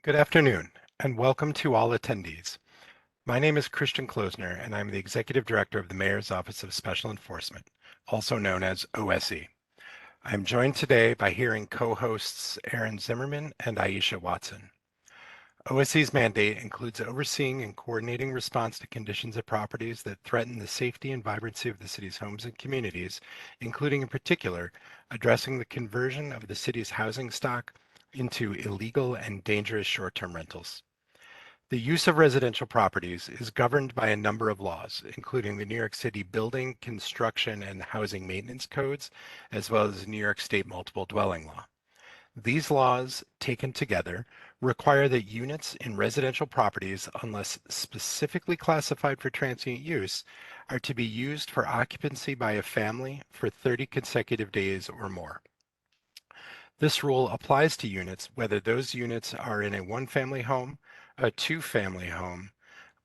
Good afternoon, and welcome to all attendees. My name is Christian Klosner, and I'm the Executive Director of the Mayor's Office of Special Enforcement, also known as OSE. I'm joined today by hearing co-hosts Aaron Zimmerman and Aisha Watson. OSE's mandate includes overseeing and coordinating response to conditions at properties that threaten the safety and vibrancy of the city's homes and communities, including in particular addressing the conversion of the city's housing stock into illegal and dangerous short-term rentals. The use of residential properties is governed by a number of laws, including the New York City Building, Construction, and Housing Maintenance Codes, as well as the New York State Multiple Dwelling Law. These laws, taken together, require that units in residential properties, unless specifically classified for transient use, are to be used for occupancy by a family for 30 consecutive days or more. This rule applies to units whether those units are in a one-family home, a two-family home,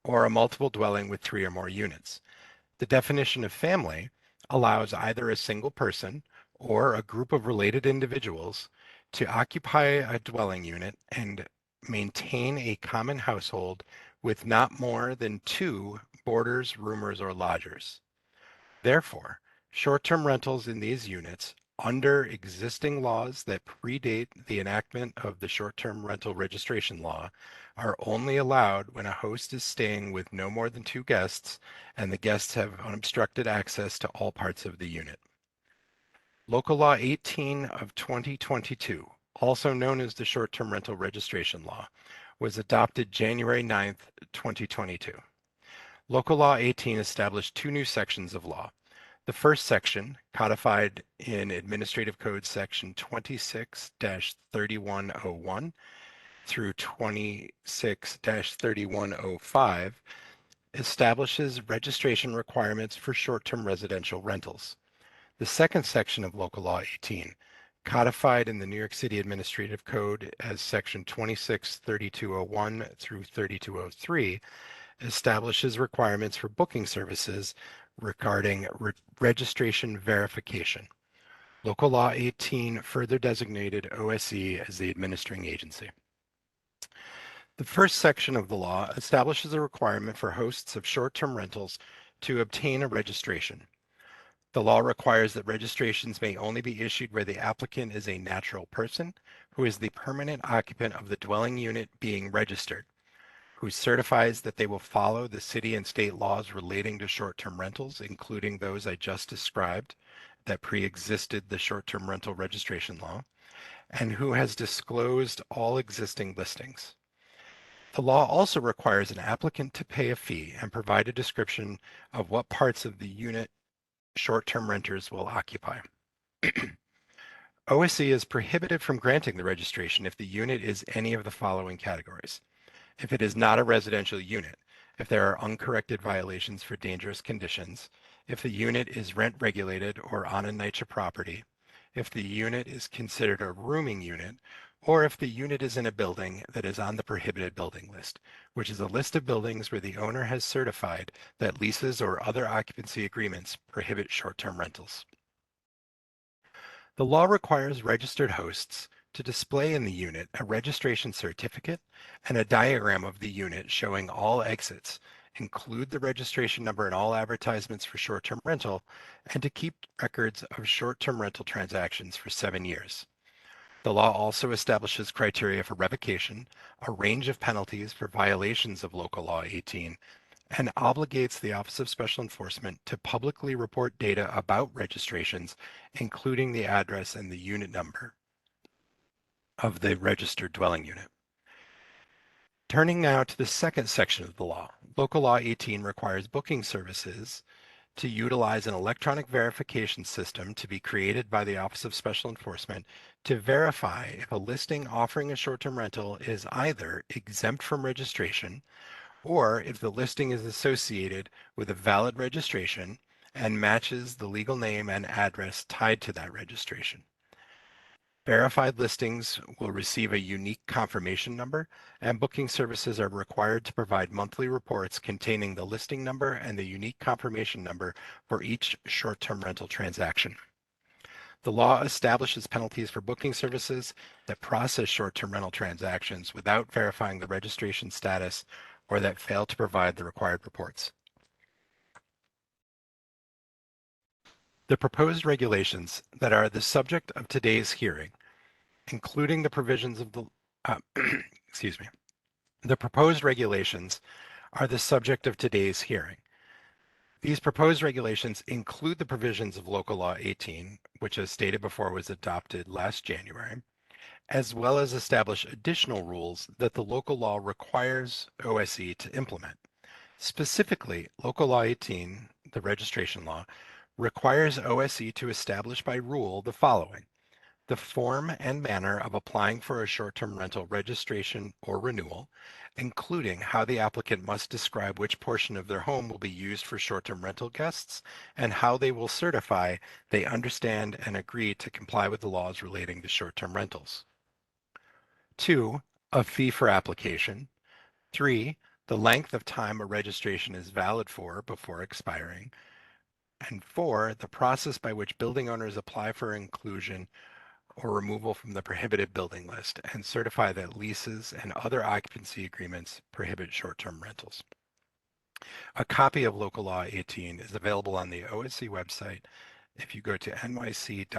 or a multiple dwelling with 3 or more units. The definition of family allows either a single person or a group of related individuals to occupy a dwelling unit and maintain a common household with not more than 2 boarders, roomers, or lodgers. Therefore, short-term rentals in these units under existing laws that predate the enactment of the short-term rental registration law are only allowed when a host is staying with no more than 2 guests and the guests have unobstructed access to all parts of the unit. Local Law 18 of 2022, also known as the Short-Term Rental Registration Law, was adopted January 9th, 2022. Local Law 18 established 2 new sections of law. The first section, codified in Administrative Code Section 26-3101 through 26-3105, establishes registration requirements for short-term residential rentals. The second section of Local Law 18, codified in the New York City Administrative Code as Section 26-3201 through 3203, establishes requirements for booking services regarding registration verification. Local Law 18 further designated OSE as the administering agency. The first section of the law establishes a requirement for hosts of short-term rentals to obtain a registration. The law requires that registrations may only be issued where the applicant is a natural person who is the permanent occupant of the dwelling unit being registered, who certifies that they will follow the city and state laws relating to short-term rentals, including those I just described that pre-existed the short-term rental registration law, and who has disclosed all existing listings. The law also requires an applicant to pay a fee and provide a description of what parts of the unit short-term renters will occupy. OSE is prohibited from granting the registration if the unit is any of the following categories. If it is not a residential unit, if there are uncorrected violations for dangerous conditions, if the unit is rent regulated or on a NYCHA property, if the unit is considered a rooming unit, or if the unit is in a building that is on the prohibited building list, which is a list of buildings where the owner has certified that leases or other occupancy agreements prohibit short-term rentals. The law requires registered hosts to display in the unit a registration certificate and a diagram of the unit showing all exits, include the registration number in all advertisements for short-term rental, and to keep records of short-term rental transactions for 7 years. The law also establishes criteria for revocation, a range of penalties for violations of Local Law 18, and obligates the Office of Special Enforcement to publicly report data about registrations, including the address and the unit number of the registered dwelling unit. Turning now to the second section of the law, Local Law 18 requires booking services to utilize an electronic verification system to be created by the Office of Special Enforcement to verify if a listing offering a short-term rental is either exempt from registration or if the listing is associated with a valid registration and matches the legal name and address tied to that registration. Verified listings will receive a unique confirmation number, and booking services are required to provide monthly reports containing the listing number and the unique confirmation number for each short-term rental transaction. The law establishes penalties for booking services that process short-term rental transactions without verifying the registration status or that fail to provide the required reports. The proposed regulations that are the subject of today's hearing, including the provisions of the, excuse me, the proposed regulations are the subject of today's hearing. These proposed regulations include the provisions of Local Law 18, which as stated before was adopted last January, as well as establish additional rules that the local law requires OSE to implement. Specifically, Local Law 18, the registration law, requires OSE to establish by rule the following: the form and manner of applying for a short-term rental registration or renewal, including how the applicant must describe which portion of their home will be used for short-term rental guests and how they will certify they understand and agree to comply with the laws relating to short-term rentals. 2, a fee for application. 3, the length of time a registration is valid for before expiring. And 4, the process by which building owners apply for inclusion or removal from the prohibited building list and certify that leases and other occupancy agreements prohibit short-term rentals. A copy of Local Law 18 is available on the OSE website. If you go to nyc.gov/OSE,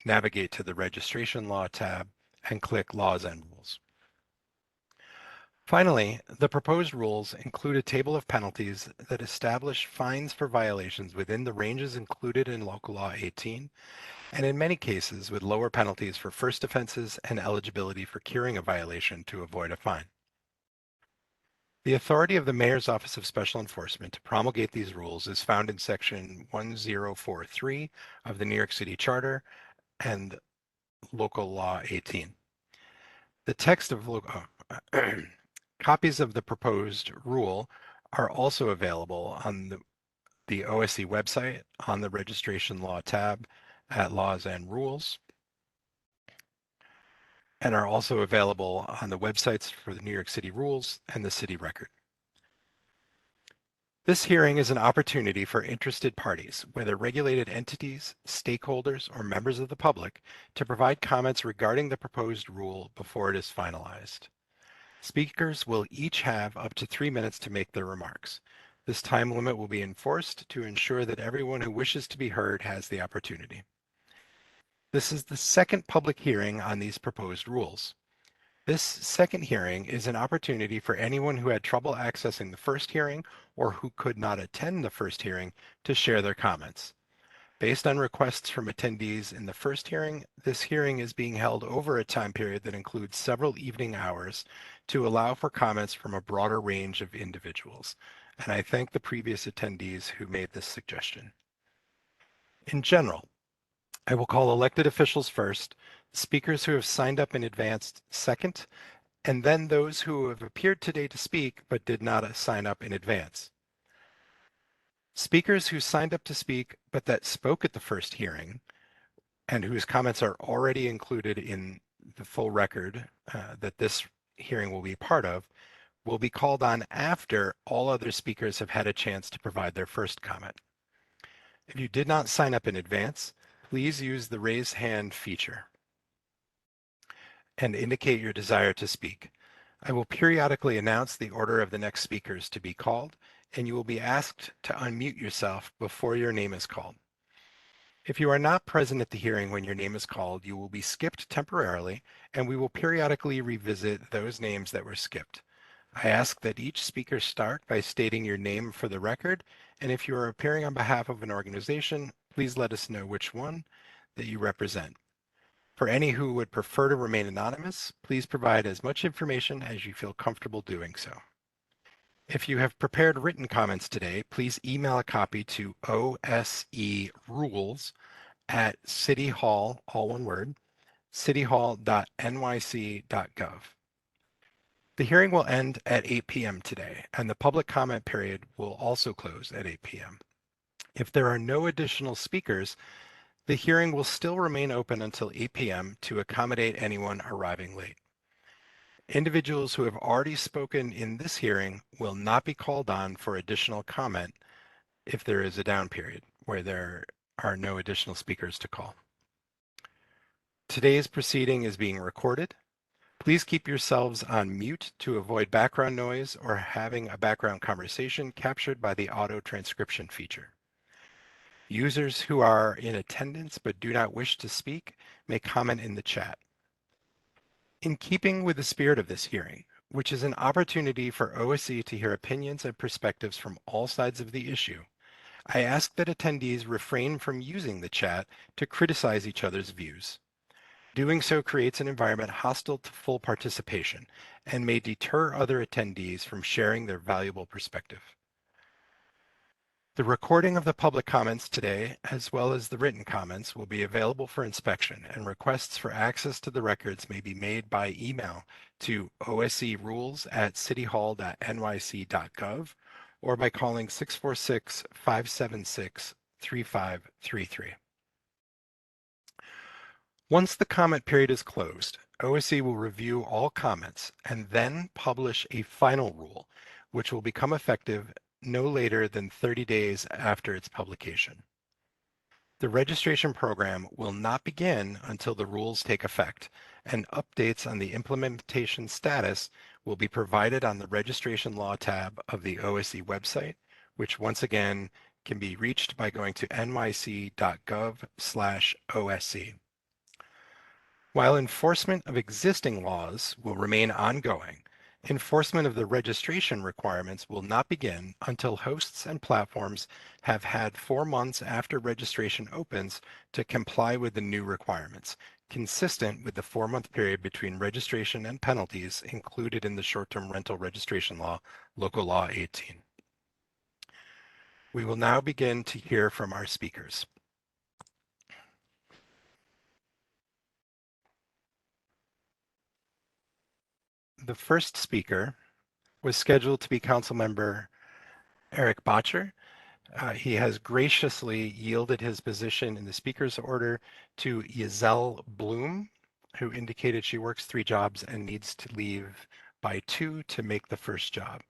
navigate to the Registration Law tab, and click Laws and Rules. Finally, the proposed rules include a table of penalties that establish fines for violations within the ranges included in Local Law 18, and in many cases with lower penalties for first offenses and eligibility for curing a violation to avoid a fine. The authority of the Mayor's Office of Special Enforcement to promulgate these rules is found in Section 1043 of the New York City Charter and Local Law 18. The text of copies of the proposed rule are also available on the OSE website on the Registration Law tab at Laws and Rules, and are also available on the websites for the New York City Rules and the City Record. This hearing is an opportunity for interested parties, whether regulated entities, stakeholders, or members of the public, to provide comments regarding the proposed rule before it is finalized. Speakers will each have up to 3 minutes to make their remarks. This time limit will be enforced to ensure that everyone who wishes to be heard has the opportunity. This is the second public hearing on these proposed rules. This second hearing is an opportunity for anyone who had trouble accessing the first hearing or who could not attend the first hearing to share their comments. Based on requests from attendees in the first hearing, this hearing is being held over a time period that includes several evening hours to allow for comments from a broader range of individuals. And I thank the previous attendees who made this suggestion. In general, I will call elected officials first, speakers who have signed up in advance second, and then those who have appeared today to speak but did not sign up in advance. Speakers who signed up to speak but that spoke at the first hearing and whose comments are already included in the full record that this hearing will be part of will be called on after all other speakers have had a chance to provide their first comment. If you did not sign up in advance, please use the raise hand feature and indicate your desire to speak. I will periodically announce the order of the next speakers to be called, and you will be asked to unmute yourself before your name is called. If you are not present at the hearing when your name is called, you will be skipped temporarily, and we will periodically revisit those names that were skipped. I ask that each speaker start by stating your name for the record, and if you are appearing on behalf of an organization, please let us know which one that you represent. For any who would prefer to remain anonymous, please provide as much information as you feel comfortable doing so. If you have prepared written comments today, please email a copy to oserules@cityhall, all one word, cityhall.nyc.gov. The hearing will end at 8 p.m. today, and the public comment period will also close at 8 p.m. If there are no additional speakers, the hearing will still remain open until 8 p.m. to accommodate anyone arriving late. Individuals who have already spoken in this hearing will not be called on for additional comment if there is a down period. where there are no additional speakers to call. Today's proceeding is being recorded. Please keep yourselves on mute to avoid background noise or having a background conversation captured by the auto transcription feature. Users who are in attendance but do not wish to speak may comment in the chat. In keeping with the spirit of this hearing, which is an opportunity for OSC to hear opinions and perspectives from all sides of the issue, I ask that attendees refrain from using the chat to criticize each other's views. Doing so creates an environment hostile to full participation and may deter other attendees from sharing their valuable perspective. The recording of the public comments today, as well as the written comments, will be available for inspection, and requests for access to the records may be made by email to oscrules@cityhall.nyc.gov or by calling 646-576-3533. Once the comment period is closed, OSC will review all comments and then publish a final rule, which will become effective no later than 30 days after its publication. The registration program will not begin until the rules take effect, and updates on the implementation status will be provided on the Registration Law tab of the OSC website, which once again can be reached by going to nyc.gov/OSC. While enforcement of existing laws will remain ongoing, enforcement of the registration requirements will not begin until hosts and platforms have had 4 months after registration opens to comply with the new requirements, consistent with the 4-month period between registration and penalties included in the short-term rental registration law, Local Law 18. We will now begin to hear from our speakers. The first speaker was scheduled to be Councilmember Eric Bottcher. He has graciously yielded his position in the speaker's order to Giselle Bloom, who indicated she works 3 jobs and needs to leave by 2 to make the first job.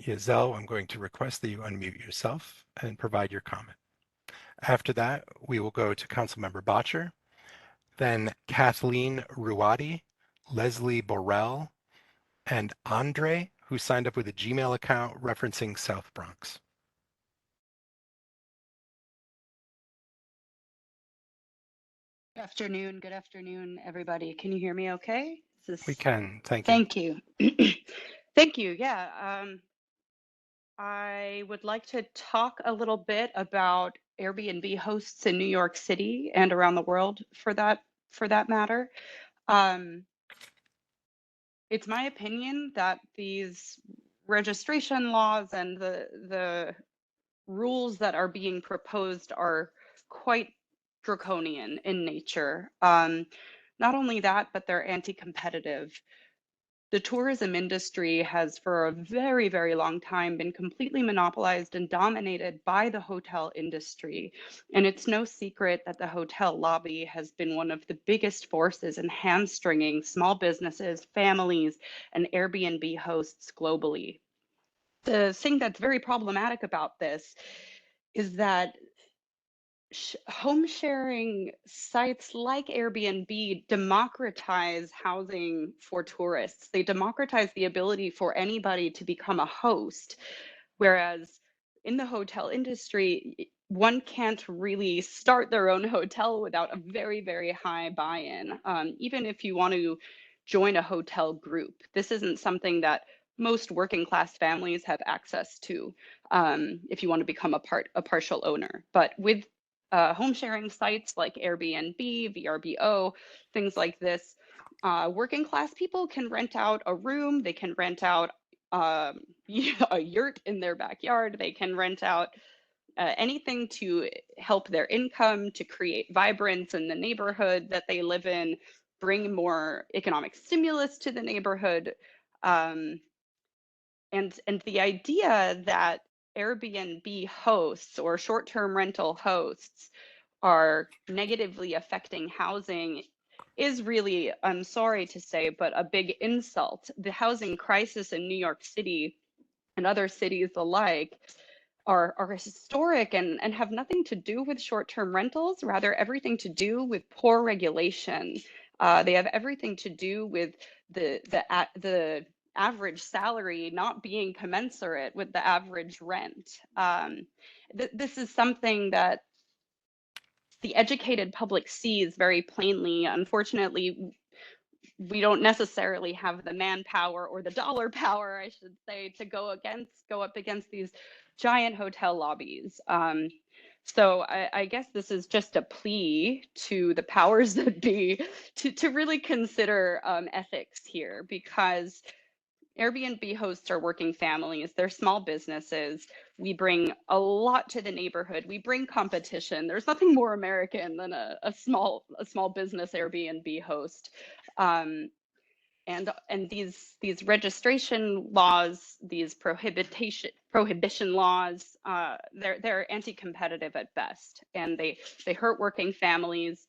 Giselle, I'm going to request that you unmute yourself and provide your comment. After that, we will go to Councilmember Bottcher, then Kathleen Ruwadi, Leslie Borrell, and Andre, who signed up with a Gmail account referencing South Bronx. Good afternoon, everybody. Can you hear me okay? We can, thank you. Thank you. Thank you. Yeah, I would like to talk a little bit about Airbnb hosts in New York City and around the world for that matter. It's my opinion that these registration laws and the rules that are being proposed are quite draconian in nature. Not only that, but they're anti-competitive. The tourism industry has for a very, very long time been completely monopolized and dominated by the hotel industry. And it's no secret that the hotel lobby has been one of the biggest forces in hamstringing small businesses, families, and Airbnb hosts globally. The thing that's very problematic about this is that home sharing sites like Airbnb democratize housing for tourists. They democratize the ability for anybody to become a host, whereas in the hotel industry, one can't really start their own hotel without a very, very high buy-in. Even if you want to join a hotel group, this isn't something that most working class families have access to if you want to become a partial owner. But with home sharing sites like Airbnb, VRBO, things like this, working class people can rent out a room, they can rent out a yurt in their backyard, they can rent out anything to help their income, to create vibrance in the neighborhood that they live in, bring more economic stimulus to the neighborhood. And the idea that Airbnb hosts or short-term rental hosts are negatively affecting housing is really, I'm sorry to say, but a big insult. The housing crisis in New York City and other cities alike are historic and have nothing to do with short-term rentals, rather everything to do with poor regulation. They have everything to do with the average salary not being commensurate with the average rent. This is something that the educated public sees very plainly. Unfortunately, we don't necessarily have the manpower or the dollar power, I should say, to go up against these giant hotel lobbies. So I guess this is just a plea to the powers that be to really consider ethics here, because Airbnb hosts are working families, they're small businesses. We bring a lot to the neighborhood. We bring competition. There's nothing more American than a small business Airbnb host. Um, and these registration laws, these prohibition laws, they're anti-competitive at best, and they hurt working families.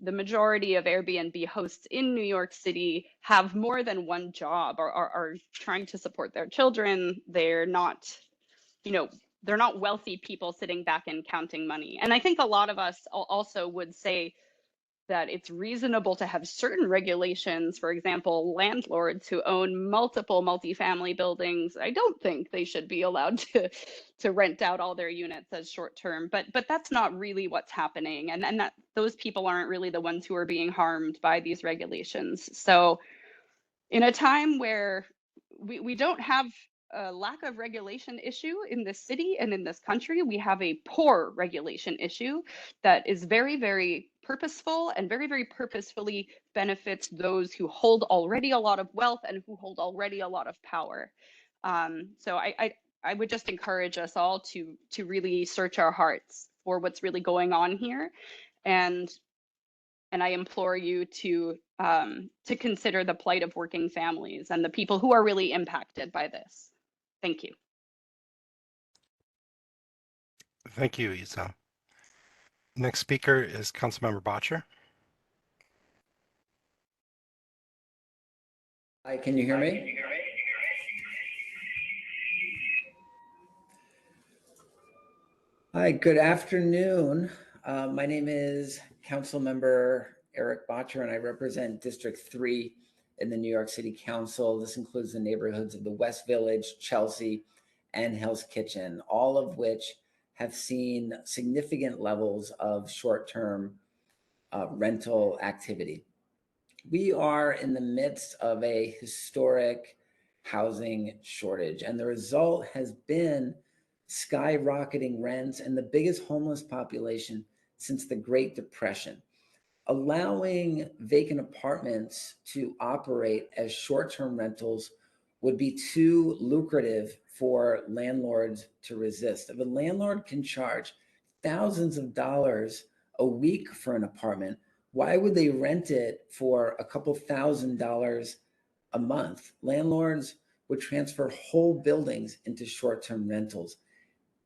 The majority of Airbnb hosts in New York City have more than one job, or are trying to support their children. They're not, you know, they're not wealthy people sitting back and counting money. And I think a lot of us also would say that it's reasonable to have certain regulations. For example, landlords who own multiple multifamily buildings, I don't think they should be allowed to rent out all their units as short term. But that's not really what's happening, and that those people aren't really the ones who are being harmed by these regulations. So in a time where we don't have a lack of regulation issue in this city and in this country, we have a poor regulation issue that is very, very purposeful and very, very purposefully benefits those who hold already a lot of wealth and who hold already a lot of power. So I would just encourage us all to really search our hearts for what's really going on here, and I implore you to consider the plight of working families and the people who are really impacted by this. Thank you. Thank you, Isa. Next speaker is Councilmember Botcher. Hi, can you hear me? Hi, good afternoon. My name is Councilmember Eric Botcher, and I represent District 3 in the New York City Council. This includes the neighborhoods of the West Village, Chelsea, and Hell's Kitchen, all of which have seen significant levels of short-term rental activity. We are in the midst of a historic housing shortage, and the result has been skyrocketing rents and the biggest homeless population since the Great Depression. Allowing vacant apartments to operate as short-term rentals would be too lucrative for landlords to resist. If a landlord can charge thousands of dollars a week for an apartment, why would they rent it for a couple $1,000s a month? Landlords would transfer whole buildings into short-term rentals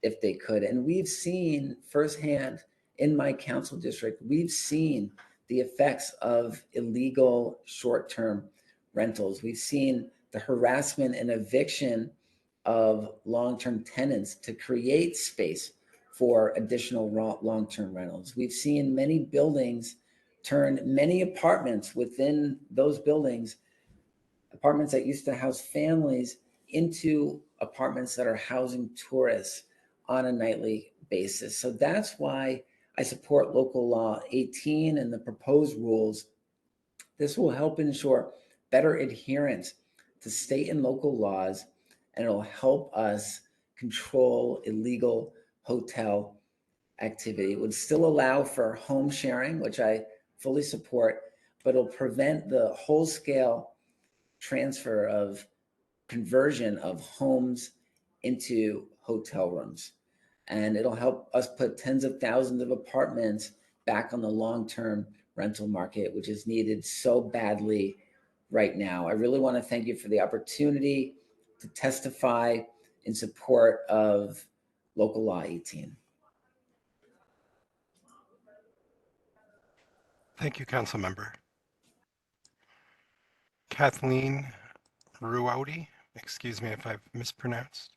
if they could. And we've seen firsthand in my council district, we've seen the effects of illegal short-term rentals. We've seen the harassment and eviction of long-term tenants to create space for additional long-term rentals. We've seen many buildings turn many apartments within those buildings, apartments that used to house families, into apartments that are housing tourists on a nightly basis. So that's why I support local law 18 and the proposed rules. This will help ensure better adherence to state and local laws, and it'll help us control illegal hotel activity. It would still allow for home sharing, which I fully support, but it'll prevent the whole scale transfer of conversion of homes into hotel rooms. And it'll help us put tens of thousands of apartments back on the long-term rental market, which is needed so badly right now. I really want to thank you for the opportunity to testify in support of local law 18. Thank you, Councilmember. Kathleen Ruodi, excuse me if I've mispronounced.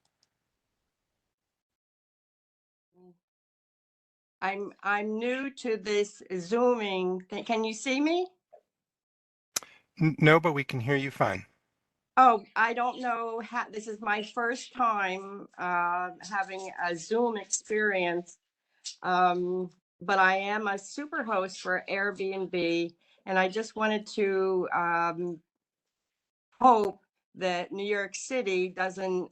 I'm new to this Zooming thing. Can you see me? No, but we can hear you fine. Oh, I don't know how, this is my first time having a Zoom experience. But I am a super host for Airbnb, and I just wanted to hope that New York City doesn't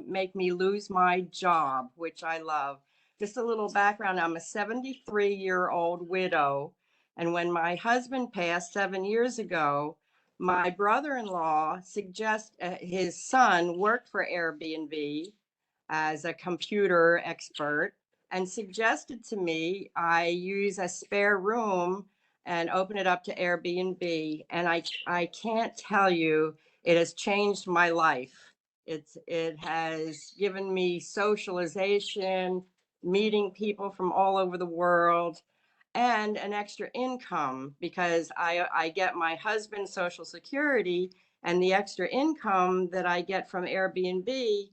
make me lose my job, which I love. Just a little background, I'm a 73-year-old widow. And when my husband passed 7 years ago, my brother-in-law suggested his son worked for Airbnb as a computer expert and suggested to me I use a spare room and open it up to Airbnb. And I can't tell you, it has changed my life. It has given me socialization, meeting people from all over the world, and an extra income because I get my husband's Social Security, and the extra income that I get from Airbnb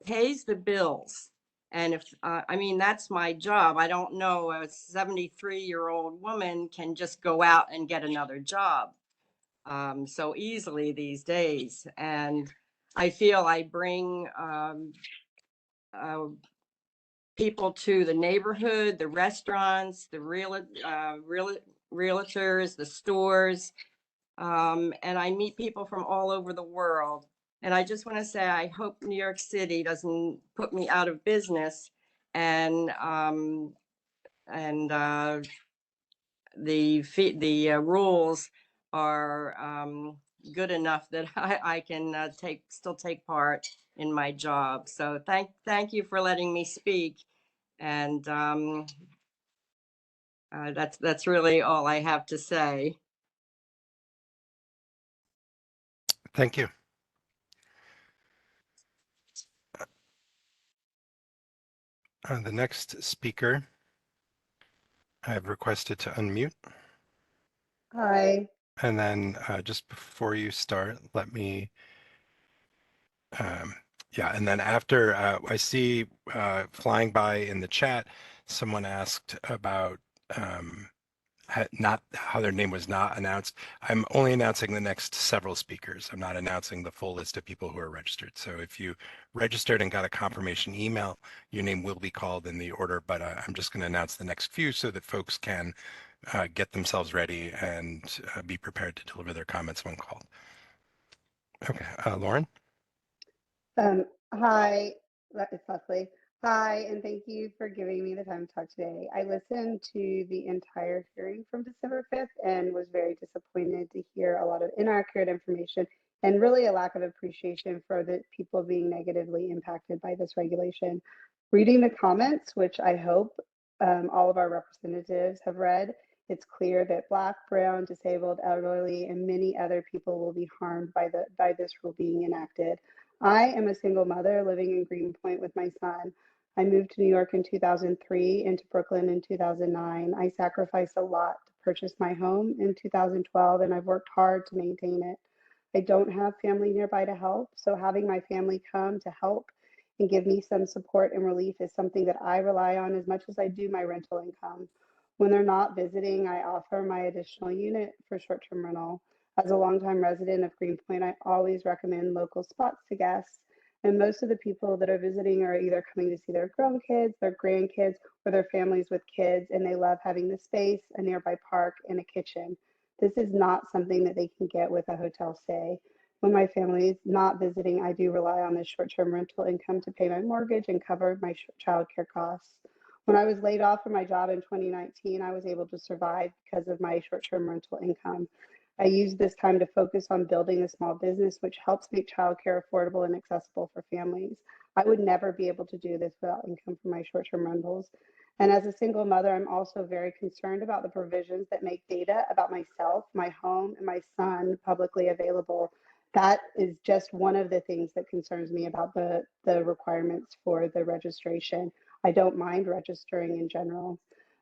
pays the bills. And if, I mean, that's my job. I don't know, a 73-year-old woman can just go out and get another job so easily these days. And I feel I bring uh, people to the neighborhood, the restaurants, the realtors, the stores, and I meet people from all over the world. And I just want to say, I hope New York City doesn't put me out of business, and the rules are good enough that I can still take part in my job. So thank you for letting me speak, and that's really all I have to say. Thank you. The next speaker, I have requested to unmute. Hi. And then just before you start, let me, yeah, and then after I see flying by in the chat, someone asked about not how their name was not announced. I'm only announcing the next several speakers. I'm not announcing the full list of people who are registered. So if you registered and got a confirmation email, your name will be called in the order, but I'm just going to announce the next few so that folks can get themselves ready and be prepared to deliver their comments when called. Okay, Lauren? Hi, it's Leslie. Hi, and thank you for giving me the time to talk today. I listened to the entire hearing from December 5th and was very disappointed to hear a lot of inaccurate information and really a lack of appreciation for the people being negatively impacted by this regulation. Reading the comments, which I hope all of our representatives have read, it's clear that Black, Brown, disabled, elderly, and many other people will be harmed by this rule being enacted. I am a single mother living in Greenpoint with my son. I moved to New York in 2003 and to Brooklyn in 2009. I sacrificed a lot to purchase my home in 2012, and I've worked hard to maintain it. I don't have family nearby to help, so having my family come to help and give me some support and relief is something that I rely on as much as I do my rental income. When they're not visiting, I offer my additional unit for short-term rental. As a longtime resident of Greenpoint, I always recommend local spots to guests. And most of the people that are visiting are either coming to see their grown kids, their grandkids, or their families with kids, and they love having the space, a nearby park, and a kitchen. This is not something that they can get with a hotel stay. When my family is not visiting, I do rely on this short-term rental income to pay my mortgage and cover my childcare costs. When I was laid off from my job in 2019, I was able to survive because of my short-term rental income. I use this time to focus on building a small business, which helps make childcare affordable and accessible for families. I would never be able to do this without income from my short-term rentals. And as a single mother, I'm also very concerned about the provisions that make data about myself, my home, and my son publicly available. That is just one of the things that concerns me about the requirements for the registration. I don't mind registering in general.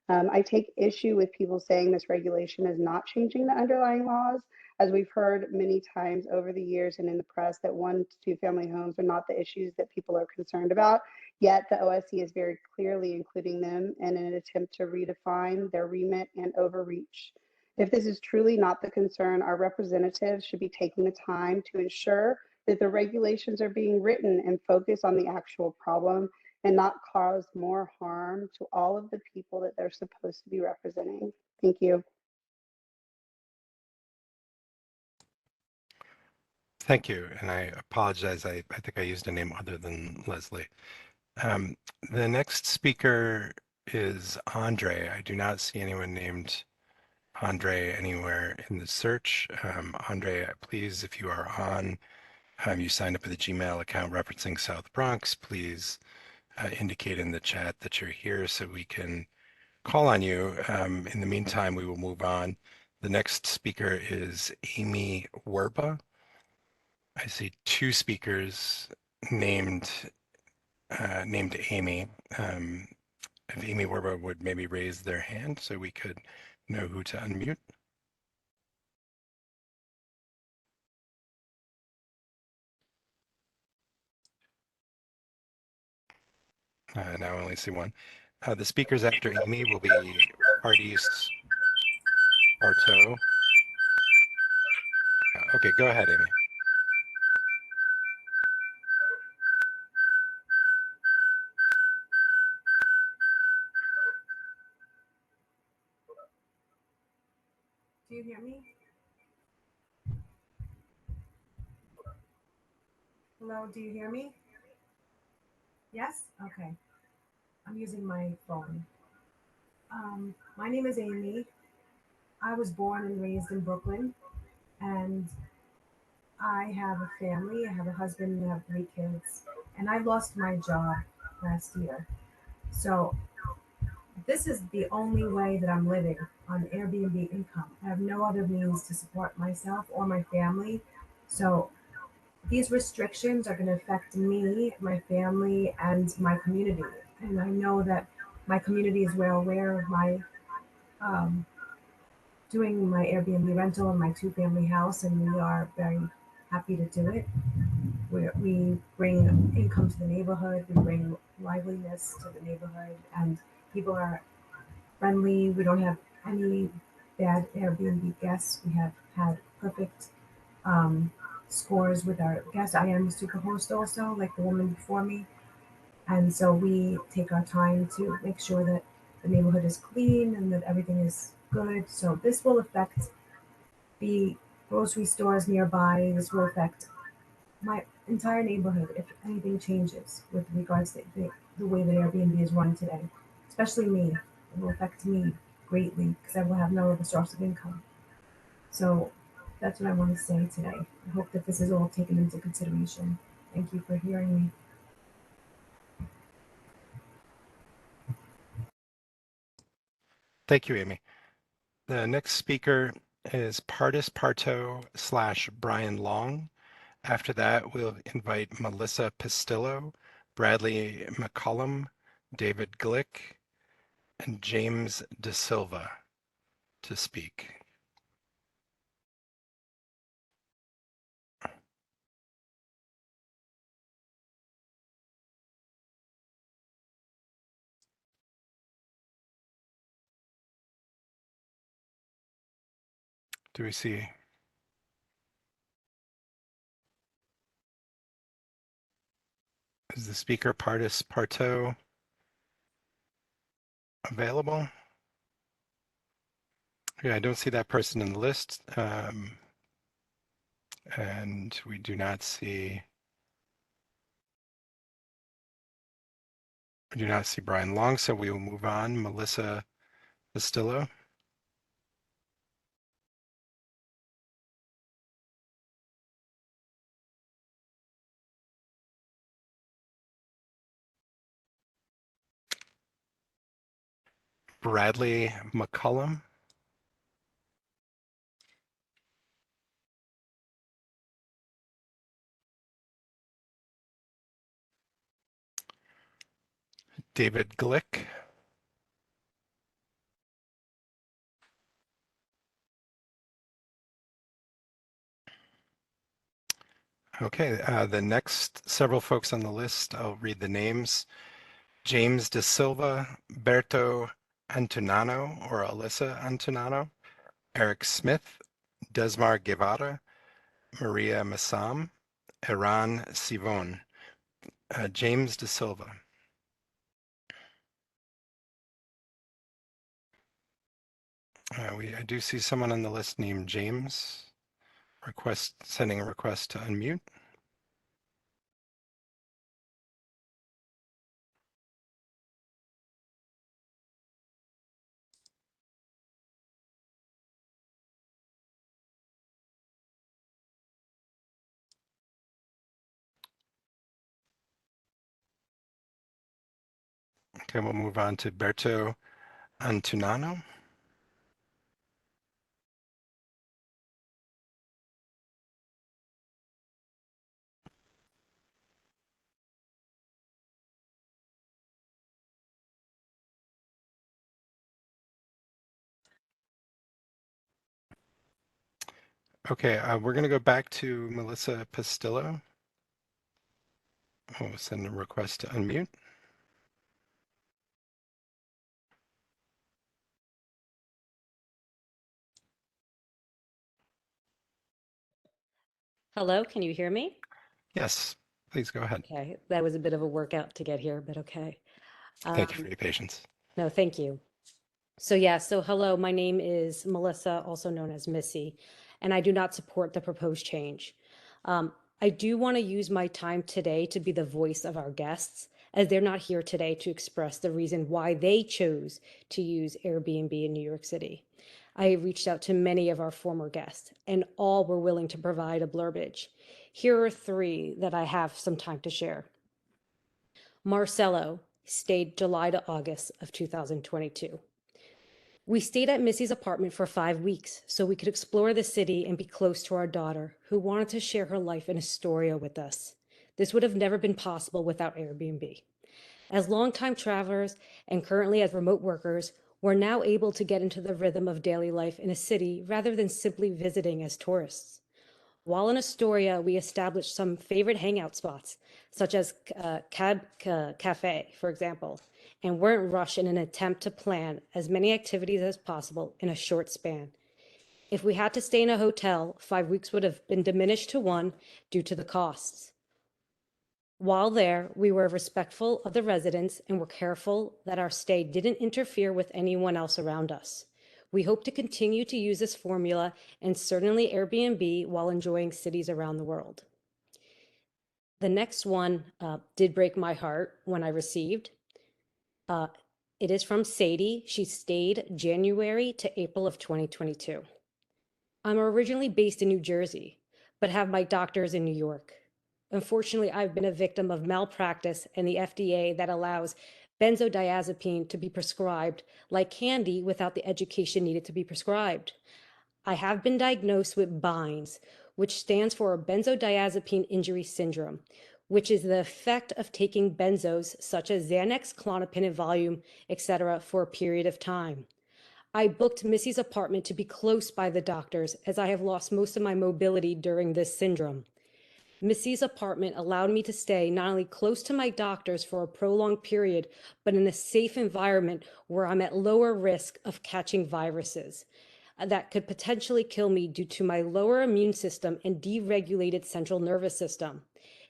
I take issue with people saying this regulation is not changing the underlying laws. As we've heard many times over the years and in the press, that 1 to 2 family homes are not the issues that people are concerned about. Yet the OSC is very clearly including them in an attempt to redefine their remit and overreach. If this is truly not the concern, our representatives should be taking the time to ensure that the regulations are being written and focus on the actual problem and not cause more harm to all of the people that they're supposed to be representing. Thank you. Thank you, and I apologize. I think I used a name other than Leslie. Um, the next speaker is Andre. I do not see anyone named Andre anywhere in the search. Andre, please, if you are on, you signed up with a Gmail account referencing South Bronx, please indicate in the chat that you're here so we can call on you. In the meantime, we will move on. The next speaker is Amy Werba. I see 2 speakers named named Amy. If Amy Werba would maybe raise their hand so we could know who to unmute. Now I only see one. The speakers after Amy will be Pardis Barto. Okay, go ahead, Amy. Do you hear me? Hello, do you hear me? Yes? Okay. I'm using my phone. My name is Amy. I was born and raised in Brooklyn, and I have a family. I have a husband and I have 3 kids, and I lost my job last year. So this is the only way that I'm living on Airbnb income. I have no other means to support myself or my family. So these restrictions are going to affect me, my family, and my community. And I know that my community is well aware of my um, doing my Airbnb rental in my 2-family house, and we are very happy to do it. We bring income to the neighborhood, we bring liveliness to the neighborhood, and people are friendly. We don't have any bad Airbnb guests. We have had perfect um, scores with our guests. I am a super host also, like the woman before me. And so we take our time to make sure that the neighborhood is clean and that everything is good. So this will affect the grocery stores nearby. This will affect my entire neighborhood if anything changes with regards to the way that Airbnb is run today, especially me. It will affect me greatly because I will have no other source of income. So that's what I want to say today. I hope that this is all taken into consideration. Thank you for hearing me. Thank you, Amy. The next speaker is Pardis Parto / Brian Long. After that, we'll invite Melissa Pistillo, Bradley McCollum, David Glick, and James De Silva to speak. Do we see? Is the speaker Pardis Parto available? Yeah, I don't see that person in the list. And we do not see Brian Long, so we will move on. Melissa Pistillo. Bradley McCollum. David Glick. Okay, the next several folks on the list, I'll read the names. James De Silva, Berto Antunano or Alyssa Antunano, Eric Smith, Desmar Guevara, Maria Massam, Iran Sivon, James De Silva. I do see someone on the list named James. Sending a request to unmute. Okay, we'll move on to Berto Antunano. Okay, we're going to go back to Melissa Pastillo. We'll send a request to unmute. Hello, can you hear me? Yes, please go ahead. Okay, that was a bit of a workout to get here, but okay. Thank you for your patience. No, thank you. So hello, my name is Melissa, also known as Missy, and I do not support the proposed change. I do want to use my time today to be the voice of our guests, as they're not here today to express the reason why they chose to use Airbnb in New York City. I reached out to many of our former guests, and all were willing to provide a blurbage. Here are three that I have some time to share. Marcelo stayed July to August of 2022. We stayed at Missy's apartment for 5 weeks so we could explore the city and be close to our daughter, who wanted to share her life in Astoria with us. This would have never been possible without Airbnb. As longtime travelers and currently as remote workers, we're now able to get into the rhythm of daily life in a city rather than simply visiting as tourists. While in Astoria, we established some favorite hangout spots, such as Cab Cafe, for example, and weren't rushed in an attempt to plan as many activities as possible in a short span. If we had to stay in a hotel, 5 weeks would have been diminished to 1 due to the costs. While there, we were respectful of the residents and were careful that our stay didn't interfere with anyone else around us. We hope to continue to use this formula and certainly Airbnb while enjoying cities around the world. The next one did break my heart when I received. It is from Sadie. She stayed January to April of 2022. I'm originally based in New Jersey, but have my doctors in New York. Unfortunately, I've been a victim of malpractice and the FDA that allows benzodiazepine to be prescribed like candy without the education needed to be prescribed. I have been diagnosed with BINDS, which stands for benzodiazepine injury syndrome, which is the effect of taking benzos such as Xanax, Klonopin, and Valium, etc., for a period of time. I booked Missy's apartment to be close by the doctors as I have lost most of my mobility during this syndrome. Missy's apartment allowed me to stay not only close to my doctors for a prolonged period, but in a safe environment where I'm at lower risk of catching viruses that could potentially kill me due to my lower immune system and deregulated central nervous system.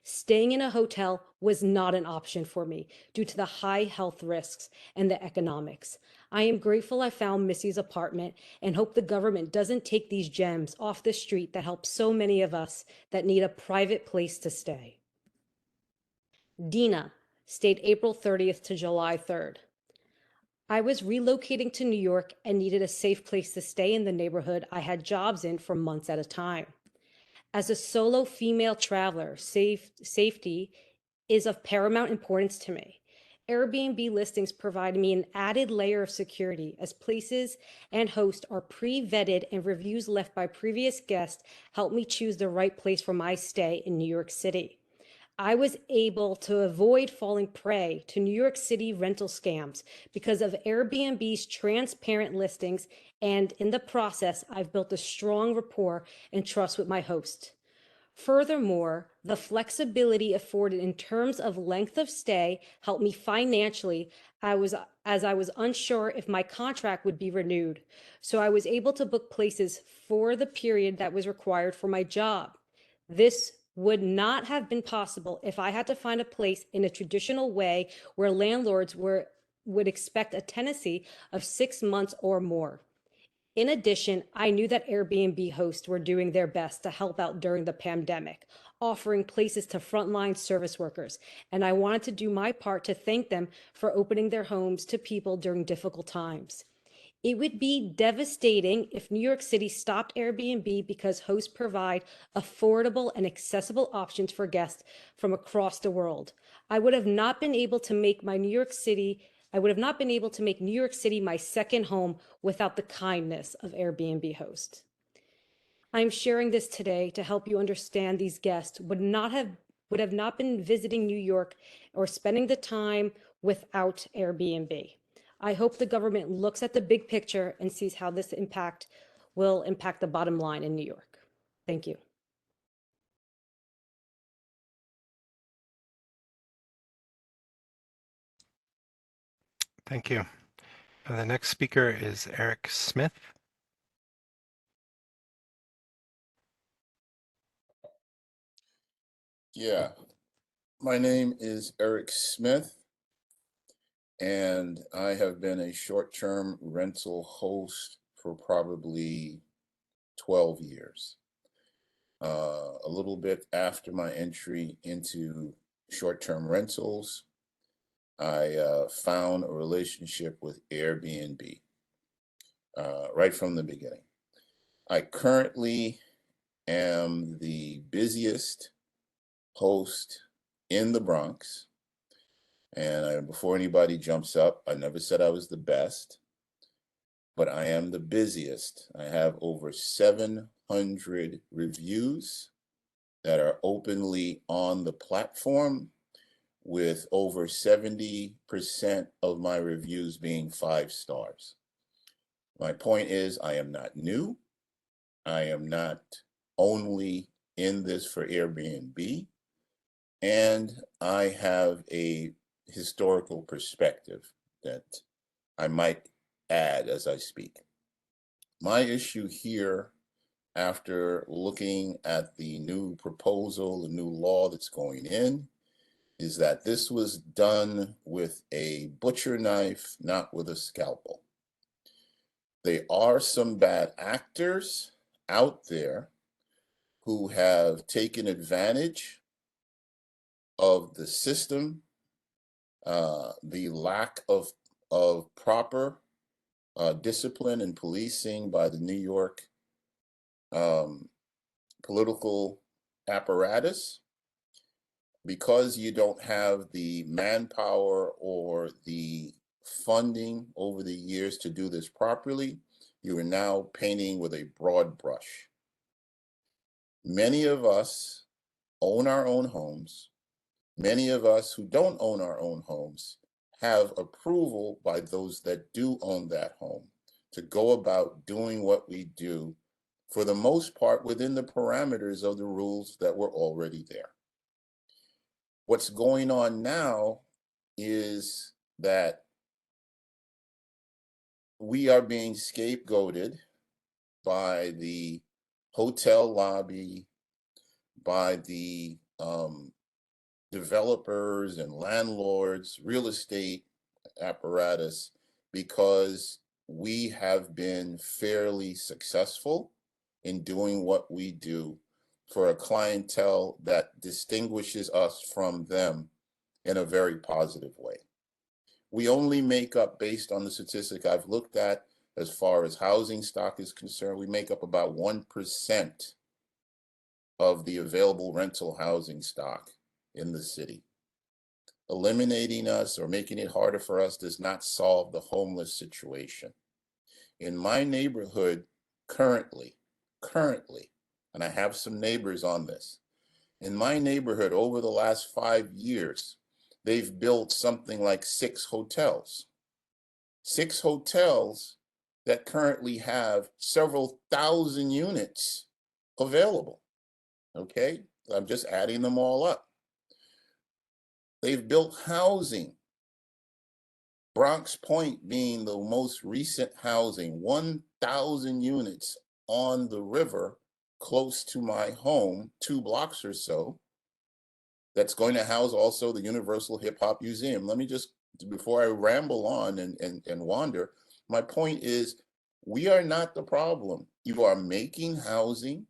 Staying in a hotel was not an option for me due to the high health risks and the economics. I am grateful I found Missy's apartment and hope the government doesn't take these gems off the street that help so many of us that need a private place to stay. Dina stayed April 30th to July 3rd. I was relocating to New York and needed a safe place to stay in the neighborhood I had jobs in for months at a time. As a solo female traveler, safety is of paramount importance to me. Airbnb listings provide me an added layer of security as places and hosts are pre-vetted and reviews left by previous guests help me choose the right place for my stay in New York City. I was able to avoid falling prey to New York City rental scams because of Airbnb's transparent listings, and in the process, I've built a strong rapport and trust with my host. Furthermore, the flexibility afforded in terms of length of stay helped me financially as I was unsure if my contract would be renewed. So I was able to book places for the period that was required for my job. This would not have been possible if I had to find a place in a traditional way where landlords would expect a tenancy of 6 months or more. In addition, I knew that Airbnb hosts were doing their best to help out during the pandemic, offering places to frontline service workers, and I wanted to do my part to thank them for opening their homes to people during difficult times. It would be devastating if New York City stopped Airbnb because hosts provide affordable and accessible options for guests from across the world. I would have not been able to make my New York City I would have not been able to make New York City my second home without the kindness of Airbnb hosts. I'm sharing this today to help you understand these guests would have not been visiting New York or spending the time without Airbnb. I hope the government looks at the big picture and sees how this impact will impact the bottom line in New York. Thank you. Thank you. The next speaker is Eric Smith. Yeah, my name is Eric Smith, and I have been a short-term rental host for probably 12 years. A little bit after my entry into short-term rentals, I found a relationship with Airbnb right from the beginning. I currently am the busiest host in the Bronx. And before anybody jumps up, I never said I was the best, but I am the busiest. I have over 700 reviews that are openly on the platform, with over 70% of my reviews being 5 stars. My point is, I am not new. I am not only in this for Airbnb, and I have a historical perspective that I might add as I speak. My issue here, after looking at the new proposal, the new law that's going in, is that this was done with a butcher knife, not with a scalpel. There are some bad actors out there who have taken advantage of the system, the lack of proper discipline and policing by the New York political apparatus. Because you don't have the manpower or the funding over the years to do this properly, you are now painting with a broad brush. Many of us own our own homes. Many of us who don't own our own homes have approval by those that do own that home to go about doing what we do, for the most part, within the parameters of the rules that were already there. What's going on now is that we are being scapegoated by the hotel lobby, by the developers and landlords, real estate apparatus, because we have been fairly successful in doing what we do for a clientele that distinguishes us from them in a very positive way. We only make up, based on the statistic I've looked at, as far as housing stock is concerned, we make up about 1% of the available rental housing stock in the city. Eliminating us or making it harder for us does not solve the homeless situation. In my neighborhood currently, and I have some neighbors on this, in my neighborhood over the last 5 years, they've built something like 6 hotels. 6 hotels that currently have several thousand units available. Okay, I'm just adding them all up. They've built housing. Bronx Point being the most recent housing, 1,000 units on the river close to my home, 2 blocks or so. That's going to house also the Universal Hip Hop Museum. Let me just, before I ramble on and wander, my point is we are not the problem. You are making housing.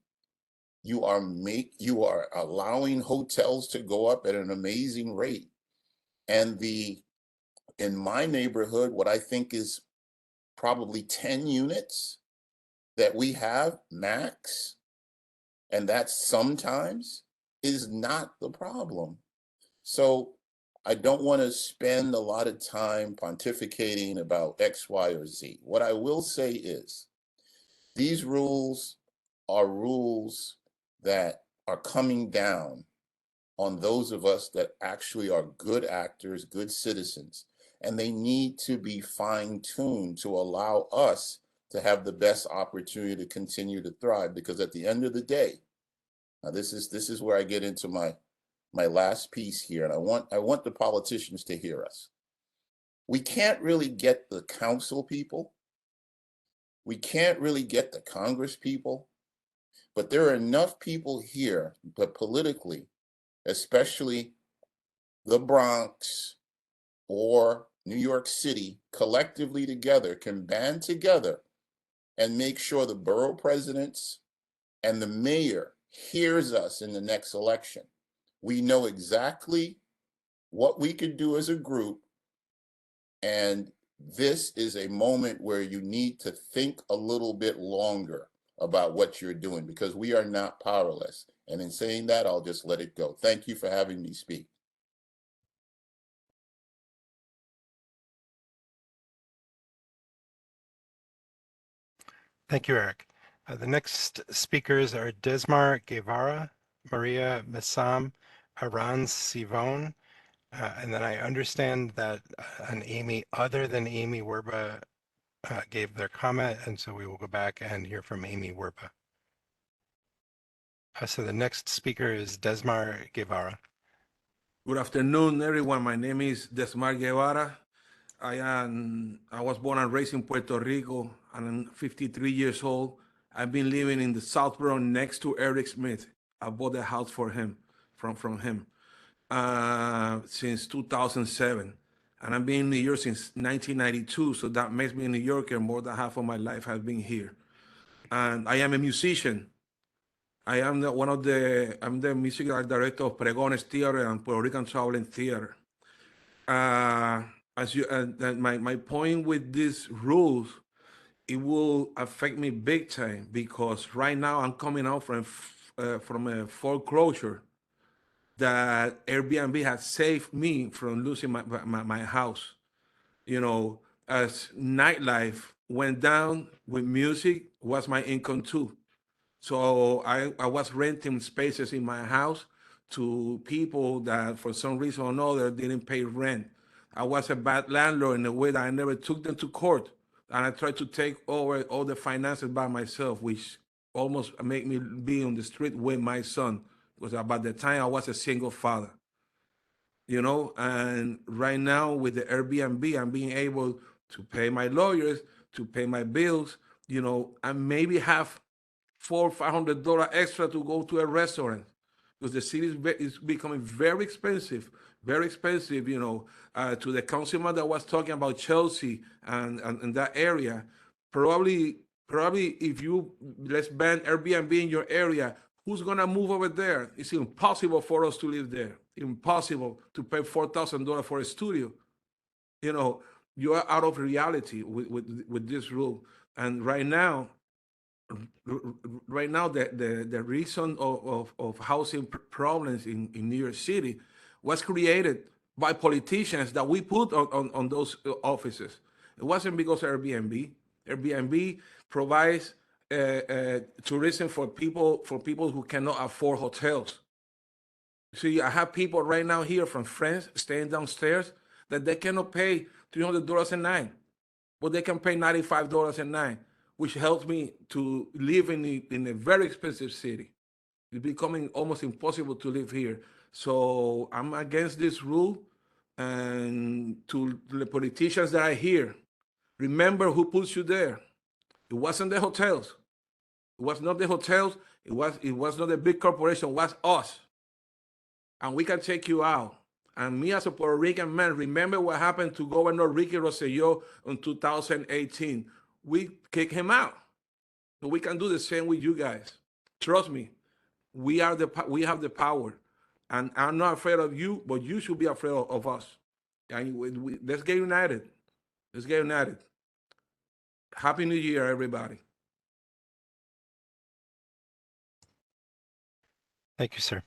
You are allowing hotels to go up at an amazing rate. And in my neighborhood, what I think is probably 10 units that we have max, and that sometimes is not the problem. So I don't want to spend a lot of time pontificating about X, Y, or Z. What I will say is these rules are rules that are coming down on those of us that actually are good actors, good citizens, and they need to be fine-tuned to allow us to have the best opportunity to continue to thrive. Because at the end of the day, now this is where I get into my last piece here, and I want the politicians to hear us. We can't really get the council people. We can't really get the Congress people, but there are enough people here, but politically, especially the Bronx or New York City, collectively together can band together and make sure the borough presidents and the mayor hears us in the next election. We know exactly what we could do as a group, and this is a moment where you need to think a little bit longer about what you're doing, because we are not powerless. And in saying that, I'll just let it go. Thank you for having me speak. Thank you, Eric. The next speakers are Desmar Guevara, Maria Messam, Aran Sivon, and then I understand that an Amy other than Amy Werba gave their comment, and so we will go back and hear from Amy Werba. So the next speaker is Desmar Guevara. Good afternoon, everyone. My name is Desmar Guevara. I was born and raised in Puerto Rico, and I'm 53 years old. I've been living in the South Bronx next to Eric Smith. I bought a house for him, from him, since 2007. And I've been in New York since 1992, so that makes me a New Yorker. More than half of my life has been here. And I am a musician. I am I'm the musical director of Pregones Theater and Puerto Rican Traveling Theater. My point with these rules, it will affect me big time, because right now I'm coming out from a foreclosure that Airbnb has saved me from losing my house. You know, as nightlife went down with music, was my income too. So I was renting spaces in my house to people that for some reason or another didn't pay rent. I was a bad landlord in a way that I never took them to court. And I tried to take over all the finances by myself, which almost made me be on the street with my son. Because about the time I was a single father. You know, and right now with the Airbnb, I'm being able to pay my lawyers, to pay my bills, you know, and maybe have $400-500 extra to go to a restaurant, because the city is becoming very expensive, you know. To the councilman that was talking about Chelsea and that area, probably if you let's ban Airbnb in your area, who's gonna move over there? It's impossible for us to live there. Impossible to pay $4,000 for a studio. You know, you are out of reality with this rule. And right now, the reason of housing problems in New York City was created by politicians that we put on those offices. It wasn't because of Airbnb. Airbnb provides tourism for people who cannot afford hotels. See, I have people right now here from France staying downstairs that they cannot pay $300 a night, but they can pay $95 a night, which helps me to live in a very expensive city. It's becoming almost impossible to live here. So I'm against this rule. And to the politicians that are here, remember who puts you there. It wasn't the hotels. It was not the hotels. It was not the big corporation. It was us. And we can take you out. And me as a Puerto Rican man, remember what happened to Governor Ricky Rosselló in 2018. We kicked him out. So we can do the same with you guys. Trust me, we have the power. And I'm not afraid of you, but you should be afraid of us. And let's get united. Let's get united. Happy New Year, everybody. Thank you, sir.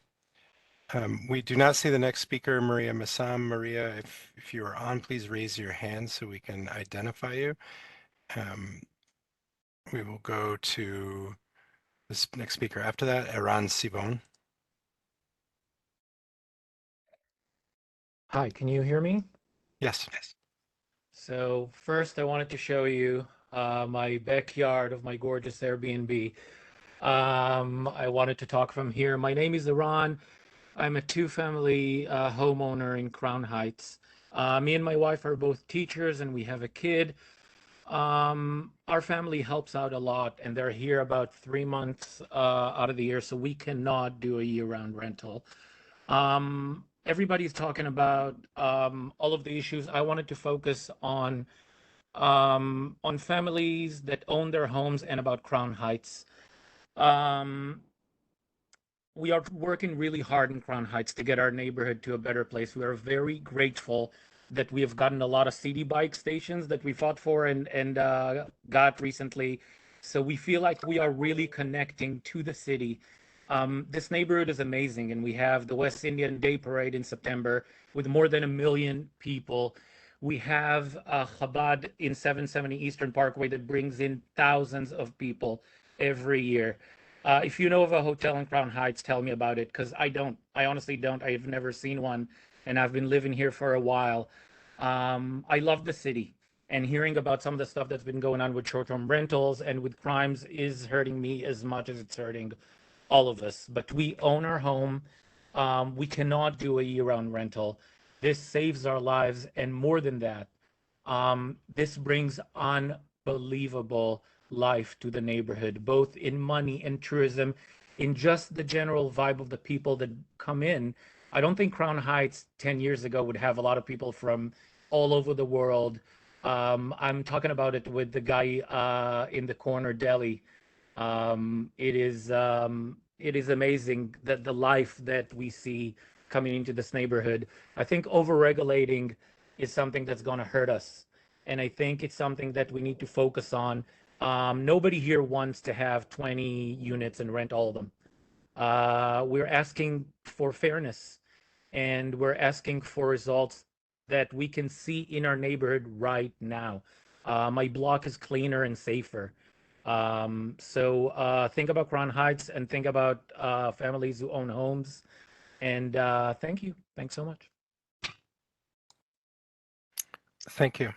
We do not see the next speaker, Maria Massam. Maria, if you are on, please raise your hand so we can identify you. We will go to this next speaker after that, Eran Sivon. Hi, can you hear me? Yes. So first I wanted to show you my backyard of my gorgeous Airbnb. I wanted to talk from here. My name is Eran. I'm a two-family homeowner in Crown Heights. Me and my wife are both teachers and we have a kid. Our family helps out a lot and they're here about 3 months out of the year, so we cannot do a year-round rental. Everybody's talking about all of the issues. I wanted to focus on families that own their homes and about Crown Heights. We are working really hard in Crown Heights to get our neighborhood to a better place. We are very grateful that we have gotten a lot of city bike stations that we fought for and got recently. So we feel like we are really connecting to the city. This neighborhood is amazing, and we have the West Indian Day Parade in September with more than 1 million people. We have Chabad in 770 Eastern Parkway that brings in thousands of people every year. If you know of a hotel in Crown Heights, tell me about it, because I don't. I honestly don't. I've never seen one, and I've been living here for a while. I love the city, and hearing about some of the stuff that's been going on with short-term rentals and with crimes is hurting me as much as it's hurting all of us. But we own our home. We cannot do a year-round rental. This saves our lives, and more than that, this brings unbelievable life to the neighborhood, both in money and tourism, in just the general vibe of the people that come in. I don't think Crown Heights 10 years ago would have a lot of people from all over the world. I'm talking about it with the guy in the corner deli. It is amazing that the life that we see coming into this neighborhood. I think overregulating is something that's going to hurt us. And I think it's something that we need to focus on. Nobody here wants to have 20 units and rent all of them. We're asking for fairness, and we're asking for results that we can see in our neighborhood right now. My block is cleaner and safer. So think about Crown Heights and think about families who own homes. And thank you. Thanks so much. Thank you.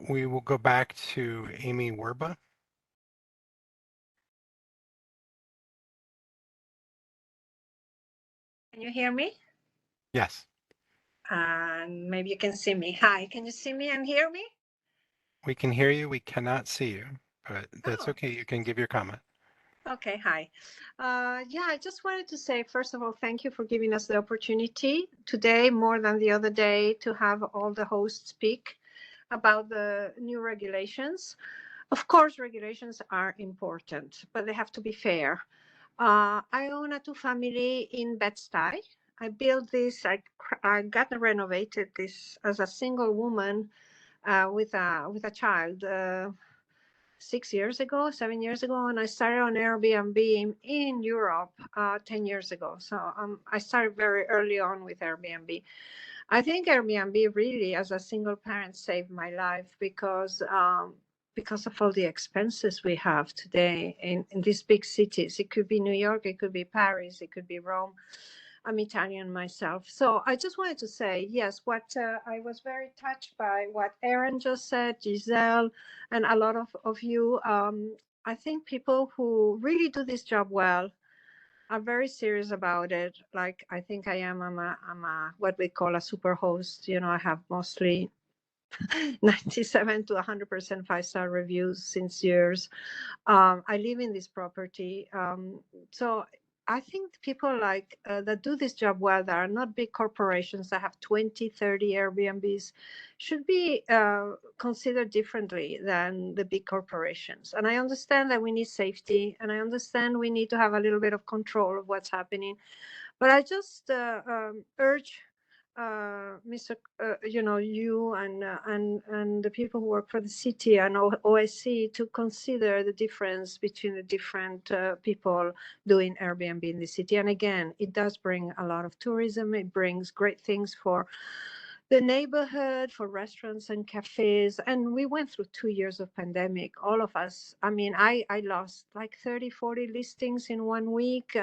We will go back to Amy Werba. Can you hear me? Yes. And maybe you can see me. Hi, can you see me and hear me? We can hear you. We cannot see you, but that's Oh. okay. You can give your comment. Okay, hi. Yeah, I just wanted to say, first of all, thank you for giving us the opportunity today, more than the other day, to have all the hosts speak about the new regulations. Of course, regulations are important, but they have to be fair. I own a two-family in Bed-Stuy. I built this, I got renovated this as a single woman with a child 6 years ago, 7 years ago, and I started on Airbnb in Europe 10 years ago. So I started very early on with Airbnb. I think Airbnb really, as a single parent, saved my life because of all the expenses we have today in these big cities. It could be New York, it could be Paris, it could be Rome. I'm Italian myself. So I just wanted to say, yes, what I was very touched by what Aaron just said, Giselle, and a lot of you. I think people who really do this job well are very serious about it. Like I think I am. I'm a what we call a super host. You know, I have mostly 97 to 100% five-star reviews since years. I live in this property. So I think people like that do this job well, that are not big corporations that have 20, 30 Airbnbs, should be considered differently than the big corporations. And I understand that we need safety, and I understand we need to have a little bit of control of what's happening. But I just urge Mr. You and the people who work for the city and OSC to consider the difference between the different people doing Airbnb in the city. And again, it does bring a lot of tourism. It brings great things for the neighborhood, for restaurants and cafes. And we went through 2 years of pandemic, all of us. I mean, I lost like 30, 40 listings in 1 week.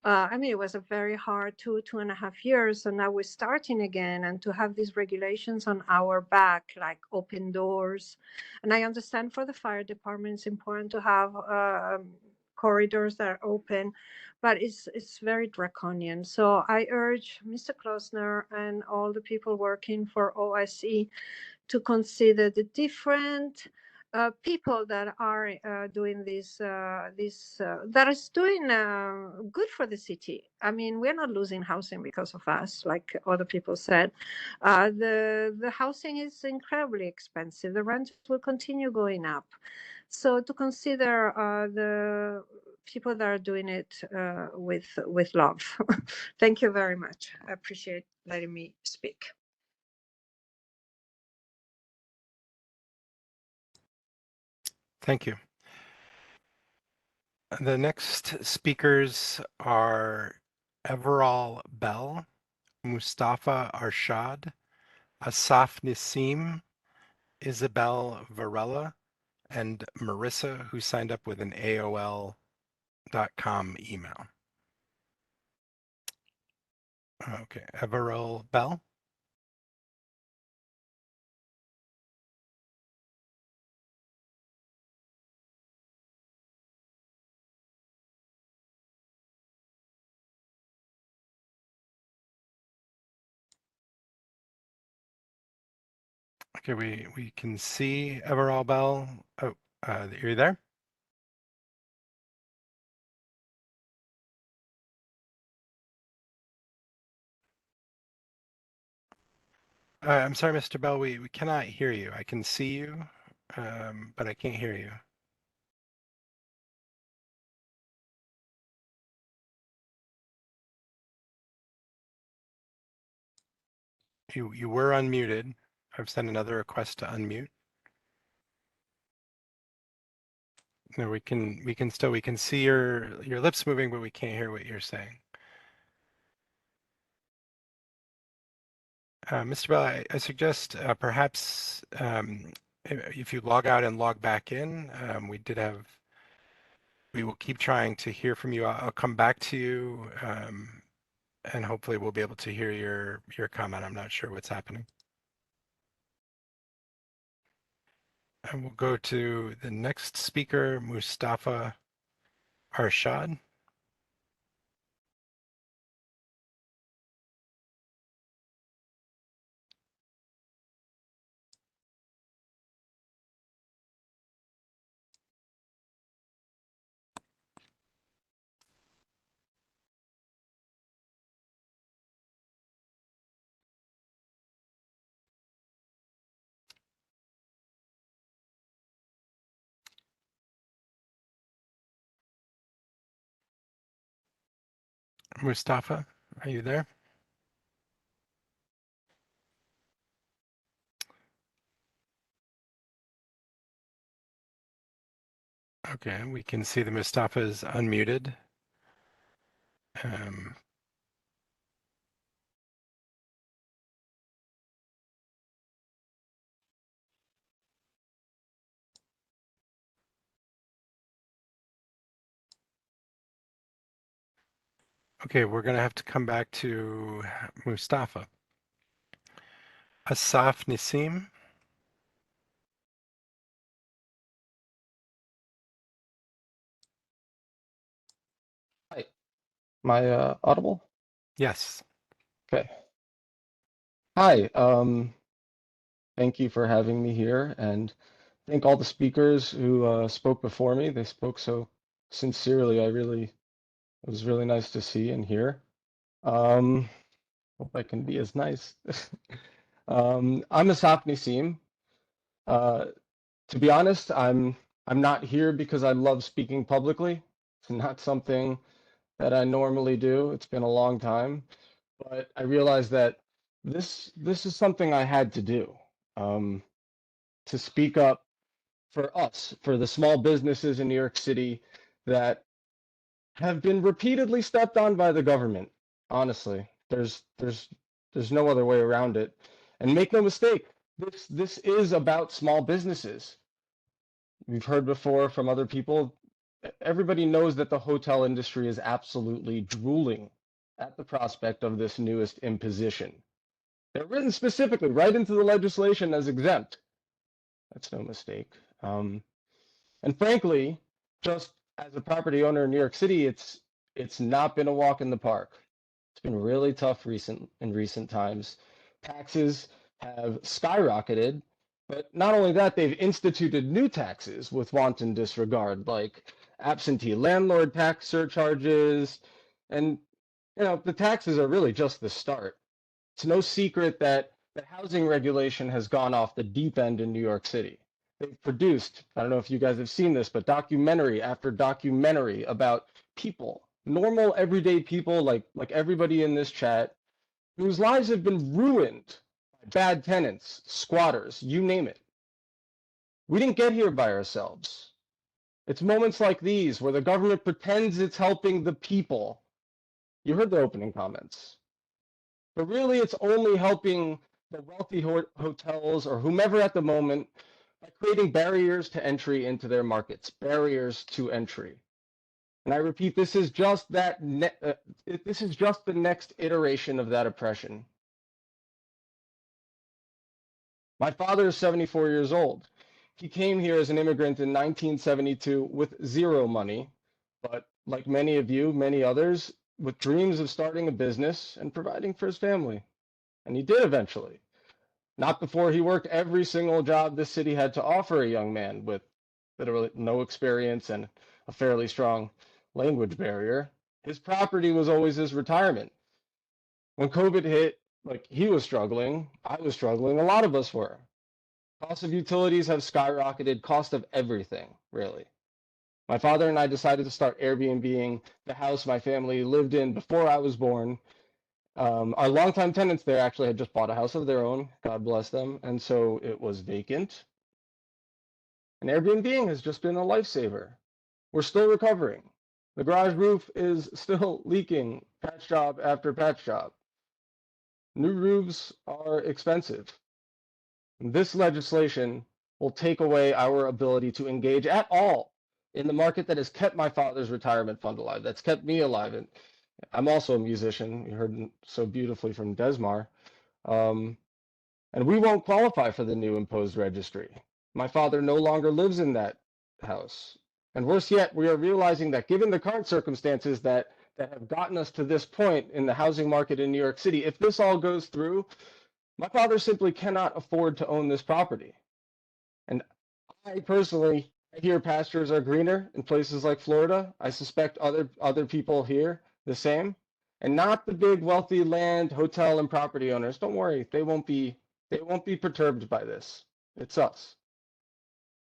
I mean, it was a very hard 2.5 years. So now we're starting again, and to have these regulations on our back, like open doors. And I understand for the fire department, it's important to have corridors that are open, but it's very draconian. So I urge Mr. Klosner and all the people working for OSE to consider the different people that are doing this that is doing good for the city. I mean, we're not losing housing because of us, like other people said. The housing is incredibly expensive. The rent will continue going up. So to consider the people that are doing it with love. Thank you very much. I appreciate letting me speak. Thank you. The next speakers are Everall Bell, Mustafa Arshad, Asaf Nissim, Isabel Varela, and Marissa, who signed up with an AOL.com email. Okay, Everall Bell. Okay, we can see Everall Bell. Oh, you're there? I'm sorry, Mr. Bell, we cannot hear you. I can see you, but I can't hear you. You were unmuted. I've sent another request to unmute. No, we can see your lips moving, but we can't hear what you're saying. Mr. Bell, I suggest perhaps if you log out and log back in, we will keep trying to hear from you. I'll come back to you, and hopefully we'll be able to hear your comment. I'm not sure what's happening. And we'll go to the next speaker, Mustafa Arshad. Mustafa, are you there? Okay, we can see that Mustafa is unmuted. Okay, we're going to have to come back to Mustafa. Asaf Nissim. Am I audible? Yes. Okay. Hi. Thank you for having me here, and thank all the speakers who spoke before me. They spoke so sincerely. It was really nice to see and hear. Hope I can be as nice. I'm Asaf Nissim. To be honest, I'm not here because I love speaking publicly. It's not something that I normally do. It's been a long time, but I realized that this is something I had to do, to speak up for us, for the small businesses in New York City that have been repeatedly stepped on by the government. Honestly, there's no other way around it. And make no mistake, this is about small businesses. We've heard before from other people. Everybody knows that the hotel industry is absolutely drooling at the prospect of this newest imposition. They're written specifically right into the legislation as exempt. That's no mistake. And frankly, just as a property owner in New York City, it's not been a walk in the park. It's been really tough in recent times. Taxes have skyrocketed, but not only that, they've instituted new taxes with wanton disregard, like absentee landlord tax surcharges, and the taxes are really just the start. It's no secret that the housing regulation has gone off the deep end in New York City. They've produced, I don't know if you guys have seen this, but documentary after documentary about people, normal everyday people like everybody in this chat, whose lives have been ruined by bad tenants, squatters, you name it. We didn't get here by ourselves. It's moments like these where the government pretends it's helping the people. You heard the opening comments. But really, it's only helping the wealthy hotels or whomever at the moment by creating barriers to entry into their markets, barriers to entry. And I repeat, this is just this is just the next iteration of that oppression. My father is 74 years old. He came here as an immigrant in 1972 with zero money, but like many of you, many others, with dreams of starting a business and providing for his family. And he did eventually. Not before he worked every single job this city had to offer a young man with literally no experience and a fairly strong language barrier. His property was always his retirement. When COVID hit, like he was struggling, I was struggling, a lot of us were. Cost of utilities have skyrocketed, cost of everything, really. My father and I decided to start Airbnb-ing the house my family lived in before I was born. Our longtime tenants there actually had just bought a house of their own, God bless them, and so it was vacant. And Airbnb has just been a lifesaver. We're still recovering. The garage roof is still leaking, patch job after patch job. New roofs are expensive. This legislation will take away our ability to engage at all in the market that has kept my father's retirement fund alive, that's kept me alive. And I'm also a musician. You heard so beautifully from Desmar. And we won't qualify for the new imposed registry. My father no longer lives in that house. And worse yet, we are realizing that given the current circumstances that have gotten us to this point in the housing market in New York City, if this all goes through, my father simply cannot afford to own this property. And I personally, I hear pastures are greener in places like Florida. I suspect other people here the same. And not the big wealthy land, hotel, and property owners. Don't worry, they won't be perturbed by this. It's us.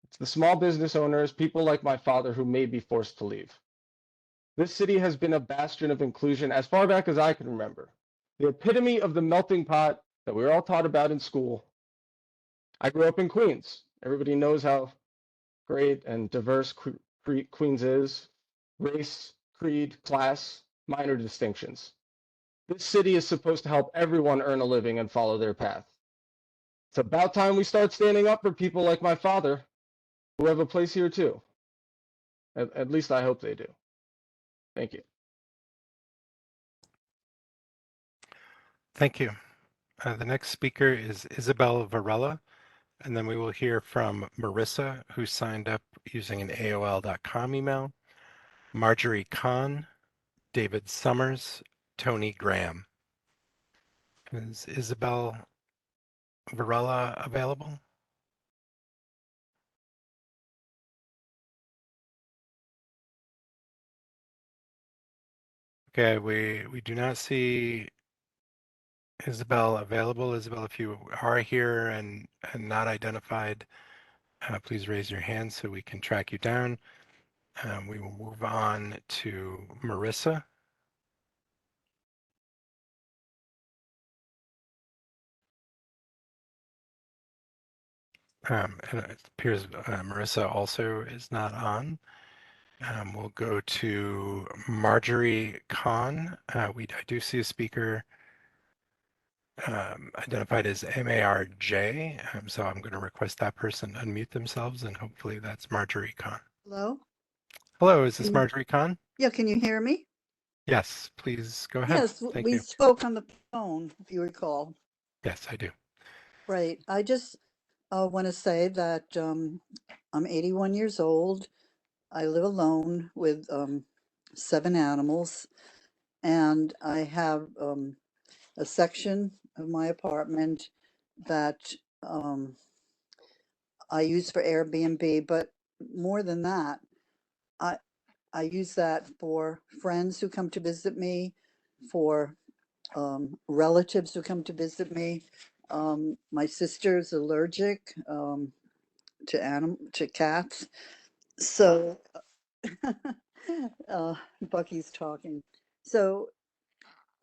It's the small business owners, people like my father who may be forced to leave. This city has been a bastion of inclusion as far back as I can remember. The epitome of the melting pot that we were all taught about in school. I grew up in Queens. Everybody knows how great and diverse Queens is. Race, creed, class, minor distinctions. This city is supposed to help everyone earn a living and follow their path. It's about time we start standing up for people like my father, who have a place here too. At least I hope they do. Thank you. Thank you. The next speaker is Isabel Varela, and then we will hear from Marissa, who signed up using an AOL.com email, Marjorie Kahn, David Summers, Tony Graham. Is Isabel Varela available? Okay, we do not see Isabel available. Isabel, if you are here and not identified, please raise your hand so we can track you down. We will move on to Marissa. And it appears Marissa also is not on. We'll go to Marjorie Kahn. I do see a speaker identified as MARJ, so I'm going to request that person unmute themselves, and hopefully that's Marjorie Kahn. Hello? Hello, is this Can- Marjorie Kahn? Yeah, can you hear me? Yes, please go ahead. Yes, Thank we you. spoke on the phone, if you recall. Yes, I do. Right. I just want to say that I'm 81 years old. I live alone with 7 animals, and I have a section of my apartment that I use for Airbnb, but more than that, I use that for friends who come to visit me, for relatives who come to visit me. My sister's allergic to cats, so Bucky's talking. So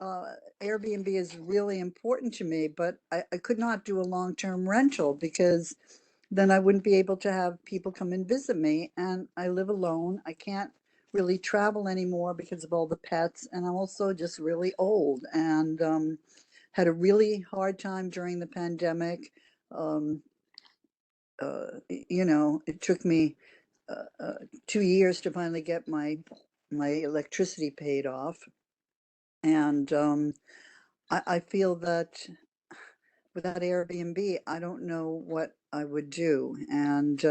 Airbnb is really important to me, but I could not do a long-term rental because then I wouldn't be able to have people come and visit me. And I live alone. I can't really travel anymore because of all the pets. And I'm also just really old and had a really hard time during the pandemic. It took me 2 years to finally get my electricity paid off. And I feel that without Airbnb, I don't know what I would do. And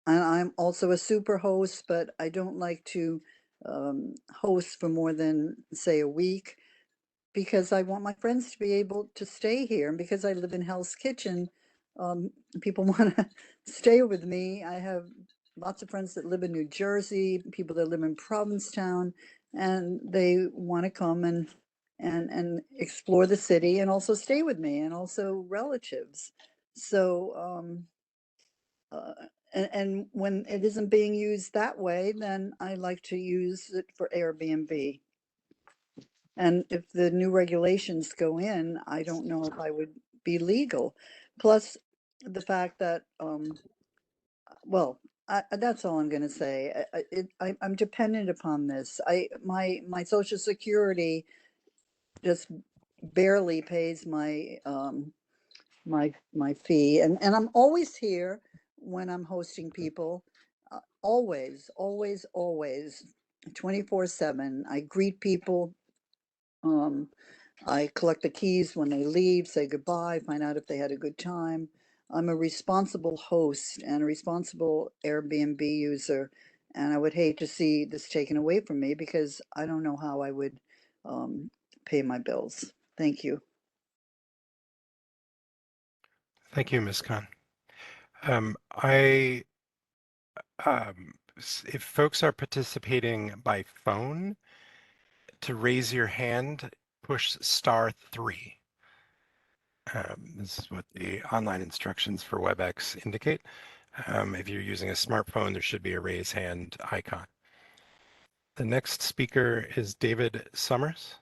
I'm also a super host, but I don't like to host for more than, say, a week because I want my friends to be able to stay here. And because I live in Hell's Kitchen, people want to stay with me. I have lots of friends that live in New Jersey, people that live in Provincetown, and they want to come and explore the city and also stay with me, and also relatives. So, and when it isn't being used that way, then I like to use it for Airbnb. And if the new regulations go in, I don't know if I would be legal. Plus the fact that, well, that's all I'm going to say. I'm dependent upon this. My Social Security just barely pays my my fee, and I'm always here when I'm hosting people. Always, always, always, 24/7. I greet people. I collect the keys when they leave, say goodbye, find out if they had a good time. I'm a responsible host and a responsible Airbnb user, and I would hate to see this taken away from me because I don't know how I would pay my bills. Thank you. Thank you, Ms. Kahn. If folks are participating by phone, to raise your hand, push *3. This is what the online instructions for WebEx indicate. If you're using a smartphone, there should be a raise hand icon. The next speaker is David Summers.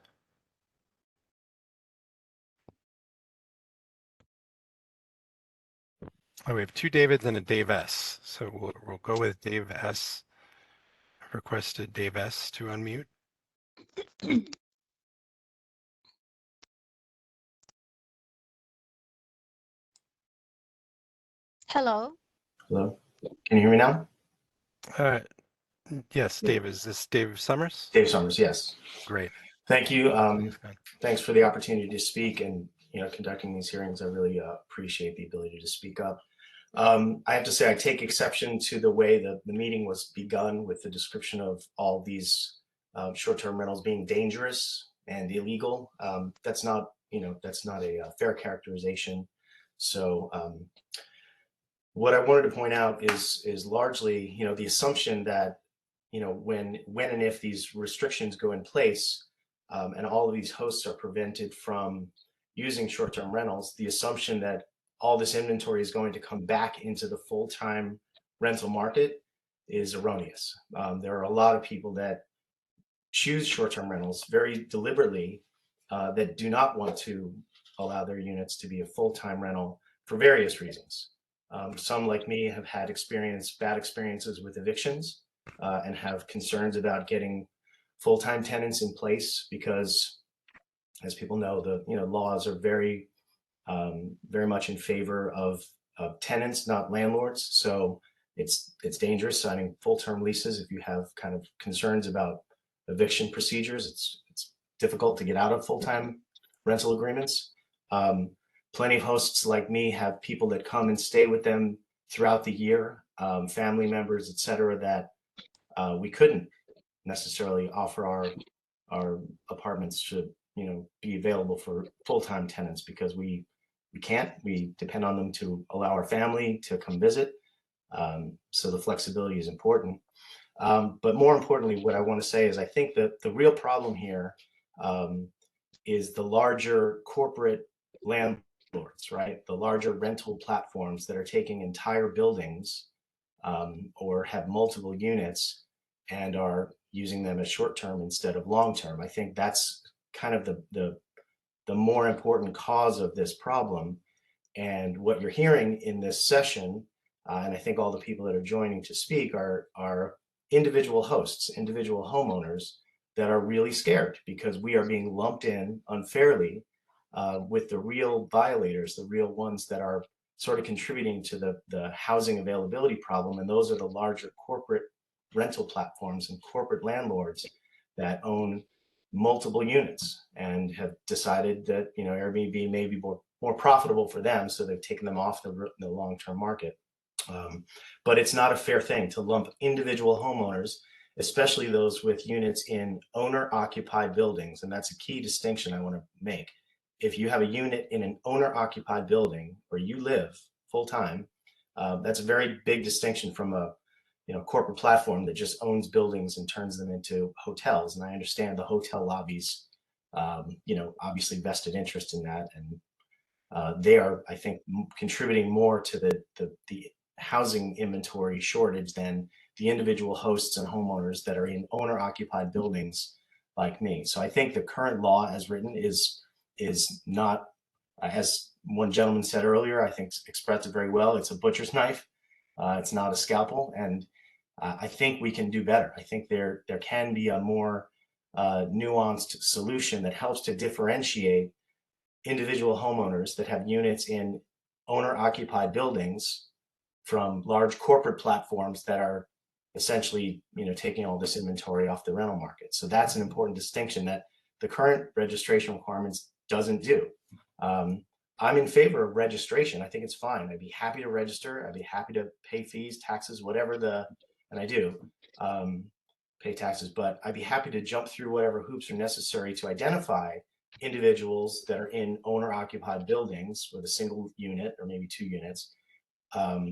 Oh, we have 2 Davids and a Dave S. So we'll go with Dave S. I've requested Dave S. to unmute. Hello. Hello. Can you hear me now? Yes, Dave. Is this Dave Summers? Dave Summers, yes. Great. Thank you. Thanks for the opportunity to speak and conducting these hearings. I really appreciate the ability to speak up. I have to say I take exception to the way that the meeting was begun with the description of all these short-term rentals being dangerous and illegal. That's not, that's not a fair characterization. So what I wanted to point out is largely, the assumption that, when and if these restrictions go in place, and all of these hosts are prevented from using short-term rentals, the assumption that all this inventory is going to come back into the full-time rental market is erroneous. There are a lot of people that choose short-term rentals very deliberately that do not want to allow their units to be a full-time rental for various reasons. Some, like me, have had bad experiences with evictions and have concerns about getting full-time tenants in place because, as people know, the laws are very much in favor of tenants, not landlords. So it's dangerous signing full-term leases if you have kind of concerns about eviction procedures. It's difficult to get out of full-time rental agreements. Plenty of hosts like me have people that come and stay with them throughout the year, family members, et cetera, that we couldn't necessarily offer our apartments to be available for full-time tenants because we can't. We depend on them to allow our family to come visit. So the flexibility is important. But more importantly, what I want to say is I think that the real problem here is the larger corporate landlords, right? The larger rental platforms that are taking entire buildings or have multiple units and are using them as short-term instead of long-term. I think that's kind of the more important cause of this problem. And what you're hearing in this session, and I think all the people that are joining to speak are individual hosts, individual homeowners that are really scared because we are being lumped in unfairly with the real violators, the real ones that are sort of contributing to the housing availability problem. And those are the larger corporate rental platforms and corporate landlords that own multiple units and have decided that Airbnb may be more profitable for them, so they've taken them off the long-term market. But it's not a fair thing to lump individual homeowners, especially those with units in owner-occupied buildings, and that's a key distinction I want to make. If you have a unit in an owner-occupied building where you live full-time, that's a very big distinction from a corporate platform that just owns buildings and turns them into hotels. And I understand the hotel lobbies, obviously vested interest in that, and they are, I think, contributing more to the housing inventory shortage than the individual hosts and homeowners that are in owner-occupied buildings like me. So I think the current law as written is not, as one gentleman said earlier, I think expressed it very well. It's a butcher's knife. It's not a scalpel. And I think we can do better. I think there can be a more nuanced solution that helps to differentiate individual homeowners that have units in owner-occupied buildings from large corporate platforms that are essentially, taking all this inventory off the rental market. So that's an important distinction that the current registration requirements doesn't do. I'm in favor of registration. I think it's fine. I'd be happy to register. I'd be happy to pay fees, taxes, whatever and I do pay taxes, but I'd be happy to jump through whatever hoops are necessary to identify individuals that are in owner-occupied buildings with a single unit or maybe 2 units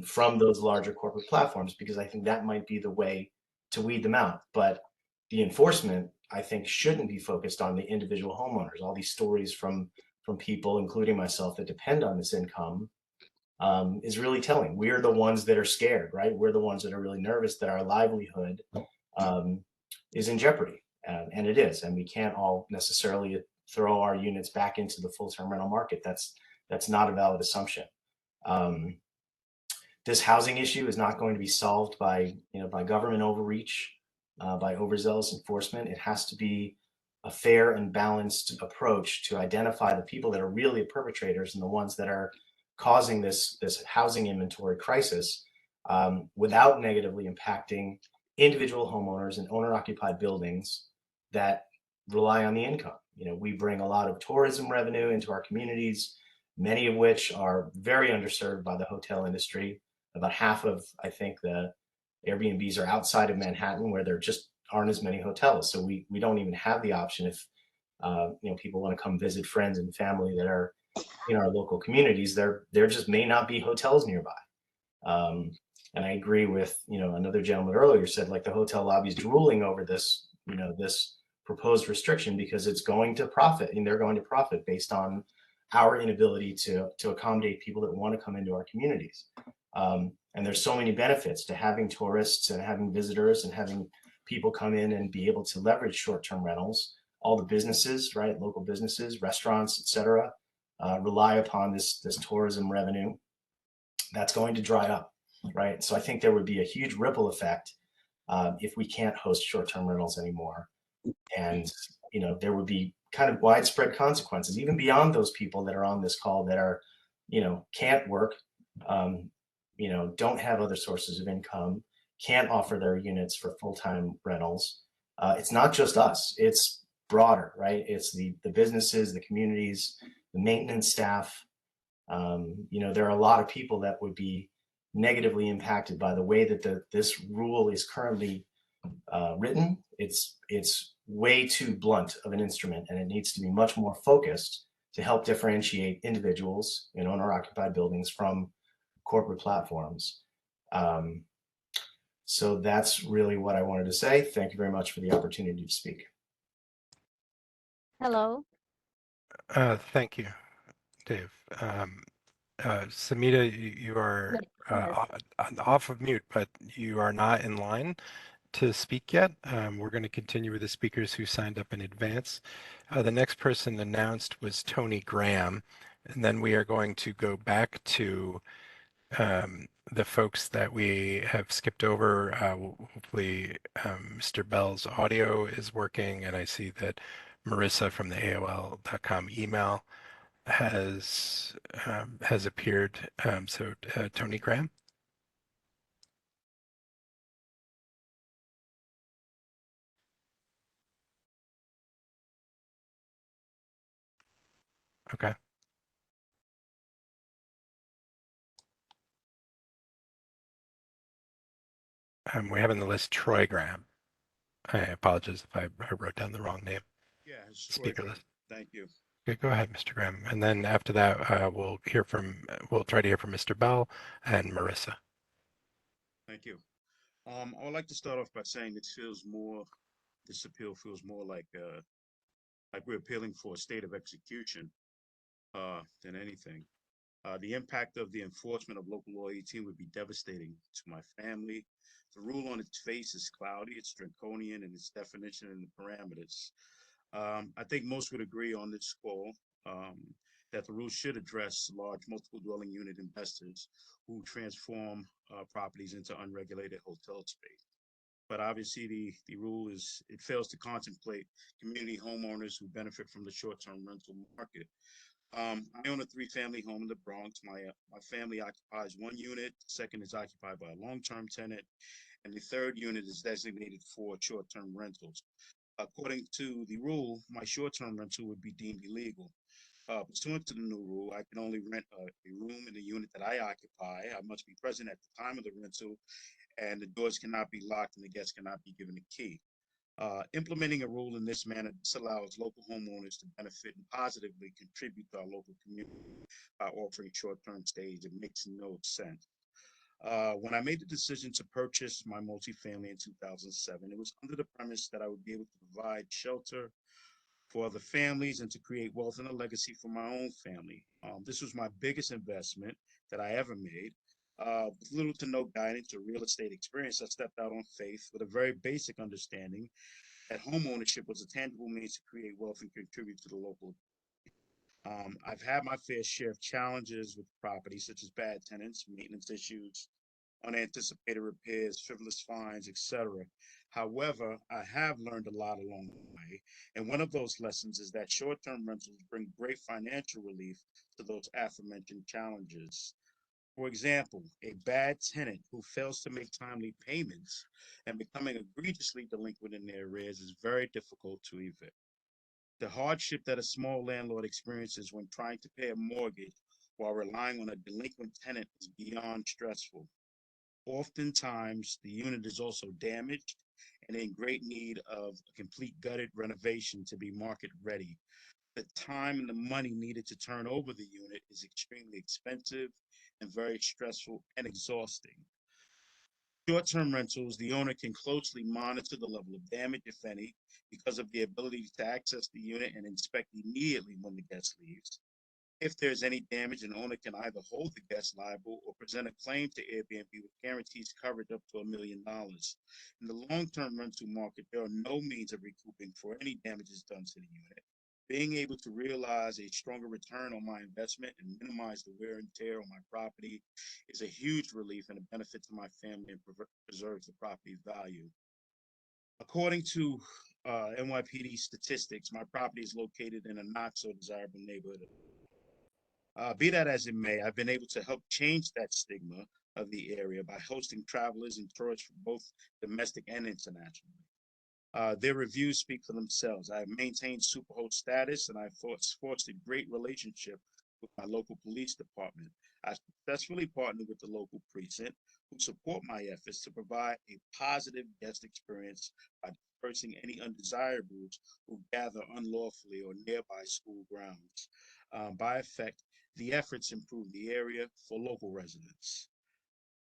from those larger corporate platforms, because I think that might be the way to weed them out. But the enforcement, I think, shouldn't be focused on the individual homeowners. All these stories from people, including myself, that depend on this income is really telling. We're the ones that are scared, right? We're the ones that are really nervous that our livelihood is in jeopardy, and it is. And we can't all necessarily throw our units back into the full-term rental market. That's not a valid assumption. This housing issue is not going to be solved by government overreach, by overzealous enforcement. It has to be a fair and balanced approach to identify the people that are really the perpetrators and the ones that are causing this housing inventory crisis without negatively impacting individual homeowners and owner-occupied buildings that rely on the income. We bring a lot of tourism revenue into our communities, many of which are very underserved by the hotel industry. About half of, I think, the Airbnbs are outside of Manhattan, where there just aren't as many hotels. So we don't even have the option if people want to come visit friends and family that are in our local communities. There just may not be hotels nearby. And I agree with another gentleman earlier said, like, the hotel lobby is drooling over this this proposed restriction because it's going to profit, and they're going to profit based on our inability to accommodate people that want to come into our communities. And there's so many benefits to having tourists and having visitors and having people come in and be able to leverage short-term rentals. All the businesses, right, local businesses, restaurants, etc., rely upon this tourism revenue. That's going to dry up, right? So I think there would be a huge ripple effect if we can't host short-term rentals anymore, and there would be kind of widespread consequences, even beyond those people that are on this call that are, can't work, don't have other sources of income, can't offer their units for full-time rentals. It's not just us, it's broader, right? It's the businesses, the communities, the maintenance staff. There are a lot of people that would be negatively impacted by the way that this rule is currently written. It's way too blunt of an instrument, and it needs to be much more focused to help differentiate individuals in owner-occupied buildings from corporate platforms. So that's really what I wanted to say. Thank you very much for the opportunity to speak. Hello. Thank you, Dave. Samita, you are off of mute, but you are not in line to speak yet. We're going to continue with the speakers who signed up in advance. The next person announced was Tony Graham, and then we are going to go back to the folks that we have skipped over. Hopefully Mr. Bell's audio is working, and I see that Marissa from the AOL.com email has appeared. So Tony Graham. Okay. We have on the list Troy Graham. I apologize if I wrote down the wrong name. Yeah, it's Troy Speaker Graham. list. Thank you. Okay, go ahead, Mr. Graham. And then after that, we'll try to hear from Mr. Bell and Marissa. Thank you. I would like to start off by saying this appeal feels more like we're appealing for a state of execution than anything. The impact of the enforcement of Local Law 18 would be devastating to my family. The rule on its face is cloudy, it's draconian in its definition and the parameters. I think most would agree on this call that the rule should address large multiple dwelling unit investors who transform properties into unregulated hotel space. But obviously the rule fails to contemplate community homeowners who benefit from the short-term rental market. I own a 3-family home in the Bronx. My family occupies 1 unit, the second is occupied by a long-term tenant, and the third unit is designated for short-term rentals. According to the rule, my short-term rental would be deemed illegal. Pursuant to the new rule, I can only rent a room in the unit that I occupy. I must be present at the time of the rental, and the doors cannot be locked and the guests cannot be given a key. Implementing a rule in this manner disallows local homeowners to benefit and positively contribute to our local community by offering short-term stays. It makes no sense. When I made the decision to purchase my multifamily in 2007, it was under the premise that I would be able to provide shelter for other families and to create wealth and a legacy for my own family. This was my biggest investment that I ever made. With little to no guidance or real estate experience, I stepped out on faith with a very basic understanding that home ownership was a tangible means to create wealth and contribute to the local. I've had my fair share of challenges with property, such as bad tenants, maintenance issues, unanticipated repairs, frivolous fines, etc. However, I have learned a lot along the way, and one of those lessons is that short-term rentals bring great financial relief to those aforementioned challenges. For example, a bad tenant who fails to make timely payments and becoming egregiously delinquent in their arrears is very difficult to evict. The hardship that a small landlord experiences when trying to pay a mortgage while relying on a delinquent tenant is beyond stressful. Oftentimes, the unit is also damaged and in great need of a complete gutted renovation to be market ready. The time and the money needed to turn over the unit is extremely expensive and very stressful and exhausting. Short-term rentals, the owner can closely monitor the level of damage, if any, because of the ability to access the unit and inspect immediately when the guest leaves. If there's any damage, an owner can either hold the guest liable or present a claim to Airbnb with guarantees coverage up to $1 million. In the long-term rental market, there are no means of recouping for any damages done to the unit. Being able to realize a stronger return on my investment and minimize the wear and tear on my property is a huge relief and a benefit to my family and preserves the property's value. According to NYPD statistics, my property is located in a not so desirable neighborhood. Be that as it may, I've been able to help change that stigma of the area by hosting travelers and tourists from both domestic and international. Their reviews speak for themselves. I have maintained Superhost status and I've forged a great relationship with my local police department. I successfully partnered with the local precinct who support my efforts to provide a positive guest experience by dispersing any undesirables who gather unlawfully or nearby school grounds. By effect, the efforts improve the area for local residents.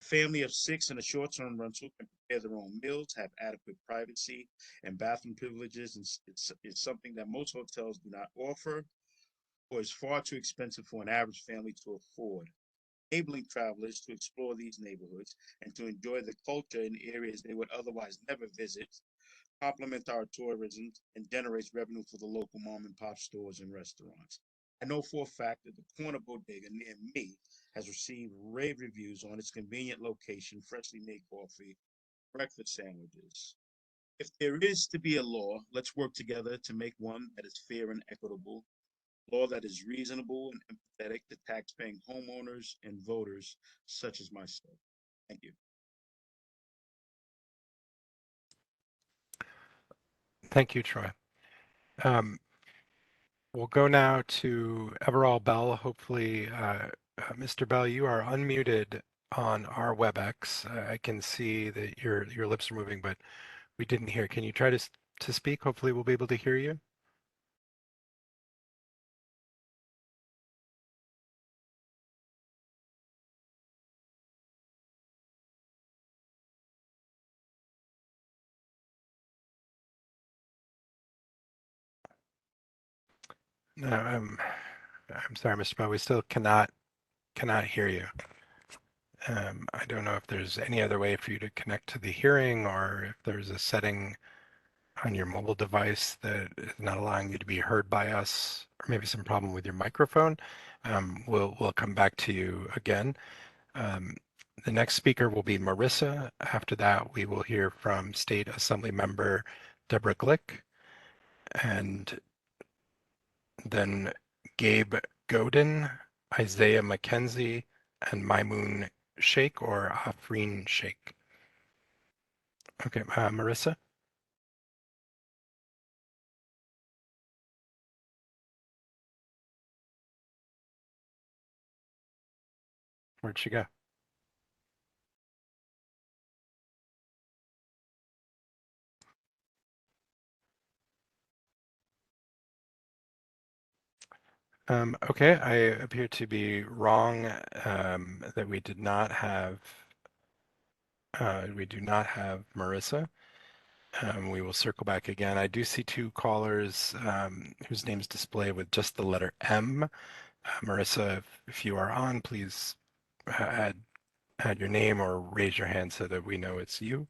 Family of 6 in a short-term rental can prepare their own meals, have adequate privacy and bathroom privileges, and it's something that most hotels do not offer or is far too expensive for an average family to afford. Enabling travelers to explore these neighborhoods and to enjoy the culture in areas they would otherwise never visit, complement our tourism, and generates revenue for the local mom and pop stores and restaurants. I know for a fact that the Corner Bodega near me has received rave reviews on its convenient location, freshly made coffee, breakfast sandwiches. If there is to be a law, let's work together to make one that is fair and equitable, a law that is reasonable and empathetic to taxpaying homeowners and voters such as myself. Thank you. Thank you, Troy. We'll go now to Everall Bell. Hopefully, Mr. Bell, you are unmuted on our WebEx. I can see that your lips are moving, but we didn't hear. Can you try to speak? Hopefully, we'll be able to hear you. No, I'm sorry, Mr. Bell. We still cannot hear you. I don't know if there's any other way for you to connect to the hearing, or if there's a setting on your mobile device that is not allowing you to be heard by us, or maybe some problem with your microphone. We'll come back to you again. The next speaker will be Marissa. After that, we will hear from State Assembly Member Deborah Glick, and then Gabe Godin, Isaiah McKenzie, and Maimoon Sheikh or Afreen Sheikh. Okay, Marissa. Where'd she go? Okay, I appear to be wrong that we do not have Marissa. We will circle back again. I do see 2 callers whose names display with just the letter M. Marissa, if you are on, please add your name or raise your hand so that we know it's you.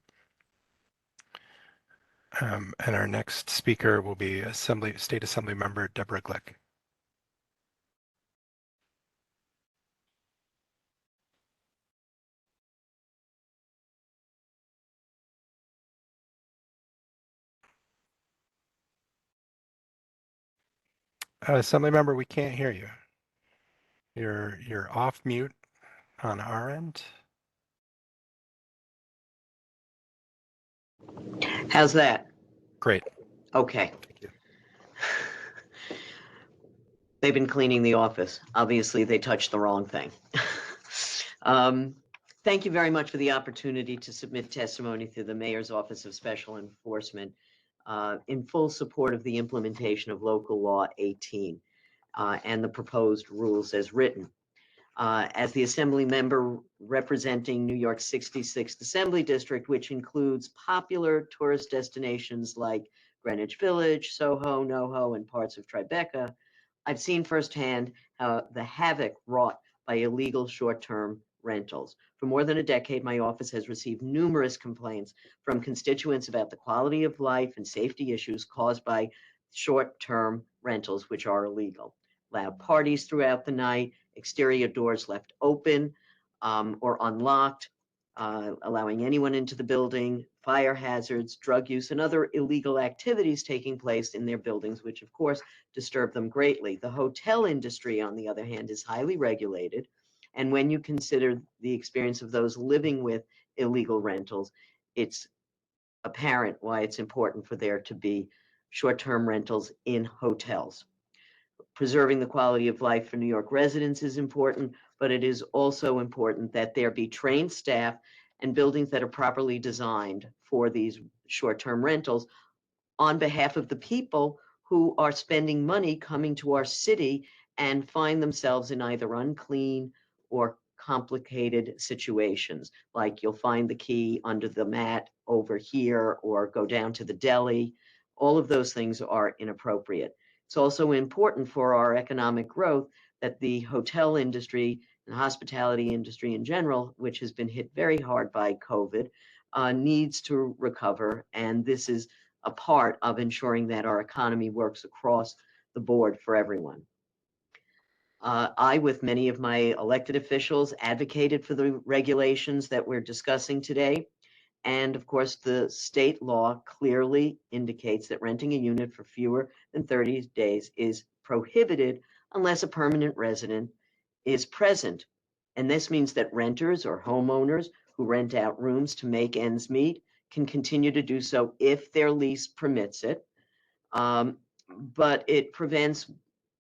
And our next speaker will be State Assembly Member Deborah Glick. Assembly Member, we can't hear you. You're off mute on our end. How's that? Great. Okay. Thank you. They've been cleaning the office. Obviously, they touched the wrong thing. Thank you very much for the opportunity to submit testimony through the Mayor's Office of Special Enforcement in full support of the implementation of Local Law 18 and the proposed rules as written. As the Assembly member representing New York's 66th Assembly District, which includes popular tourist destinations like Greenwich Village, Soho, NoHo, and parts of Tribeca, I've seen firsthand how the havoc wrought by illegal short-term rentals. For more than a decade, my office has received numerous complaints from constituents about the quality of life and safety issues caused by short-term rentals, which are illegal. Loud parties throughout the night, exterior doors left open or unlocked, allowing anyone into the building, fire hazards, drug use, and other illegal activities taking place in their buildings, which of course disturb them greatly. The hotel industry, on the other hand, is highly regulated. And when you consider the experience of those living with illegal rentals, it's apparent why it's important for there to be short-term rentals in hotels. Preserving the quality of life for New York residents is important, but it is also important that there be trained staff and buildings that are properly designed for these short-term rentals on behalf of the people who are spending money coming to our city and find themselves in either unclean or complicated situations, like you'll find the key under the mat over here or go down to the deli. All of those things are inappropriate. It's also important for our economic growth that the hotel industry and hospitality industry in general, which has been hit very hard by COVID, needs to recover. And this is a part of ensuring that our economy works across the board for everyone. I, with many of my elected officials, advocated for the regulations that we're discussing today. And of course, the state law clearly indicates that renting a unit for fewer than 30 days is prohibited unless a permanent resident is present. And this means that renters or homeowners who rent out rooms to make ends meet can continue to do so if their lease permits it. But it prevents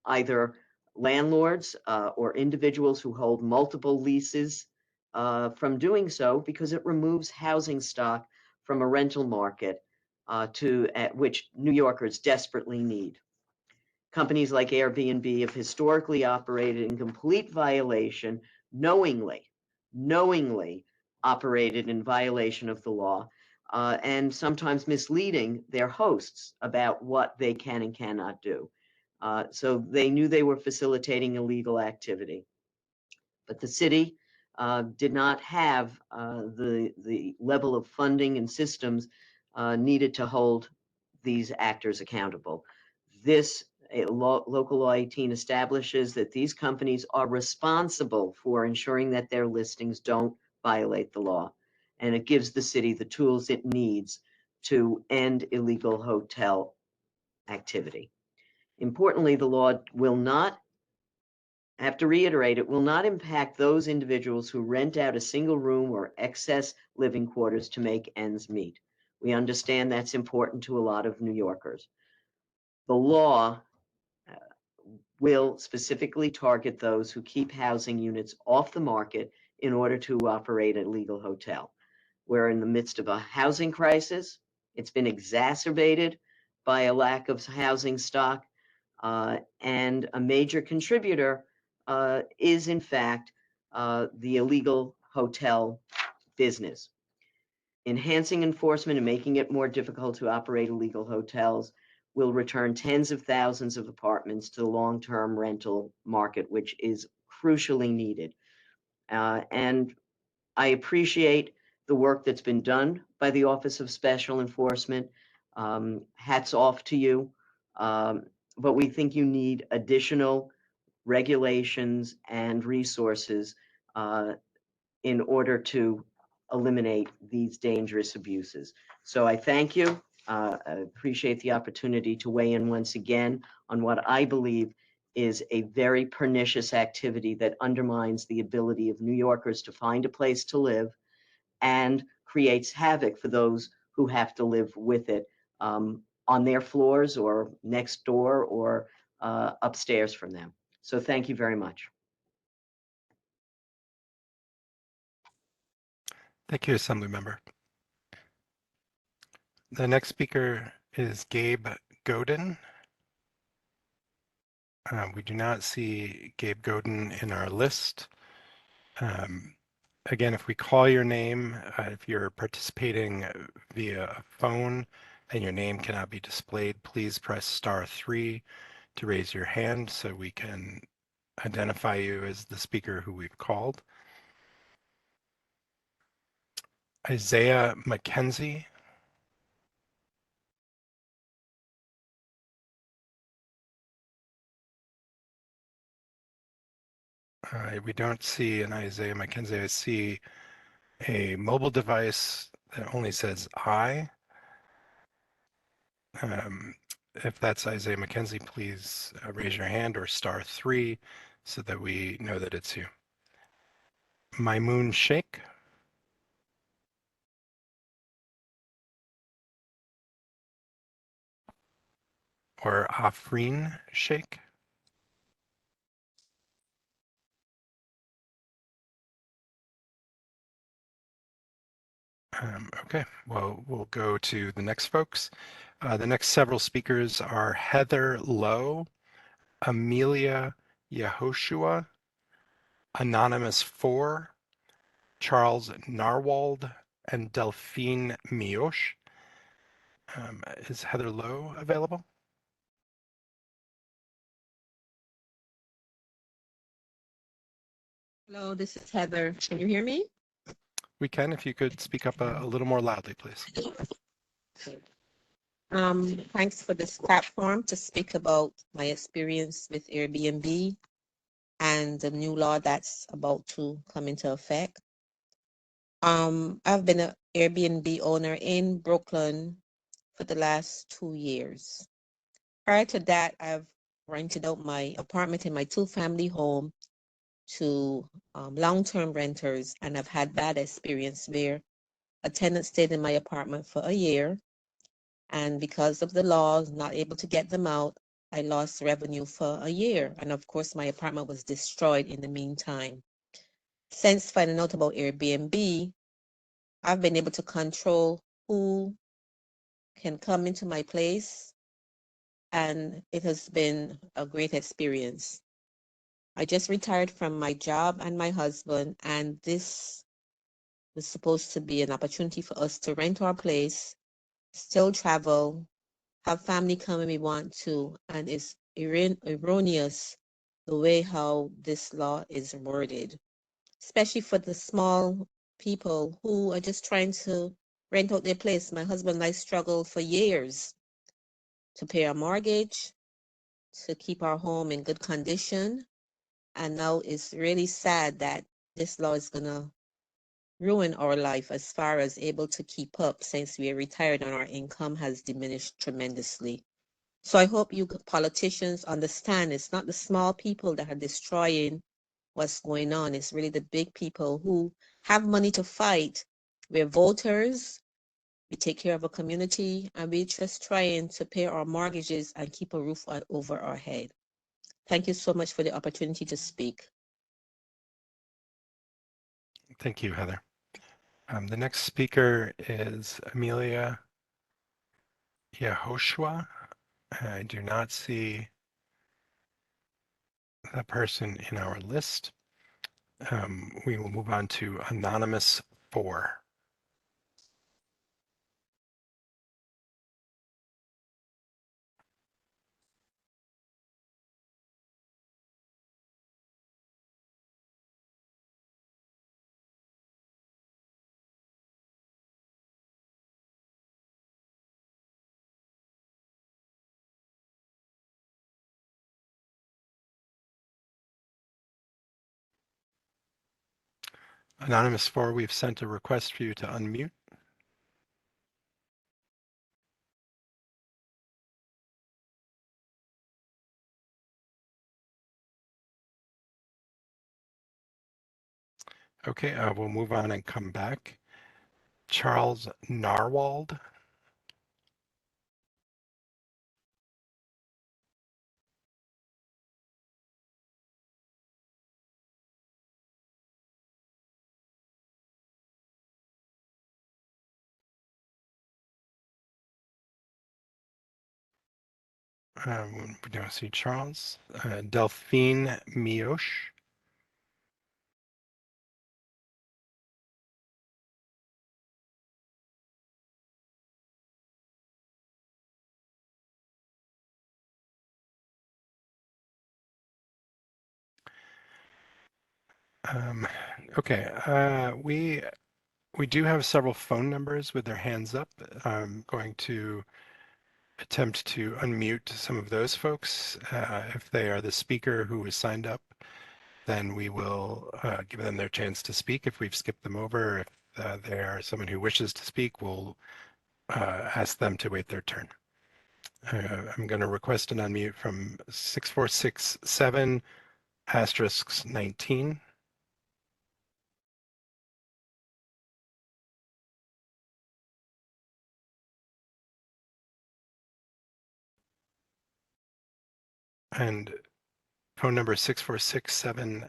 either landlords or individuals who hold multiple leases from doing so, because it removes housing stock from a rental market which New Yorkers desperately need. Companies like Airbnb have historically operated in complete violation, knowingly operated in violation of the law, and sometimes misleading their hosts about what they can and cannot do. So they knew they were facilitating illegal activity. But the city did not have the level of funding and systems needed to hold these actors accountable. This Local Law 18 establishes that these companies are responsible for ensuring that their listings don't violate the law, and it gives the city the tools it needs to end illegal hotel activity. Importantly, the law will not, I have to reiterate, it will not impact those individuals who rent out a single room or excess living quarters to make ends meet. We understand that's important to a lot of New Yorkers. The law will specifically target those who keep housing units off the market in order to operate a legal hotel. We're in the midst of a housing crisis. It's been exacerbated by a lack of housing stock, and a major contributor is, in fact, the illegal hotel business. Enhancing enforcement and making it more difficult to operate illegal hotels will return tens of thousands of apartments to the long-term rental market, which is crucially needed. And I appreciate the work that's been done by the Office of Special Enforcement. Hats off to you. But we think you need additional regulations and resources in order to eliminate these dangerous abuses. So I thank you. I appreciate the opportunity to weigh in once again on what I believe is a very pernicious activity that undermines the ability of New Yorkers to find a place to live and creates havoc for those who have to live with it on their floors or next door or upstairs from them. So thank you very much. Thank you, Assembly Member. The next speaker is Gabe Godin. We do not see Gabe Godin in our list. Again, if we call your name, if you're participating via phone and your name cannot be displayed, please press *3 to raise your hand so we can identify you as the speaker who we've called. Isaiah McKenzie. We don't see an Isaiah McKenzie. I see a mobile device that only says I. If that's Isaiah McKenzie, please raise your hand or *3 so that we know that it's you. Maimoon Sheikh. Or Afreen Sheikh. Okay, well, we'll go to the next folks. The next several speakers are Heather Lowe, Amelia Yehoshua, Anonymous 4, Charles Narwald, and Delphine Mioche. Is Heather Lowe available? Hello, this is Heather. Can you hear me? We can, if you could speak up a little more loudly, please. Thanks for this platform to speak about my experience with Airbnb and the new law that's about to come into effect. I've been an Airbnb owner in Brooklyn for the last 2 years. Prior to that, I've rented out my apartment in my 2-family home to long-term renters, and I've had bad experience where a tenant stayed in my apartment for a year, and because of the laws, not able to get them out, I lost revenue for a year, and of course my apartment was destroyed in the meantime. Since finding out about Airbnb, I've been able to control who can come into my place, and it has been a great experience. I just retired from my job and my husband, and this was supposed to be an opportunity for us to rent our place, still travel, have family come when we want to, and it's erroneous the way how this law is worded, especially for the small people who are just trying to rent out their place. My husband and I struggled for years to pay our mortgage, to keep our home in good condition, and now it's really sad that this law is gonna ruin our life as far as able to keep up since we are retired and our income has diminished tremendously. So I hope you politicians understand it's not the small people that are destroying what's going on. It's really the big people who have money to fight. We're voters, we take care of a community, and we're just trying to pay our mortgages and keep a roof over our head. Thank you so much for the opportunity to speak. Thank you, Heather. The next speaker is Amelia Yehoshua. I do not see that person in our list. We will move on to Anonymous 4. Anonymous 4, we've sent a request for you to unmute. Okay, we'll move on and come back. Charles Narwald. We don't see Charles. Delphine Mioche. Okay, we do have several phone numbers with their hands up. I'm going to attempt to unmute some of those folks. If they are the speaker who is signed up, then we will give them their chance to speak. If we've skipped them over, if they are someone who wishes to speak, we'll ask them to wait their turn. I'm going to request an unmute from 6467 * 19. And phone number 6467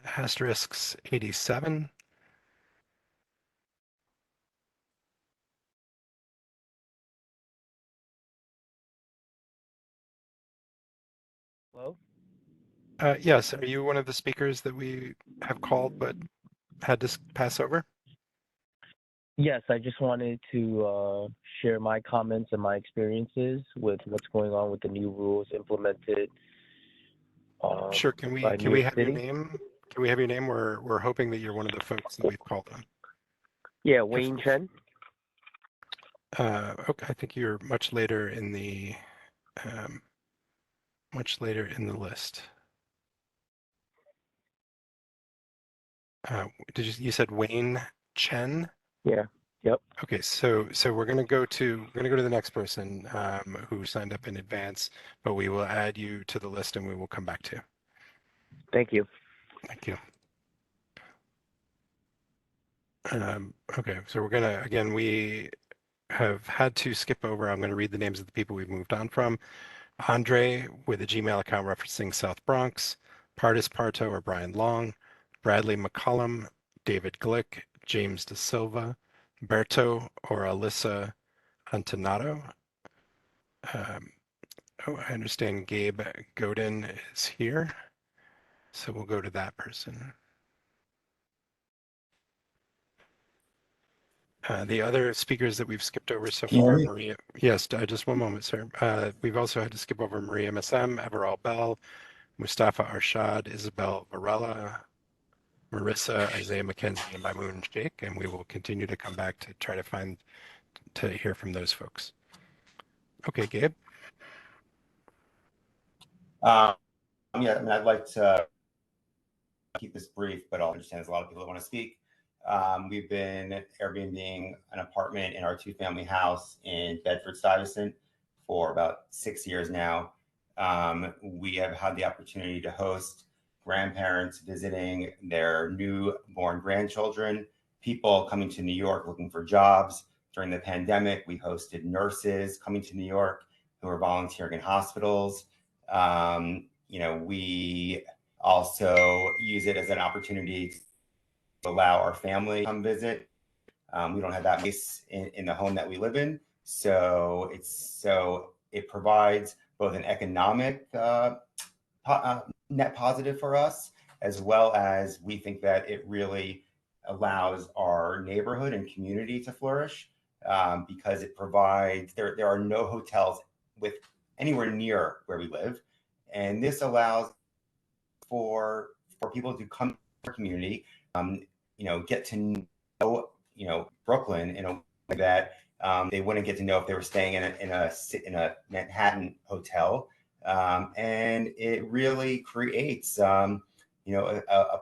* 87. Hello? Yes, are you one of the speakers that we have called but had to pass over? Yes, I just wanted to share my comments and my experiences with what's going on with the new rules implemented Sure. Can by we New York have City. your name? Can we have your name? We're hoping that you're one of the folks that we've called on. Yeah, Wayne Chen. Okay, I think you're much later in the list. You said Wayne Chen? Yeah. Yep. Okay, so we're gonna go to the next person who signed up in advance, but we will add you to the list and we will come back to you. Thank you. Thank you. Okay, so we're gonna, again, we have had to skip over. I'm gonna read the names of the people we've moved on from. Andre with a Gmail account referencing South Bronx, Pardis Parto or Brian Long, Bradley McCollum, David Glick, James De Silva, Berto or Alyssa Antonato. Oh, I understand Gabe Godin is here. So we'll go to that person. The other speakers that we've skipped over so Can you far, hear me? Maria. Yes, just one moment, sir. We've also had to skip over Maria MSM, Everall Bell, Mustafa Arshad, Isabel Varela, Marissa, Isaiah McKenzie, and Maimoon Sheikh, and we will continue to come back to try to hear from those folks. Okay, Gabe. Yeah, I mean, I'd like to keep this brief, but I'll understand there's a lot of people that want to speak. We've been Airbnb-ing an apartment in our two-family house in Bedford-Stuyvesant for about 6 years now. We have had the opportunity to host grandparents visiting their newborn grandchildren, people coming to New York looking for jobs. During the pandemic, we hosted nurses coming to New York who are volunteering in hospitals. We also use it as an opportunity to allow our family to come visit. We don't have that space in the home that we live in, so it provides both an economic net positive for us, as well as we think that it really allows our neighborhood and community to flourish, because it provides there are no hotels with anywhere near where we live, and this allows for people to come to our community, get to know, Brooklyn in a way that they wouldn't get to know if they were staying in a Manhattan hotel, and it really creates a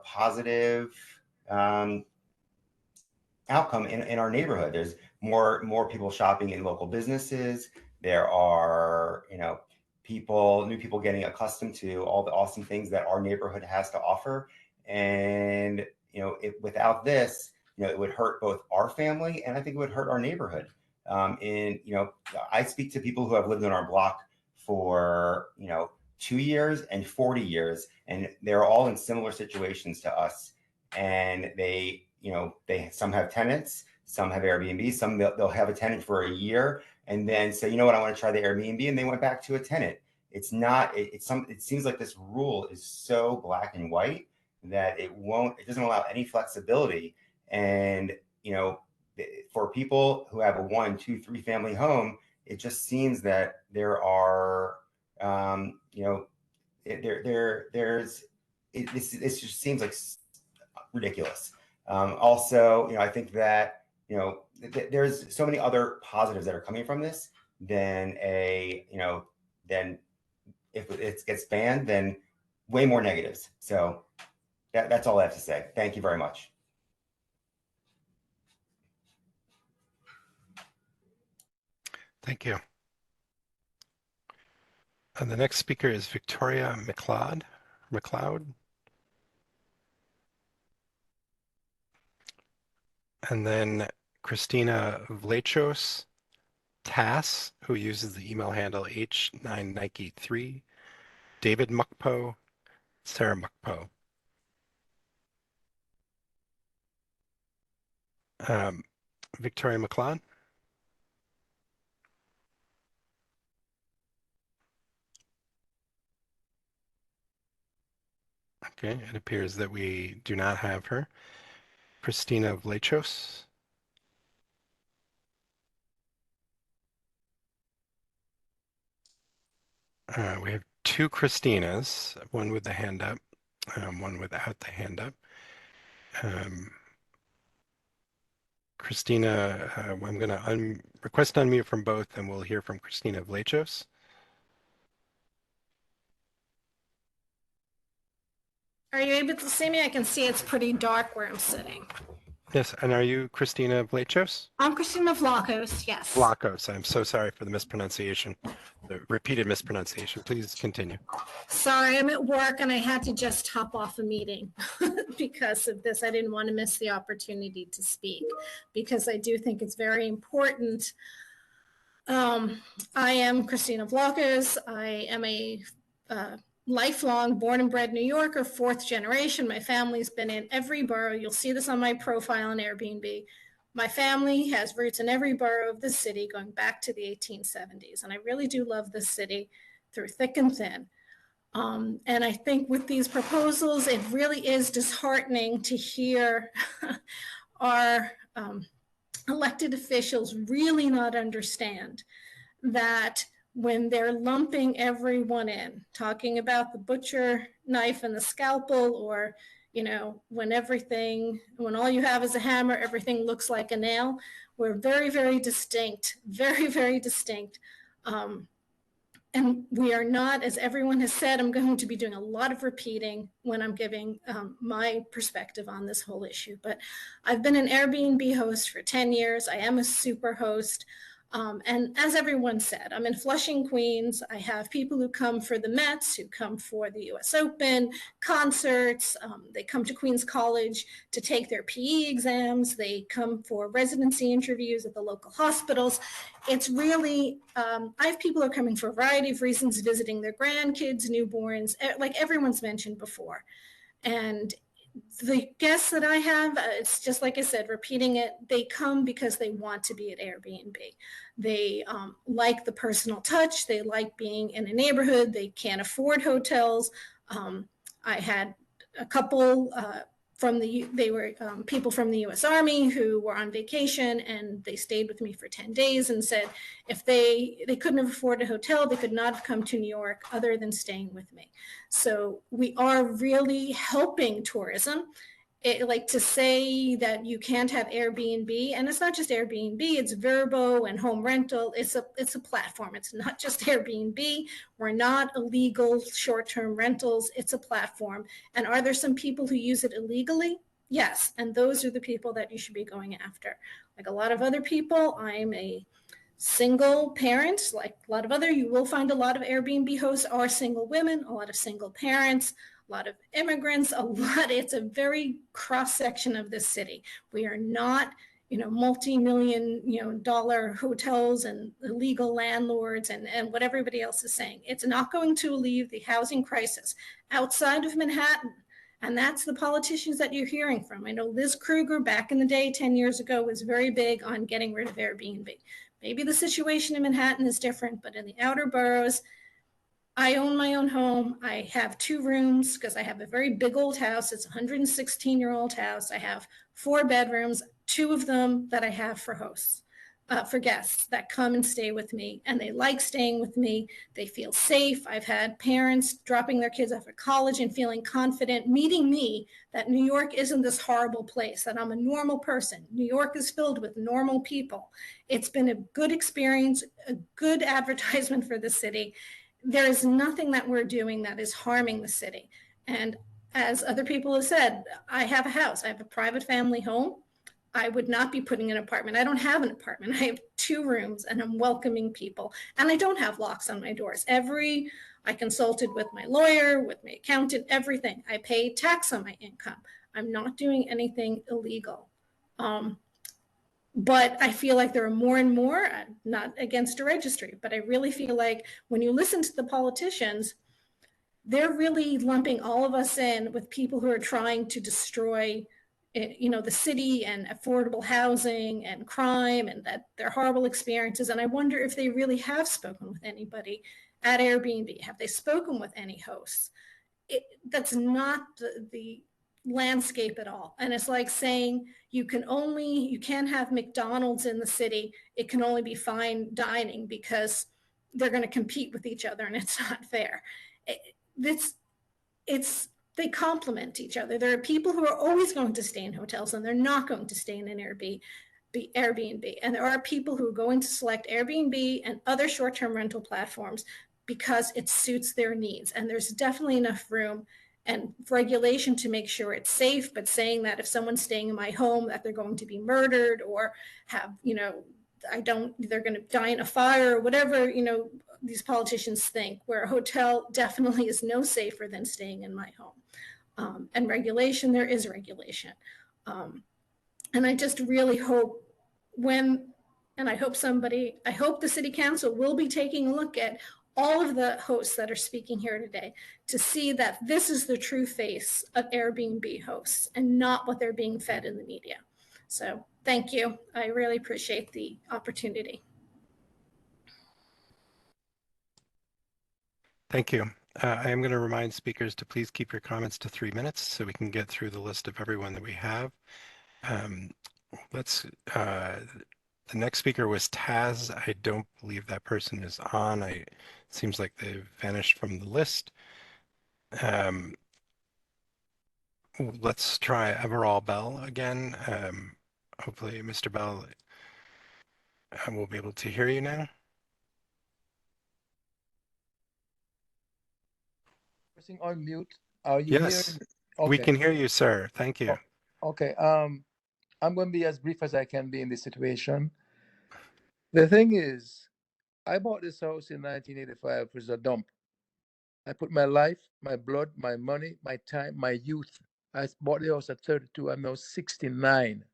positive outcome in our neighborhood. There's more people shopping in local businesses. There are new people getting accustomed to all the awesome things that our neighborhood has to offer, and without this, it would hurt both our family and I think it would hurt our neighborhood. I speak to people who have lived on our block for 2 years and 40 years, and they're all in similar situations to us. And they some have tenants, some have Airbnb, some they'll have a tenant for a year and then say, I want to try the Airbnb, and they went back to a tenant. it's not, it seems like this rule is so black and white that it doesn't allow any flexibility. And, you know, for people who have a 1, 2, 3 family home, it just seems that there are, you know, this just seems like ridiculous. Also, you know, I think that, you know, there's so many other positives that are coming from this than than if it gets banned, then way more negatives. So that's all I have to say. Thank you very much. Thank you. And the next speaker is Victoria McLeod. And then Christina Vlachos Tass, who uses the email handle H9Nike3, David Mukpo, Sarah Mukpo. Victoria McLeod. Okay, it appears that we do not have her. Christina Vlachos. We have 2 Christinas, one with the hand up, one without the hand up. Christina, I'm going to request unmute from both, and we'll hear from Christina Vlachos. Are you able to see me? I can see it's pretty dark where I'm sitting. Yes, and are you Christina Vlachos? I'm Christina Vlachos, yes. Vlachos. I'm so sorry for the mispronunciation, the repeated mispronunciation. Please continue. Sorry, I'm at work and I had to just hop off a meeting because of this. I didn't want to miss the opportunity to speak because I do think it's very important. I am Christina Vlachos. I am a lifelong born and bred New Yorker, 4th generation. My family's been in every borough. You'll see this on my profile on Airbnb. My family has roots in every borough of the city going back to the 1870s. And I really do love this city through thick and thin. And I think with these proposals, it really is disheartening to hear our elected officials really not understand that when they're lumping everyone in, talking about the butcher knife and the scalpel, or, you know, when all you have is a hammer, everything looks like a nail. We're very, very distinct, very, very distinct. And we are not, as everyone has said, I'm going to be doing a lot of repeating when I'm giving my perspective on this whole issue. But I've been an Airbnb host for 10 years. I am a super host. And as everyone said, I'm in Flushing, Queens. I have people who come for the Mets, who come for the US Open, concerts. They come to Queens College to take their PE exams. They come for residency interviews at the local hospitals. It's really, I have people who are coming for a variety of reasons, visiting their grandkids, newborns, like everyone's mentioned before. And the guests that I have, it's just like I said, repeating it, they come because they want to be at Airbnb. They like the personal touch. They like being in a neighborhood. They can't afford hotels. I had a couple they were people from the US Army who were on vacation, and they stayed with me for 10 days and said if they couldn't have afforded a hotel, they could not have come to New York other than staying with me. So we are really helping tourism. Like to say that you can't have Airbnb, and it's not just Airbnb, it's Vrbo and home rental. It's a platform. It's not just Airbnb. We're not illegal short-term rentals. It's a platform. And are there some people who use it illegally? Yes. And those are the people that you should be going after. Like a lot of other people, I'm a single parent. Like a lot of other, you will find a lot of Airbnb hosts are single women, a lot of single parents, a lot of immigrants, it's a very cross section of this city. We are not, multi-million, dollar hotels and illegal landlords and what everybody else is saying. It's not going to alleviate the housing crisis outside of Manhattan. And that's the politicians that you're hearing from. I know Liz Kruger back in the day, 10 years ago, was very big on getting rid of Airbnb. Maybe the situation in Manhattan is different, but in the outer boroughs, I own my own home. I have 2 rooms because I have a very big old house. It's a 116-year-old house. I have 4 bedrooms, 2 of them that I have for hosts, for guests that come and stay with me. And they like staying with me. They feel safe. I've had parents dropping their kids off at college and feeling confident, meeting me that New York isn't this horrible place, that I'm a normal person. New York is filled with normal people. It's been a good experience, a good advertisement for the city. There is nothing that we're doing that is harming the city. And as other people have said, I have a house. I have a private family home. I would not be putting an apartment. I don't have an apartment. I have 2 rooms and I'm welcoming people. And I don't have locks on my doors. I consulted with my lawyer, with my accountant, everything. I pay tax on my income. I'm not doing anything illegal. But I feel like there are more and more, not against a registry, but I really feel like when you listen to the politicians, they're really lumping all of us in with people who are trying to destroy, the city and affordable housing and crime, and that they're horrible experiences. And I wonder if they really have spoken with anybody at Airbnb. Have they spoken with any hosts? That's not the landscape at all. And it's like saying you can't have McDonald's in the city. It can only be fine dining because they're going to compete with each other and it's not fair. They complement each other. There are people who are always going to stay in hotels and they're not going to stay in an Airbnb. And there are people who are going to select Airbnb and other short-term rental platforms because it suits their needs. And there's definitely enough room and regulation to make sure it's safe, but saying that if someone's staying in my home that they're going to be murdered or have, they're going to die in a fire or whatever, these politicians think, where a hotel definitely is no safer than staying in my home. And regulation, there is regulation. And I just really hope I hope the city council will be taking a look at all of the hosts that are speaking here today to see that this is the true face of Airbnb hosts and not what they're being fed in the media. So thank you. I really appreciate the opportunity. Thank you. I am going to remind speakers to please keep your comments to 3 minutes so we can get through the list of everyone that we have. The next speaker was Taz. I don't believe that person is on. It seems like they've vanished from the list. Let's try Everall Bell again. Hopefully, Mr. Bell, will be able to hear you now. Pressing on mute. Are you Yes, hearing? we Okay. can hear you, sir. Thank you. Okay. I'm going to be as brief as I can be in this situation. The thing is, I bought this house in 1985. It was a dump. I put my life, my blood, my money, my time, my youth. I bought the house at 32. I'm now 69.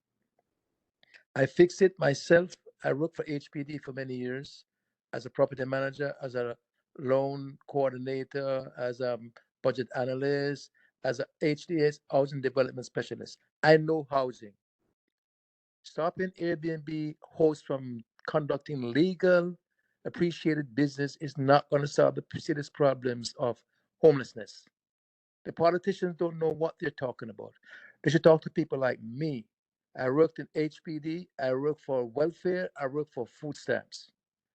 I fixed it myself. I worked for HPD for many years as a property manager, as a loan coordinator, as a budget analyst, as a HDS, housing development specialist. I know housing. Stopping Airbnb hosts from conducting legal, appreciated business is not going to solve the serious problems of homelessness. The politicians don't know what they're talking about. They should talk to people like me. I worked in HPD, I worked for welfare, I worked for food stamps.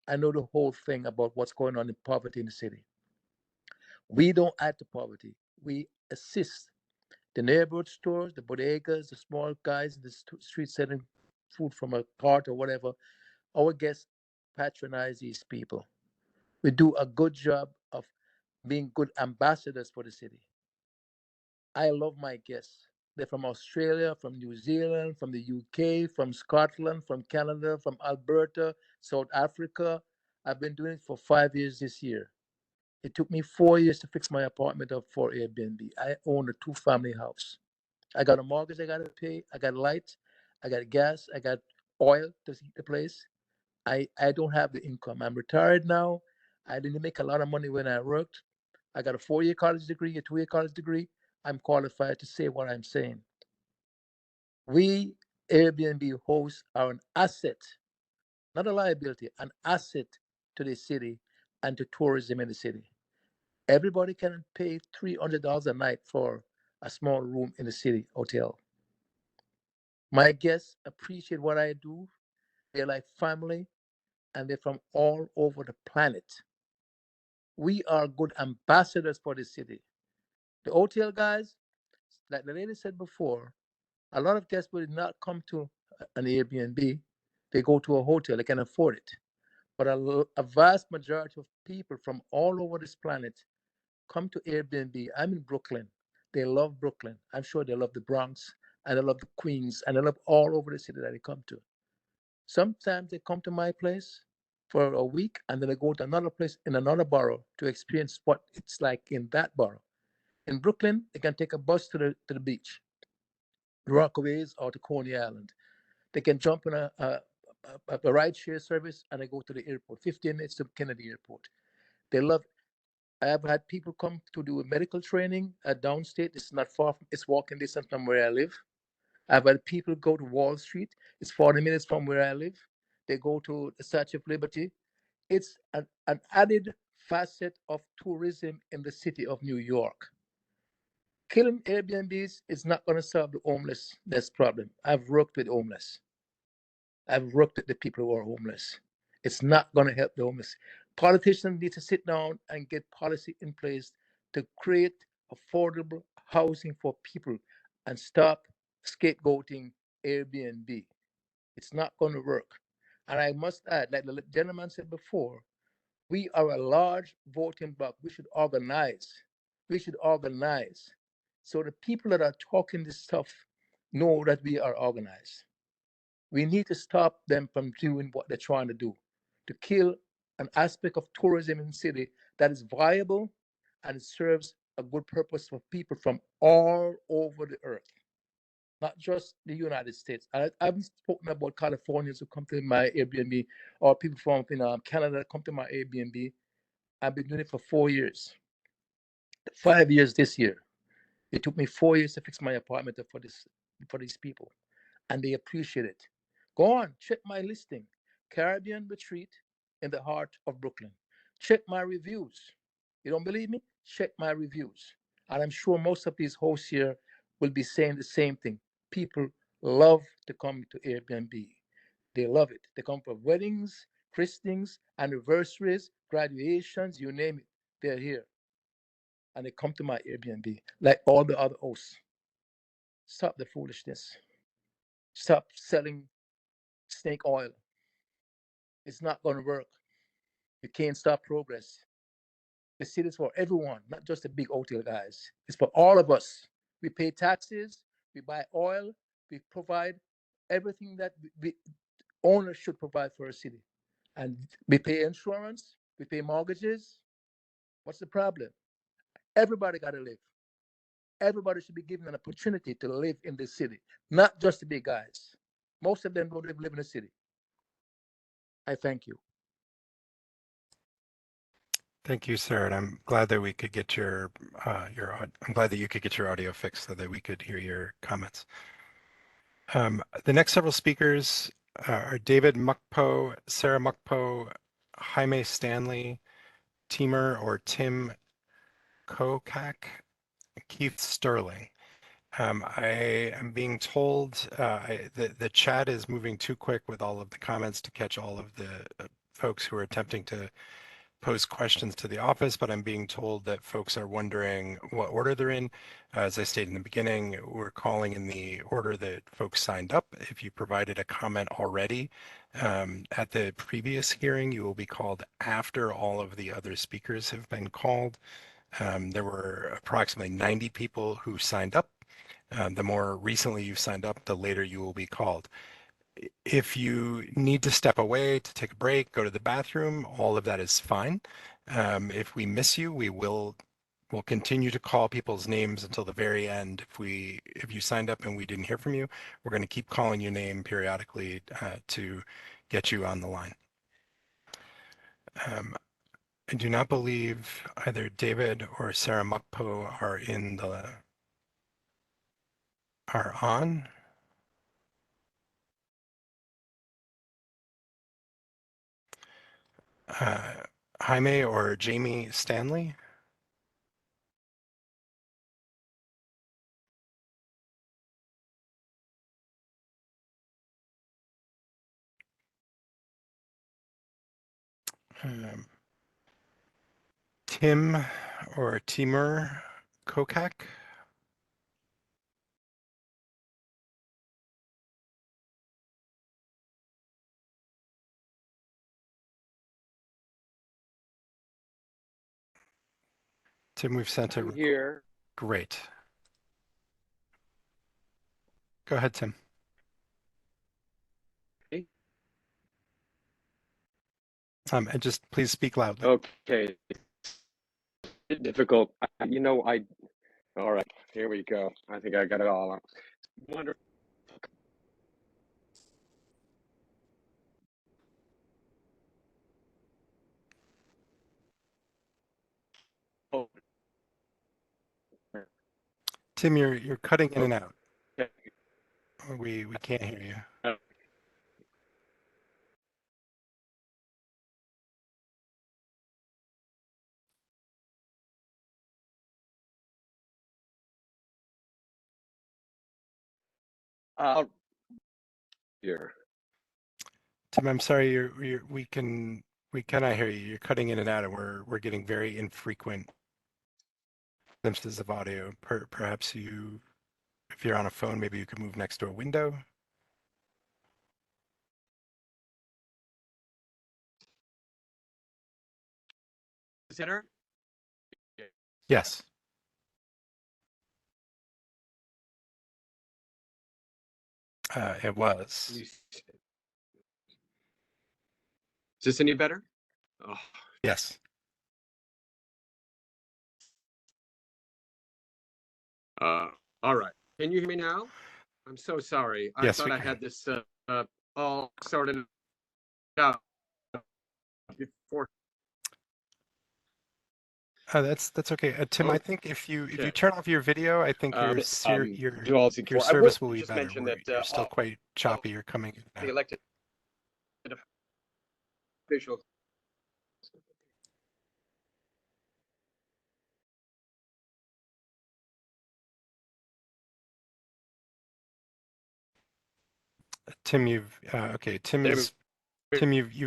I know the whole thing about what's going on in poverty in the city. We don't add to poverty. We assist the neighborhood stores, the bodegas, the small guys in the street selling food from a cart or whatever. Our guests patronize these people. We do a good job of being good ambassadors for the city. I love my guests. They're from Australia, from New Zealand, from the UK, from Scotland, from Canada, from Alberta, South Africa. I've been doing it for 5 years this year. It took me 4 years to fix my apartment up for Airbnb. I own a 2-family house. I got a mortgage I got to pay. I got light. I got gas. I got oil to heat the place. I don't have the income. I'm retired now. I didn't make a lot of money when I worked. I got a 4-year college degree, a 2-year college degree. I'm qualified to say what I'm saying. We Airbnb hosts are an asset, not a liability, an asset to the city and to tourism in the city. Everybody can pay $300 a night for a small room in the city hotel. My guests appreciate what I do. They're like family, and they're from all over the planet. We are good ambassadors for the city. The hotel guys, like the lady said before, a lot of guests will not come to an Airbnb. They go to a hotel, they can afford it. But a vast majority of people from all over this planet come to Airbnb. I'm in Brooklyn. They love Brooklyn. I'm sure they love the Bronx and they love the Queens and they love all over the city that they come to. Sometimes they come to my place for a week and then they go to another place in another borough to experience what it's like in that borough. In Brooklyn, they can take a bus to the beach, Rockaways or to Coney Island. They can jump in a ride share service and they go to the airport, 15 minutes to Kennedy Airport. They love I have had people come to do a medical training at downstate. It's not far from, it's walking distance from where I live. I've had people go to Wall Street. It's 40 minutes from where I live. They go to the Statue of Liberty. It's an added facet of tourism in the city of New York. Killing Airbnbs is not going to solve the homelessness problem. I've worked with homeless. I've worked with the people who are homeless. It's not going to help the homeless. Politicians need to sit down and get policy in place to create affordable housing for people and stop scapegoating Airbnb. It's not going to work. And I must add, like the gentleman said before, we are a large voting bloc. We should organize. We should organize. So the people that are talking this stuff know that we are organized. We need to stop them from doing what they're trying to do, to kill an aspect of tourism in the city that is viable and serves a good purpose for people from all over the earth, not just the United States. I haven't spoken about Californians who come to my Airbnb or people from Canada that come to my Airbnb. I've been doing it for 4 years, 5 years this year. It took me 4 years to fix my apartment for these people, and they appreciate it. Go on, check my listing, Caribbean Retreat in the heart of Brooklyn. Check my reviews. You don't believe me? Check my reviews. And I'm sure most of these hosts here will be saying the same thing. People love to come to Airbnb. They love it. They come for weddings, christenings, anniversaries, graduations, you name it. They're here. And they come to my Airbnb like all the other hosts. Stop the foolishness. Stop selling snake oil. It's not going to work. You can't stop progress. The city is for everyone, not just the big hotel guys. It's for all of us. We pay taxes, we buy oil, we provide everything that owners should provide for a city. And we pay insurance, we pay mortgages. What's the problem? Everybody got to live. Everybody should be given an opportunity to live in this city, not just the big guys. Most of them don't live in the city. I thank you. Thank you, sir. And I'm glad that we could get I'm glad that you could get your audio fixed so that we could hear your comments. The next several speakers are David Mukpo, Sarah Mukpo, Jaime Stanley, Timur or Tim Kokak, Keith Sterling. I am being told the chat is moving too quick with all of the comments to catch all of the folks who are attempting to pose questions to the office, but I'm being told that folks are wondering what order they're in. As I stated in the beginning, we're calling in the order that folks signed up. If you provided a comment already at the previous hearing, you will be called after all of the other speakers have been called. There were approximately 90 people who signed up. The more recently you signed up, the later you will be called. If you need to step away to take a break, go to the bathroom, all of that is fine. If we miss you, we'll continue to call people's names until the very end. If you signed up and we didn't hear from you, we're going to keep calling your name periodically to get you on the line. I do not believe either David or Sarah Mukpo are on. Jaime or Jamie Stanley? Tim or Timur Kokak. Tim, we've sent I'm here. Great. Go ahead, Tim. And just please speak loudly. Okay. Difficult. All right, here we go. I think I got it all. Wonderful. Oh. Tim, you're cutting in and out. Okay. We can't hear you. Here. Tim, I'm sorry. We cannot hear you. You're cutting in and out, and we're getting very infrequent glimpses of audio. Perhaps if you're on a phone, maybe you could move next to a window. Center? Yes. It was. Is this any better? Oh. Yes. All right. Can you hear me now? I'm so sorry. I Yes, thought we I can. had this all sorted out before. That's okay. Tim, I think if you Okay. turn off your video, I think your I service will will be just better. mention that You're still quite choppy. You're coming in and the out. elected officials. Tim, you've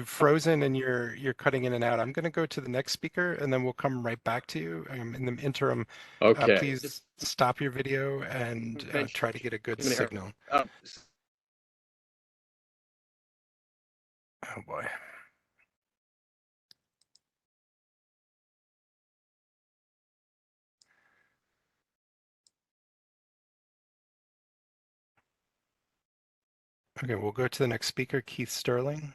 frozen and you're cutting in and out. I'm going to go to the next speaker and then we'll come right back to you. In the interim, Okay. please stop your video and try to get a good signal. Oh boy. Okay, we'll go to the next speaker, Keith Sterling.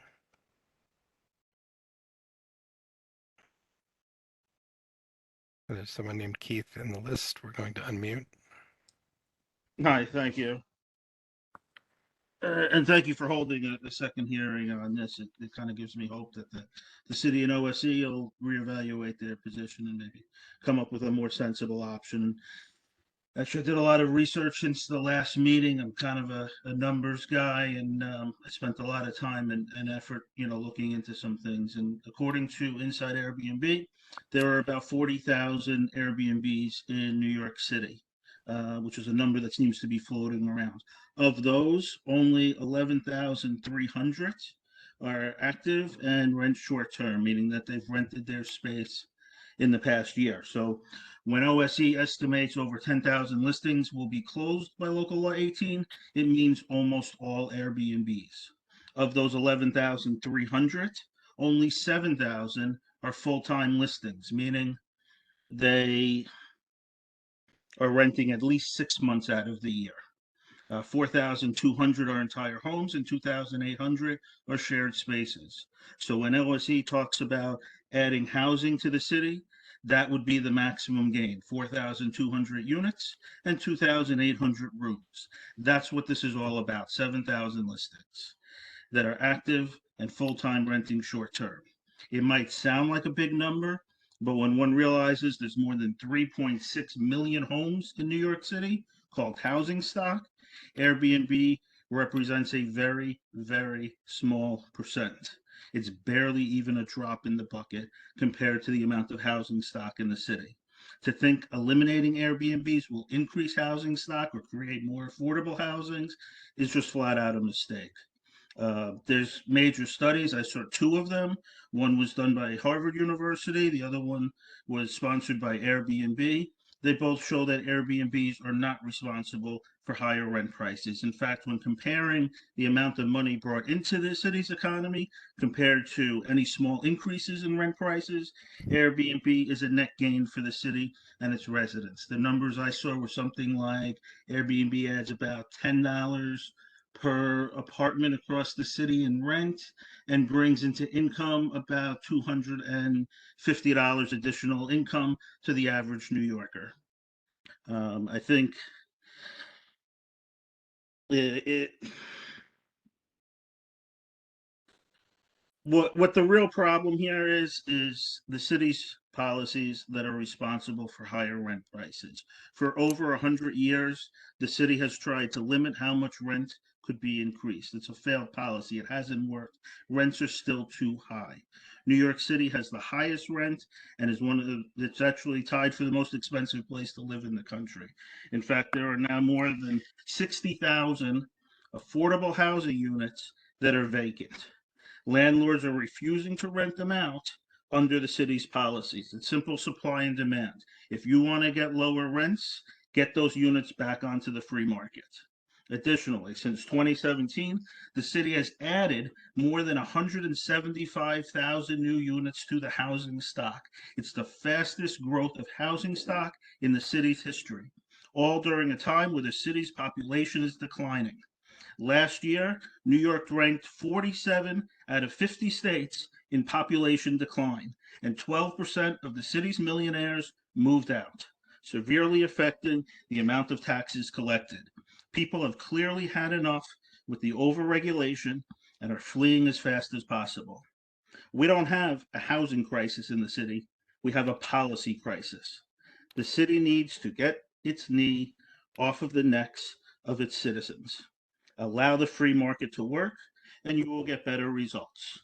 There's someone named Keith in the list. We're going to unmute. Hi, thank you. And thank you for holding a second hearing on this. It kind of gives me hope that the city and OSE will reevaluate their position and maybe come up with a more sensible option. Actually, I did a lot of research since the last meeting. I'm kind of a numbers guy, and I spent a lot of time and effort, looking into some things. And according to Inside Airbnb, there are about 40,000 Airbnbs in New York City, which is a number that seems to be floating around. Of those, only 11,300 are active and rent short term, meaning that they've rented their space in the past year. So when OSE estimates over 10,000 listings will be closed by local law 18, it means almost all Airbnbs. Of those 11,300, only 7,000 are full-time listings, meaning they are renting at least 6 months out of the year. 4,200 are entire homes and 2,800 are shared spaces. So when OSE talks about adding housing to the city, that would be the maximum gain, 4,200 units and 2,800 rooms. That's what this is all about, 7,000 listings that are active and full-time renting short-term. It might sound like a big number, but when one realizes there's more than 3.6 million homes in New York City called housing stock, Airbnb represents a very, very small percent. It's barely even a drop in the bucket compared to the amount of housing stock in the city. To think eliminating Airbnbs will increase housing stock or create more affordable housings is just flat out a mistake. There's major studies. I saw two of them. One was done by Harvard University. The other one was sponsored by Airbnb. They both show that Airbnbs are not responsible for higher rent prices. In fact, when comparing the amount of money brought into the city's economy compared to any small increases in rent prices, Airbnb is a net gain for the city and its residents. The numbers I saw were something like Airbnb adds about $10 per apartment across the city in rent and brings into income about $250 additional income to the average New Yorker. I think what the real problem here is the city's policies that are responsible for higher rent prices. For over 100 years, the city has tried to limit how much rent could be increased. It's a failed policy. It hasn't worked. Rents are still too high. New York City has the highest rent and is it's actually tied for the most expensive place to live in the country. In fact, there are now more than 60,000 affordable housing units that are vacant. Landlords are refusing to rent them out under the city's policies. It's simple supply and demand. If you want to get lower rents, get those units back onto the free market. Additionally, since 2017, the city has added more than 175,000 new units to the housing stock. It's the fastest growth of housing stock in the city's history, all during a time where the city's population is declining. Last year, New York ranked 47 out of 50 states in population decline, and 12% of the city's millionaires moved out, severely affecting the amount of taxes collected. People have clearly had enough with the overregulation and are fleeing as fast as possible. We don't have a housing crisis in the city. We have a policy crisis. The city needs to get its knee off of the necks of its citizens. Allow the free market to work, and you will get better results.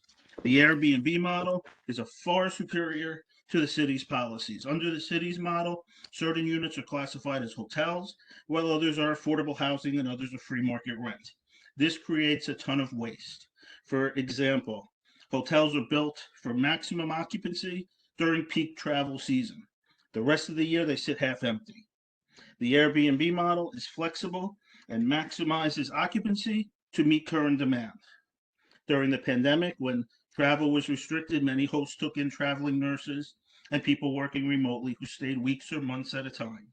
The Airbnb model is a far superior to the city's policies. Under the city's model, certain units are classified as hotels, while others are affordable housing and others are free market rent. This creates a ton of waste. For example, hotels are built for maximum occupancy during peak travel season. The rest of the year, they sit half empty. The Airbnb model is flexible and maximizes occupancy to meet current demand. During the pandemic, when travel was restricted, many hosts took in traveling nurses and people working remotely who stayed weeks or months at a time.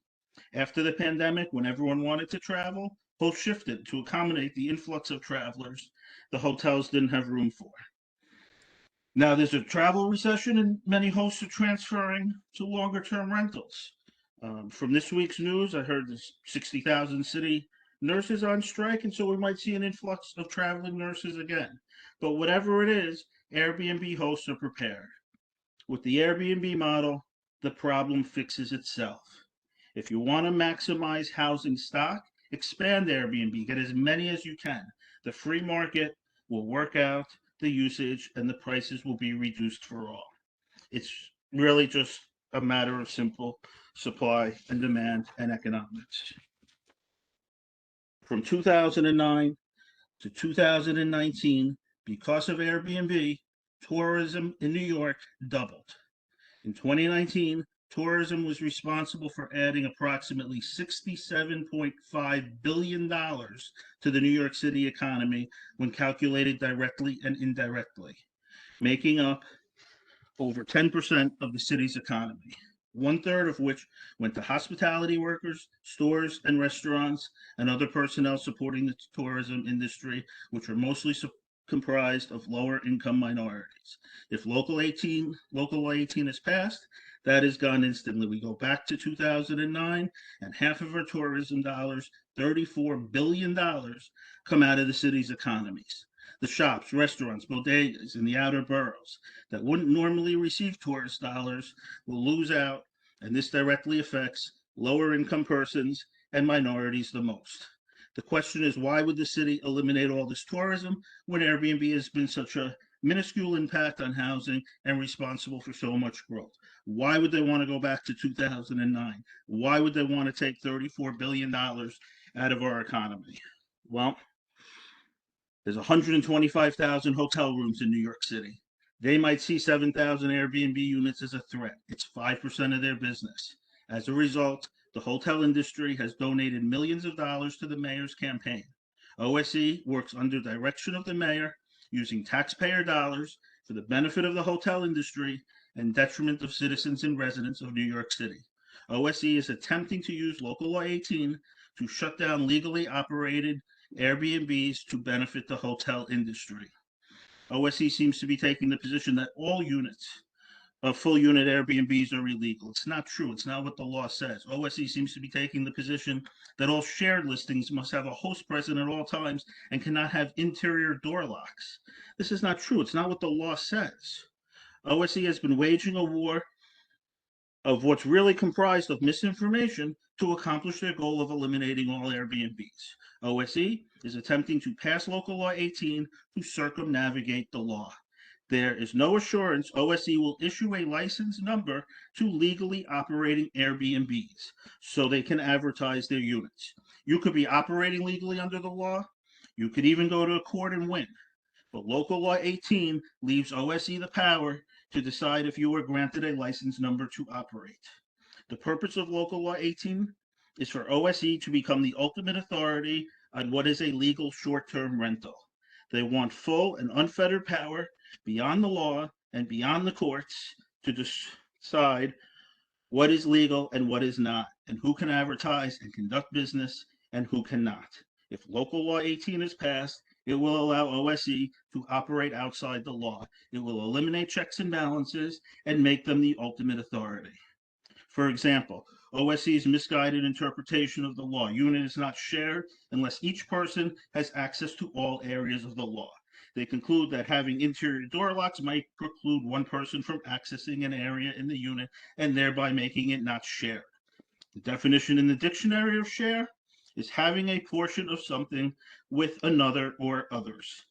After the pandemic, when everyone wanted to travel, hosts shifted to accommodate the influx of travelers the hotels didn't have room for. Now there's a travel recession and many hosts are transferring to longer term rentals. From this week's news, I heard there's 60,000 city nurses on strike, and so we might see an influx of traveling nurses again. But whatever it is, Airbnb hosts are prepared. With the Airbnb model, the problem fixes itself. If you want to maximize housing stock, expand Airbnb, get as many as you can. The free market will work out the usage and the prices will be reduced for all. It's really just a matter of simple supply and demand and economics. From 2009 to 2019, because of Airbnb, tourism in New York doubled. In 2019, tourism was responsible for adding approximately $67.5 billion to the New York City economy when calculated directly and indirectly, making up over 10% of the city's economy. 1/3 of which went to hospitality workers, stores and restaurants, and other personnel supporting the tourism industry, which are mostly comprised of lower income minorities. If Local 18 is passed, that is gone instantly. We go back to 2009, and half of our tourism dollars, $34 billion, come out of the city's economies. The shops, restaurants, bodegas in the outer boroughs that wouldn't normally receive tourist dollars will lose out, and this directly affects lower income persons and minorities the most. The question is, why would the city eliminate all this tourism when Airbnb has been such a minuscule impact on housing and responsible for so much growth? Why would they want to go back to 2009? Why would they want to take $34 billion out of our economy? Well, There's 125,000 hotel rooms in New York City. They might see 7,000 Airbnb units as a threat. It's 5% of their business. As a result, the hotel industry has donated millions of dollars to the mayor's campaign. OSE works under direction of the mayor, using taxpayer dollars for the benefit of the hotel industry and detriment of citizens and residents of New York City. OSE is attempting to use Local Law 18 to shut down legally operated Airbnbs to benefit the hotel industry. OSE seems to be taking the position that all units of full unit Airbnbs are illegal. It's not true. It's not what the law says. OSE seems to be taking the position that all shared listings must have a host present at all times and cannot have interior door locks. This is not true. It's not what the law says. OSE has been waging a war of what's really comprised of misinformation to accomplish their goal of eliminating all Airbnbs. OSE is attempting to pass Local Law 18 to circumnavigate the law. There is no assurance OSE will issue a license number to legally operating Airbnbs so they can advertise their units. You could be operating legally under the law. You could even go to a court and win. But Local Law 18 leaves OSE the power to decide if you are granted a license number to operate. The purpose of Local Law 18 is for OSE to become the ultimate authority on what is a legal short-term rental. They want full and unfettered power beyond the law and beyond the courts to decide what is legal and what is not, and who can advertise and conduct business and who cannot. If Local Law 18 is passed, it will allow OSE to operate outside the law. It will eliminate checks and balances and make them the ultimate authority. For example, OSE's misguided interpretation of the law. Unit is not shared unless each person has access to all areas of the law. They conclude that having interior door locks might preclude one person from accessing an area in the unit and thereby making it not shared. The definition in the dictionary of share is having a portion of something with another or others.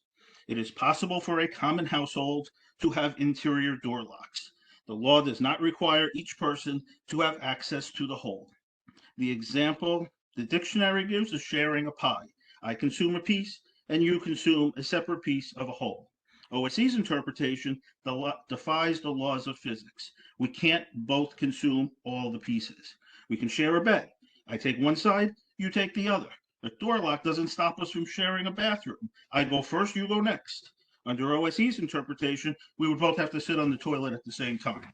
It is possible for a common household to have interior door locks. The law does not require each person to have access to the whole. The example the dictionary gives is sharing a pie. I consume a piece and you consume a separate piece of a whole. OSE's interpretation defies the laws of physics. We can't both consume all the pieces. We can share a bed. I take one side, you take the other. A door lock doesn't stop us from sharing a bathroom. I go first, you go next. Under OSE's interpretation, we would both have to sit on the toilet at the same time.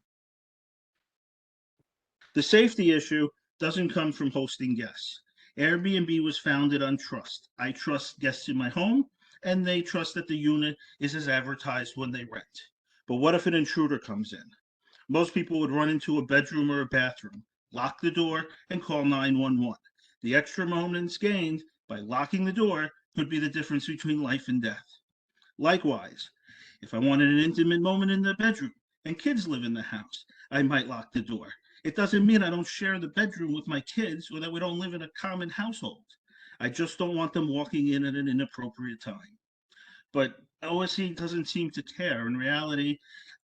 The safety issue doesn't come from hosting guests. Airbnb was founded on trust. I trust guests in my home, and they trust that the unit is as advertised when they rent. But what if an intruder comes in? Most people would run into a bedroom or a bathroom, lock the door, and call 911. The extra moments gained by locking the door could be the difference between life and death. Likewise, if I wanted an intimate moment in the bedroom and kids live in the house, I might lock the door. It doesn't mean I don't share the bedroom with my kids or that we don't live in a common household. I just don't want them walking in at an inappropriate time. But OSE doesn't seem to care. In reality,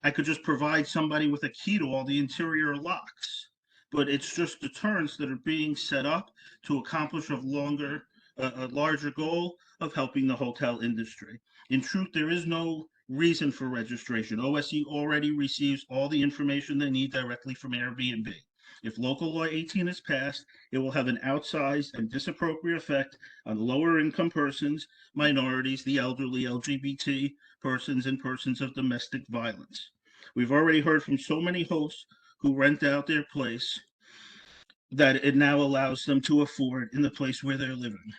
I could just provide somebody with a key to all the interior locks. But it's just deterrents that are being set up to accomplish a larger goal of helping the hotel industry. In truth, there is no reason for registration. OSE already receives all the information they need directly from Airbnb. If Local Law 18 is passed, it will have an outsized and disappropriate effect on lower income persons, minorities, the elderly, LGBT persons, and persons of domestic violence. We've already heard from so many hosts who rent out their place that it now allows them to afford in the place where they're living.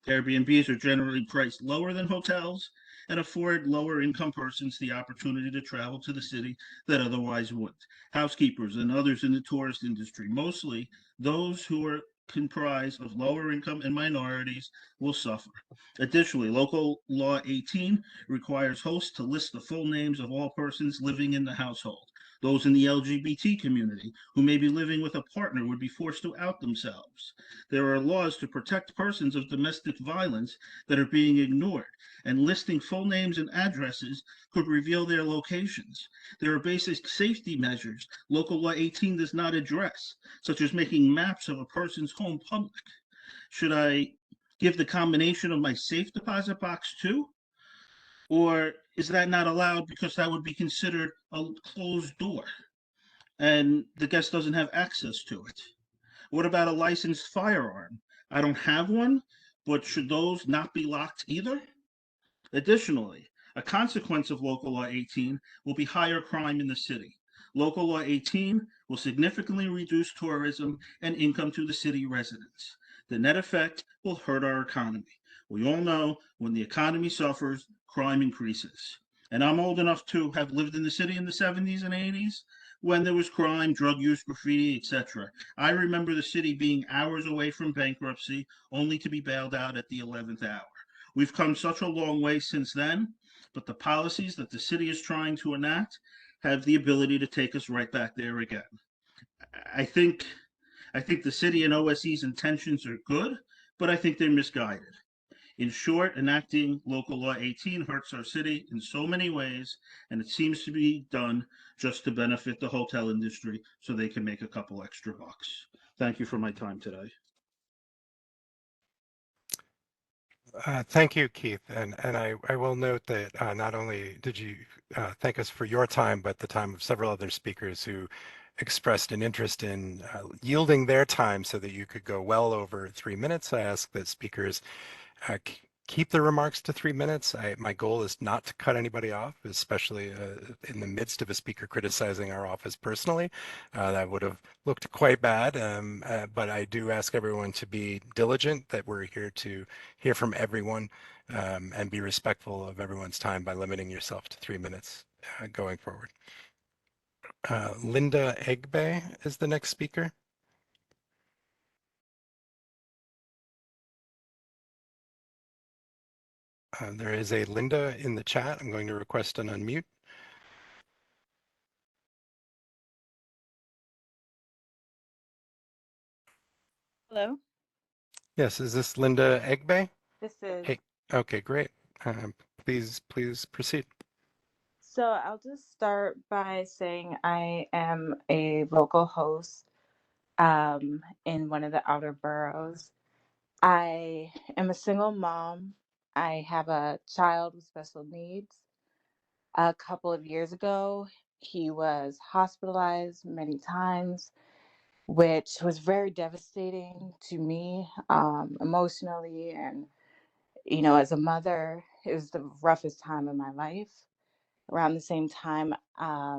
Airbnbs are generally priced lower than hotels and afford lower income persons the opportunity to travel to the city that otherwise wouldn't. Housekeepers and others in the tourist industry, mostly those who are comprised of lower income and minorities, will suffer. Additionally, Local Law 18 requires hosts to list the full names of all persons living in the household. Those in the LGBT community who may be living with a partner would be forced to out themselves. There are laws to protect persons of domestic violence that are being ignored, and listing full names and addresses could reveal their locations. There are basic safety measures Local Law 18 does not address, such as making maps of a person's home public. Should I give the combination of my safe deposit box too? Or is that not allowed because that would be considered a closed door and the guest doesn't have access to it? What about a licensed firearm? I don't have one, but should those not be locked either? Additionally, a consequence of Local Law 18 will be higher crime in the city. Local Law 18 will significantly reduce tourism and income to the city residents. The net effect will hurt our economy. We all know when the economy suffers, crime increases. And I'm old enough to have lived in the city in the 70s and 80s when there was crime, drug use, graffiti, etc. I remember the city being hours away from bankruptcy only to be bailed out at the 11th hour. We've come such a long way since then, but the policies that the city is trying to enact have the ability to take us right back there again. I think the city and OSE's intentions are good, but I think they're misguided. In short, enacting Local Law 18 hurts our city in so many ways, and it seems to be done just to benefit the hotel industry so they can make a couple extra bucks. Thank you for my time today. Thank you, Keith. And I will note that not only did you thank us for your time, but the time of several other speakers who expressed an interest in yielding their time so that you could go well over 3 minutes. I ask that speakers keep their remarks to 3 minutes. My goal is not to cut anybody off, especially in the midst of a speaker criticizing our office personally. That would have looked quite bad, but I do ask everyone to be diligent, that we're here to hear from everyone and be respectful of everyone's time by limiting yourself to 3 minutes going forward. Linda Egbe is the next speaker. There is a Linda in the chat. I'm going to request an unmute. Hello, Yes, is this Linda Egbe? this is. Hey, okay, great. Please proceed. So I'll just start by saying I am a local host in one of the outer boroughs. I am a single mom. I have a child with special needs. A couple of years ago, he was hospitalized many times, which was very devastating to me emotionally. And, as a mother, it was the roughest time of my life. Around the same time, I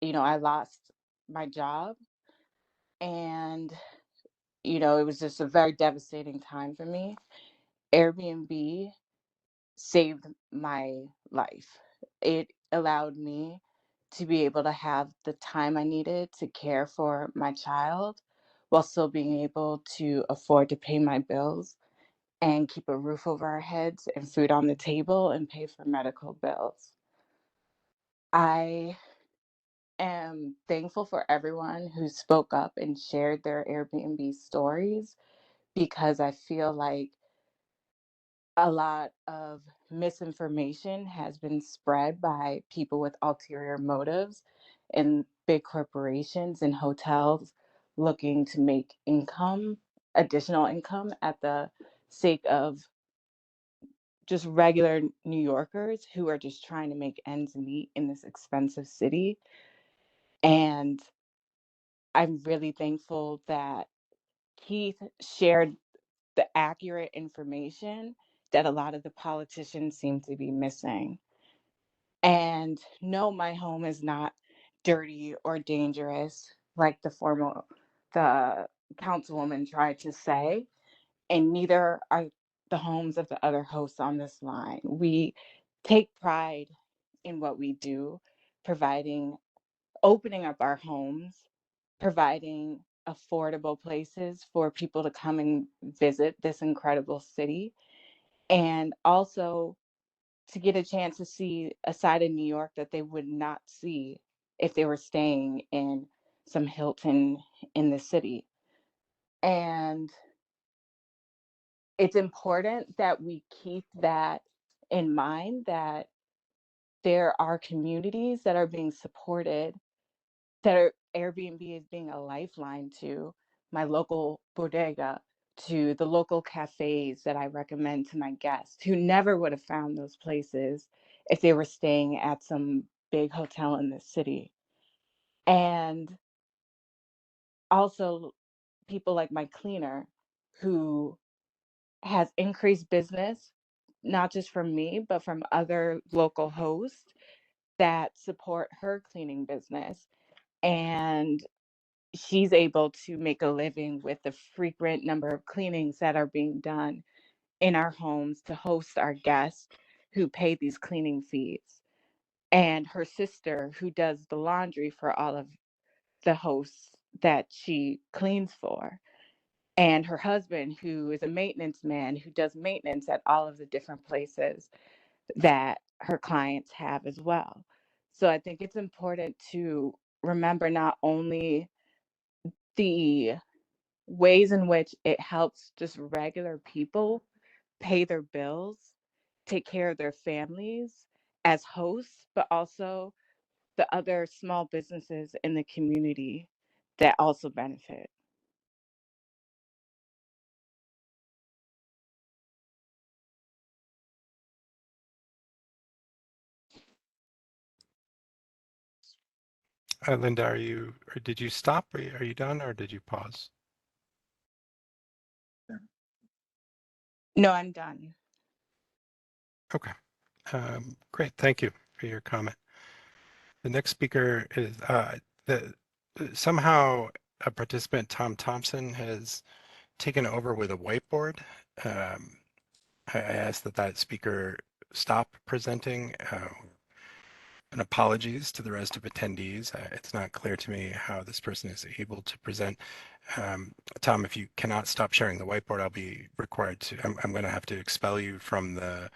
lost my job, and, it was just a very devastating time for me. Airbnb saved my life. It allowed me to be able to have the time I needed to care for my child while still being able to afford to pay my bills and keep a roof over our heads and food on the table and pay for medical bills. I am thankful for everyone who spoke up and shared their Airbnb stories, because I feel like a lot of misinformation has been spread by people with ulterior motives and big corporations and hotels looking to make additional income at the sake of just regular New Yorkers who are just trying to make ends meet in this expensive city. And I'm really thankful that Keith shared the accurate information that a lot of the politicians seem to be missing. And no, my home is not dirty or dangerous like the councilwoman tried to say, and neither are the homes of the other hosts on this line. We take pride in what we do, opening up our homes, providing affordable places for people to come and visit this incredible city, and also to get a chance to see a side of New York that they would not see if they were staying in some Hilton in the city. And it's important that we keep that in mind, that there are communities that are being supported, that Airbnb is being a lifeline to. My local bodega to the local cafes that I recommend to my guests who never would have found those places if they were staying at some big hotel in the city. And also people like my cleaner who has increased business, not just from me, but from other local hosts that support her cleaning business. And she's able to make a living with the frequent number of cleanings that are being done in our homes to host our guests who pay these cleaning fees. And her sister, who does the laundry for all of the hosts that she cleans for. And her husband, who is a maintenance man who does maintenance at all of the different places that her clients have as well. So I think it's important to remember not only the ways in which it helps just regular people pay their bills, take care of their families as hosts, but also the other small businesses in the community that also benefit. Linda, or did you stop? Are you done or did you pause? No, I'm done. Okay. Great. Thank you for your comment. The next speaker is somehow a participant, Tom Thompson, has taken over with a whiteboard. I ask that speaker stop presenting. And apologies to the rest of attendees. It's not clear to me how this person is able to present. Tom, if you cannot stop sharing the whiteboard, I'll be required to, I'm going to have to expel you from the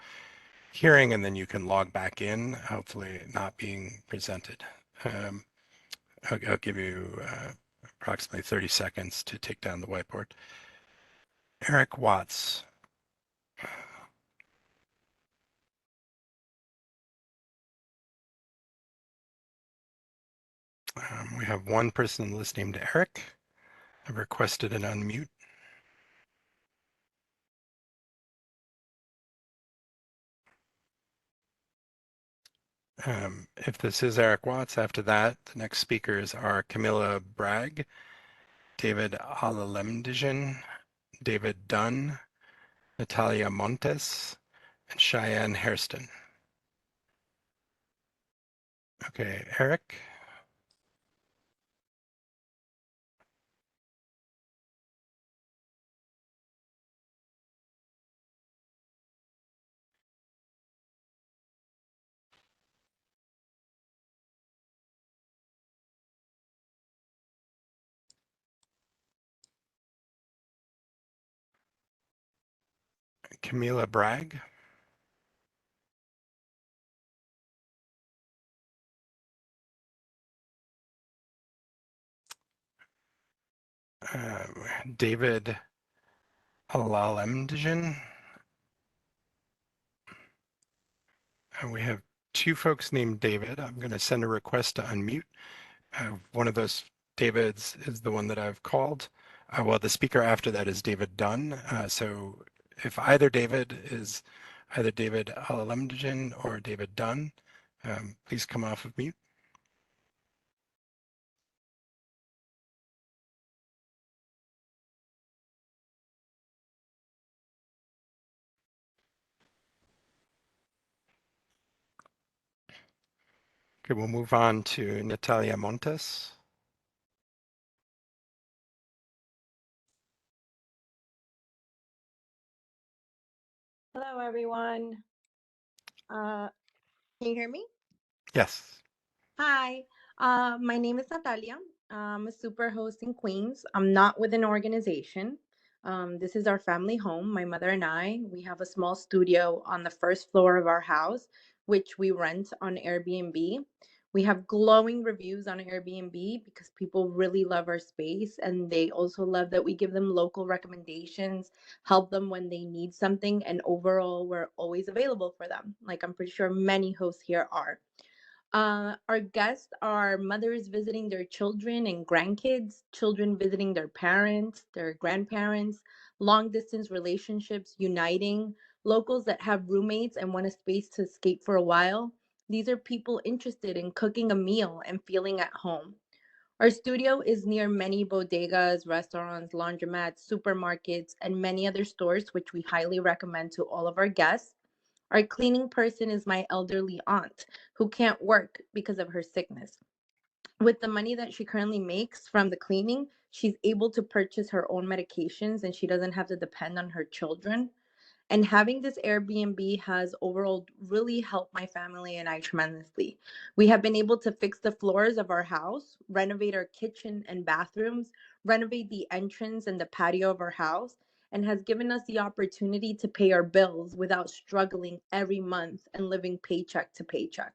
hearing, and then you can log back in, hopefully not being presented. I'll give you approximately 30 seconds to take down the whiteboard. Eric Watts. We have one person on the list named Eric. I've requested an unmute. If this is Eric Watts, after that, the next speakers are Camilla Bragg, David Alalemdijan, David Dunn, Natalia Montes, and Cheyenne Hairston. Okay, Eric. Camilla Bragg. David Alalemdijan. And we have two folks named David. I'm going to send a request to unmute. One of those Davids is the one that I've called. Well, the speaker after that is David Dunn. So if either David is either David Alalemdijan or David Dunn, please come off of mute. Okay, we'll move on to Natalia Montes. Hello, everyone. Can you hear me? Yes. Hi, my name is Natalia. I'm a super host in Queens. I'm not with an organization. This is our family home. My mother and I, we have a small studio on the first floor of our house, which we rent on Airbnb. We have glowing reviews on Airbnb because people really love our space, and they also love that we give them local recommendations, help them when they need something, and overall, we're always available for them. Like I'm pretty sure many hosts here are. Our guests are mothers visiting their children and grandkids, children visiting their parents, their grandparents, long distance relationships uniting, locals that have roommates and want a space to escape for a while. These are people interested in cooking a meal and feeling at home. Our studio is near many bodegas, restaurants, laundromats, supermarkets, and many other stores, which we highly recommend to all of our guests. Our cleaning person is my elderly aunt who can't work because of her sickness. With the money that she currently makes from the cleaning, she's able to purchase her own medications and she doesn't have to depend on her children. And having this Airbnb has overall really helped my family and I tremendously. We have been able to fix the floors of our house, renovate our kitchen and bathrooms, renovate the entrance and the patio of our house, and has given us the opportunity to pay our bills without struggling every month and living paycheck to paycheck.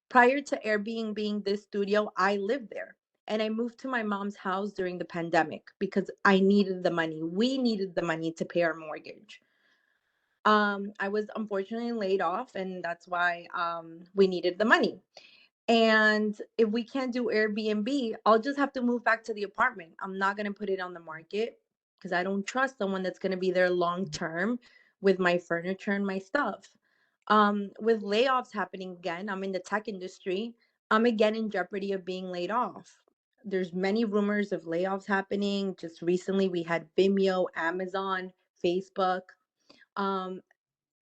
Prior to Airbnb being this studio, I lived there. And I moved to my mom's house during the pandemic because I needed the money. We needed the money to pay our mortgage. I was unfortunately laid off, and that's why we needed the money. And if we can't do Airbnb, I'll just have to move back to the apartment. I'm not going to put it on the market because I don't trust someone that's going to be there long term with my furniture and my stuff. With layoffs happening again, I'm in the tech industry. I'm again in jeopardy of being laid off. There's many rumors of layoffs happening. Just recently, we had Vimeo, Amazon, Facebook. Um,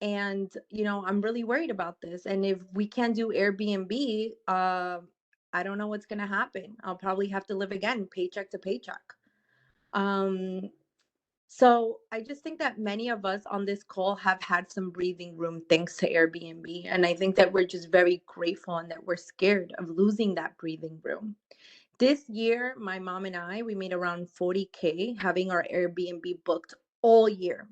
and I'm really worried about this. And if we can't do Airbnb, I don't know what's gonna happen. I'll probably have to live again, paycheck to paycheck. Um, so I just think that many of us on this call have had some breathing room thanks to Airbnb. And I think that we're just very grateful and that we're scared of losing that breathing room. This year, my mom and I, we made around 40K having our Airbnb booked all year.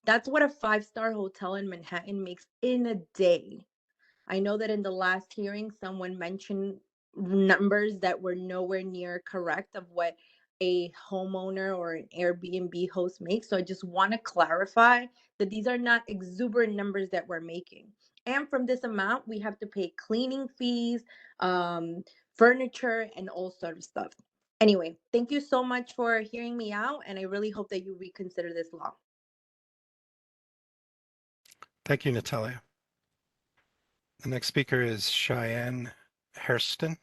That's what a five-star hotel in Manhattan makes in a day. I know that in the last hearing, someone mentioned numbers that were nowhere near correct of what a homeowner or an Airbnb host makes. So I just want to clarify that these are not exuberant numbers that we're making. And from this amount, we have to pay cleaning fees, furniture, and all sort of stuff. Anyway, thank you so much for hearing me out, and I really hope that you reconsider this law. Thank you, Natalia. The next speaker is Cheyenne Hairston.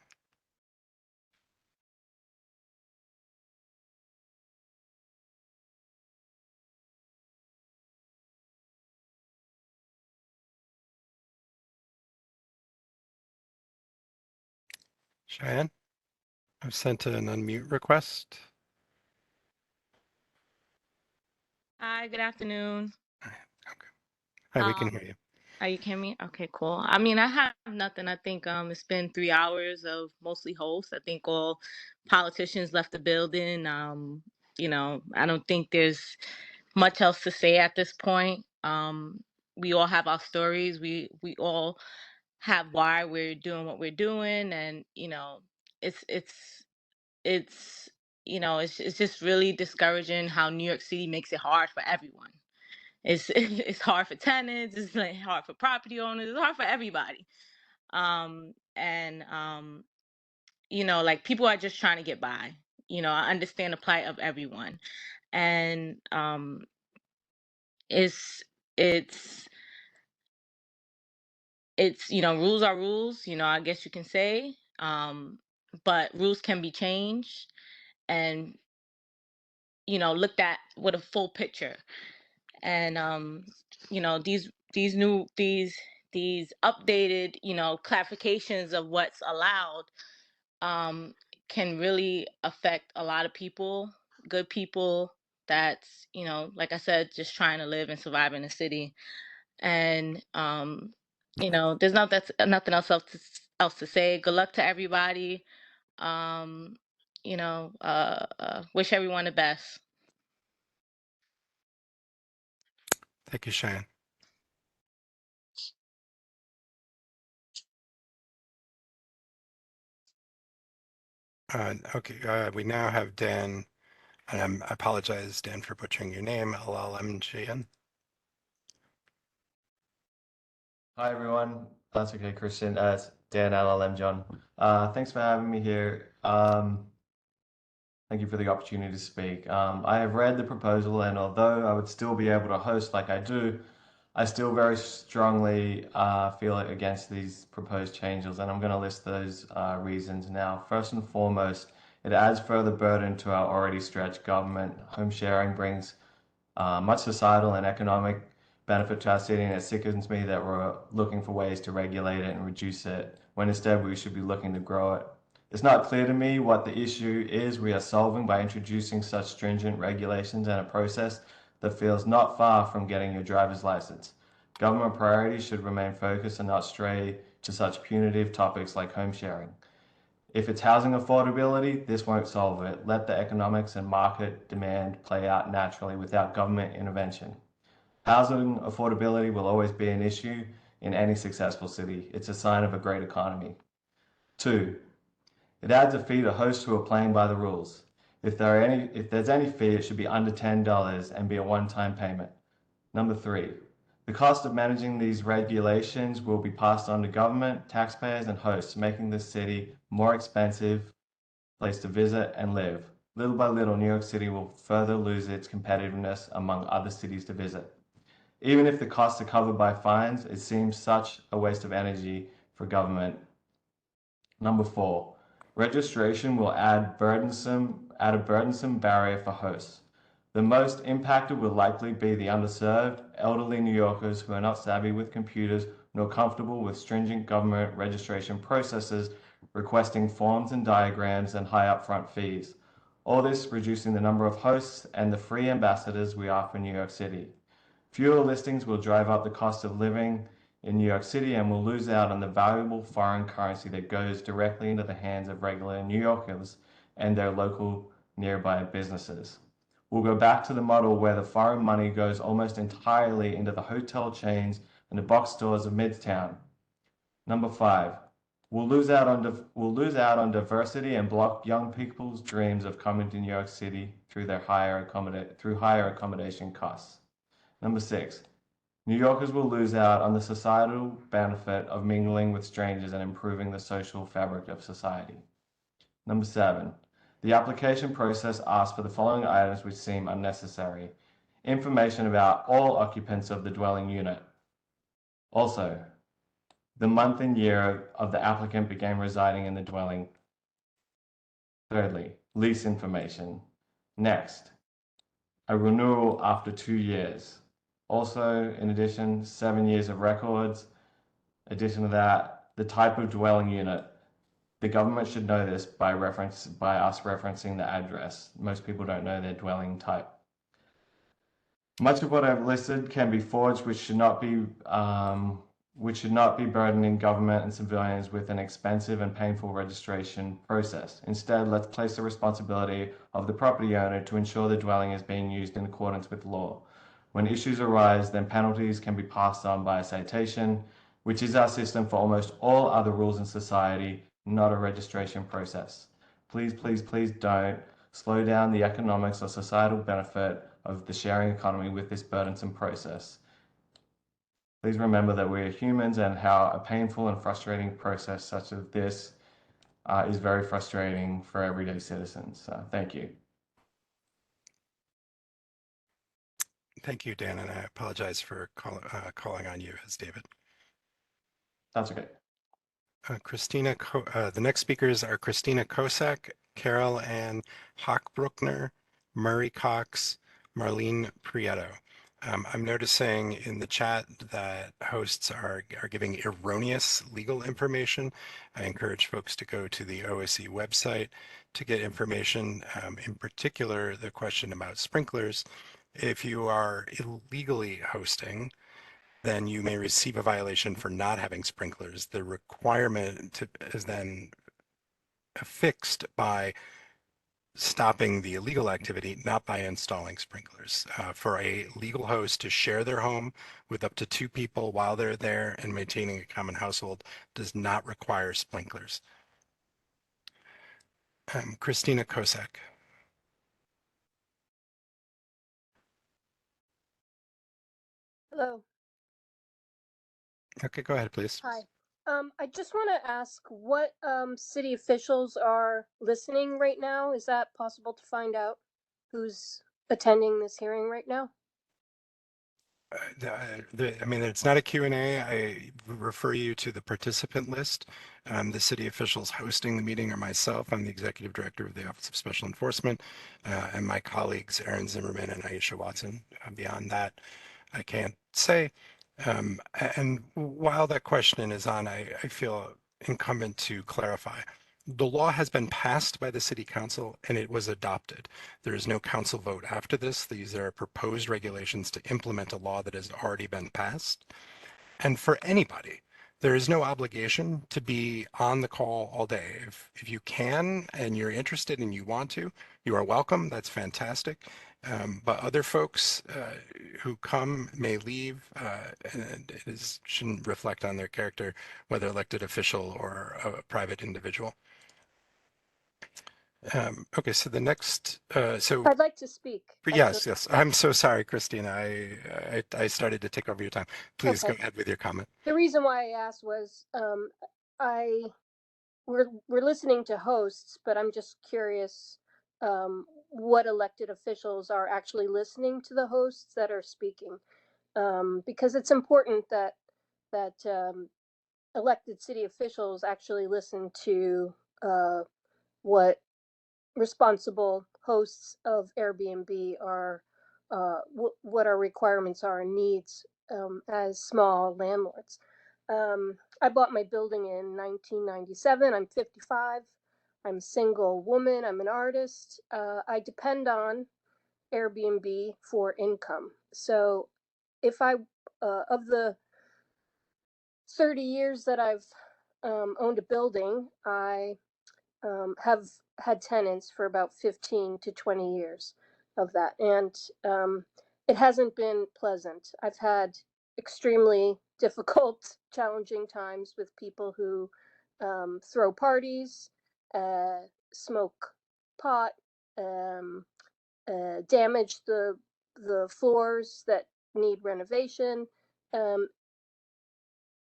Cheyenne, I've sent an unmute request. Hi, good afternoon. Hi, we can hear you. Are you hear me? Okay, cool. I mean, I have nothing. I think it's been 3 hours of mostly hosts. I think all politicians left the building. I don't think there's much else to say at this point. We all have our stories. We all have why we're doing what we're doing, and it's it's just really discouraging how New York City makes it hard for everyone. It's hard for tenants, it's like hard for property owners, it's hard for everybody. And like people are just trying to get by. I understand the plight of everyone. And it's it's rules are rules, I guess you can say. But rules can be changed and looked at with a full picture. And these updated clarifications of what's allowed can really affect a lot of people, good people that's like I said, just trying to live and survive in the city. And there's nothing else to say. Good luck to everybody. um Wish everyone the best. Thank you, Cheyenne. Okay, we now have Dan, and I apologize, Dan, for butchering your name, LLMGN. Hi, everyone. That's okay, Christian. Dan LLM John. Thanks for having me here. Thank you for the opportunity to speak. I have read the proposal, and although I would still be able to host like I do, I still very strongly feel against these proposed changes, and I'm going to list those reasons now. First and foremost, it adds further burden to our already stretched government. Home sharing brings much societal and economic benefit to our city, and it sickens me that we're looking for ways to regulate it and reduce it, when instead we should be looking to grow it. It's not clear to me what the issue is we are solving by introducing such stringent regulations and a process that feels not far from getting your driver's license. Government priorities should remain focused and not stray to such punitive topics like home sharing. If it's housing affordability, this won't solve it. Let the economics and market demand play out naturally without government intervention. Housing affordability will always be an issue in any successful city. It's a sign of a great economy. 2, it adds a fee to hosts who are playing by the rules. If there's any fee, it should be under $10 and be a one-time payment. Number 3, the cost of managing these regulations will be passed on to government, taxpayers, and hosts, making this city more expensive place to visit and live. Little by little, New York City will further lose its competitiveness among other cities to visit. Even if the costs are covered by fines, it seems such a waste of energy for government. Number 4, registration will add a burdensome barrier for hosts. The most impacted will likely be the underserved, elderly New Yorkers who are not savvy with computers nor comfortable with stringent government registration processes, requesting forms and diagrams and high upfront fees. All this reducing the number of hosts and the free ambassadors we are for New York City. Fewer listings will drive up the cost of living in New York City, and we'll lose out on the valuable foreign currency that goes directly into the hands of regular New Yorkers and their local nearby businesses. We'll go back to the model where the foreign money goes almost entirely into the hotel chains and the box stores of Midtown. Number 5, we'll lose out on diversity and block young people's dreams of coming to New York City through higher accommodation costs. Number 6, New Yorkers will lose out on the societal benefit of mingling with strangers and improving the social fabric of society. Number 7, the application process asks for the following items which seem unnecessary. Information about all occupants of the dwelling unit. Also, the month and year of the applicant began residing in the dwelling. Thirdly, lease information. Next, a renewal after 2 years. Also, in addition, 7 years of records. Addition to that, the type of dwelling unit. The government should know this by us referencing the address. Most people don't know their dwelling type. Much of what I've listed can be forged, which should not be burdening government and civilians with an expensive and painful registration process. Instead, let's place the responsibility of the property owner to ensure the dwelling is being used in accordance with law. When issues arise, then penalties can be passed on by a citation, which is our system for almost all other rules in society, not a registration process. Please, please, please don't slow down the economics or societal benefit of the sharing economy with this burdensome process. Please remember that we are humans and how a painful and frustrating process such as this is very frustrating for everyday citizens. Thank you. Thank you, Dan, and I apologize for calling on you as David. That's okay. The next speakers are Christina Kosak, Carol Ann Hochbruckner, Murray Cox, Marlene Prieto. I'm noticing in the chat that hosts are giving erroneous legal information. I encourage folks to go to the OSC website to get information, in particular the question about sprinklers. If you are illegally hosting, then you may receive a violation for not having sprinklers. The requirement is then fixed by stopping the illegal activity, not by installing sprinklers. For a legal host to share their home with up to 2 people while they're there and maintaining a common household does not require sprinklers. Christina Kosak. Hello. Okay, go ahead, please. Hi. I just want to ask what city officials are listening right now. Is that possible to find out who's attending this hearing right now? I mean, it's not a Q&A. I refer you to the participant list. The city officials hosting the meeting are myself. I'm the executive director of the Office of Special Enforcement, and my colleagues, Aaron Zimmerman and Aisha Watson. Beyond that, I can't say. And while that question is on, I feel incumbent to clarify. The law has been passed by the city council and it was adopted. There is no council vote after this. These are proposed regulations to implement a law that has already been passed. And for anybody, there is no obligation to be on the call all day. If you can and you're interested and you want to, you are welcome. That's fantastic. But other folks who come may leave, and shouldn't reflect on their character, whether elected official or a private individual. Okay, so the next, I'd like to speak. yes, yes. I'm so sorry, Christina. I started to take over your time. Please go Okay. ahead with your comment. The reason why I asked was we're listening to hosts, but I'm just curious what elected officials are actually listening to the hosts that are speaking, because it's important that elected city officials actually listen to what responsible hosts of Airbnb are, what our requirements are and needs as small landlords. I bought my building in 1997. I'm 55. I'm a single woman. I'm an artist. I depend on Airbnb for income. So if of the 30 years that I've owned a building, I have had tenants for about 15 to 20 years of that. And it hasn't been pleasant. I've had extremely difficult, challenging times with people who throw parties, smoke pot, damage the floors that need renovation.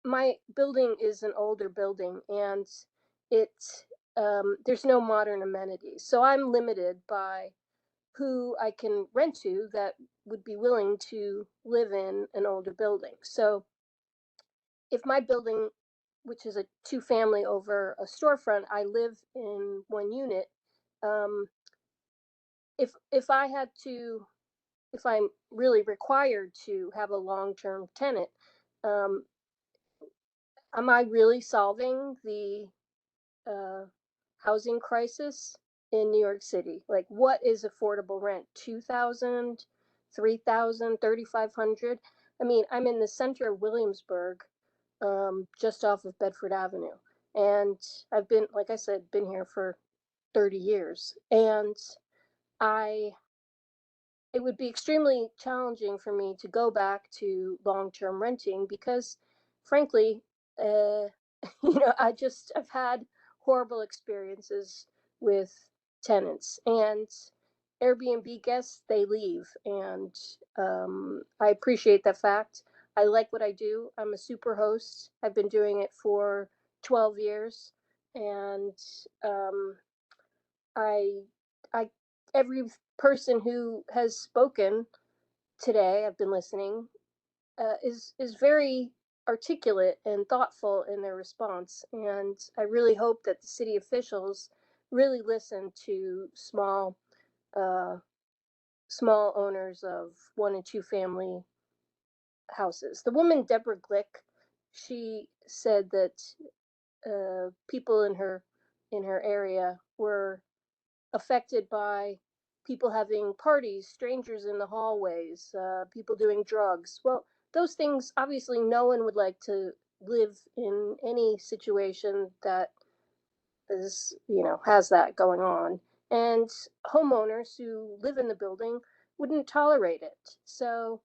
My building is an older building and it there's no modern amenities. So I'm limited by who I can rent to that would be willing to live in an older building. So if my building, which is a 2-family over a storefront, I live in one unit. If I had to, if I'm really required to have a long-term tenant, um, am I really solving the housing crisis in New York City? Like, what is affordable rent? 2,000, 3,000, 3,500? I mean, I'm in the center of Williamsburg, just off of Bedford Avenue. And I've been, like I said, been here for 30 years. And it would be extremely challenging for me to go back to long-term renting because, frankly, I've had horrible experiences with tenants and Airbnb guests. They leave, and I appreciate that fact. I like what I do. I'm a super host. I've been doing it for 12 years, and I I every person who has spoken today, I've been listening, is very articulate and thoughtful in their response, and I really hope that the city officials really listen to uh, small owners of 1 and 2 family houses. The woman Deborah Glick, she said that people in her area were affected by people having parties, strangers in the hallways, people doing drugs. Well, those things, obviously, no one would like to live in any situation that has that going on. And homeowners who live in the building wouldn't tolerate it. So,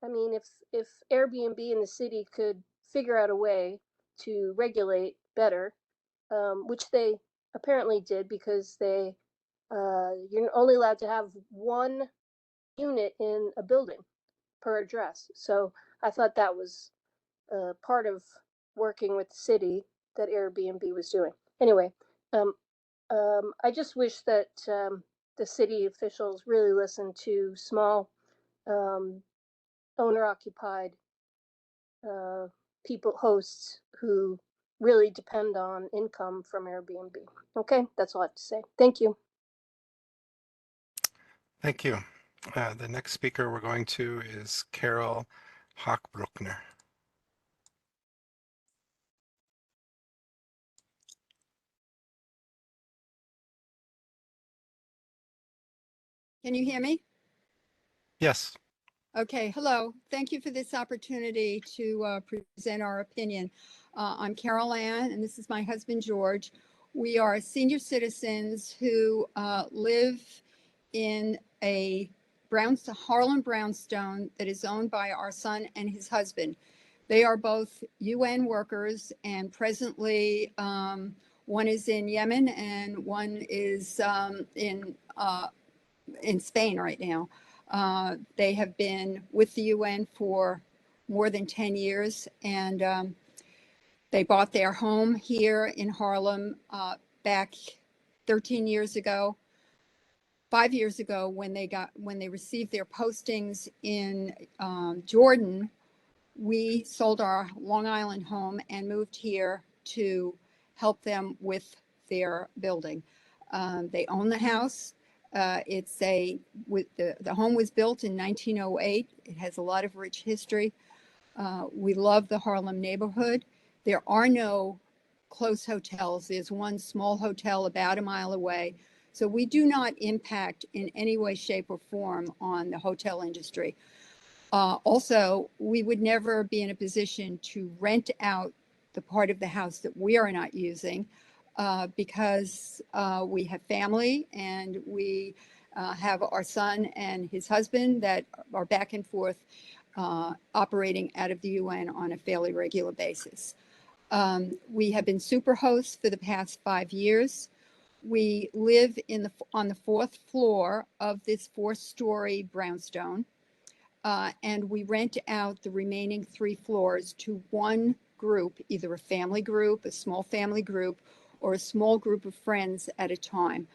I mean, if Airbnb in the city could figure out a way to regulate better, which they apparently did because you're only allowed to have 1 unit in a building per address. So I thought that was part of working with the city that Airbnb was doing. Anyway, I just wish that the city officials really listen to small owner-occupied people, hosts who really depend on income from Airbnb. Okay, that's all I have to say. Thank you. Thank you. The next speaker we're going to is Carol Hochbruckner. Can you hear me? Yes. Okay, hello. Thank you for this opportunity to present our opinion. I'm Carol Ann, and this is my husband, George. We are senior citizens who live in a Harlem brownstone that is owned by our son and his husband. They are both UN workers, and presently one is in Yemen and one is in Spain right now. They have been with the UN for more than 10 years, and they bought their home here in Harlem back 13 years ago. 5 years ago, when they received their postings in Jordan, we sold our Long Island home and moved here to help them with their building. They own the house. The home was built in 1908. It has a lot of rich history. We love the Harlem neighborhood. There are no close hotels. There's one small hotel about a mile away. So we do not impact in any way, shape, or form on the hotel industry. Also, we would never be in a position to rent out the part of the house that we are not using because we have family and we have our son and his husband that are back and forth operating out of the UN on a fairly regular basis. We have been super hosts for the past 5 years. We live on the 4th floor of this 4-story brownstone. And we rent out the remaining 3 floors to one group, either a family group, a small family group, or a small group of friends at a time.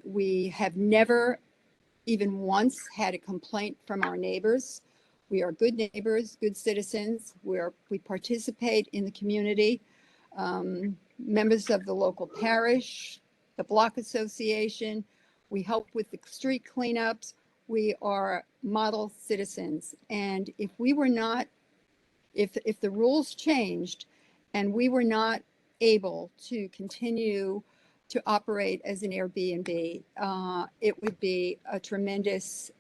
We have never even once had a complaint from our neighbors. We are good neighbors, good citizens. We participate in the community, members of the local parish, the block association. We help with the street cleanups. We are model citizens. And if we were not, if the rules changed and we were not able to continue to operate as an Airbnb, it would be a tremendous,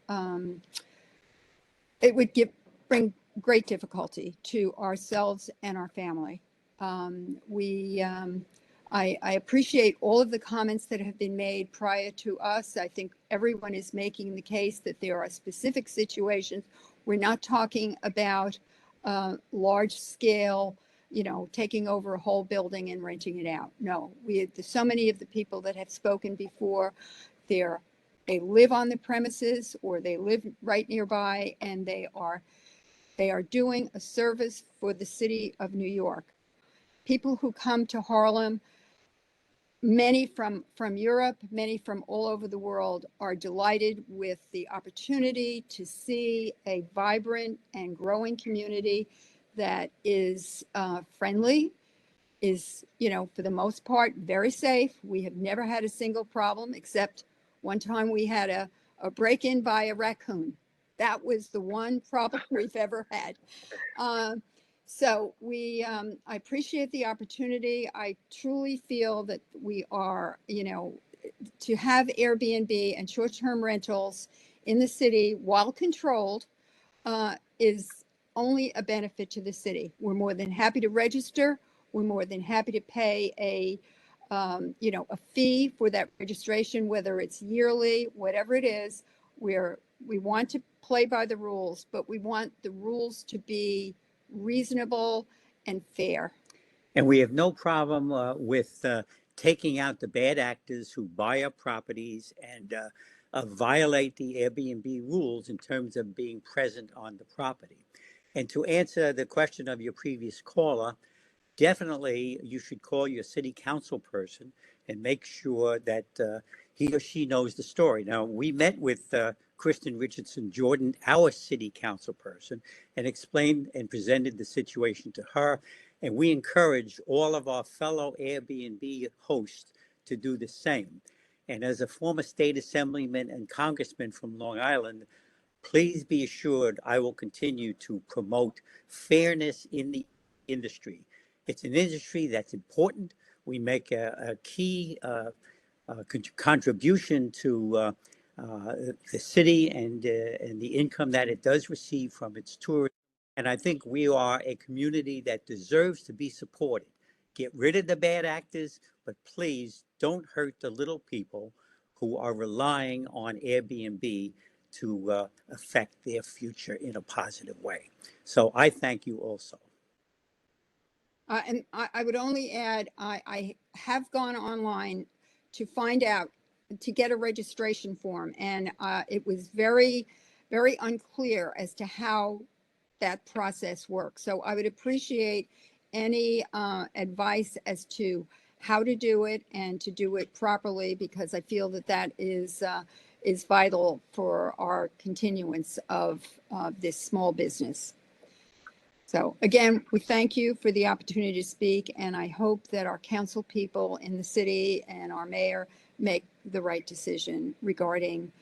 it would bring great difficulty to ourselves and our family. I appreciate all of the comments that have been made prior to us. I think everyone is making the case that there are specific situations. We're not talking about large scale, taking over a whole building and renting it out. No, so many of the people that have spoken before, they live on the premises or they live right nearby, and they are doing a service for the city of New York. People who come to Harlem, many from Europe, many from all over the world, are delighted with the opportunity to see a vibrant and growing community that is friendly, is, for the most part, very safe. We have never had a single problem, except one time we had a break-in by a raccoon. That was the one problem we've ever had. So I appreciate the opportunity. I truly feel that we are, to have Airbnb and short-term rentals in the city while controlled is only a benefit to the city. We're more than happy to register. We're more than happy to pay a fee for that registration, whether it's yearly, whatever it is. We want to play by the rules, but we want the rules to be reasonable and fair. And we have no problem with taking out the bad actors who buy up properties and violate the Airbnb rules in terms of being present on the property. And to answer the question of your previous caller, definitely you should call your city council person and make sure that he or she knows the story. Now, we met with Kristen Richardson Jordan, our city council person, and explained and presented the situation to her. And we encourage all of our fellow Airbnb hosts to do the same. And as a former state assemblyman and congressman from Long Island, please be assured I will continue to promote fairness in the industry. It's an industry that's important. We make a key contribution to the city and the income that it does receive from its tourism. And I think we are a community that deserves to be supported. Get rid of the bad actors, but please don't hurt the little people who are relying on Airbnb to affect their future in a positive way. So I thank you also. And I would only add, I have gone online to find out, to get a registration form, and it was very, very unclear as to how that process works. So I would appreciate any advice as to how to do it and to do it properly, because I feel that that is vital for our continuance of this small business. So again, we thank you for the opportunity to speak, and I hope that our council people in the city and our mayor make the right decision regarding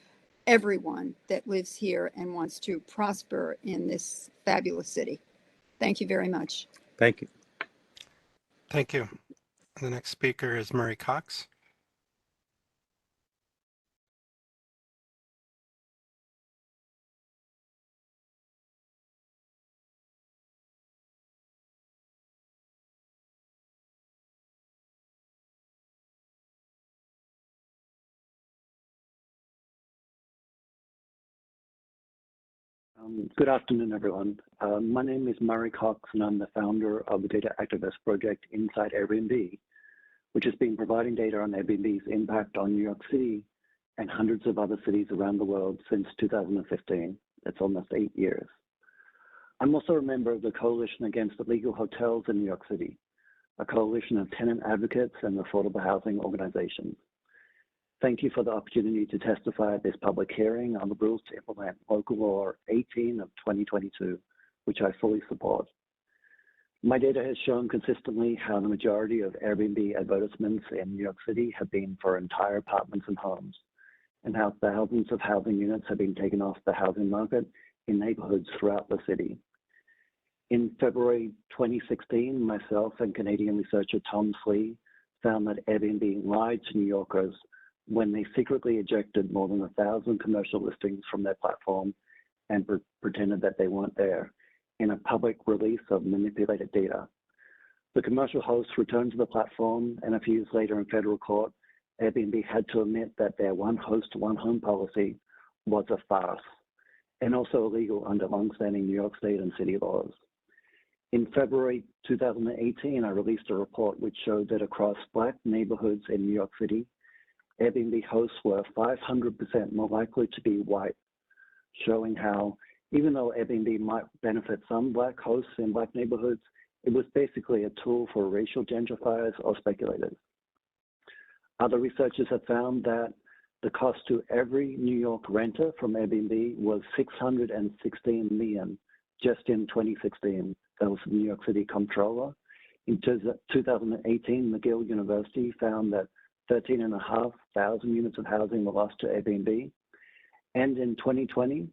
everyone that lives here and wants to prosper in this fabulous city. Thank you very much. Thank you. Thank you. The next speaker is Murray Cox. Good afternoon, everyone. My name is Murray Cox, and I'm the founder of the Data Activist Project inside Airbnb, which has been providing data on Airbnb's impact on New York City and hundreds of other cities around the world since 2015. That's almost 8 years. I'm also a member of the Coalition Against Illegal Hotels in New York City, a coalition of tenant advocates and affordable housing organizations. Thank you for the opportunity to testify at this public hearing on the rules to implement Local Law 18 of 2022, which I fully support. My data has shown consistently how the majority of Airbnb advertisements in New York City have been for entire apartments and homes, and how thousands of housing units have been taken off the housing market in neighborhoods throughout the city. In February 2016, myself and Canadian researcher Tom Slee found that Airbnb lied to New Yorkers when they secretly ejected more than 1,000 commercial listings from their platform and pretended that they weren't there in a public release of manipulated data. The commercial hosts returned to the platform, and a few years later in federal court, Airbnb had to admit that their one host, one home policy was a farce and also illegal under longstanding New York State and city laws. In February 2018, I released a report which showed that across Black neighborhoods in New York City, Airbnb hosts were 500% more likely to be white, showing how even though Airbnb might benefit some Black hosts in Black neighborhoods, it was basically a tool for racial gentrifiers or speculators. Other researchers have found that the cost to every New York renter from Airbnb was $616 million just in 2016. That was the New York City comptroller. In 2018, McGill University found that 13,500 units of housing were lost to Airbnb. And in 2020,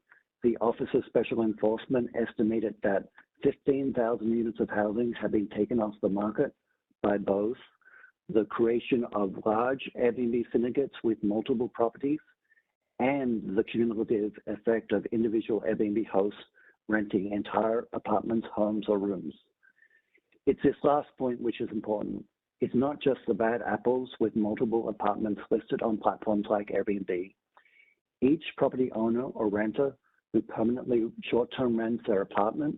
the Office of Special Enforcement estimated that 15,000 units of housing have been taken off the market by both the creation of large Airbnb syndicates with multiple properties and the cumulative effect of individual Airbnb hosts renting entire apartments, homes, or rooms. It's this last point which is important. It's not just the bad apples with multiple apartments listed on platforms like Airbnb. Each property owner or renter who permanently short-term rents their apartment,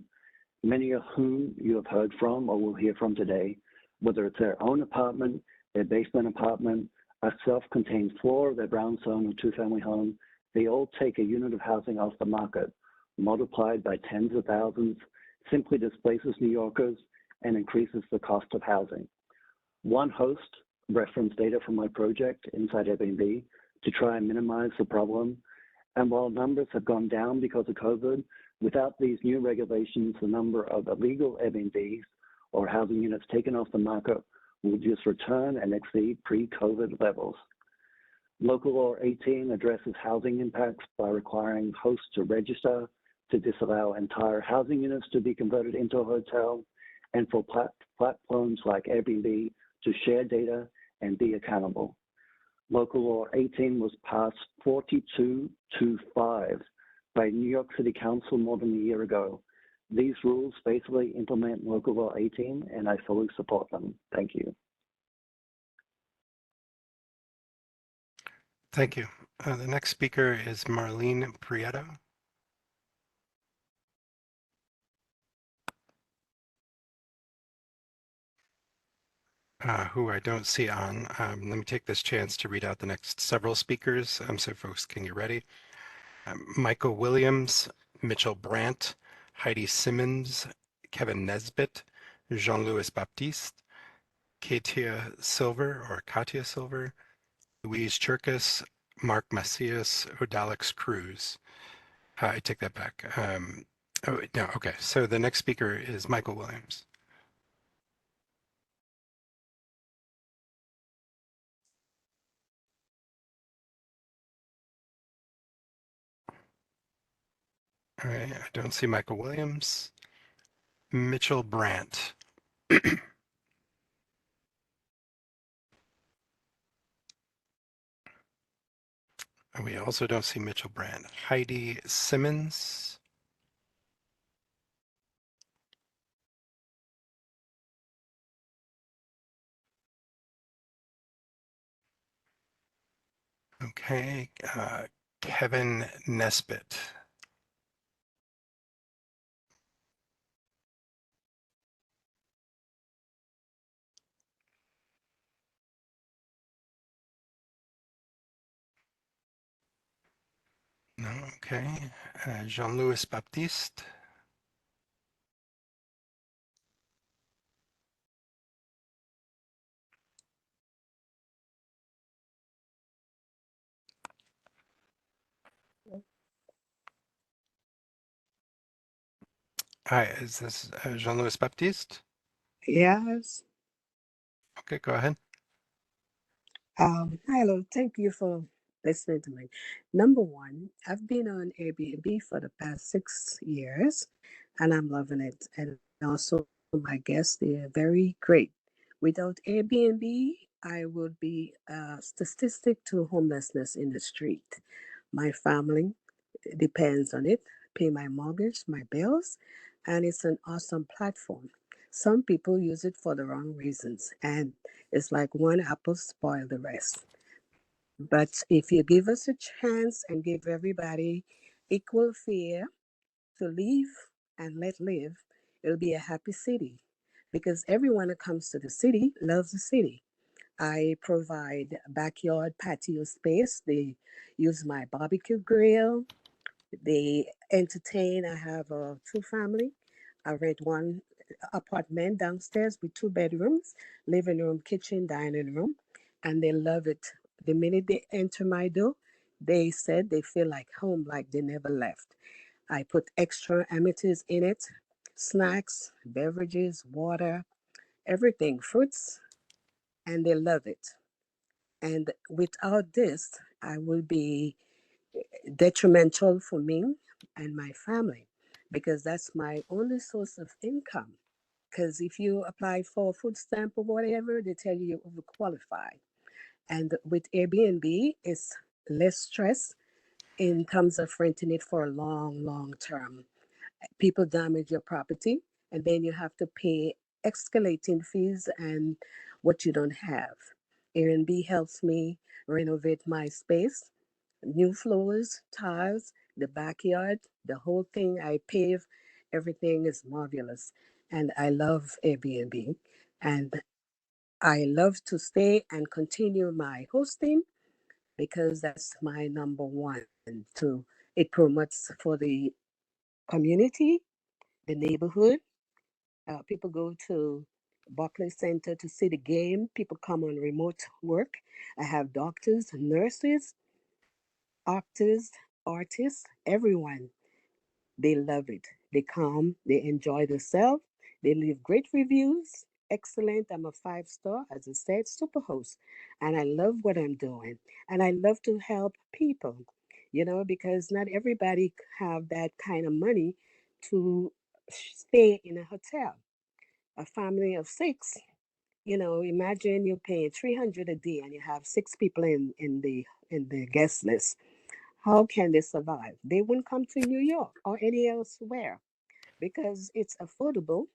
many of whom you have heard from or will hear from today, whether it's their own apartment, their basement apartment, a self-contained floor, their brownstone or two-family home, they all take a unit of housing off the market, multiplied by tens of thousands, simply displaces New Yorkers and increases the cost of housing. One host referenced data from my project inside Airbnb to try and minimize the problem. And while numbers have gone down because of COVID, without these new regulations, the number of illegal Airbnbs or housing units taken off the market will just return and exceed pre-COVID levels. Local Law 18 addresses housing impacts by requiring hosts to register to disallow entire housing units to be converted into a hotel, and for platforms like Airbnb to share data and be accountable. Local Law 18 was passed 42-5 by New York City Council more than a year ago. These rules basically implement Local Law 18, and I fully support them. Thank you. Thank you. The next speaker is Marlene Prieto. Who I don't see on. Let me take this chance to read out the next several speakers so folks can get ready. Michael Williams, Mitchell Brandt, Heidi Simmons, Kevin Nesbitt, Jean-Louis Baptiste, Katia Silver, Louise Cherkis, Mark Macias, Odalix Cruz. I take that back. Oh, no, okay. So the next speaker is Michael Williams. All right, I don't see Michael Williams. Mitchell Brandt. We also don't see Mitchell Brandt. Heidi Simmons. Okay, Kevin Nesbitt. No, okay. Jean-Louis Baptiste. Hi, is this Jean-Louis Baptiste? Yes. Okay, go ahead. Hello. Thank you for listening to me. Number one, I've been on Airbnb for the past 6 years, and I'm loving it. And also, my guests, they are very great. Without Airbnb, I would be a statistic to homelessness in the street. My family depends on it, pay my mortgage, my bills, and it's an awesome platform. Some people use it for the wrong reasons, and it's like one apple spoil the rest. But if you give us a chance and give everybody equal fare to live and let live, it'll be a happy city because everyone that comes to the city loves the city. I provide backyard patio space. They use my barbecue grill. They entertain. I have a two family. I rent one apartment downstairs with 2 bedrooms, living room, kitchen, dining room, and they love it. The minute they enter my door, they said they feel like home, like they never left. I put extra amenities in it, snacks, beverages, water, everything, fruits, and they love it. And without this, I will be detrimental for me and my family because that's my only source of income. Because if you apply for food stamp or whatever, they tell you you're overqualified. And with Airbnb, it's less stress in terms of renting it for a long, long term. People damage your property, and then you have to pay escalating fees and what you don't have. Airbnb helps me renovate my space, new floors, tiles, the backyard, the whole thing. I pave, everything is marvelous. And I love Airbnb. And I love to stay and continue my hosting because that's my number one. To it promotes for the community the neighborhood. People go to Buckley Center to see the game. People come on remote work. I have doctors, nurses, actors, artists, everyone. They love it. They come, they enjoy themselves, they leave great reviews. Excellent. I'm a 5 star, as I said, super host. And I love what I'm doing. And I love to help people, because not everybody have that kind of money to stay in a hotel. A family of six, imagine you're paying 300 a day and you have 6 people in the guest list. How can they survive? They wouldn't come to New York or any elsewhere because it's affordable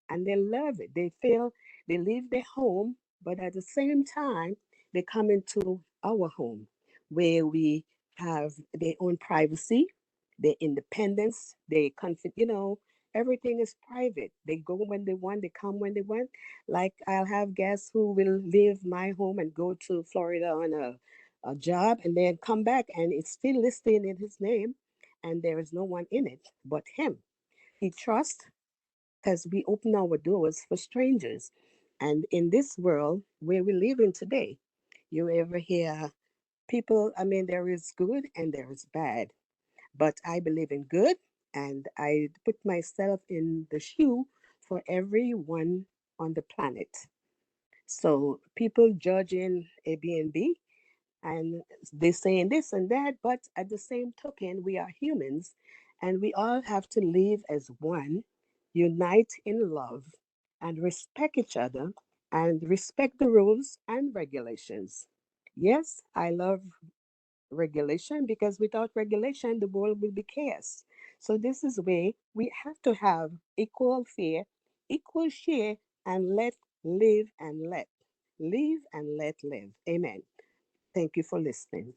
and they love it. They feel they leave their home, but at the same time, they come into our home where we have their own privacy, their independence, their comfort, everything is private. They go when they want, they come when they want. Like I'll have guests who will leave my home and go to Florida on a job and then come back and it's still listed in his name and there is no one in it but him. He trusts because we open our doors for strangers. And in this world where we live in today, you ever hear people, there is good and there is bad, but I believe in good and I put myself in the shoe for everyone on the planet. So people judging Airbnb and they're saying this and that, but at the same token, we are humans and we all have to live as one, unite in love, and respect each other and respect the rules and regulations. Yes, I love regulation because without regulation, the world will be chaos. So, this is where we have to have equal fear, equal share, and let live and let live and let live. Amen. Thank you for listening.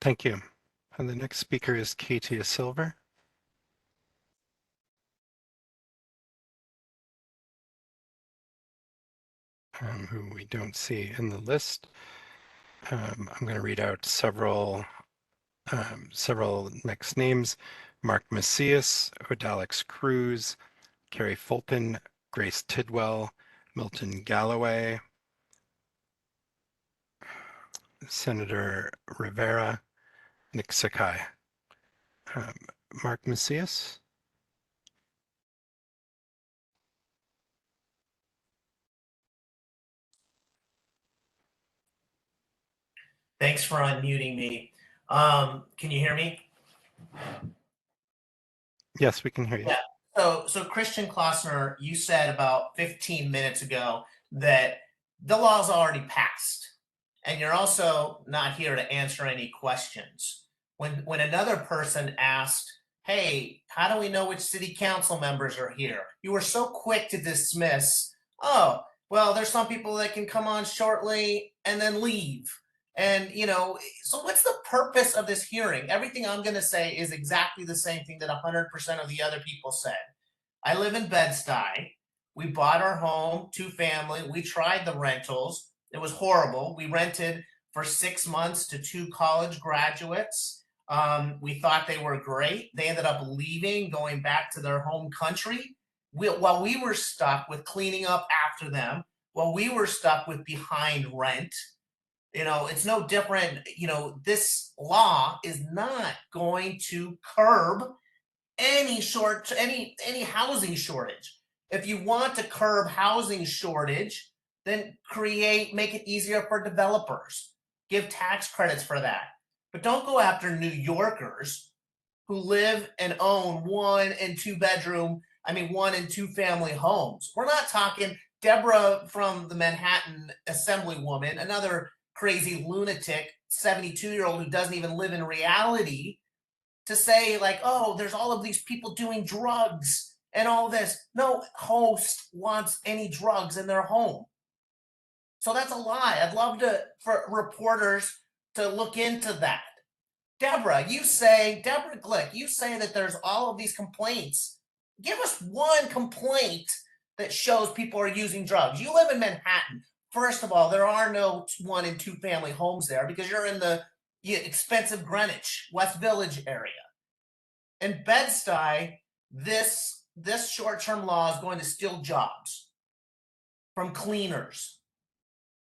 Thank you. And the next speaker is Katia Silver. Who we don't see in the list. I'm going to read out several next names: Mark Macias, Odalix Cruz, Carrie Fulton, Grace Tidwell, Milton Galloway, Senator Rivera, Nick Sakai. Mark Macias. Thanks for unmuting me. Can you hear me? Yes, we can hear you. Yeah. So Christian Klossner, you said about 15 minutes ago that the law's already passed, and you're also not here to answer any questions. When another person asked, "Hey, how do we know which city council members are here?" You were so quick to dismiss, "Oh, well, there's some people that can come on shortly and then leave." And, so what's the purpose of this hearing? Everything I'm going to say is exactly the same thing that 100% of the other people said. I live in Bed-Stuy. We bought our home, 2-family. We tried the rentals. It was horrible. We rented for 6 months to 2 college graduates. We thought they were great. They ended up leaving, going back to their home country. While we were stuck with cleaning up after them, while we were stuck with behind rent. It's no different. This law is not going to curb any housing shortage. If you want to curb housing shortage, then make it easier for developers. Give tax credits for that. But don't go after New Yorkers who live and own 1 and 2 bedroom, 1 and 2 family homes. We're not talking Deborah from the Manhattan Assemblywoman, another crazy lunatic 72-year-old who doesn't even live in reality, to say like, oh, there's all of these people doing drugs and all this. No host wants any drugs in their home. So that's a lie. I'd love for reporters to look into that. Deborah Glick, you say that there's all of these complaints. Give us one complaint that shows people are using drugs. You live in Manhattan. First of all, there are no 1 and 2 family homes there because you're in the expensive Greenwich, West Village area. In Bed-Stuy, this short-term law is going to steal jobs from cleaners,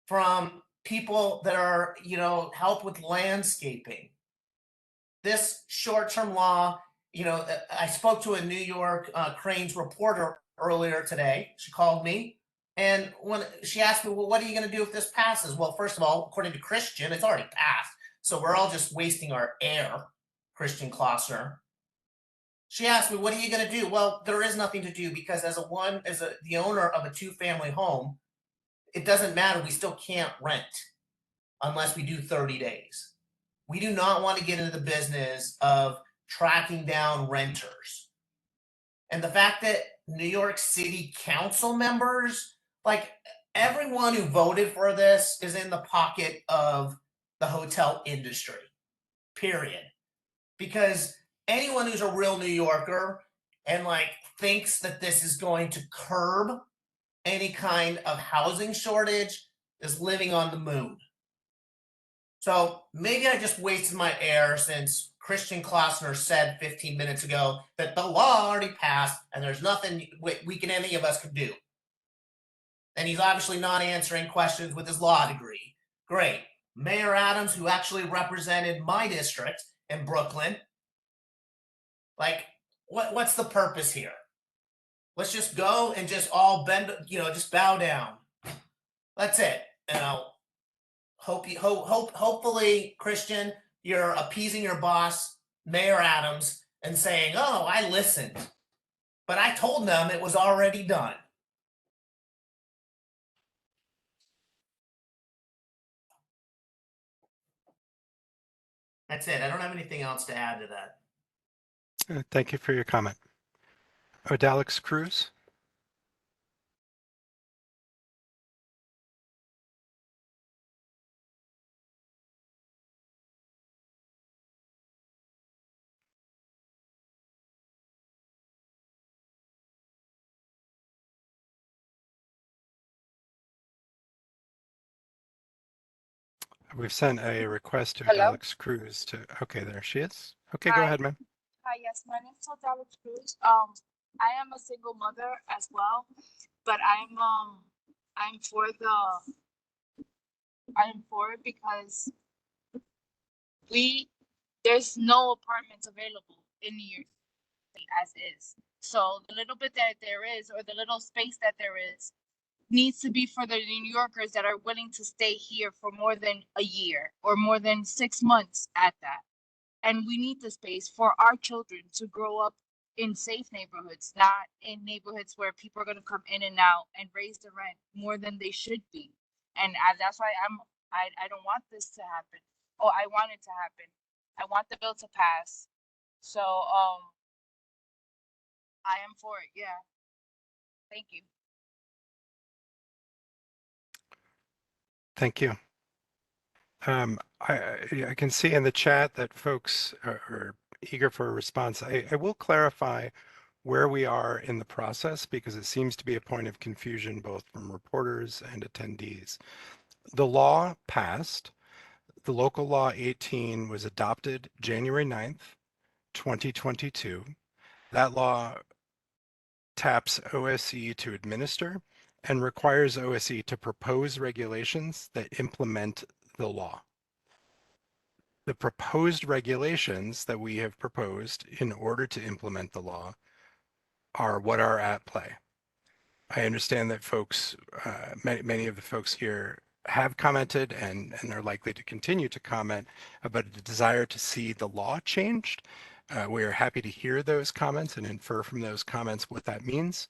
from people that are, help with landscaping. This short-term law, I spoke to a New York Cranes reporter earlier today. She called me, and when she asked me, well, what are you going to do if this passes? Well, first of all, according to Christian, it's already passed, so we're all just wasting our air, Christian Klossner. She asked me, what are you going to do? Well, there is nothing to do, because as the owner of a 2-family home, it doesn't matter. We still can't rent unless we do 30 days. We do not want to get into the business of tracking down renters. And the fact that New York City council members, like everyone who voted for this, is in the pocket of the hotel industry, period. Because anyone who's a real New Yorker and thinks that this is going to curb any kind of housing shortage is living on the moon. So maybe I just wasted my air, since Christian Klossner said 15 minutes ago that the law already passed and there's nothing any of us can do. And he's obviously not answering questions with his law degree. Great. Mayor Adams, who actually represented my district in Brooklyn, what's the purpose here? Let's just go and just all bend, just bow down. That's it. Hopefully, Christian, you're appeasing your boss, Mayor Adams, and saying, oh, I listened, but I told them it was already done. That's it. I don't have anything else to add to that. Thank you for your comment. Odalix Cruz. We've sent a request to Hello? Odalix Cruz to, okay, there she is. Okay, go Hi. ahead, ma'am. Hi, yes, my name is Alex Cruz. I am a single mother as well, but I'm for it because there's no apartments available in New York City as is. So the little bit that there is, or the little space that there is, needs to be for the New Yorkers that are willing to stay here for more than a year or more than 6 months at that. And we need the space for our children to grow up in safe neighborhoods, not in neighborhoods where people are going to come in and out and raise the rent more than they should be. And that's why I don't want this to happen. Oh, I want it to happen. I want the bill to pass. So I am for it. Yeah. Thank you. Thank you. I can see in the chat that folks are eager for a response. I will clarify where we are in the process, because it seems to be a point of confusion both from reporters and attendees. The law passed. The local law 18 was adopted January 9th, 2022. That law taps OSC to administer and requires OSC to propose regulations that implement the law. The proposed regulations that we have proposed in order to implement the law are what are at play. I understand that folks, many of the folks here have commented and are likely to continue to comment about the desire to see the law changed. We are happy to hear those comments and infer from those comments what that means.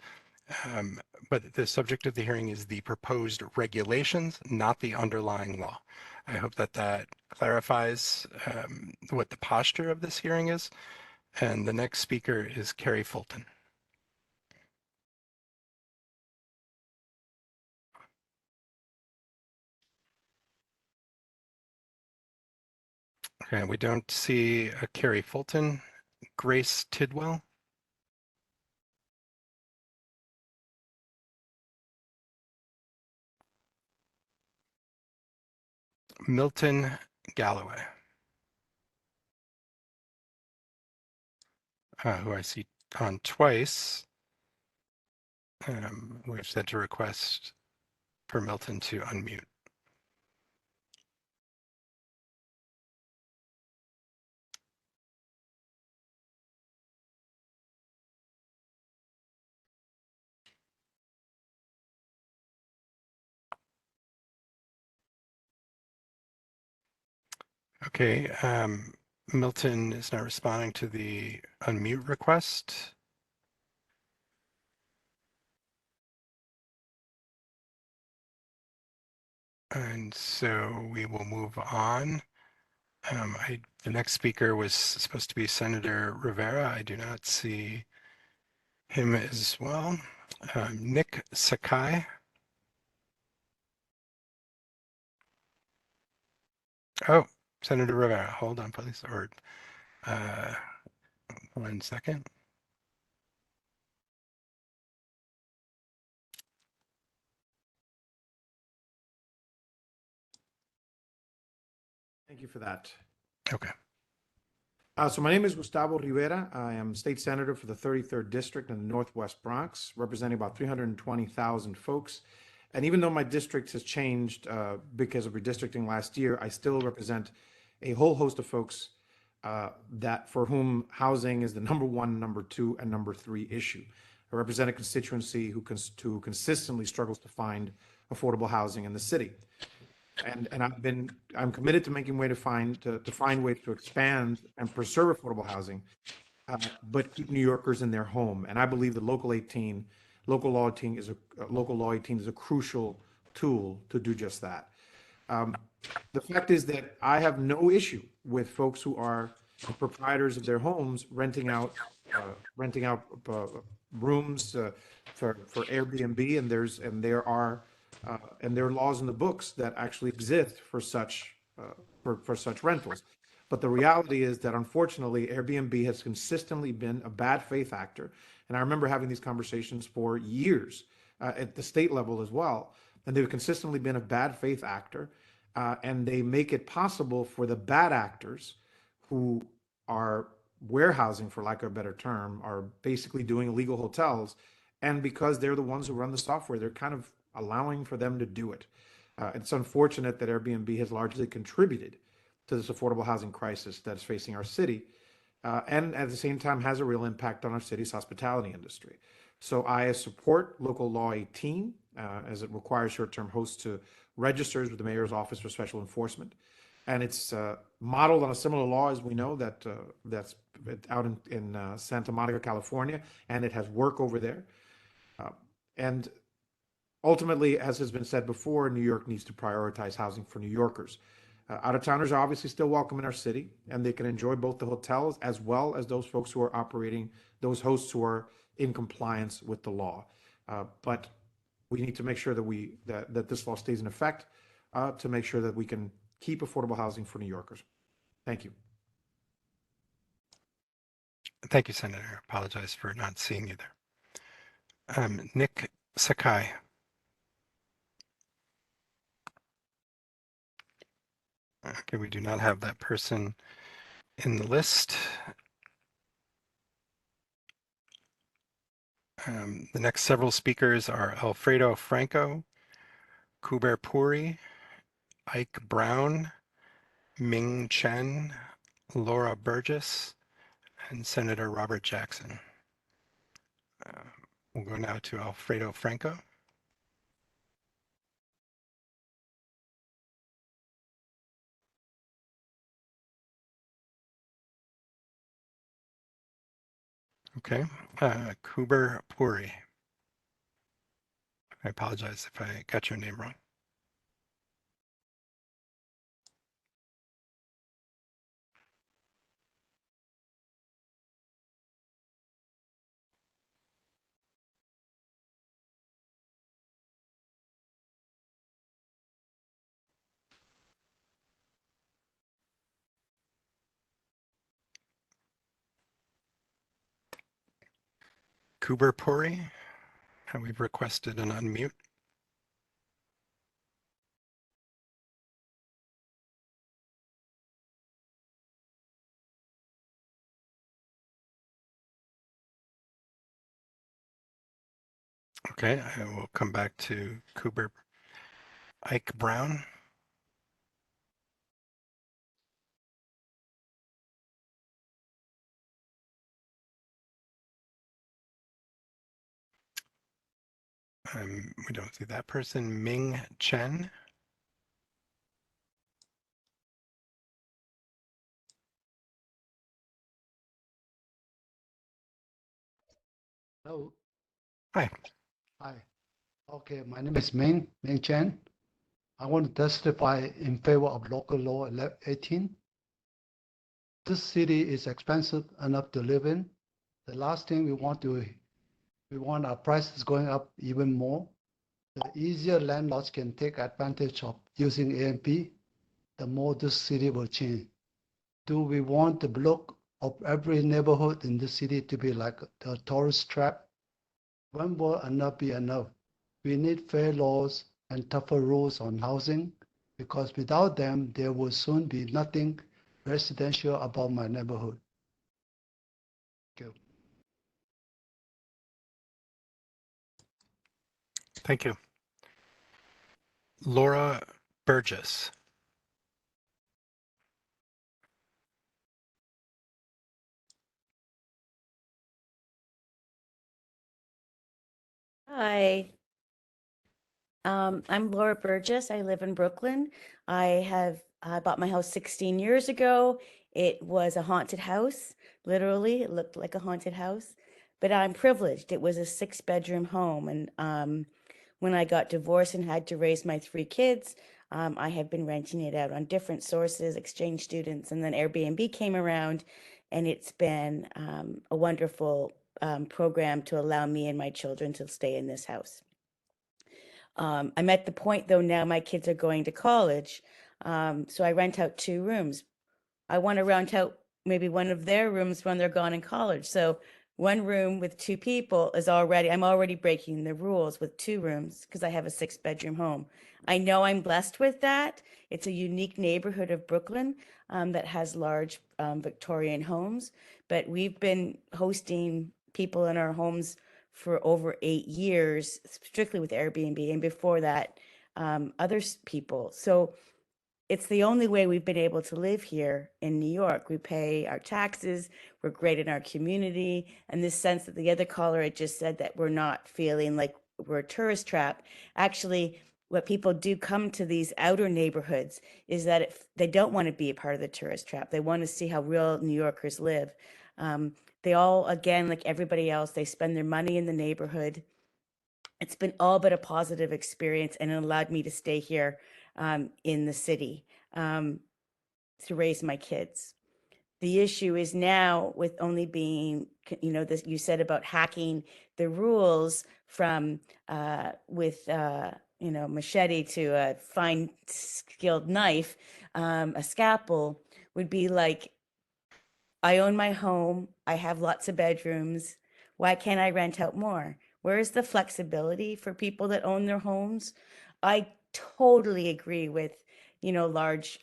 But the subject of the hearing is the proposed regulations, not the underlying law. I hope that that clarifies what the posture of this hearing is. And the next speaker is Carrie Fulton. Okay, we don't see a Carrie Fulton. Grace Tidwell. Milton Galloway. who I see on twice. We've sent a request for Milton to unmute. Okay, Milton is not responding to the unmute request. And so we will move on. The next speaker was supposed to be Senator Rivera. I do not see him as well. Nick Sakai. Oh, Senator Rivera, hold on, please. Or 1 second. Thank you for that. Okay. So my name is Gustavo Rivera. I am state senator for the 33rd district in the Northwest Bronx, representing about 320,000 folks. And even though my district has changed because of redistricting last year, I still represent a whole host of folks that for whom housing is the number one, number two, and number three issue. I represent a constituency who consistently struggles to find affordable housing in the city. And I'm committed to making way to find ways to expand and preserve affordable housing, but keep New Yorkers in their home. And I believe that local law 18 is a crucial tool to do just that. The fact is that I have no issue with folks who are proprietors of their homes renting out rooms for Airbnb, and there are laws in the books that actually exist for such rentals. But the reality is that unfortunately, Airbnb has consistently been a bad faith actor. And I remember having these conversations for years at the state level as well. And they've consistently been a bad faith actor. And they make it possible for the bad actors who are warehousing, for lack of a better term, are basically doing illegal hotels. And because they're the ones who run the software, they're kind of allowing for them to do it. It's unfortunate that Airbnb has largely contributed to this affordable housing crisis that's facing our city, and at the same time has a real impact on our city's hospitality industry. So I support local law 18 as it requires short-term hosts to register with the Mayor's Office for Special Enforcement. And it's modeled on a similar law, as we know, that's out in Santa Monica, California, and it has work over there. And ultimately, as has been said before, New York needs to prioritize housing for New Yorkers. Out-of-towners are obviously still welcome in our city, and they can enjoy both the hotels as well as those folks who are operating, those hosts who are in compliance with the law. But we need to make sure that this law stays in effect to make sure that we can keep affordable housing for New Yorkers. Thank you. Thank you, Senator. I apologize for not seeing you there. Nick Sakai. Okay, we do not have that person in the list. The next several speakers are Alfredo Franco, Kuber Puri, Ike Brown, Ming Chen, Laura Burgess, and Senator Robert Jackson. We'll go now to Alfredo Franco. Okay, Kuber Puri. I apologize if I got your name wrong. Kuber Puri, we've requested an unmute. Okay, I will come back to Cooper Ike Brown. We don't see that person. Ming Chen. Hello. Hi. Hi. Okay, my name is Ming Chen. I want to testify in favor of local law 18. This city is expensive enough to live in. The last thing we want our prices going up even more. The easier landlords can take advantage of using AMP, the more this city will change. Do we want the look of every neighborhood in the city to be like a tourist trap? When will enough be enough? We need fair laws and tougher rules on housing because without them, there will soon be nothing residential about my neighborhood. Thank you. Thank you. Laura Burgess. Hi. I'm Laura Burgess. I live in Brooklyn. I bought my house 16 years ago. It was a haunted house, literally. It looked like a haunted house, but I'm privileged. It was a 6-bedroom home. And when I got divorced and had to raise my 3 kids, I have been renting it out on different sources, exchange students, and then Airbnb came around, and it's been a wonderful program to allow me and my children to stay in this house. I'm at the point though now my kids are going to college, so I rent out 2 rooms. I want to rent out maybe one of their rooms when they're gone in college. So 1 room with 2 people is I'm already breaking the rules with 2 rooms because I have a 6-bedroom home. I know I'm blessed with that. It's a unique neighborhood of Brooklyn that has large Victorian homes, but we've been hosting people in our homes for over 8 years, strictly with Airbnb, and before that, people. So it's the only way we've been able to live here in New York. We pay our taxes, we're great in our community, and this sense that the other caller had just said that we're not feeling like we're a tourist trap. Actually, what people do come to these outer neighborhoods is that they don't want to be a part of the tourist trap. They want to see how real New Yorkers live. They all, again, like everybody else, they spend their money in the neighborhood. It's been all but a positive experience, and it allowed me to stay here in the city to raise my kids. The issue is now with only being, this you said about hacking the rules from machete to a fine skilled knife, a scalpel would be like, I own my home. I have lots of bedrooms. Why can't I rent out more? Where is the flexibility for people that own their homes? I totally agree with, large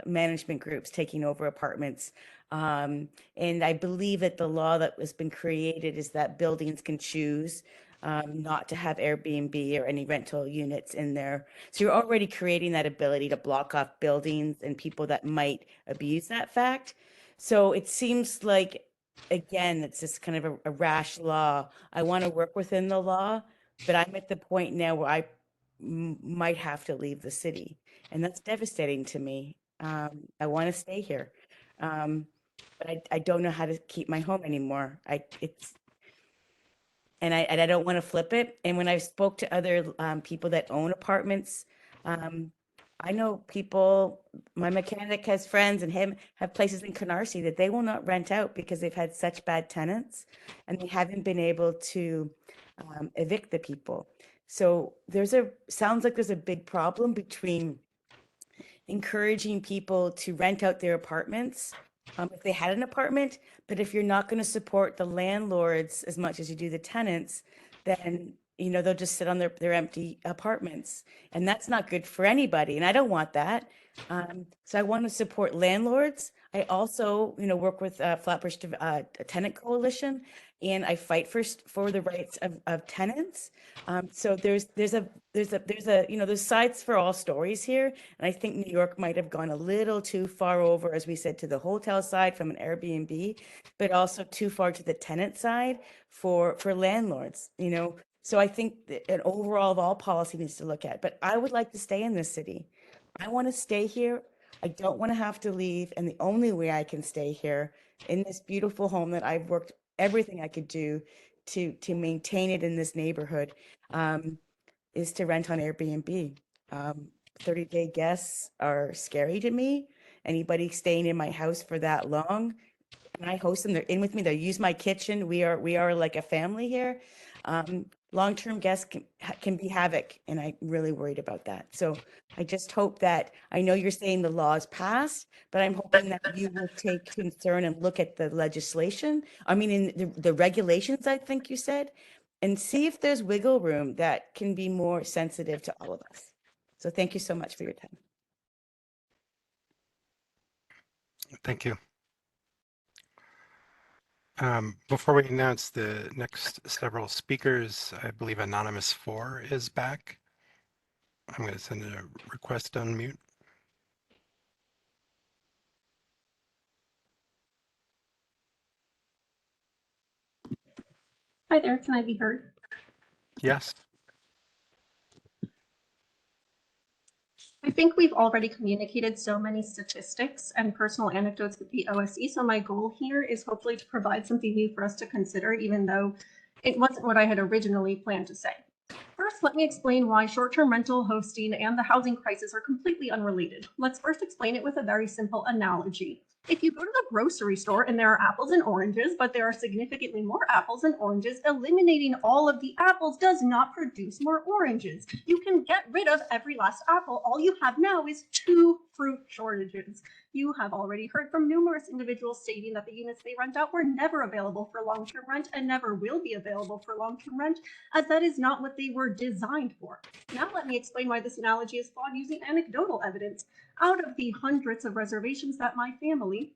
management groups taking over apartments. And I believe that the law that has been created is that buildings can choose not to have Airbnb or any rental units in there. So you're already creating that ability to block off buildings and people that might abuse that fact. So it seems like, again, it's just kind of a rash law. I want to work within the law, but I'm at the point now where I might have to leave the city, and that's devastating to me. I want to stay here, but I don't know how to keep my home anymore. I don't want to flip it. And when I spoke to other people that own apartments, I know people, my mechanic has friends and him have places in Canarsie that they will not rent out because they've had such bad tenants and they haven't been able to evict the people. So sounds like there's a big problem between encouraging people to rent out their apartments if they had an apartment, but if you're not going to support the landlords as much as you do the tenants, then they'll just sit on their empty apartments, and that's not good for anybody, and I don't want that. So I want to support landlords. I also work with Flatbush Tenant Coalition, and I fight for the rights of tenants. So there's sides for all stories here. And I think New York might have gone a little too far over, as we said, to the hotel side from an Airbnb, but also too far to the tenant side for landlords, So I think that an overall of all policy needs to look at, but I would like to stay in this city. I want to stay here. I don't want to have to leave. And the only way I can stay here in this beautiful home that I've worked everything I could do to maintain it in this neighborhood is to rent on Airbnb. 30-day guests are scary to me. Anybody staying in my house for that long, and I host them, they're in with me, they use my kitchen. We are like a family here. Long-term guests can be havoc, and I'm really worried about that. So I just hope that, I know you're saying the law is passed, but I'm hoping that you will take concern and look at the legislation. I mean, in the regulations, I think you said, and see if there's wiggle room that can be more sensitive to all of us. So thank you so much for your time. Thank you. Before we announce the next several speakers, I believe Anonymous 4 is back. I'm going to send a request to unmute. Hi there, can I be heard? Yes. I think we've already communicated so many statistics and personal anecdotes with the OSE, so my goal here is hopefully to provide something new for us to consider, even though it wasn't what I had originally planned to say. First, let me explain why short-term rental hosting and the housing crisis are completely unrelated. Let's first explain it with a very simple analogy. If you go to the grocery store and there are apples and oranges, but there are significantly more apples and oranges, eliminating all of the apples does not produce more oranges. You can get rid of every last apple. All you have now is 2 fruit shortages. You have already heard from numerous individuals stating that the units they rent out were never available for long-term rent and never will be available for long-term rent, as that is not what they were designed for. Now let me explain why this analogy is flawed using anecdotal evidence. Out of the hundreds of reservations that my family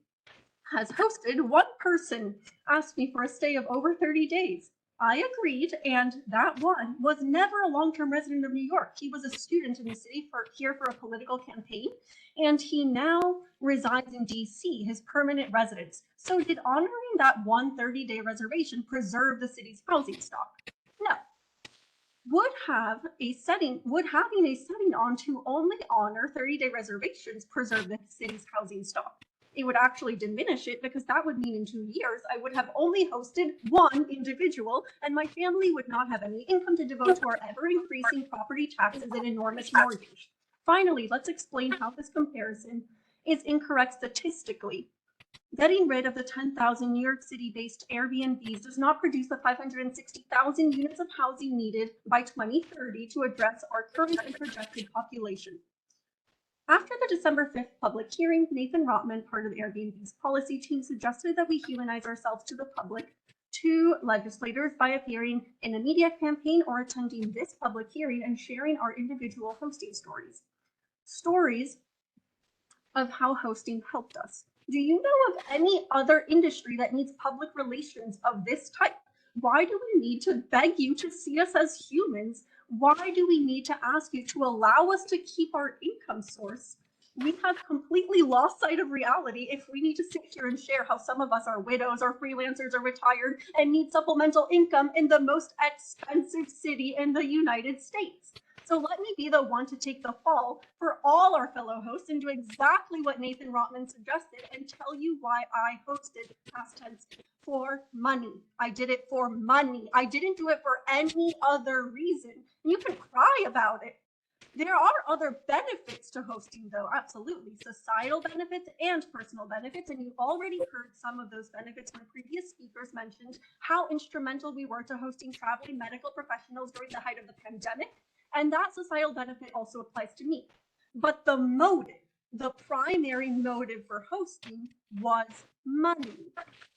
has hosted, one person asked me for a stay of over 30 days. I agreed, and that one was never a long-term resident of New York. He was a student in the city here for a political campaign, and he now resides in DC, his permanent residence. So did honoring that one 30-day reservation preserve the city's housing stock? No. Would having a setting on to only honor 30-day reservations preserve the city's housing stock? It would actually diminish it, because that would mean in 2 years I would have only hosted one individual and my family would not have any income to devote to our ever increasing property taxes and enormous mortgage. Finally, let's explain how this comparison is incorrect statistically. Getting rid of the 10,000 New York City-based Airbnbs does not produce the 560,000 units of housing needed by 2030 to address our current and projected population. After the December 5th public hearing, Nathan Rotman, part of Airbnb's policy team, suggested that we humanize ourselves to the public, to legislators, by appearing in a media campaign or attending this public hearing and sharing our individual hosting stories. Stories of how hosting helped us. Do you know of any other industry that needs public relations of this type? Why do we need to beg you to see us as humans? Why do we need to ask you to allow us to keep our income source? We have completely lost sight of reality if we need to sit here and share how some of us are widows or freelancers or retired and need supplemental income in the most expensive city in the United States. So let me be the one to take the fall for all our fellow hosts and do exactly what Nathan Rotman suggested and tell you why I hosted, past tense, for money. I did it for money. I didn't do it for any other reason. And you can cry about it. There are other benefits to hosting, though, absolutely. Societal benefits and personal benefits, and you've already heard some of those benefits when previous speakers mentioned how instrumental we were to hosting traveling medical professionals during the height of the pandemic. And that societal benefit also applies to me. But the motive, the primary motive for hosting was money.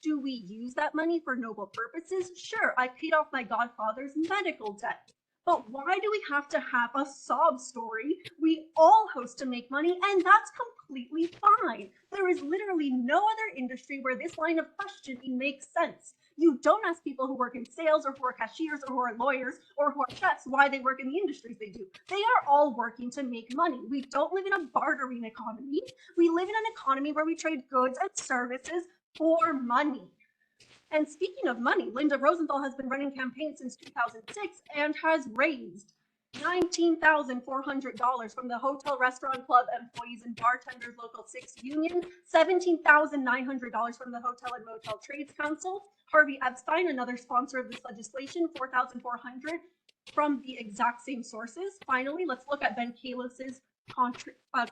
Do we use that money for noble purposes? Sure, I paid off my godfather's medical debt. But why do we have to have a sob story? We all host to make money, and that's completely fine. There is literally no other industry where this line of questioning makes sense. You don't ask people who work in sales or who are cashiers or who are lawyers or who are chefs why they work in the industries they do. They are all working to make money. We don't live in a bartering economy. We live in an economy where we trade goods and services for money. And speaking of money, Linda Rosenthal has been running campaigns since 2006 and has raised $19,400 from the Hotel Restaurant Club Employees and Bartenders Local 6 Union, $17,900 from the Hotel and Motel Trades Council, Harvey Epstein, another sponsor of this legislation, $4,400 from the exact same sources. Finally, let's look at Ben Kalos's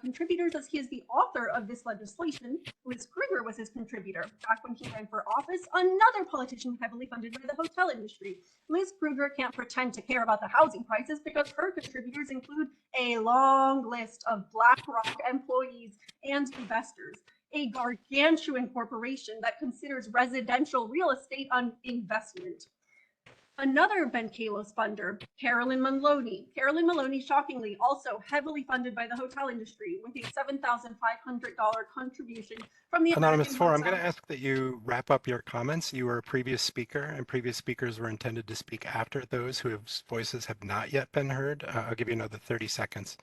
contributors, as he is the author of this legislation. Liz Kruger was his contributor back when he ran for office, another politician heavily funded by the hotel industry. Liz Kruger can't pretend to care about the housing crisis because her contributors include a long list of BlackRock employees and investors, a gargantuan corporation that considers residential real estate an investment. Another Ben Kalos funder, Carolyn Maloney. Carolyn Maloney, shockingly, also heavily funded by the hotel industry with a $7,500 contribution from the Anonymous American 4, I'm Hotel. going to ask that you wrap up your comments. You were a previous speaker, and previous speakers were intended to speak after those whose voices have not yet been heard. I'll give you another 30 seconds.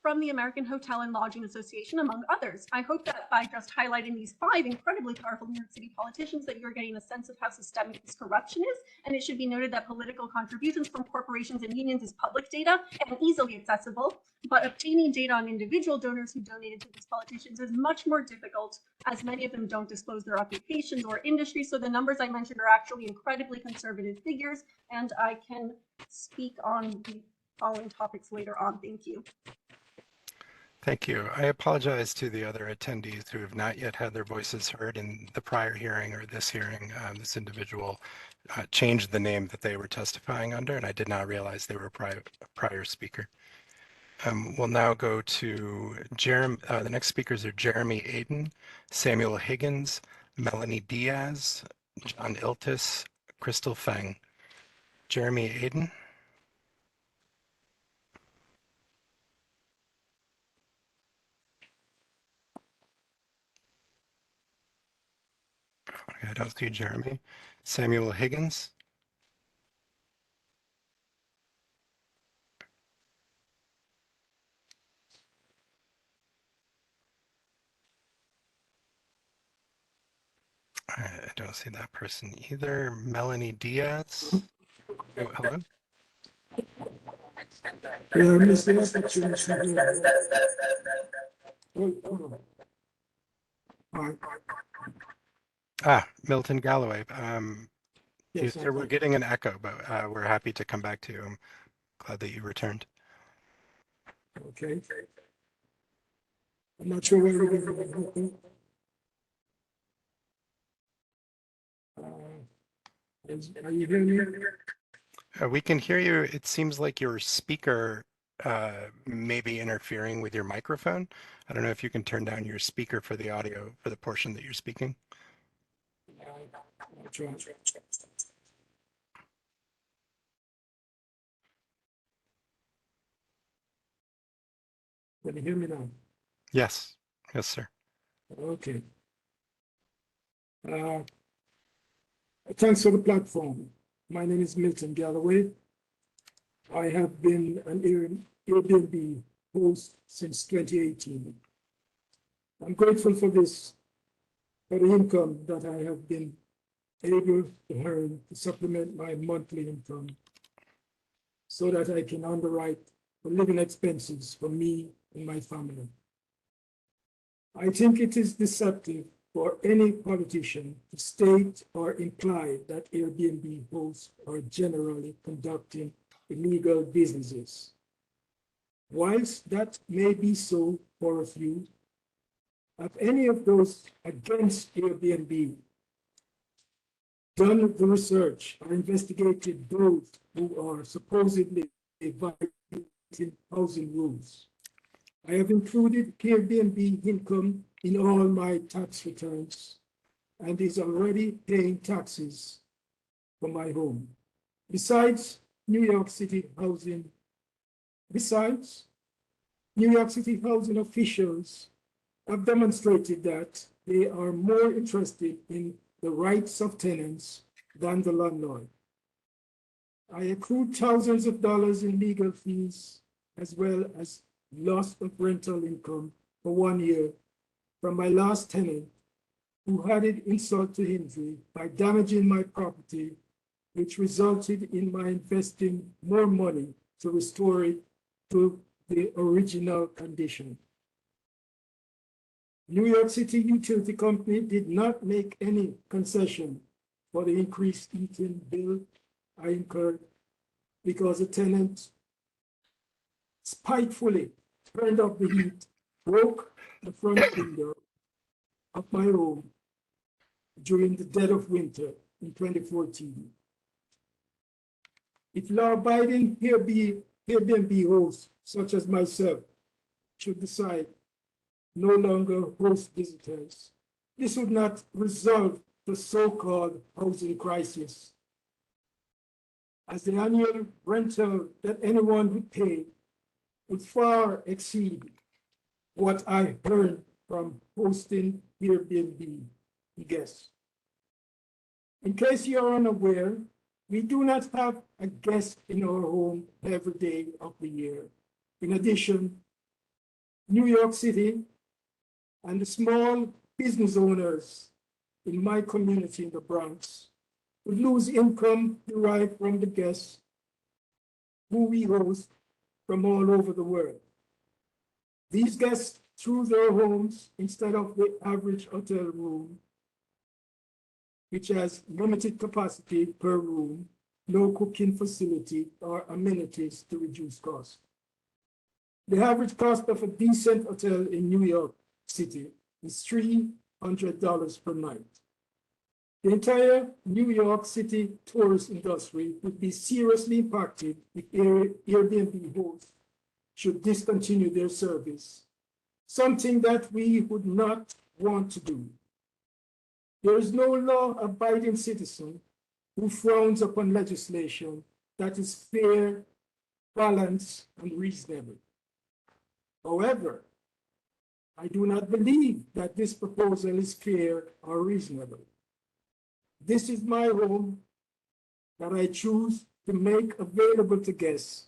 From the American Hotel and Lodging Association, among others. I hope that by just highlighting these 5 incredibly powerful New York City politicians that you're getting a sense of how systemic this corruption is. And it should be noted that political contributions from corporations and unions is public data and easily accessible, but obtaining data on individual donors who donated to these politicians is much more difficult, as many of them don't disclose their occupations or industry. So the numbers I mentioned are actually incredibly conservative figures, and I can speak on the following topics later on. Thank you. Thank you. I apologize to the other attendees who have not yet had their voices heard in the prior hearing or this hearing. This individual changed the name that they were testifying under, and I did not realize they were a prior speaker. We'll now go to Jeremy. The next speakers are Jeremy Aden, Samuel Higgins, Melanie Diaz, John Iltis, Crystal Feng. Jeremy Aden. I don't see Jeremy. Samuel Higgins. I don't see that person either. Melanie Diaz. Oh, hello. Milton Galloway. Yes, We're getting an echo, but we're happy to come back to you. I'm glad that you returned. Okay. I'm not sure where we're going. Are you hearing me? We can hear you. It seems like your speaker may be interfering with your microphone. I don't know if you can turn down your speaker for the audio for the portion that you're speaking. Can you hear me now? Yes. Yes, sir. Okay. Thanks for the platform. My name is Milton Galloway. I have been an Airbnb host since 2018. I'm grateful for this, for the income that I have been able to earn to supplement my monthly income so that I can underwrite the living expenses for me and my family. I think it is deceptive for any politician to state or imply that Airbnb hosts are generally conducting illegal businesses. Whilst that may be so for a few, have any of those against Airbnb done the research or investigated those who are supposedly violating housing rules? I have included Airbnb income in all my tax returns and is already paying taxes for my home. Besides, New York City New York City housing officials have demonstrated that they are more interested in the rights of tenants than the landlord. I accrued thousands of dollars in legal fees as well as loss of rental income for 1 year from my last tenant who added insult to injury by damaging my property, which resulted in my investing more money to restore it to the original condition. New York City Utility Company did not make any concession for the increased heating bill I incurred because the tenant spitefully turned up the heat, broke the front window of my home during the dead of winter in 2014. If law-abiding Airbnb hosts, such as myself, should decide no longer host visitors, this would not resolve the so-called housing crisis, as the annual rental that anyone would pay would far exceed what I earned from hosting Airbnb guests. In case you are unaware, we do not have a guest in our home every day of the year. In addition, New York City and the small business owners in my community in the Bronx would lose income derived from the guests who we host from all over the world. These guests through their homes instead of the average hotel room, which has limited capacity per room, no cooking facility or amenities to reduce cost. The average cost of a decent hotel in New York City is $300 per night. The entire New York City tourist industry would be seriously impacted if Airbnb hosts should discontinue their service, something that we would not want to do. There is no law-abiding citizen who frowns upon legislation that is fair, balanced, and reasonable. However, I do not believe that this proposal is fair or reasonable. This is my home that I choose to make available to guests,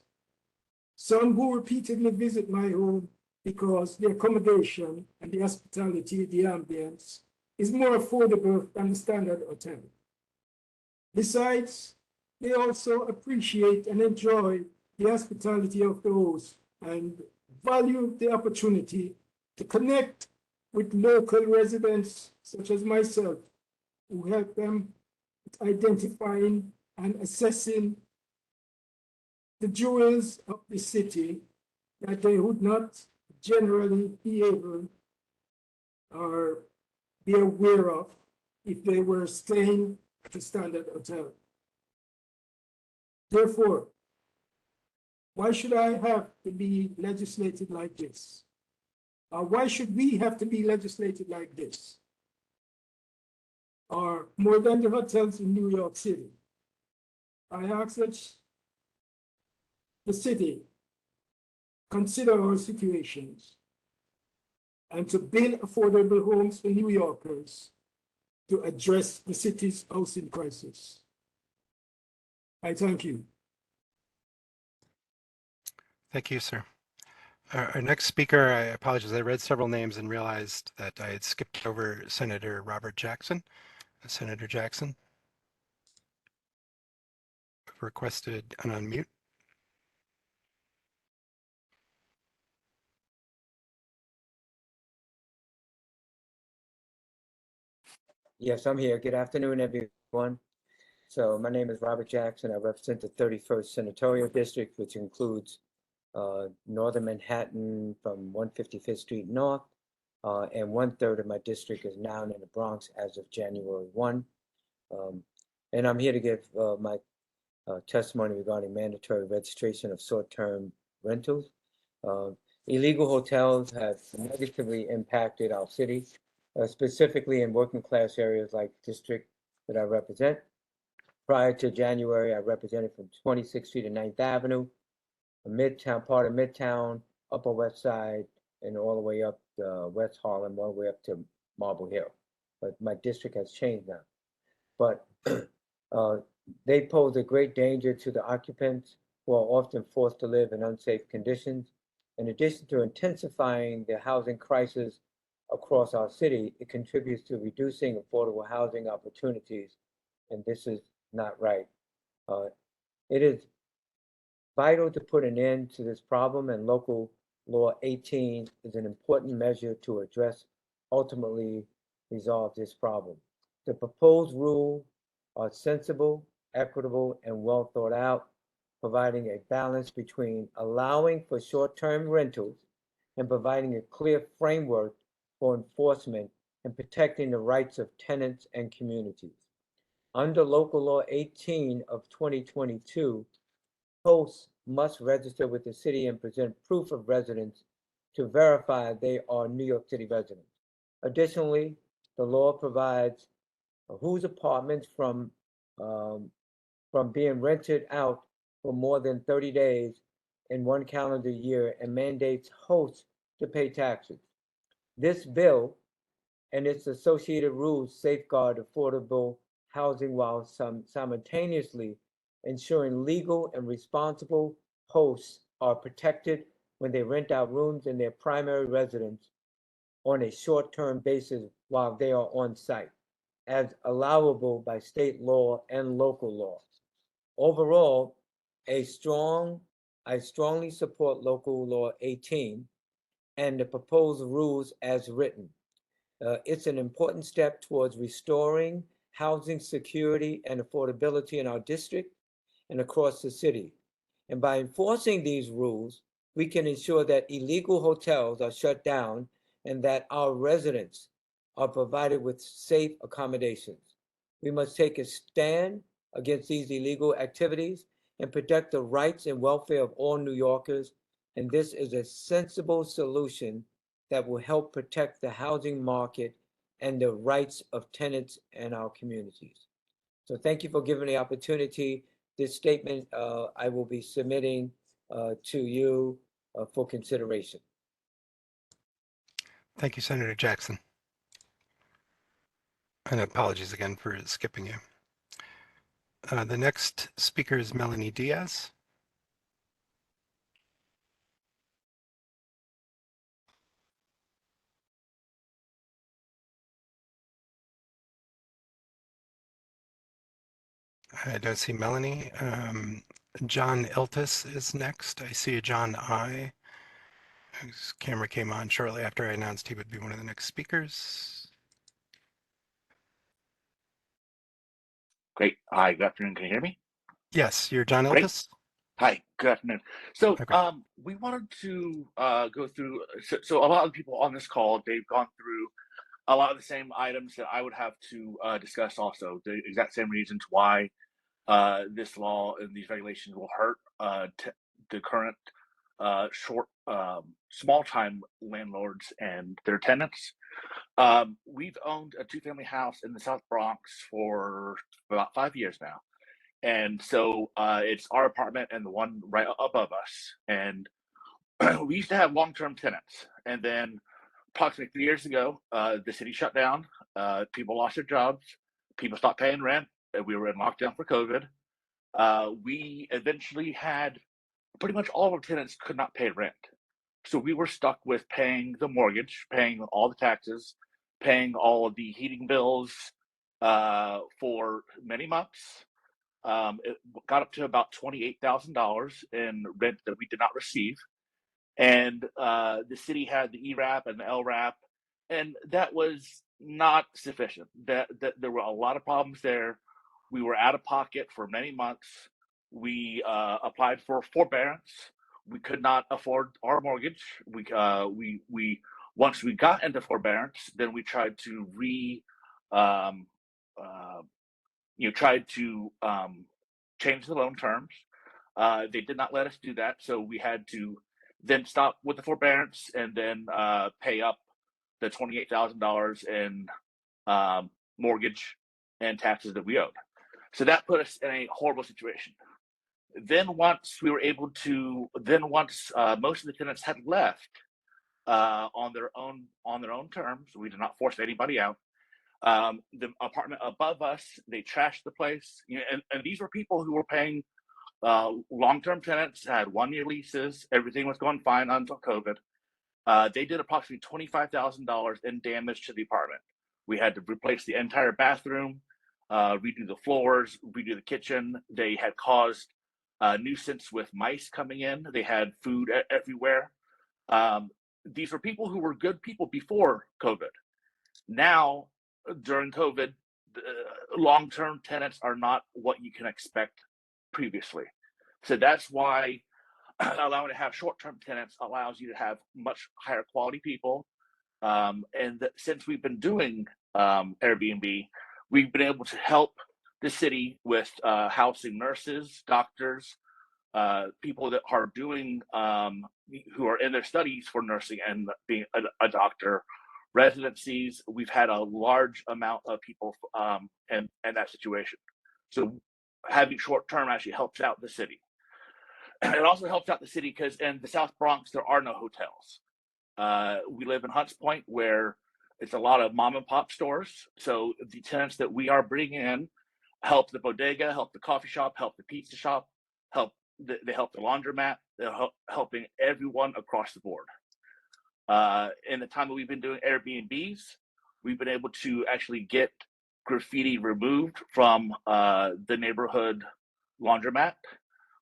some who repeatedly visit my home because the accommodation and the hospitality, the ambience, is more affordable than the standard hotel. Besides, they also appreciate and enjoy the hospitality of the host and value the opportunity to connect with local residents such as myself, who help them with identifying and assessing the jewels of the city that they would not generally be able or be aware of if they were staying at a standard hotel. Therefore, why should I have to be legislated like this? Or why should we have to be legislated like this? Or more than the hotels in New York City? I ask that the city consider our situations and to build affordable homes for New Yorkers to address the city's housing crisis. I thank you. Thank you, sir. Our next speaker, I apologize, I read several names and realized that I had skipped over Senator Robert Jackson. Senator Jackson requested an unmute. Yes, I'm here. Good afternoon, everyone. So my name is Robert Jackson. I represent the 31st Senatorial District, which includes Northern Manhattan from 155th Street North, and 1/3 of my district is now in the Bronx as of January 1. And I'm here to give my testimony regarding mandatory registration of short-term rentals. Illegal hotels have negatively impacted our city, specifically in working class areas like the district that I represent. Prior to January, I represented from 26th Street and 9th Avenue, a Midtown, part of Midtown, Upper West Side and all the way up to West Harlem, all the way up to Marble Hill. But my district has changed now. But they pose a great danger to the occupants who are often forced to live in unsafe conditions. In addition to intensifying the housing crisis across our city, it contributes to reducing affordable housing opportunities, and this is not right. It is vital to put an end to this problem, and Local Law 18 is an important measure to address, ultimately resolve this problem. The proposed rules are sensible, equitable, and well thought out, providing a balance between allowing for short-term rentals and providing a clear framework for enforcement and protecting the rights of tenants and communities. Under Local Law 18 of 2022, hosts must register with the city and present proof of residence to verify they are New York City residents. Additionally, the law provides whose apartments from being rented out for more than 30 days in one calendar year and mandates hosts to pay taxes. This bill and its associated rules safeguard affordable housing while simultaneously ensuring legal and responsible hosts are protected when they rent out rooms in their primary residence on a short-term basis while they are on site, as allowable by state law and local law. Overall, I strongly support Local Law 18 and the proposed rules as written. It's an important step towards restoring housing security and affordability in our district and across the city. And by enforcing these rules, we can ensure that illegal hotels are shut down and that our residents are provided with safe accommodations. We must take a stand against these illegal activities and protect the rights and welfare of all New Yorkers. And this is a sensible solution that will help protect the housing market and the rights of tenants and our communities. So thank you for giving the opportunity. This statement I will be submitting to you for consideration. Thank you, Senator Jackson. And apologies again for skipping you. The next speaker is Melanie Diaz. I don't see Melanie. John Iltis is next. I see a John I. His camera came on shortly after I announced he would be one of the next speakers. Great. Hi, good afternoon. Can you hear me? Yes, you're John Great. Iltis. Hi, good afternoon. So Okay. we wanted to go through, so a lot of the people on this call, they've gone through a lot of the same items that I would have to discuss also, the exact same reasons why this law and these regulations will hurt the current small-time landlords and their tenants. We've owned a two-family house in the South Bronx for about 5 years now. And so it's our apartment and the one right above us. And we used to have long-term tenants. And then approximately 3 years ago, the city shut down. People lost their jobs. People stopped paying rent. And we were in lockdown for COVID. We eventually had pretty much all of our tenants could not pay rent. So we were stuck with paying the mortgage, paying all the taxes, paying all of the heating bills for many months. It got up to about $28,000 in rent that we did not receive. And the city had the ERAP and the LRAP, and that was not sufficient. That there were a lot of problems there. We were out of pocket for many months. We applied for forbearance. We could not afford our mortgage. We once we got into forbearance, then we tried to change the loan terms. They did not let us do that, so we had to then stop with the forbearance and then pay up the $28,000 in mortgage and taxes that we owed. So that put us in a horrible situation. Then once we were able to, once most of the tenants had left on their own terms, we did not force anybody out. The apartment above us, they trashed the place, and these were people who were paying long-term tenants, had 1-year leases. Everything was going fine until COVID. They did approximately $25,000 in damage to the apartment. We had to replace the entire bathroom, redo the floors, redo the kitchen. They had caused a nuisance with mice coming in. They had food everywhere. These were people who were good people before COVID. Now, during COVID, long-term tenants are not what you can expect previously. So that's why allowing to have short-term tenants allows you to have much higher quality people. Since we've been doing Airbnb, we've been able to help the city with housing nurses, doctors, people that are doing, who are in their studies for nursing and being a doctor, residencies. We've had a large amount of people in that situation. So having short-term actually helps out the city. It also helps out the city because in the South Bronx, there are no hotels. We live in Hunts Point, where it's a lot of mom and pop stores. So the tenants that we are bringing in help the bodega, help the coffee shop, help the pizza shop, they help the laundromat. They're helping everyone across the board. In the time that we've been doing Airbnbs, we've been able to actually get graffiti removed from the neighborhood laundromat.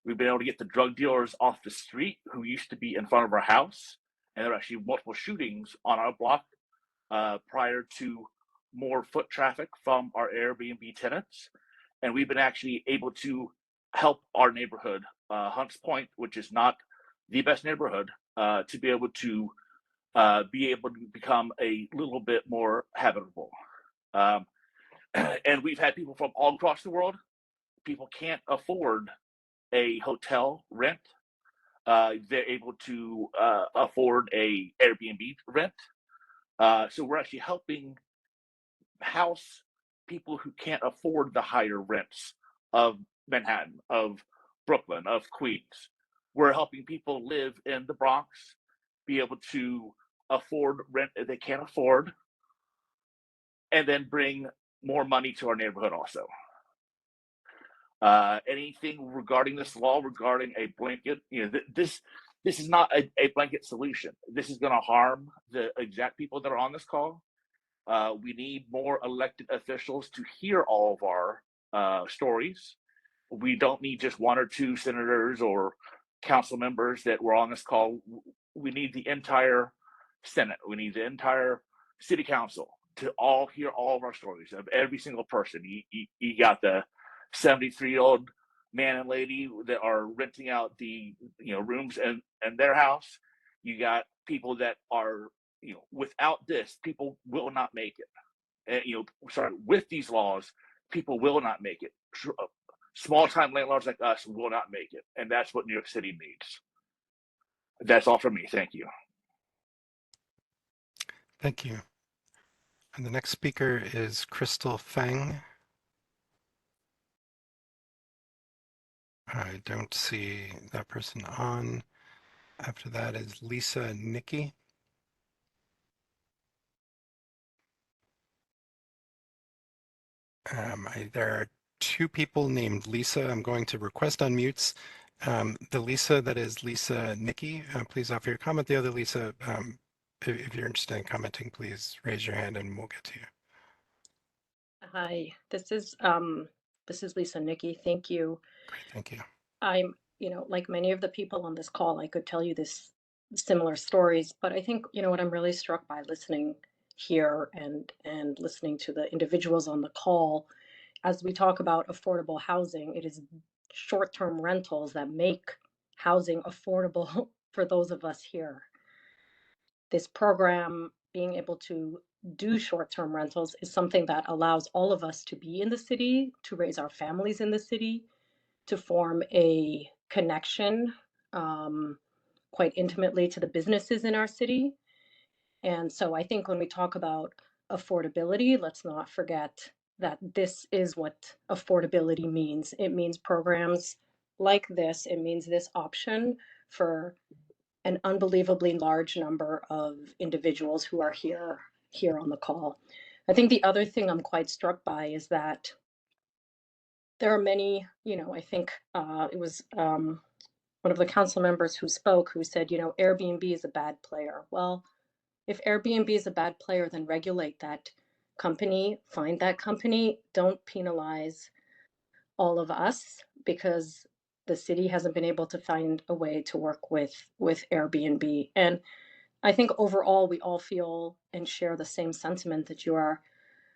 We've been able to get the drug dealers off the street who used to be in front of our house. And there are actually multiple shootings on our block prior to more foot traffic from our Airbnb tenants. And we've been actually able to help our neighborhood, Hunts Point, which is not the best neighborhood, to be able to become a little bit more habitable. And we've had people from all across the world. People can't afford a hotel rent. They're able to afford a Airbnb rent. So we're actually helping house people who can't afford the higher rents of Manhattan, of Brooklyn, of Queens. We're helping people live in the Bronx, be able to afford rent that they can't afford, and then bring more money to our neighborhood also. Anything regarding this law, regarding a blanket, this is not a blanket solution. This is going to harm the exact people that are on this call. We need more elected officials to hear all of our stories. We don't need just 1 or 2 senators or council members that were on this call. We need the entire Senate. We need the entire city council to all hear all of our stories of every single person. You got the 73-year-old man and lady that are renting out the rooms in their house. You got people that are without this, people will not make it. And with these laws, people will not make it. Small-time landlords like us will not make it, and that's what New York City needs. That's all from me. Thank you. Thank you. And the next speaker is Crystal Feng. I don't see that person on. After that is Lisa Nicky. There are 2 people named Lisa. I'm going to request unmutes. The Lisa that is Lisa Nicky, please offer your comment. The other Lisa, if you're interested in commenting, please raise your hand and we'll get to you. Hi, this is Lisa Nicky. Thank you. Great, thank you. I'm, like many of the people on this call, I could tell you this similar stories, but I think, what I'm really struck by listening here and listening to the individuals on the call, as we talk about affordable housing, it is short-term rentals that make housing affordable for those of us here. This program, being able to do short-term rentals, is something that allows all of us to be in the city, to raise our families in the city, to form a connection quite intimately to the businesses in our city. And so I think when we talk about affordability, let's not forget that this is what affordability means. It means programs like this, it means this option for an unbelievably large number of individuals who are here on the call. I think the other thing I'm quite struck by is that there are many, I think it was one of the council members who spoke who said, Airbnb is a bad player. Well, if Airbnb is a bad player, then regulate that company, find that company, don't penalize all of us because the city hasn't been able to find a way to work with Airbnb. And I think overall we all feel and share the same sentiment that you are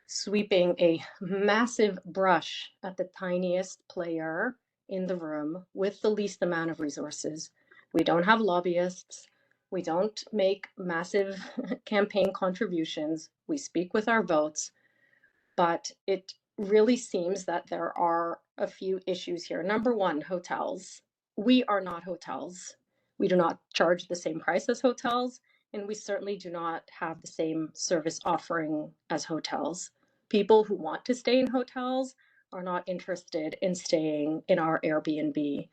sweeping a massive brush at the tiniest player in the room with the least amount of resources. We don't have lobbyists. We don't make massive campaign contributions. We speak with our votes, but it really seems that there are a few issues here. Number one, hotels. We are not hotels. We do not charge the same price as hotels, and we certainly do not have the same service offering as hotels. People who want to stay in hotels are not interested in staying in our Airbnb.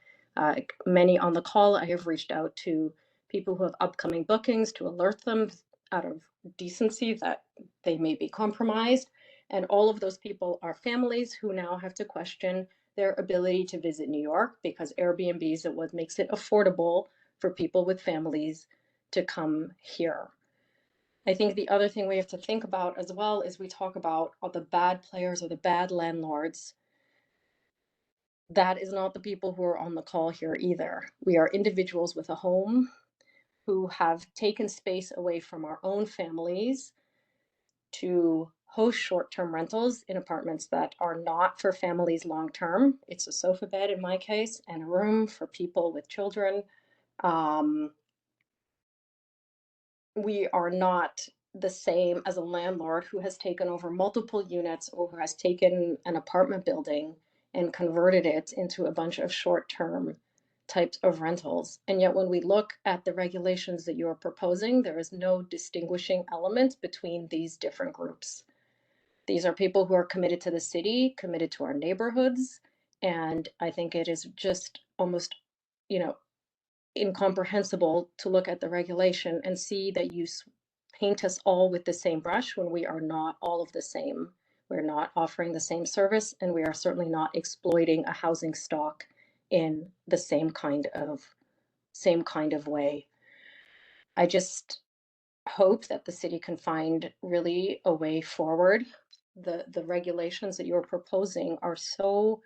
Many on the call, I have reached out to people who have upcoming bookings to alert them out of decency that they may be compromised. And all of those people are families who now have to question their ability to visit New York because Airbnb is what makes it affordable for people with families to come here. I think the other thing we have to think about as well is we talk about all the bad players or the bad landlords. That is not the people who are on the call here either. We are individuals with a home who have taken space away from our own families to host short-term rentals in apartments that are not for families long-term. It's a sofa bed in my case and a room for people with children. We are not the same as a landlord who has taken over multiple units or who has taken an apartment building and converted it into a bunch of short-term types of rentals. And yet when we look at the regulations that you are proposing, there is no distinguishing element between these different groups. These are people who are committed to the city, committed to our neighborhoods, and I think it is just almost, incomprehensible to look at the regulation and see that you paint us all with the same brush when we are not all of the same. We're not offering the same service, and we are certainly not exploiting a housing stock in the same kind of way. I just hope that the city can find really a way forward. The regulations that you're proposing are so,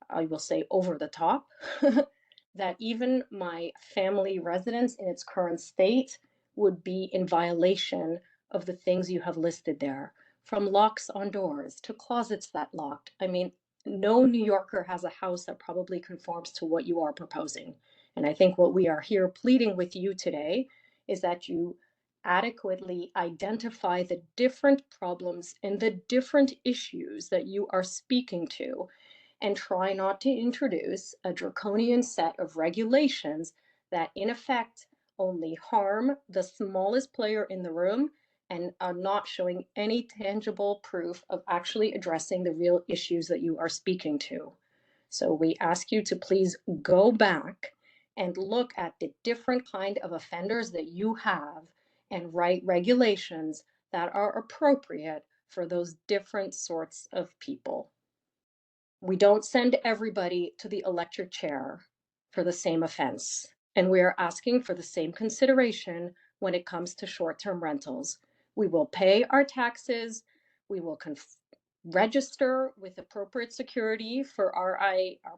I will say, over the top that even my family residence in its current state would be in violation of the things you have listed there, from locks on doors to closets that locked. I mean, no New Yorker has a house that probably conforms to what you are proposing. And I think what we are here pleading with you today is that you adequately identify the different problems and the different issues that you are speaking to, and try not to introduce a draconian set of regulations that in effect only harm the smallest player in the room and are not showing any tangible proof of actually addressing the real issues that you are speaking to. So we ask you to please go back and look at the different kind of offenders that you have and write regulations that are appropriate for those different sorts of people. We don't send everybody to the electric chair for the same offense. And we are asking for the same consideration when it comes to short-term rentals. We will pay our taxes. We will register with appropriate security for our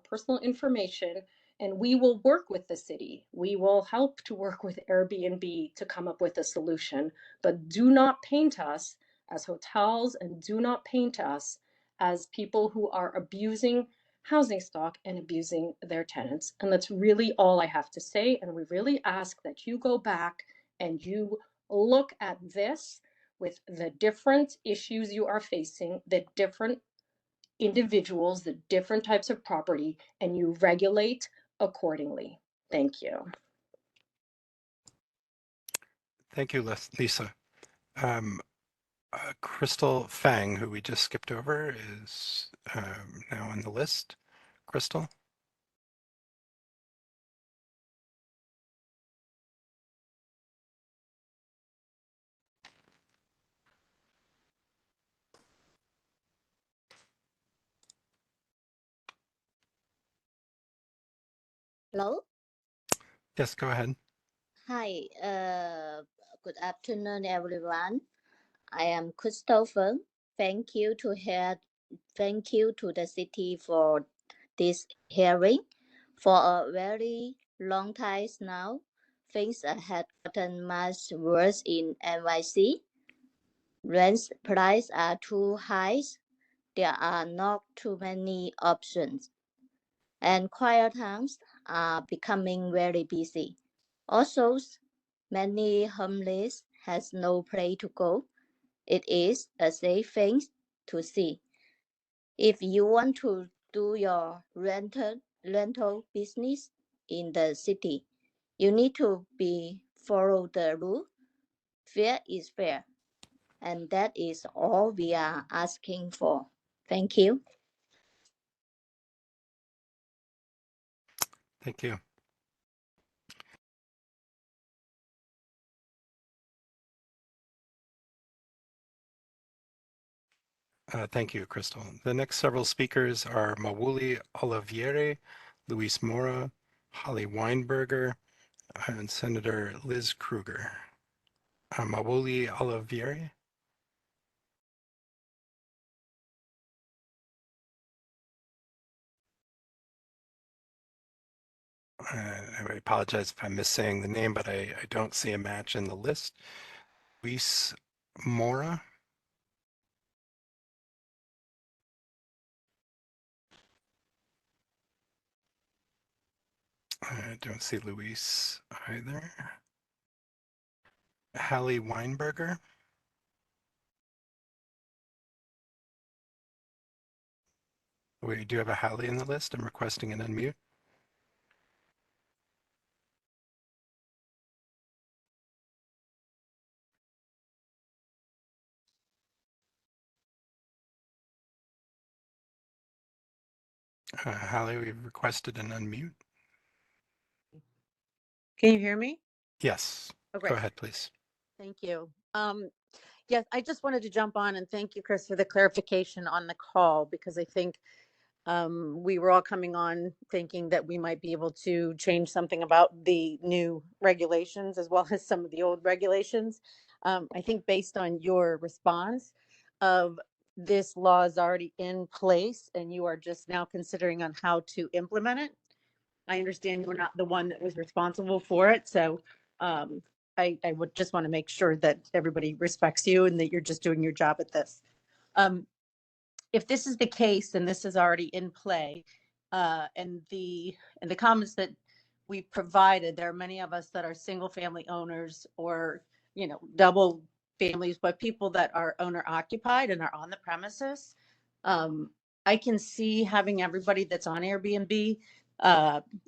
personal information, and we will work with the city. We will help to work with Airbnb to come up with a solution, but do not paint us as hotels and do not paint us as people who are abusing housing stock and abusing their tenants. And that's really all I have to say. And we really ask that you go back and you look at this with the different issues you are facing, the different individuals, the different types of property, and you regulate accordingly. Thank you. Thank you, Lisa. Crystal Fang, who we just skipped over, is now on the list. Crystal? Hello. Yes, go ahead. Hi. Good afternoon, everyone. I am Christopher. Thank you to the city for this hearing. For a very long time now, things had gotten much worse in NYC. Rent prices are too high. There are not too many options, and quiet towns are becoming very busy. Also, many homeless has no place to go. It is a safe thing to see. If you want to do your rental business in the city, you need to follow the rule. Fair is fair, and that is all we are asking for. Thank you. Thank you. Thank you, Crystal. The next several speakers are Mawuli Olivieri, Luis Mora, Holly Weinberger, and Senator Liz Krueger. Mawuli Olivieri. I apologize if I'm missaying the name, but I don't see a match in the list. Luis Mora. I don't see Luis either. Hallie Weinberger. We do have a Hallie in the list. I'm requesting an unmute. Hallie, we've requested an unmute. Can you hear me? Yes. Okay. Go ahead, please. Thank you. Yes, I just wanted to jump on and thank you, Chris, for the clarification on the call, because I think we were all coming on thinking that we might be able to change something about the new regulations as well as some of the old regulations. I think based on your response of this law is already in place and you are just now considering on how to implement it. I understand you're not the one that was responsible for it, so I would just want to make sure that everybody respects you and that you're just doing your job at this. If this is the case and this is already in play, and the comments that we provided, there are many of us that are single family owners or double families, but people that are owner occupied and are on the premises. I can see having everybody that's on Airbnb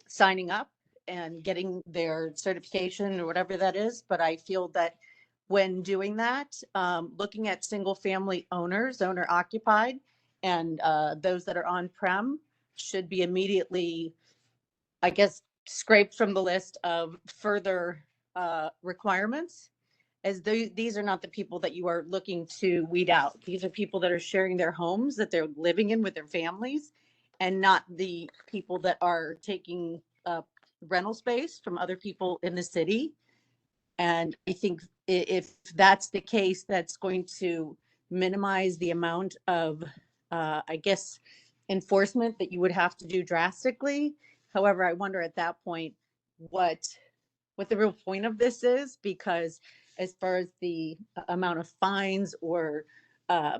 signing up and getting their certification or whatever that is. But I feel that when doing that, looking at single family owners, owner occupied, and those that are on-prem should be immediately, I guess, scraped from the list of further requirements, as these are not the people that you are looking to weed out. These are people that are sharing their homes that they're living in with their families, and not the people that are taking rental space from other people in the city. And I think if that's the case, that's going to minimize the amount of, I guess, enforcement that you would have to do drastically. However, I wonder at that point what the real point of this is, because as far as the amount of fines or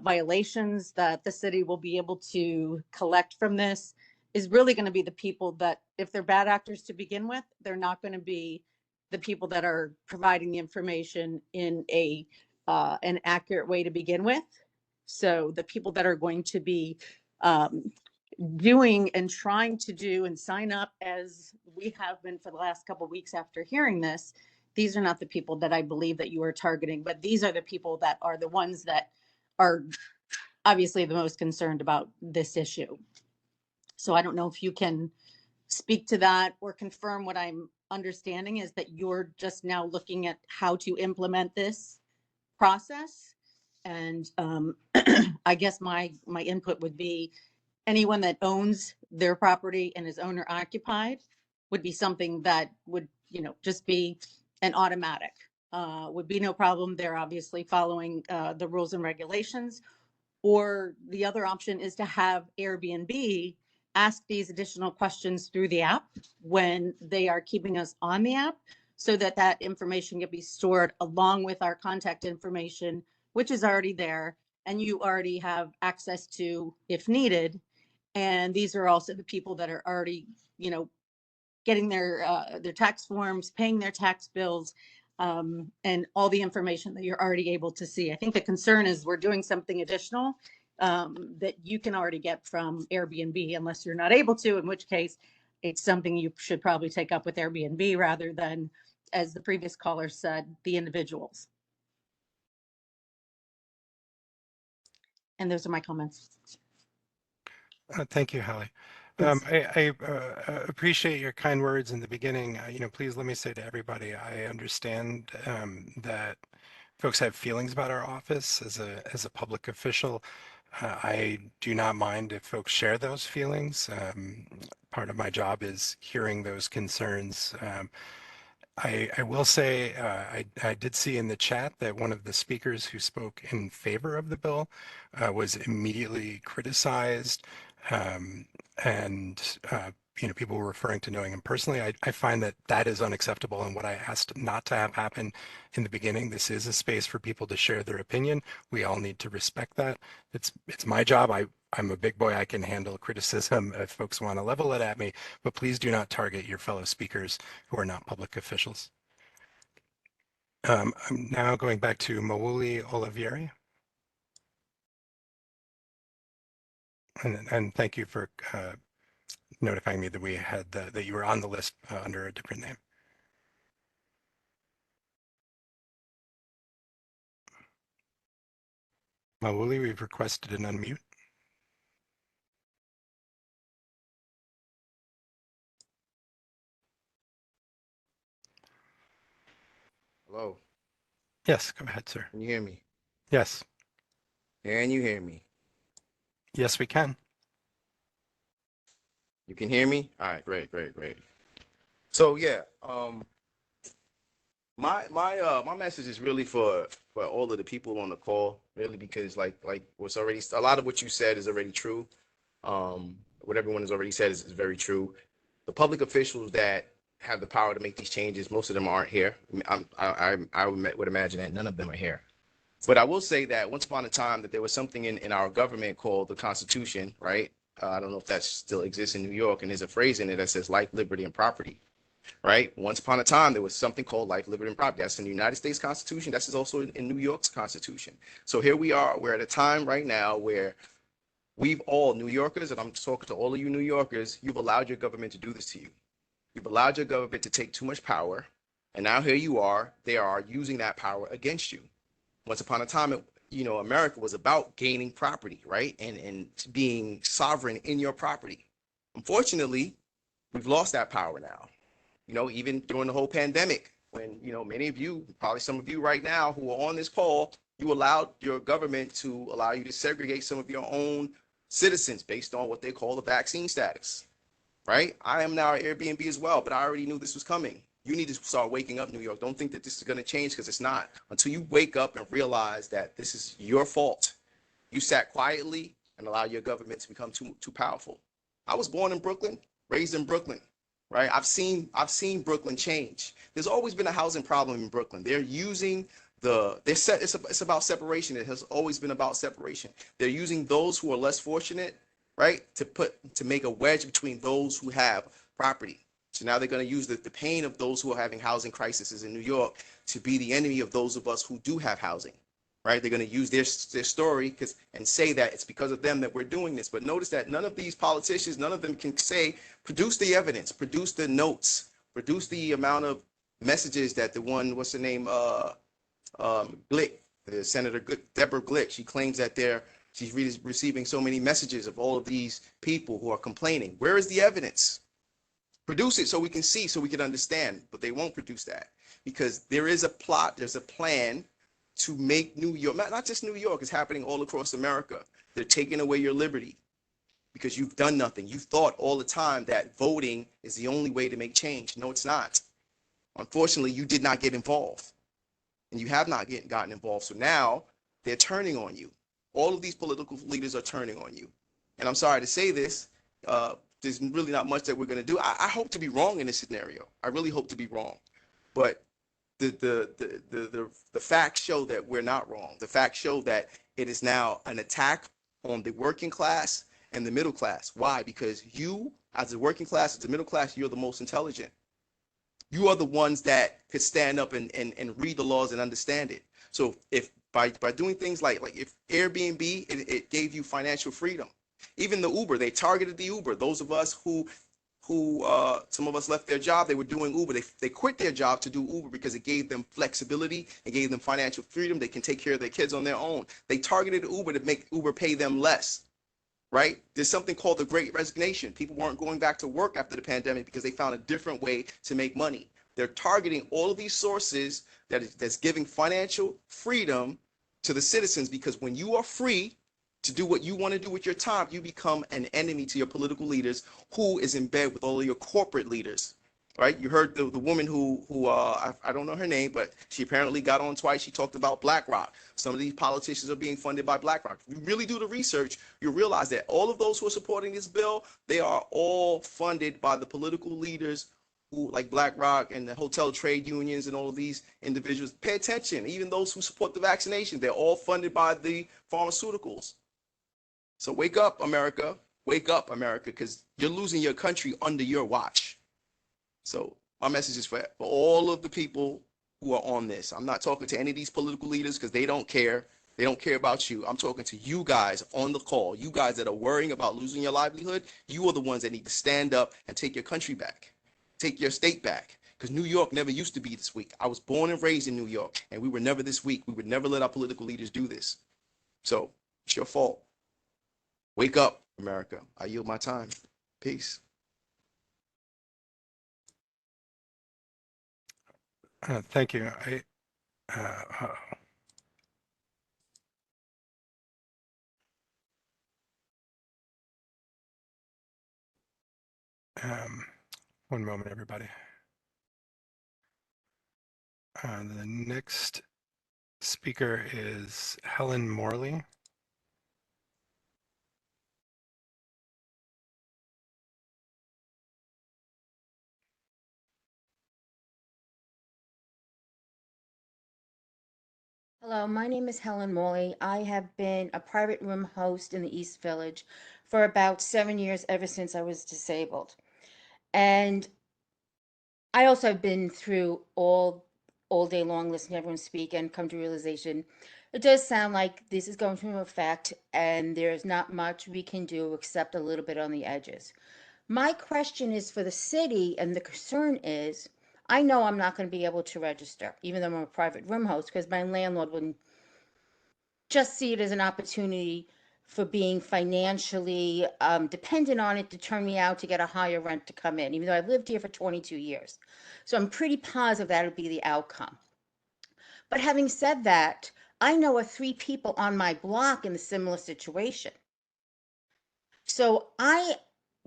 violations that the city will be able to collect from this is really going to be the people that, if they're bad actors to begin with, they're not going to be the people that are providing the information in an accurate way to begin with. So the people that are going to be doing and trying to do and sign up, as we have been for the last couple of weeks after hearing this, these are not the people that I believe that you are targeting, but these are the people that are the ones that are obviously the most concerned about this issue. So I don't know if you can speak to that or confirm what I'm understanding is that you're just now looking at how to implement this process. And I guess my input would be anyone that owns their property and is owner occupied would be something that would, just be an automatic. Would be no problem. They're obviously following the rules and regulations. Or the other option is to have Airbnb ask these additional questions through the app when they are keeping us on the app, so that that information can be stored along with our contact information, which is already there and you already have access to if needed. And these are also the people that are already, getting their tax forms, paying their tax bills, and all the information that you're already able to see. I think the concern is we're doing something additional that you can already get from Airbnb, unless you're not able to, in which case it's something you should probably take up with Airbnb rather than, as the previous caller said, the individuals. And those are my comments. Thank you, Hallie. Yes. I appreciate your kind words in the beginning. Please let me say to everybody, I understand that folks have feelings about our office as a public official. I do not mind if folks share those feelings. Part of my job is hearing those concerns. I will say I did see in the chat that one of the speakers who spoke in favor of the bill was immediately criticized, and people were referring to knowing him personally. I find that is unacceptable, and what I asked not to have happen in the beginning. This is a space for people to share their opinion. We all need to respect that. It's my job. I'm a big boy. I can handle criticism if folks want to level it at me, but please do not target your fellow speakers who are not public officials. I'm now going back to Mawuli Olivieri. And thank you for notifying me that we had that you were on the list under a different name. Mawuli, we've requested an unmute. Hello. Yes, go ahead, sir. Can you hear me? Yes. Can you hear me? Yes, we can. You can hear me? All right, great. So yeah, my message is really for all of the people on the call, really, because like what's already, a lot of what you said is already true. What everyone has already said is very true. The public officials that have the power to make these changes, most of them aren't here. I would imagine that none of them are here. But I will say that once upon a time that there was something in our government called the Constitution, right? I don't know if that still exists in New York, and there's a phrase in it that says life, liberty, and property, right? Once upon a time, there was something called life, liberty, and property. That's in the United States Constitution. That's also in New York's Constitution. So here we are. We're at a time right now where we've all, New Yorkers, and I'm talking to all of you New Yorkers, you've allowed your government to do this to you. You've allowed your government to take too much power, and now here you are. They are using that power against you. Once upon a time, America was about gaining property, right? And being sovereign in your property. Unfortunately, we've lost that power now. Even during the whole pandemic, when, many of you, probably some of you right now who are on this call, you allowed your government to allow you to segregate some of your own citizens based on what they call the vaccine status, right? I am now at Airbnb as well, but I already knew this was coming. You need to start waking up, New York. Don't think that this is going to change, because it's not. Until you wake up and realize that this is your fault. You sat quietly and allowed your government to become too powerful. I was born in Brooklyn, raised in Brooklyn, right? I've seen Brooklyn change. There's always been a housing problem in Brooklyn. They're using it's about separation. It has always been about separation. They're using those who are less fortunate, right, to make a wedge between those who have property. So now they're going to use the pain of those who are having housing crises in New York to be the enemy of those of us who do have housing, right? They're going to use their story and say that it's because of them that we're doing this. But notice that none of these politicians, none of them can say, produce the evidence, produce the notes, produce the amount of messages that the one, what's the name, Glick, Senator Deborah Glick, she claims that she's receiving so many messages of all of these people who are complaining. Where is the evidence? Produce it so we can see, so we can understand, but they won't produce that because there is a plot, there's a plan to make New York, not just New York, it's happening all across America. They're taking away your liberty. because you've done nothing. You've thought all the time that voting is the only way to make change. No, it's not. Unfortunately, you did not get involved, and you have not gotten involved. So now they're turning on you. All of these political leaders are turning on you. And I'm sorry to say this, there's really not much that we're going to do. I hope to be wrong in this scenario. I really hope to be wrong. But the facts show that we're not wrong. The facts show that it is now an attack on the working class and the middle class. Why? Because you, as the working class, as the middle class, you're the most intelligent. You are the ones that could stand up and read the laws and understand it. So if by doing things like if Airbnb, it gave you financial freedom. Even the Uber, they targeted the Uber. Those of us who some of us left their job, they were doing Uber. They quit their job to do Uber because it gave them flexibility, it gave them financial freedom. They can take care of their kids on their own. They targeted Uber to make Uber pay them less, right? There's something called the Great Resignation. People weren't going back to work after the pandemic because they found a different way to make money. They're targeting all of these sources that's giving financial freedom to the citizens, because when you are free to do what you want to do with your time, you become an enemy to your political leaders, who is in bed with all of your corporate leaders, right? You heard the woman who I don't know her name, but she apparently got on twice. She talked about BlackRock. Some of these politicians are being funded by BlackRock. If you really do the research, you realize that all of those who are supporting this bill, they are all funded by the political leaders who, like BlackRock and the hotel trade unions and all of these individuals. Pay attention. Even those who support the vaccination, they're all funded by the pharmaceuticals. So wake up, America. Wake up, America, because you're losing your country under your watch. So my message is for all of the people who are on this. I'm not talking to any of these political leaders because they don't care. They don't care about you. I'm talking to you guys on the call. You guys that are worrying about losing your livelihood, you are the ones that need to stand up and take your country back. Take your state back. Because New York never used to be this weak. I was born and raised in New York, and we were never this weak. We would never let our political leaders do this. So it's your fault. Wake up, America. I yield my time. Peace. Thank you. One moment, everybody. The next speaker is Helen Morley. Hello, my name is Helen Morley. I have been a private room host in the East Village for about 7 years, ever since I was disabled. And I also have been through all day long listening to everyone speak and come to realization it does sound like this is going to affect, and there's not much we can do except a little bit on the edges. My question is for the city, and the concern is, I know I'm not going to be able to register, even though I'm a private room host, because my landlord wouldn't just see it as an opportunity for being financially dependent on it to turn me out to get a higher rent to come in, even though I've lived here for 22 years. So I'm pretty positive that'll be the outcome. But having said that, I know of 3 people on my block in a similar situation. So I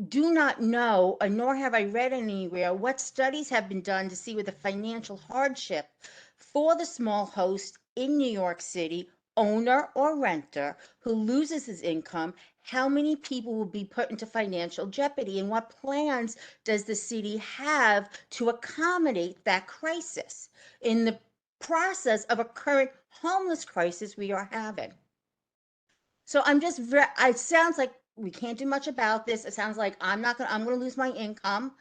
do not know, nor have I read anywhere, what studies have been done to see what the financial hardship for the small host in New York City, owner or renter, who loses his income, how many people will be put into financial jeopardy, and what plans does the city have to accommodate that crisis in the process of a current homeless crisis we are having. So I'm just it sounds like we can't do much about this. It sounds like I'm going to lose my income,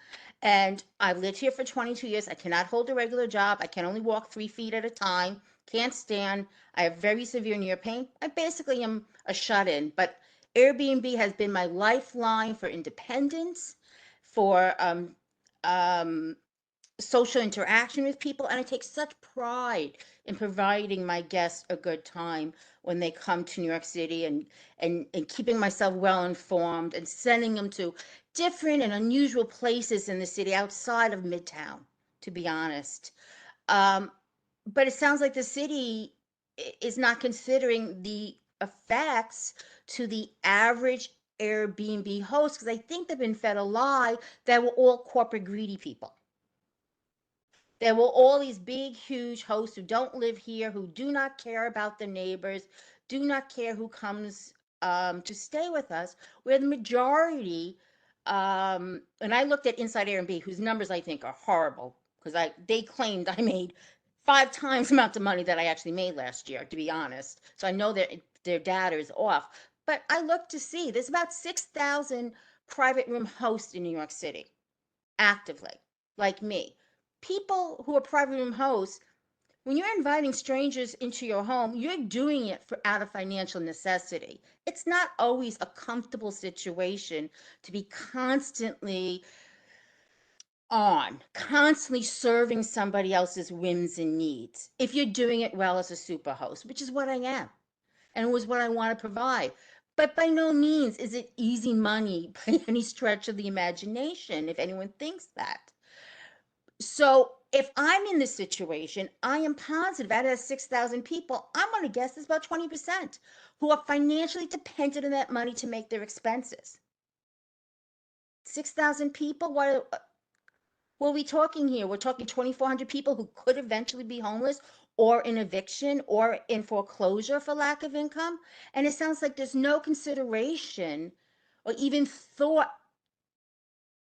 and I've lived here for 22 years. I cannot hold a regular job. I can only walk 3 feet at a time. Can't stand. I have very severe near pain. I basically am a shut-in, but Airbnb has been my lifeline for independence, for social interaction with people, and I take such pride in providing my guests a good time when they come to New York City, and keeping myself well informed and sending them to different and unusual places in the city outside of Midtown, to be honest. But it sounds like the city is not considering the effects to the average Airbnb hosts because I think they've been fed a lie that we're all corporate greedy people. There were all these big, huge hosts who don't live here, who do not care about the neighbors, do not care who comes to stay with us, where the majority, and I looked at Inside Airbnb, whose numbers I think are horrible, because they claimed I made 5 times the amount of money that I actually made last year, to be honest. So I know that their data is off. But I looked to see, there's about 6,000 private room hosts in New York City, actively, like me. People who are private room hosts, when you're inviting strangers into your home, you're doing it out of financial necessity. It's not always a comfortable situation to be constantly constantly serving somebody else's whims and needs. If you're doing it well as a super host, which is what I am, and it was what I want to provide. But by no means is it easy money by any stretch of the imagination, if anyone thinks that. So if I'm in this situation, I am positive out of 6,000 people, I'm going to guess there's about 20% who are financially dependent on that money to make their expenses. 6,000 people, what are we talking here? We're talking 2,400 people who could eventually be homeless or in eviction or in foreclosure for lack of income. And it sounds like there's no consideration or even thought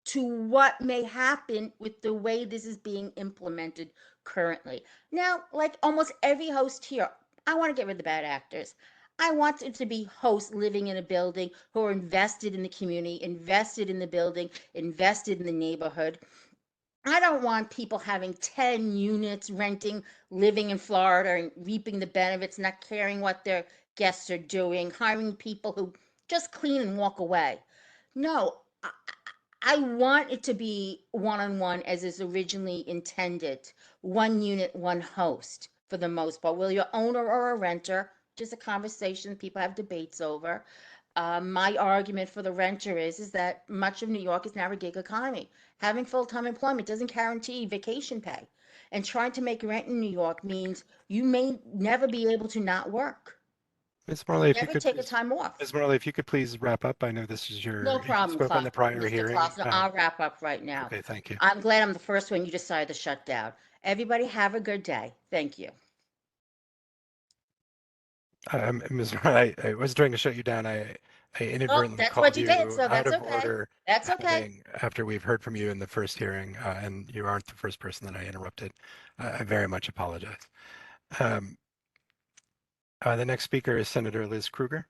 to what may happen with the way this is being implemented currently. Now, like almost every host here, I want to get rid of the bad actors. I want it to be hosts living in a building who are invested in the community, invested in the building, invested in the neighborhood. I don't want people having 10 units, renting, living in Florida and reaping the benefits, not caring what their guests are doing, hiring people who just clean and walk away. No, I want it to be one-on-one as is originally intended. One unit, one host for the most part. Whether you're owner or a renter, just a conversation people have debates over. My argument for the renter is that much of New York is now a gig economy. Having full-time employment doesn't guarantee vacation pay. And trying to make rent in New York means you may never be able to not work. Ms. Morley, if you Never could take a please, time off. Ms. Morley, if you could please wrap up. I know this is No your, you problem, spoke on the prior Mr. hearing. Klausner. I'll wrap up right now. Okay, thank you. I'm glad I'm the first one you decided to shut down. Everybody have a good day. Thank you. Ms. Morley, I was trying to shut you down. I Oh, inadvertently that's called what you did, you so out that's of okay. order That's okay. after we've heard from you in the first hearing, and you aren't the first person that I interrupted. I very much apologize. The next speaker is Senator Liz Krueger.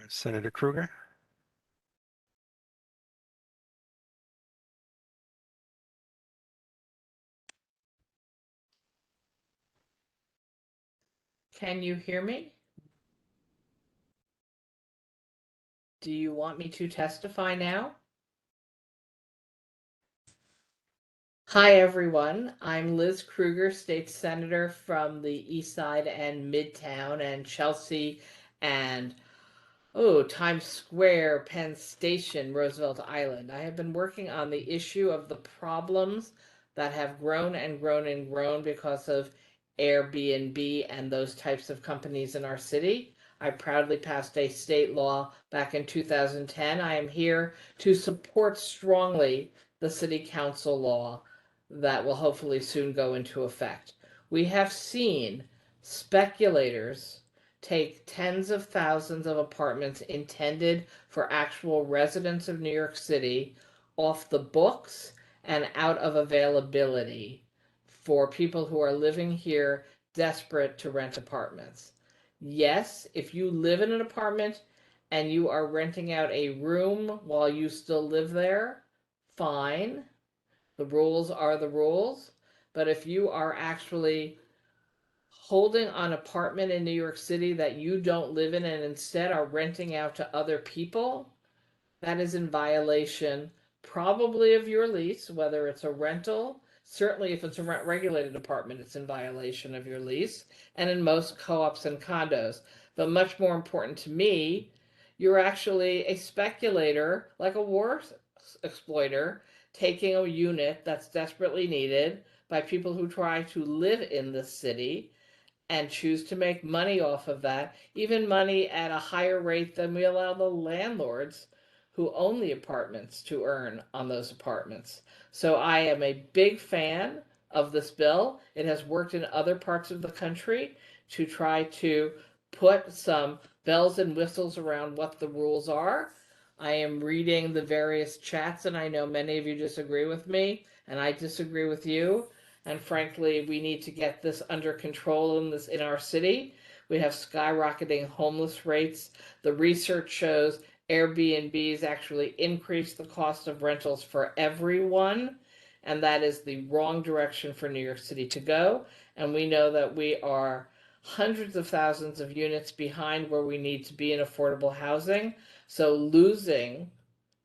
Senator Krueger. Can you hear me? Do you want me to testify now? Hi, everyone. I'm Liz Krueger, State Senator from the East Side and Midtown and Chelsea and Times Square, Penn Station, Roosevelt Island. I have been working on the issue of the problems that have grown and grown and grown because of Airbnb and those types of companies in our city. I proudly passed a state law back in 2010. I am here to support strongly the city council law that will hopefully soon go into effect. We have seen speculators take tens of thousands of apartments intended for actual residents of New York City off the books and out of availability for people who are living here desperate to rent apartments. Yes, if you live in an apartment and you are renting out a room while you still live there, fine. The rules are the rules. But if you are actually holding an apartment in New York City that you don't live in and instead are renting out to other people, that is in violation probably of your lease, whether it's a rental. Certainly, if it's a rent regulated apartment, it's in violation of your lease, and in most co ops and condos. But much more important to me, you're actually a speculator, like a war exploiter, taking a unit that's desperately needed by people who try to live in the city and choose to make money off of that, even money at a higher rate than we allow the landlords who own the apartments to earn on those apartments. So I am a big fan of this bill. It has worked in other parts of the country to try to put some bells and whistles around what the rules are. I am reading the various chats, and I know many of you disagree with me, and I disagree with you. And frankly, we need to get this under control in our city. We have skyrocketing homeless rates. The research shows Airbnbs actually increase the cost of rentals for everyone, and that is the wrong direction for New York City to go. And we know that we are hundreds of thousands of units behind where we need to be in affordable housing. So losing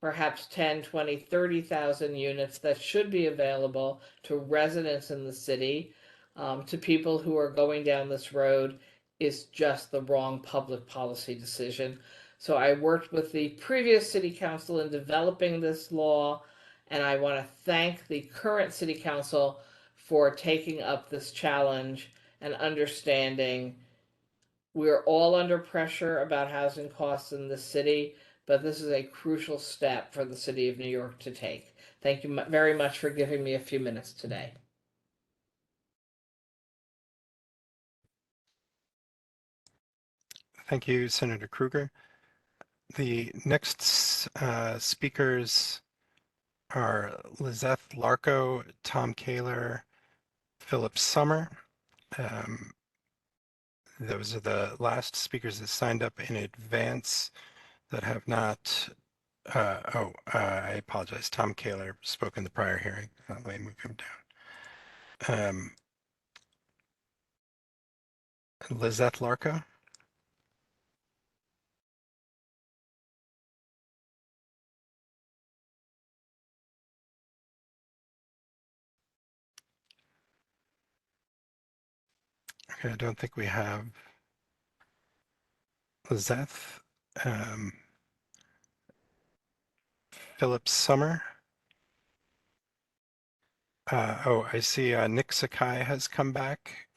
perhaps 10, 20, 30,000 units that should be available to residents in the city, to people who are going down this road, is just the wrong public policy decision. So I worked with the previous city council in developing this law, and I want to thank the current city council for taking up this challenge and understanding we're all under pressure about housing costs in the city, but this is a crucial step for the city of New York to take. Thank you very much for giving me a few minutes today. Thank you, Senator Krueger. The next speakers are Lizeth Larco, Tom Kaler, Philip Summer. Those are the last speakers that signed up in advance that have not. I apologize. Tom Kaler spoke in the prior hearing. Let me move him down. Lizeth Larco. Okay, I don't think we have Lizeth. Philip Summer. I see Nick Sakai has come back.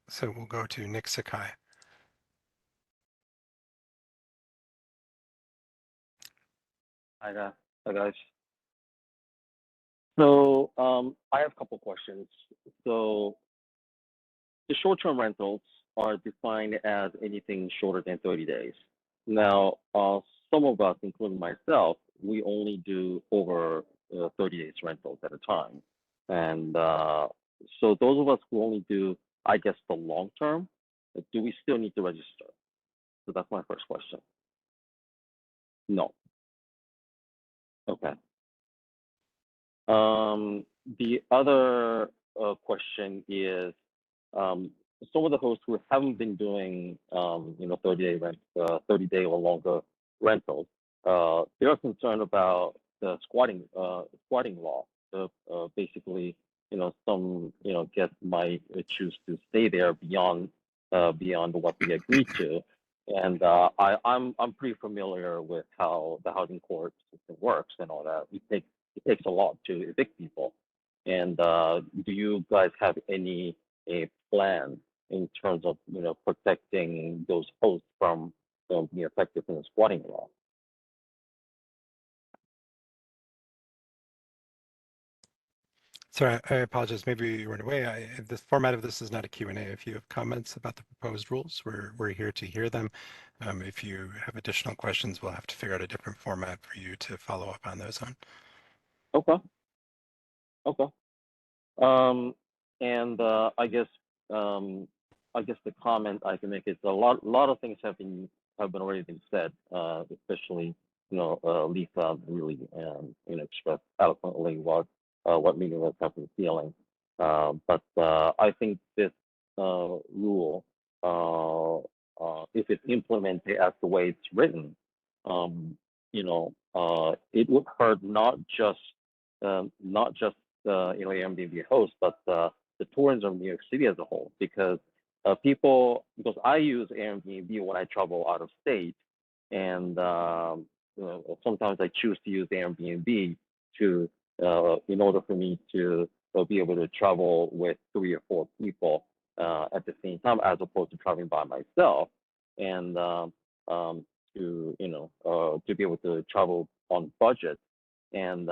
So we'll go to Nick Sakai. Hi there. Hi guys. So I have a couple questions. So the short-term rentals are defined as anything shorter than 30 days. Now, some of us, including myself, we only do over 30 days rentals at a time. And so those of us who only do, I guess, the long term, do we still need to register? So that's my first question. No. Okay. The other question is some of the hosts who haven't been doing 30-day rent, 30-day or longer rentals, they're concerned about the squatting law. Basically, some guests might choose to stay there beyond what we agreed to. And I'm pretty familiar with how the housing court system works and all that. It takes a lot to evict people. And do you guys have a plan in terms of protecting those hosts from being affected from the squatting law? Sorry, I apologize. Maybe you went away. The format of this is not a Q&A. If you have comments about the proposed rules, we're here to hear them. If you have additional questions, we'll have to figure out a different format for you to follow up on those on. Okay. Okay. And I guess the comment I can make is a lot of things have already been said, especially Lisa really expressed eloquently what Megan was having feeling. But I think this rule, if it's implemented as the way it's written, it would hurt not just Airbnb hosts, but the tourism of New York City as a whole, because because I use Airbnb when I travel out of state, and sometimes I choose to use Airbnb to in order for me to be able to travel with 3 or 4 people at the same time, as opposed to traveling by myself, and to be able to travel on budget. And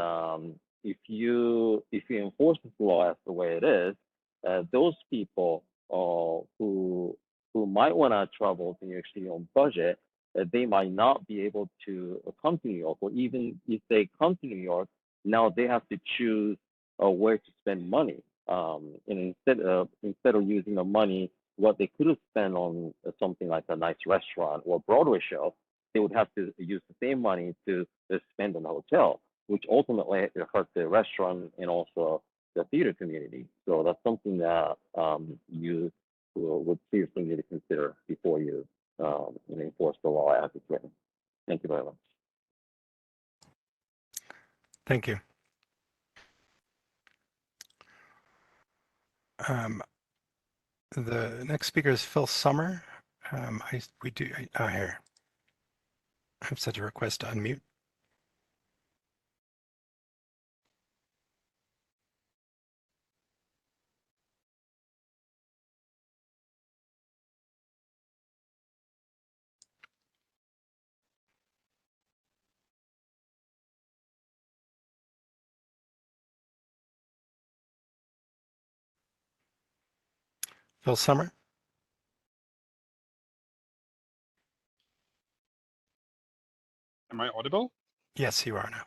if you enforce this law as the way it is, those people who might want to travel to New York City on budget, they might not be able to come to New York, or even if they come to New York, now they have to choose where to spend money. And instead of using the money, what they could have spent on something like a nice restaurant or Broadway show, they would have to use the same money to spend on a hotel, which ultimately hurt the restaurant and also the theater community. So that's something that you would seriously need to consider before you enforce the law as it's written. Thank you very much. Thank you. The next speaker is Phil Summer. Here. I have such a request to unmute. Phil Summer. Am I audible? Yes, you are now.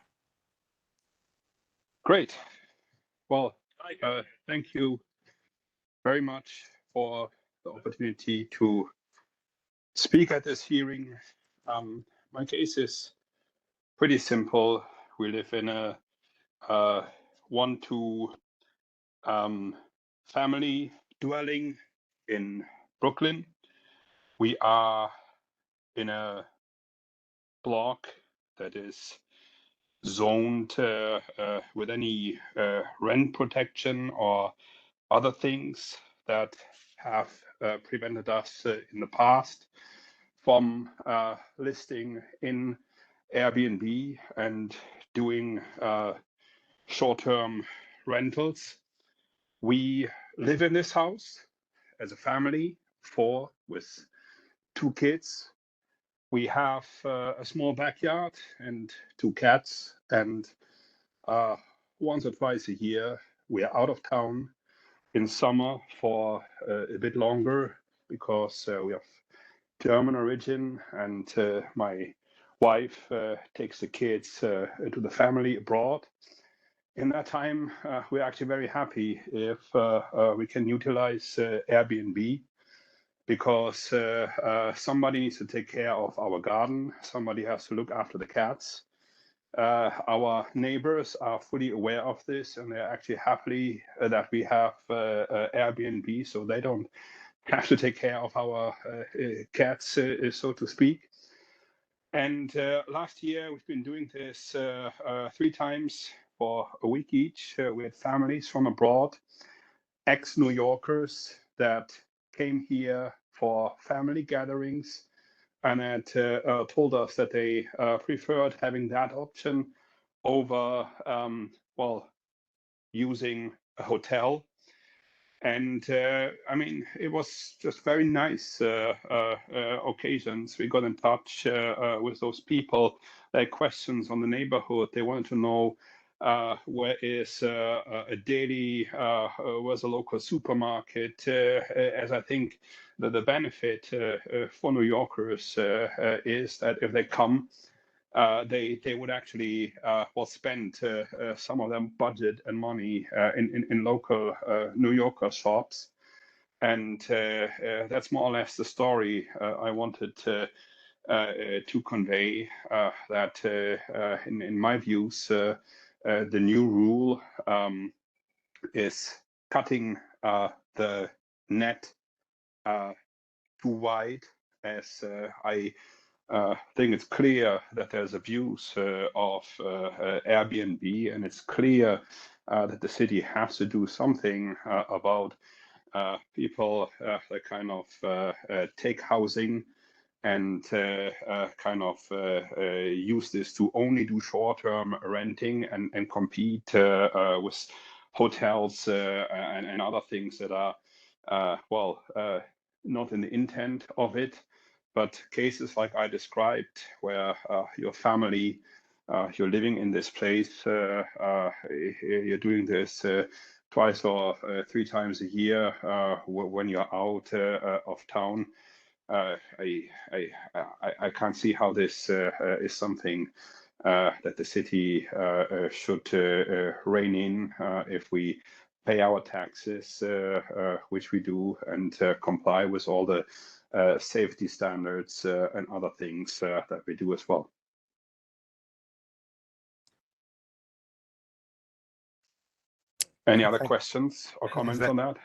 Great. Well, thank you very much for the opportunity to speak at this hearing. My case is pretty simple. We live in a 1-2 family dwelling in Brooklyn. We are in a block that is zoned with any rent protection or other things that have prevented us in the past from listing in Airbnb and doing short-term rentals. We live in this house as a family, 4 with 2 kids. We have a small backyard and 2 cats, and once or twice a year we are out of town in summer for a bit longer, because we have German origin, and my wife takes the kids to the family abroad. In that time, we're actually very happy if we can utilize Airbnb, because somebody needs to take care of our garden, somebody has to look after the cats. Our neighbors are fully aware of this, and they're actually happy that we have Airbnb, so they don't have to take care of our cats, so to speak. And last year, we've been doing this 3 times for a week each with families from abroad, ex-New Yorkers that came here for family gatherings, and that told us that they preferred having that option over, using a hotel. And I mean, it was just very nice occasions. We got in touch with those people. They had questions on the neighborhood. They wanted to know where is a deli, where's a local supermarket, as I think that the benefit for New Yorkers is that if they come, they would actually spend some of them budget and money in local New Yorker shops. And that's more or less the story I wanted to convey, that in my views, the new rule is cutting the net too wide, as I I think it's clear that there's abuse of Airbnb, and it's clear that the city has to do something about people that kind of take housing and kind of use this to only do short-term renting and compete with hotels and other things that are, well, not in the intent of it. But cases like I described, where your family, you're living in this place, you're doing this twice or 3 times a year when you're out of town. I can't see how this is something that the city should rein in if we pay our taxes, which we do, and comply with all the safety standards and other things that we do as well. Any other questions or comments on that?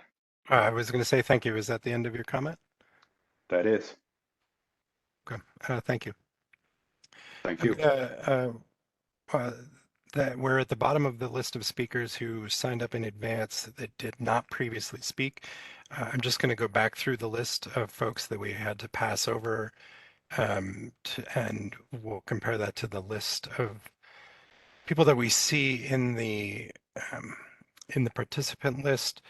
I was going to say thank you. Is that the end of your comment? That is. Okay. Thank you. Thank you. That we're at the bottom of the list of speakers who signed up in advance that did not previously speak. I'm just going to go back through the list of folks that we had to pass over, and we'll compare that to the list of people that we see in the participant list.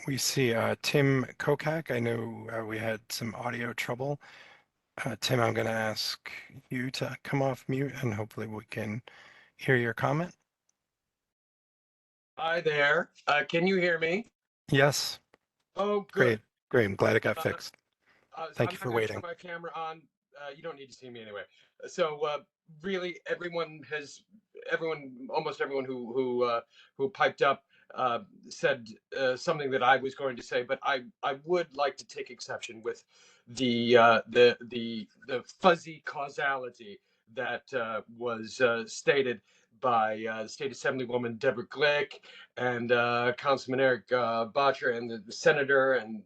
We see Tim Kokak. I know we had some audio trouble. Tim, I'm going to ask you to come off mute and hopefully we can hear your comment. Hi there. Can you hear me? Yes. Oh, good. Great. Great. I'm glad it got fixed. Thank you for waiting. I'm not going to turn my camera on. You don't need to see me anyway. So really, almost everyone who piped up said something that I was going to say, but I would like to take exception with the fuzzy causality that was stated by State Assemblywoman Deborah Glick and Councilman Eric Bottcher and the senator, and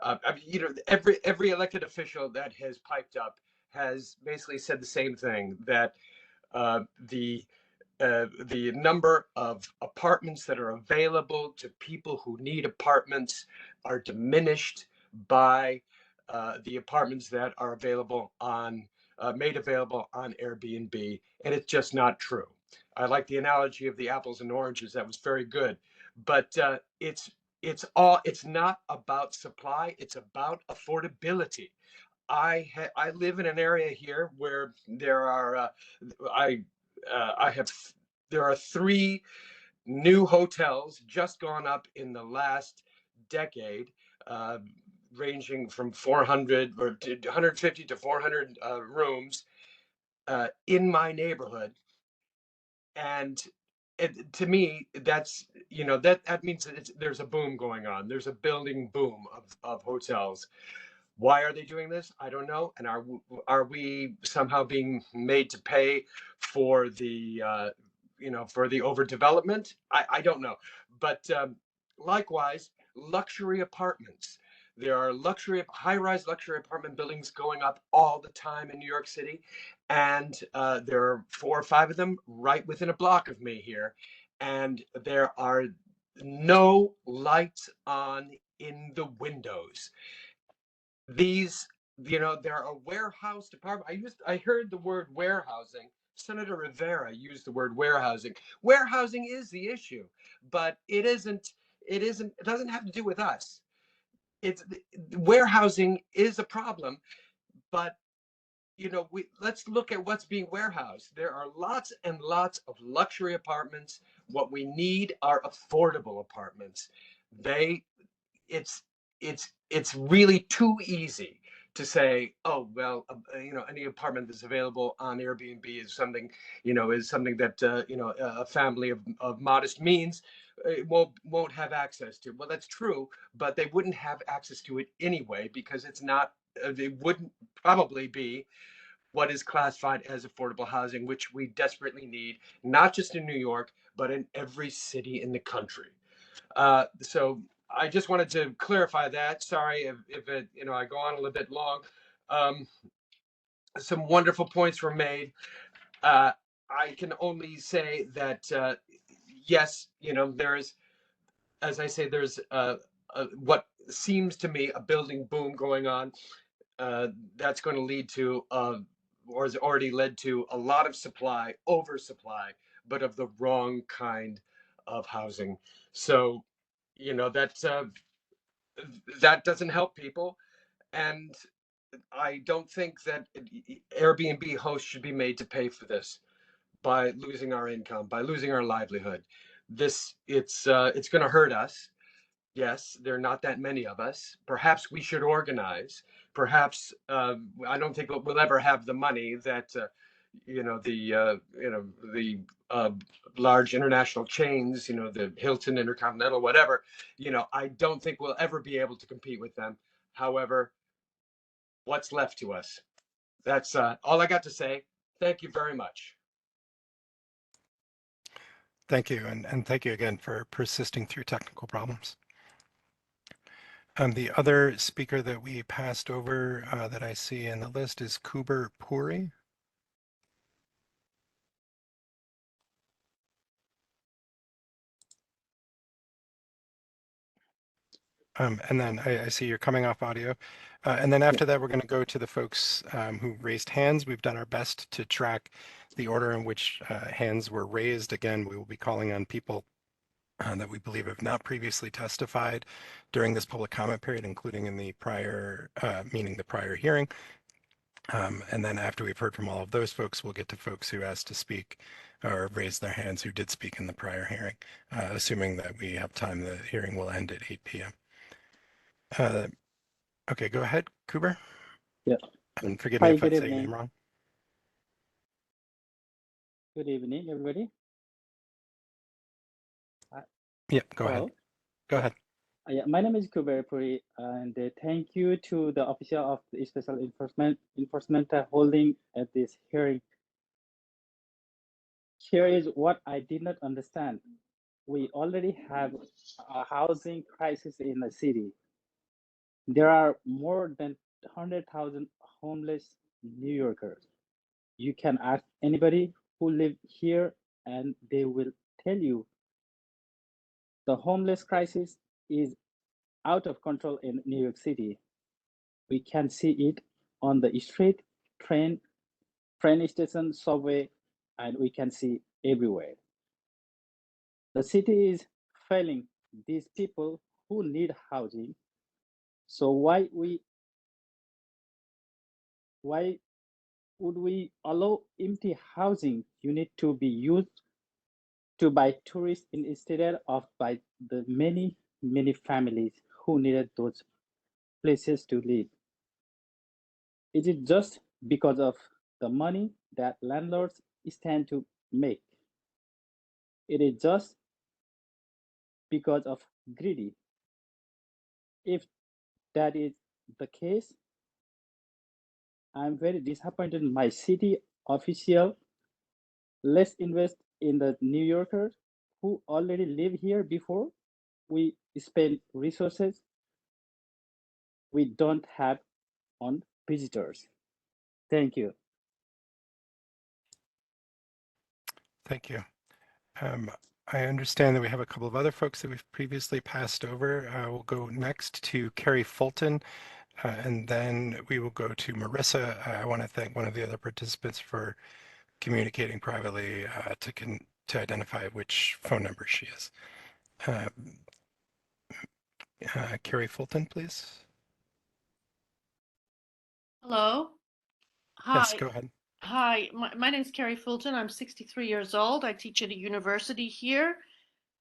I mean, every elected official that has piped up has basically said the same thing, that the number of apartments that are available to people who need apartments are diminished by the apartments that are available on made available on Airbnb, and it's just not true. I like the analogy of the apples and oranges. That was very good, but it's not about supply. It's about affordability. I live in an area here where there are there are 3 new hotels just gone up in the last decade, ranging from 400 or 150 to 400 rooms in my neighborhood, and to me, that's that means that there's a boom going on. There's a building boom of hotels. Why are they doing this? I don't know. And are we somehow being made to pay for the for the overdevelopment? I don't know. But likewise, luxury apartments. There are high-rise luxury apartment buildings going up all the time in New York City, and there are 4 or 5 of them right within a block of me here, and there are no lights on in the windows. These, there are warehouse department. I heard the word warehousing. Senator Rivera used the word warehousing. Warehousing is the issue, but it doesn't have to do with us. Warehousing is a problem, but let's look at what's being warehoused. There are lots and lots of luxury apartments. What we need are affordable apartments. It's really too easy to say, oh well, any apartment that's available on Airbnb is something that a family of modest means won't have access to. Well, that's true, but they wouldn't have access to it anyway because it wouldn't probably be what is classified as affordable housing, which we desperately need, not just in New York, but in every city in the country. So I just wanted to clarify that. Sorry if it, I go on a little bit long. Some wonderful points were made. I can only say that, yes, there's, as I say, there's what seems to me a building boom going on. That's going to lead to, or has already led to, a lot of supply, oversupply, but of the wrong kind of housing. So, that doesn't help people. And I don't think that Airbnb hosts should be made to pay for this by losing our income, by losing our livelihood. It's going to hurt us. Yes, there are not that many of us. Perhaps we should organize. Perhaps I don't think we'll ever have the money that the large international chains, the Hilton, Intercontinental, whatever. I don't think we'll ever be able to compete with them. However, what's left to us? That's all I got to say. Thank you very much. Thank you, and thank you again for persisting through technical problems. The other speaker that we passed over that I see in the list is Kuber Puri. And then I see you're coming off audio. And then after that, we're going to go to the folks who raised hands. We've done our best to track the order in which hands were raised. Again, we will be calling on people that we believe have not previously testified during this public comment period, including in the prior, meaning the prior hearing. And then after we've heard from all of those folks, we'll get to folks who asked to speak or raise their hands who did speak in the prior hearing. Assuming that we have time, the hearing will end at 8 p.m. Okay, go ahead, Kuber. Yeah. And forgive me Hi, if I good say your evening. name wrong. Good evening, everybody. Yeah, go ahead. Hello. Go ahead. Yeah, my name is Kuber Puri, and thank you to the official of the Special Enforcement holding at this hearing. Here is what I did not understand. We already have a housing crisis in the city. There are more than 100,000 homeless New Yorkers. You can ask anybody who live here and they will tell you the homeless crisis is out of control in New York City. We can see it on the street, train station, subway, and we can see everywhere. The city is failing these people who need housing. So why would we allow empty housing unit to be used to buy tourists instead of by the many families who needed those places to live? Is it just because of the money that landlords stand to make? It is just because of greedy. If that is the case, I'm very disappointed in my city official. Let's invest in the New Yorkers who already live here before we spend resources we don't have on visitors. Thank you. Thank you. I understand that we have a couple of other folks that we've previously passed over. We'll go next to Carrie Fulton, and then we will go to Marissa. I want to thank one of the other participants for communicating privately to identify which phone number she is. Carrie Fulton, please. Hello. Hi. Yes, go ahead. Hi, my name is Carrie Fulton. I'm 63 years old. I teach at a university here,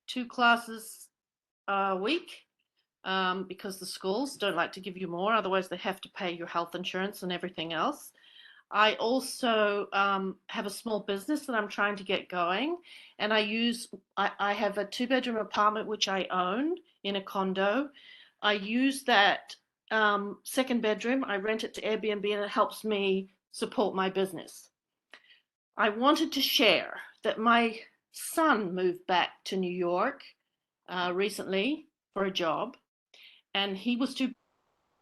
2 classes a week, because the schools don't like to give you more. Otherwise, they have to pay your health insurance and everything else. I also have a small business that I'm trying to get going, and I have a 2-bedroom apartment which I own in a condo. I use that 2nd bedroom. I rent it to Airbnb, and it helps me support my business. I wanted to share that my son moved back to New York recently for a job, and he was too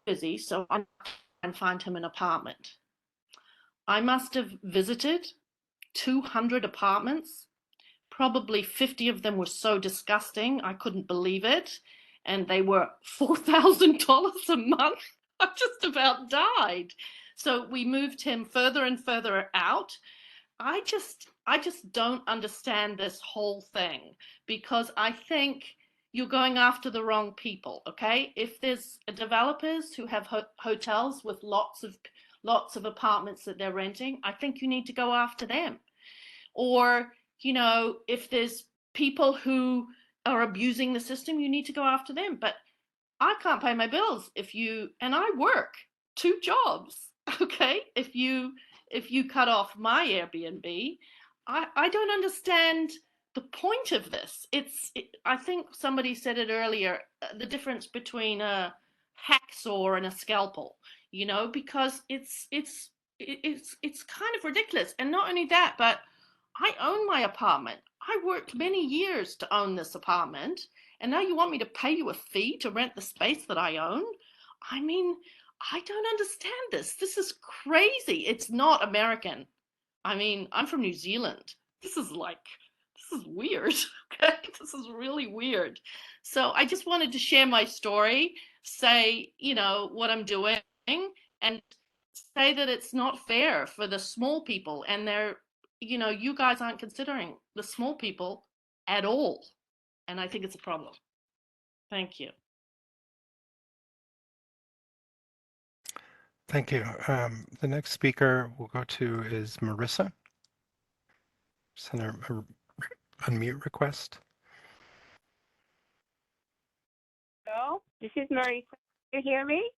busy, so I and find him an apartment. I must have visited 200 apartments. Probably 50 of them were so disgusting, I couldn't believe it. And they were $4,000 a month. I just about died. So we moved him further and further out. I just don't understand this whole thing, because I think you're going after the wrong people. Okay, if there's developers who have hotels with lots of apartments that they're renting, I think you need to go after them. Or, you know, if there's people who are abusing the system, you need to go after them. But I can't pay my bills and I work 2 jobs. Okay, if you cut off my Airbnb, I don't understand the point of this. I think somebody said it earlier, the difference between a hacksaw and a scalpel, you know, because it's kind of ridiculous. And not only that, but I own my apartment. I worked many years to own this apartment, and now you want me to pay you a fee to rent the space that I own? I mean, I don't understand this. This is crazy. It's not American. I mean, I'm from New Zealand. This is weird. Okay, this is really weird. So I just wanted to share my story, say, you know, what I'm doing, and say that it's not fair for the small people, and you know, you guys aren't considering the small people at all. And I think it's a problem. Thank you. Thank you. The next speaker we'll go to is Marissa. Send her a unmute request. Hello, this is Marissa. You hear me?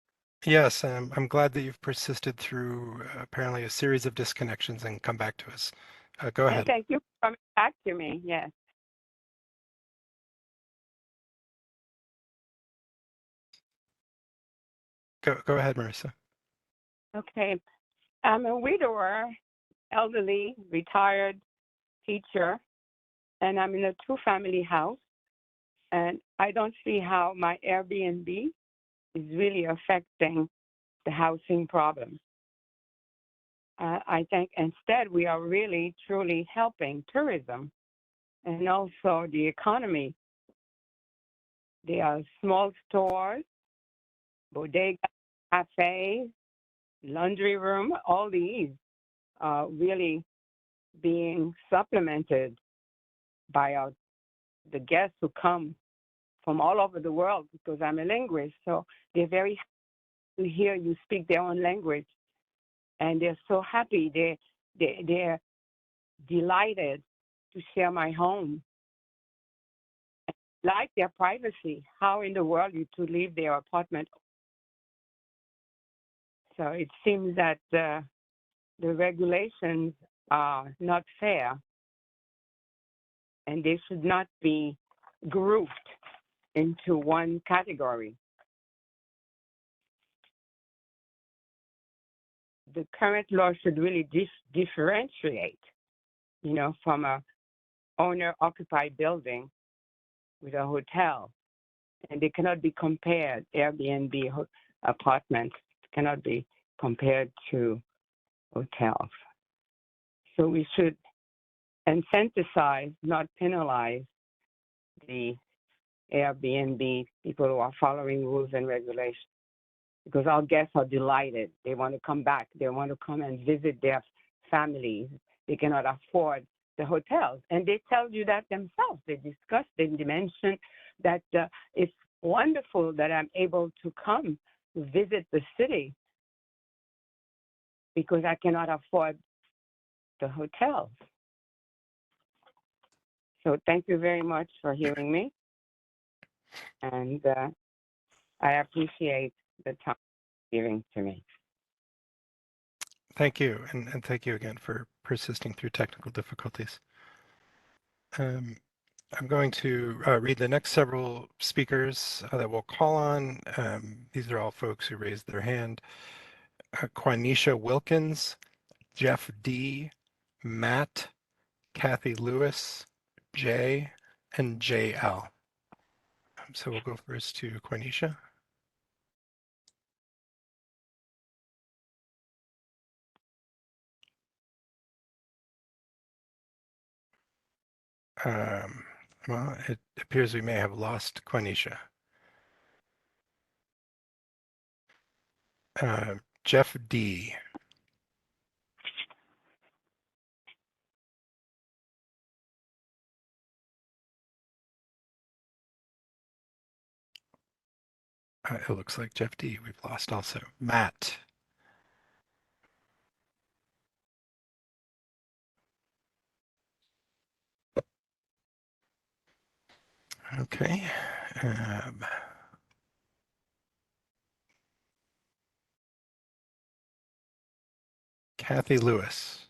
Yes, I'm glad that you've persisted through apparently a series of disconnections and come back to us. Go ahead. Thank you for coming back to me. Yes. Go ahead, Marissa. Okay. I'm a widower, elderly, retired teacher, and I'm in a 2-family house. And I don't see how my Airbnb is really affecting the housing problem. I think instead we are really, truly helping tourism and also the economy. There are small stores, bodega, cafes, laundry room, all these are really being supplemented by the guests who come from all over the world, because I'm a linguist. So they're very happy to hear you speak their own language. And they're so happy. They're delighted to share my home. Like their privacy. How in the world you to leave their apartment? So it seems that the regulations are not fair, and they should not be grouped into one category. The current law should really differentiate, you know, from a owner-occupied building with a hotel, and they cannot be compared. Airbnb apartments cannot be compared to hotels. So we should incentivize, not penalize, the Airbnb people who are following rules and regulations, because our guests are delighted. They want to come back. They want to come and visit their families. They cannot afford the hotels. And they tell you that themselves. They discuss, they mention that it's wonderful that I'm able to come visit the city because I cannot afford the hotels. So thank you very much for hearing me. And I appreciate the time given to me. Thank you, and thank you again for persisting through technical difficulties. I'm going to read the next several speakers that we'll call on. These are all folks who raised their hand. Quanisha Wilkins, Jeff D., Matt, Kathy Lewis, Jay, and JL. So we'll go first to Quanisha. Well, it appears we may have lost Quenisha. Jeff D. It looks like Jeff D. We've lost also. Matt. Okay. Kathy Lewis.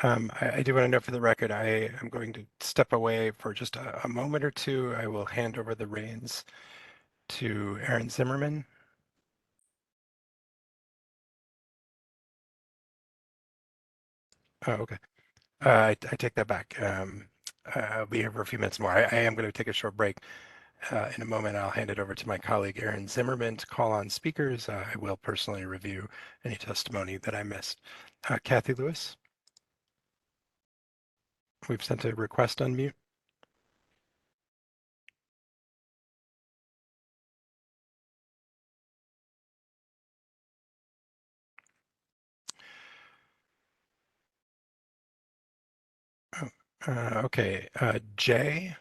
I do want to note for the record, I am going to step away for just a moment or two. I will hand over the reins to Aaron Zimmerman. Oh, okay. I take that back. I'll be here for a few minutes more. I am going to take a short break. In a moment, I'll hand it over to my colleague, Aaron Zimmerman, to call on speakers. I will personally review any testimony that I missed. Kathy Lewis? We've sent a request on mute. Okay, Jay,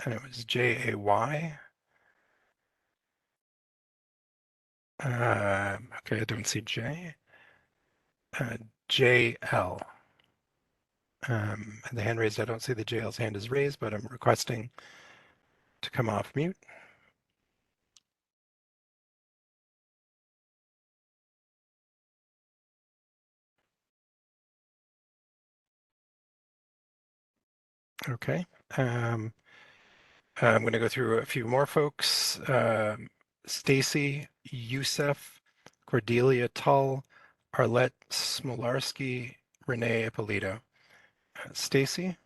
and it was J-A-Y. Okay, I don't see J. J-L. And the hand raised, I don't see the JL's hand is raised, but I'm requesting to come off mute. Okay. I'm going to go through a few more folks. Stacy Youssef, Cordelia Tull, Arlette Smolarski, Renee Ippolito. Stacy?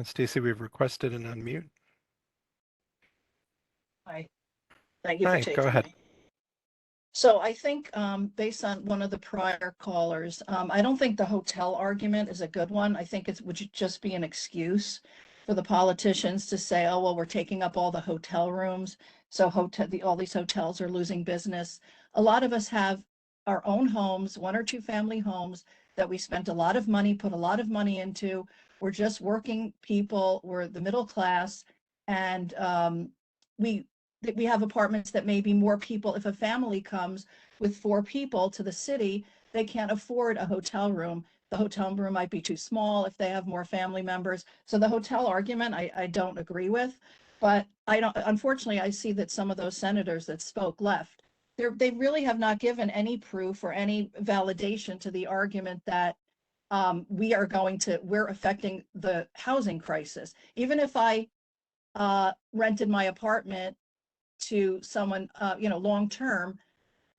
Stacy, we've requested an unmute. Hi, thank you for Hi, taking go ahead. me. So I think based on one of the prior callers, I don't think the hotel argument is a good one. I think it would just be an excuse for the politicians to say, oh, well, we're taking up all the hotel rooms. So all these hotels are losing business. A lot of us have our own homes, 1 or 2 family homes that we spent a lot of money, put a lot of money into. We're just working people, we're the middle class, and we have apartments that maybe more people, if a family comes with 4 people to the city, they can't afford a hotel room. The hotel room might be too small if they have more family members. So the hotel argument, I don't agree with, but unfortunately, I see that some of those senators that spoke left. They really have not given any proof or any validation to the argument that we're affecting the housing crisis. Even if I rented my apartment to someone, long term,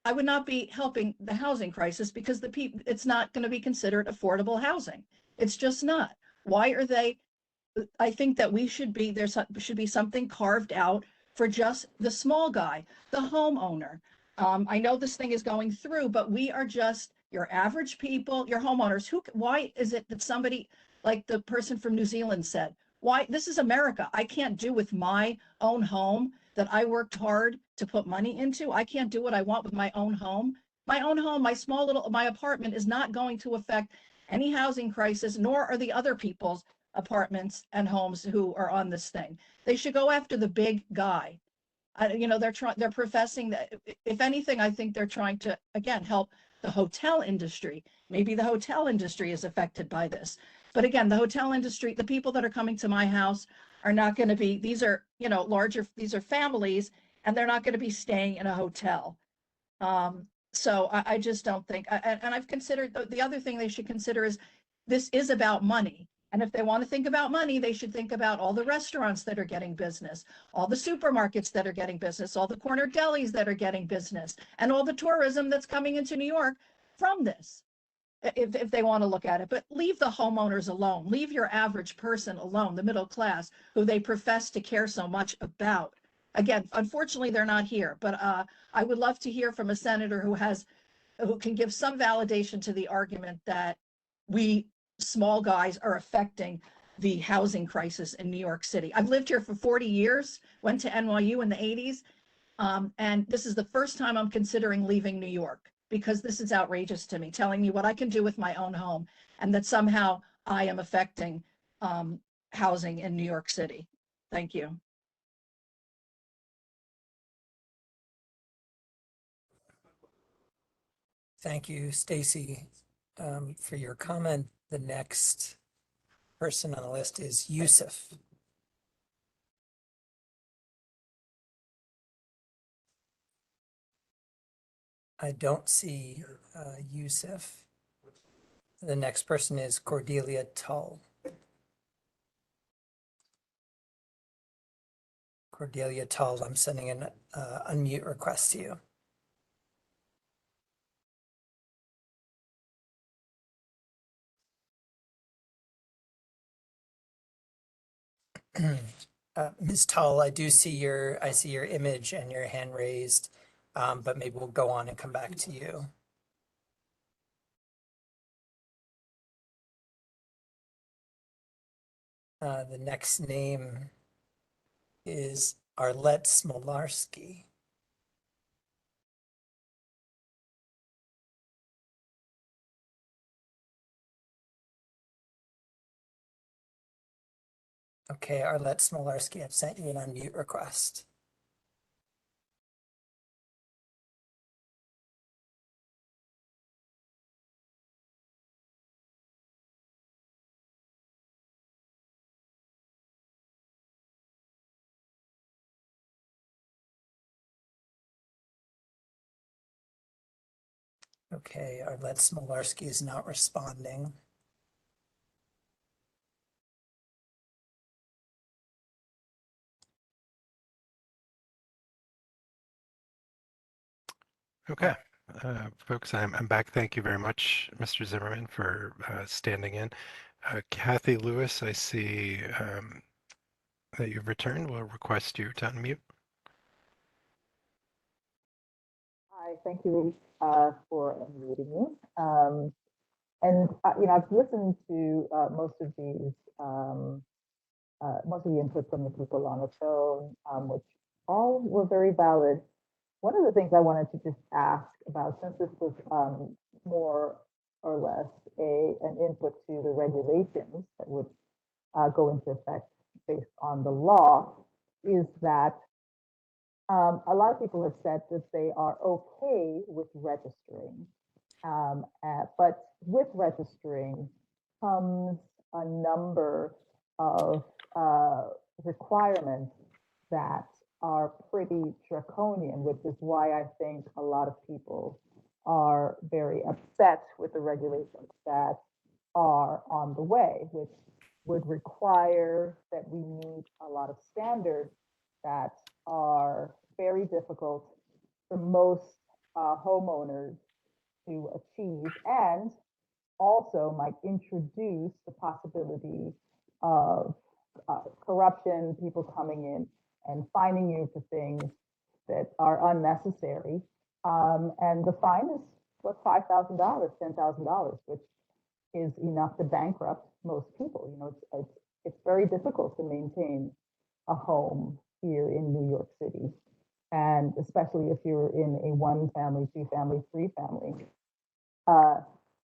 I would not be helping the housing crisis because it's not going to be considered affordable housing. It's just not. Why are they? I think that there should be something carved out for just the small guy, the homeowner. I know this thing is going through, but we are just your average people, your homeowners. Why is it that somebody like the person from New Zealand said, why this is America? I can't do with my own home that I worked hard to put money into. I can't do what I want with my own home. My own home, my apartment is not going to affect any housing crisis, nor are the other people's apartments and homes who are on this thing. They should go after the big guy. They're professing that, if anything, I think they're trying to, again, help the hotel industry. Maybe the hotel industry is affected by this. But again, the hotel industry, the people that are coming to my house are not going to be, these are families, and they're not going to be staying in a hotel. So I just don't think, and I've considered, the other thing they should consider is this is about money. And if they want to think about money, they should think about all the restaurants that are getting business, all the supermarkets that are getting business, all the corner delis that are getting business, and all the tourism that's coming into New York from this, if they want to look at it. But leave the homeowners alone. Leave your average person alone, the middle class, who they profess to care so much about. again, unfortunately, they're not here, but I would love to hear from a senator who can give some validation to the argument that we small guys are affecting the housing crisis in New York City. I've lived here for 40 years, went to NYU in the 80s, and this is the first time I'm considering leaving New York because this is outrageous to me, telling me what I can do with my own home and that somehow I am affecting housing in New York City. Thank you. Thank you, Stacy, for your comment. The next person on the list is Yusuf. I don't see Yusuf. The next person is Cordelia Tull. Cordelia Tull, I'm sending an unmute request to you. Ms. Tull, I see your image and your hand raised, but maybe we'll go on and come back to you. The next name is Arlette Smolarski. Okay, Arlette Smolarski, I've sent you an unmute request. Okay, Arlette Smolarski is not responding. Okay, folks, I'm back. Thank you very much, Mr. Zimmerman, for standing in. Kathy Lewis, I see that you've returned. We'll request you to unmute. Hi, thank you for unmuting me. I've listened to most of the input from the people on the phone, which all were very valid. One of the things I wanted to just ask about, since this was more or less an input to the regulations that would go into effect based on the law, is that a lot of people have said that they are okay with registering, but with registering comes a number of requirements that are pretty draconian, which is why I think a lot of people are very upset with the regulations that are on the way, which would require that we meet a lot of standards that are very difficult for most homeowners to achieve, and also might introduce the possibility of corruption, people coming in and fining you for things that are unnecessary. And the fine is what, $5,000, $10,000, which is enough to bankrupt most people. You know, it's very difficult to maintain a home here in New York City, and especially if you're in a 1-family, 2-family, 3-family.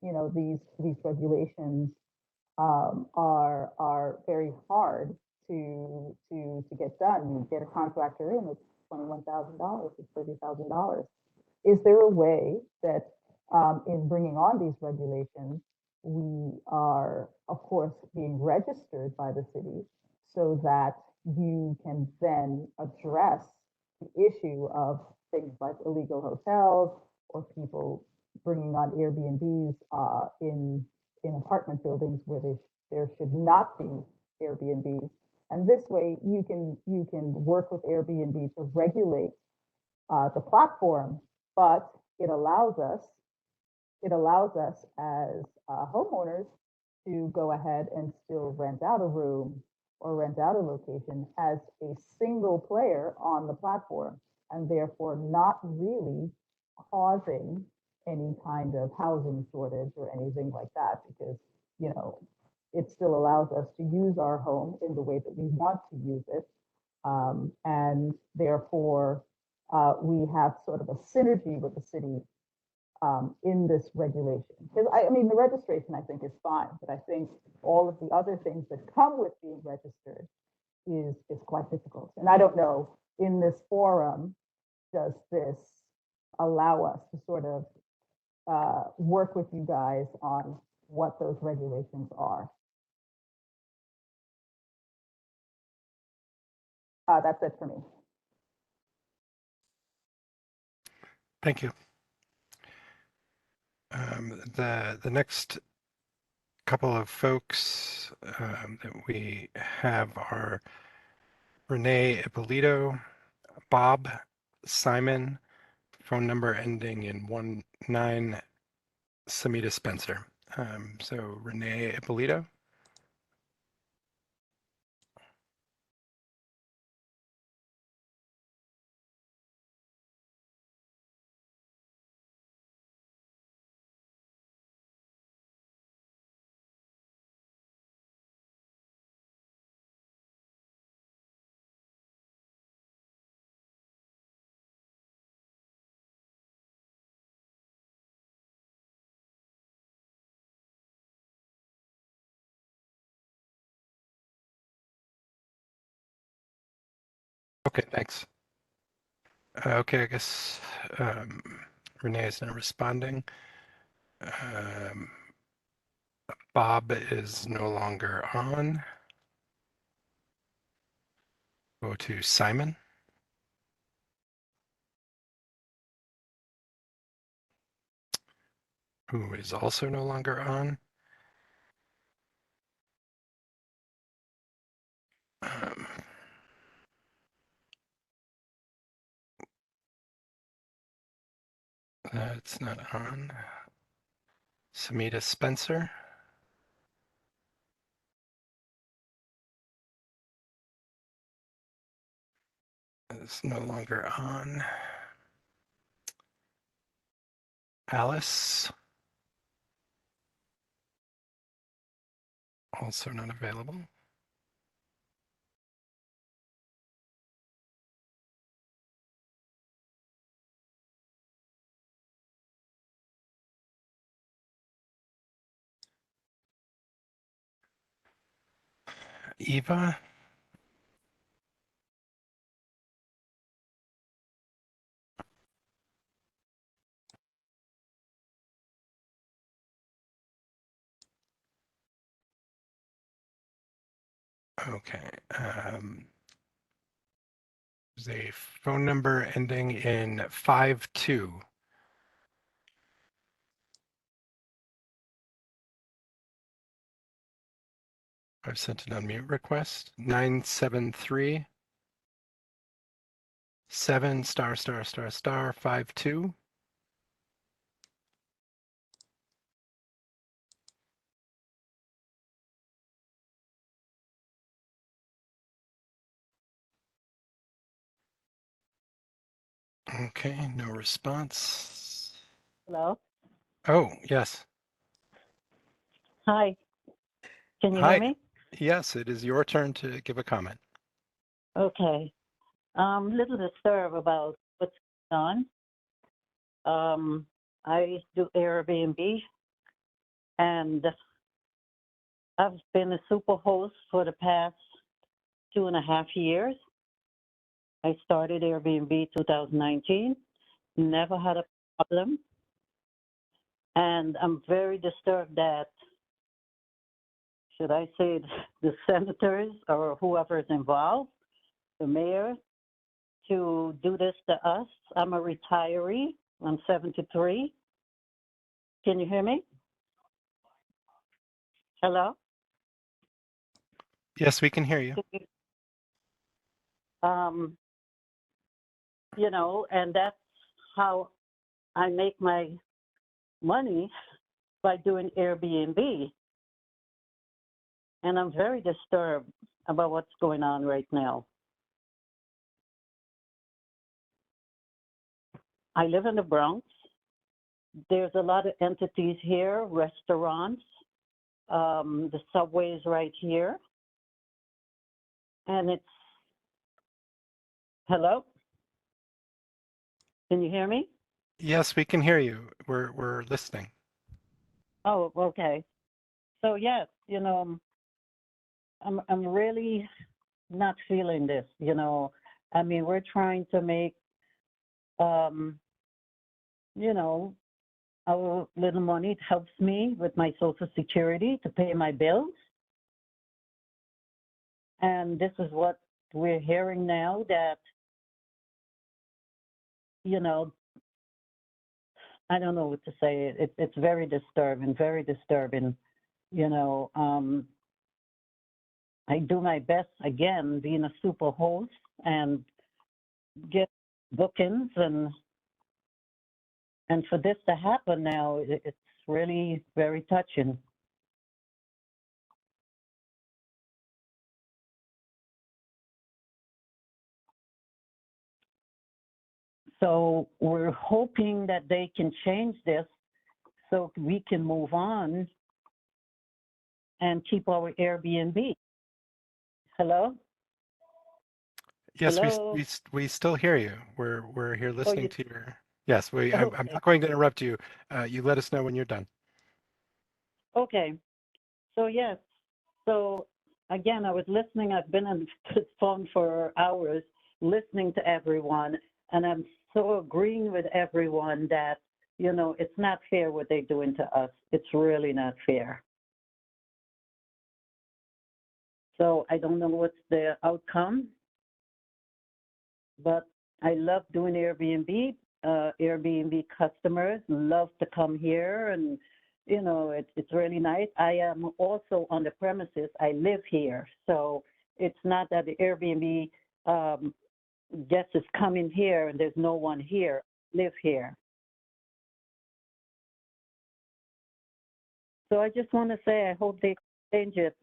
You know, these regulations are very hard to get done. You get a contractor in, it's $21,000, it's $30,000. Is there a way that in bringing on these regulations, we are, of course, being registered by the city so that you can then address the issue of things like illegal hotels or people bringing on Airbnbs in apartment buildings where there should not be Airbnbs. And this way you can work with Airbnb to regulate the platform, but it allows us as homeowners to go ahead and still rent out a room or rent out a location as a single player on the platform, and therefore not really causing any kind of housing shortage or anything like that, because, you know, it still allows us to use our home in the way that we want to use it. And therefore, we have sort of a synergy with the city in this regulation. Because I mean, the registration I think is fine, but I think all of the other things that come with being registered is quite difficult. And I don't know, in this forum, does this allow us to sort of work with you guys on what those regulations are? That's it for me. Thank you. The next couple of folks that we have are Renee Ippolito, Bob Simon, phone number ending in 19, Samita Spencer. So Renee Ippolito. Okay, thanks. Okay, I guess Renee is not responding. Bob is no longer on. Go to Simon. Who is also no longer on. That's not on. Samita Spencer. Is no longer on. Alice. Also not available. Eva. Okay. There's a phone number ending in 52. I've sent an unmute request. 973 7*****52. Okay, no response. Hello. Oh, yes. Hi. Can you Hi. hear me? Yes, it is your turn to give a comment. Okay. A little disturbed about what's going on. I do Airbnb, and I've been a super host for the past 2.5 years. I started Airbnb 2019, never had a problem. And I'm very disturbed that, should I say, the senators or whoever is involved, the mayor, to do this to us. I'm a retiree. I'm 73. Can you hear me? Hello? Yes, we can hear you. You know, and that's how I make my money, by doing Airbnb. and I'm very disturbed about what's going on right now. I live in the Bronx. There's a lot of entities here, restaurants. The subway is right here. And it's, hello? Can you hear me? Yes, we can hear you. We're listening. Oh, okay. So yes, you know, I'm really not feeling this, you know. I mean, we're trying to make, you know, our little money. It helps me with my Social Security to pay my bills. And this is what we're hearing now, that, you know, I don't know what to say. It's very disturbing, very disturbing. You know, I do my best, again, being a super host and get bookings, and for this to happen now, it's really very touching. So we're hoping that they can change this so we can move on and keep our Airbnb. Hello? Yes, Hello? we still hear you. We're here listening you, to your. Yes, I'm okay. not going to interrupt you. You let us know when you're done. Okay. So yes. So again, I was listening. I've been on this phone for hours listening to everyone, and I'm so agreeing with everyone that, you know, it's not fair what they're doing to us. It's really not fair. So I don't know what's the outcome, but I love doing Airbnb. Airbnb customers love to come here, and you know, it's really nice. I am also on the premises. I live here, so it's not that the Airbnb guest is coming here and there's no one here. I live here. So I just want to say I hope they change it.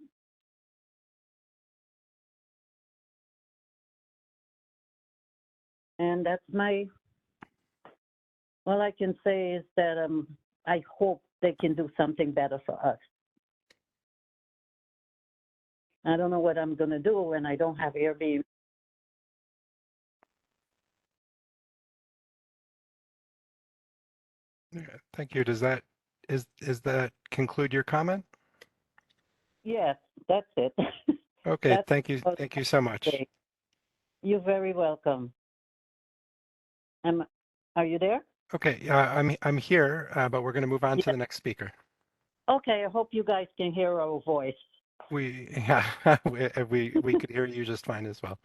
And that's all I can say is that I hope they can do something better for us. I don't know what I'm going to do when I don't have Airbnb. Yeah, thank you. Is that conclude your comment? Yes, that's it. Okay, That's thank you. all Thank I you so have to much. say. You're very welcome. Are you there? Okay, I'm here, but we're going to move on to the next speaker. Okay, I hope you guys can hear our voice. Yeah, we could hear you just fine as well.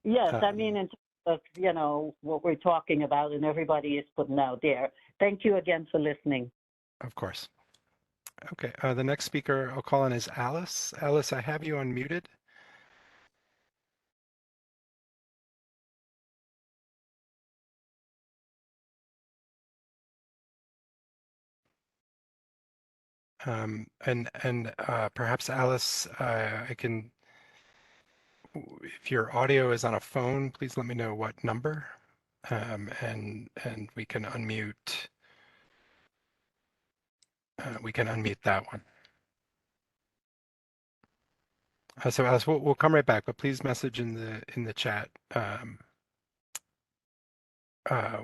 Yes, I mean, in terms of, you know, what we're talking about and everybody is putting out there. Thank you again for listening. Of course. Okay, the next speaker I'll call on is Alice. Alice, I have you unmuted. And perhaps Alice, I can, if your audio is on a phone, please let me know what number, and we can unmute. We can unmute that one. So Alice, we'll come right back, but please message in the chat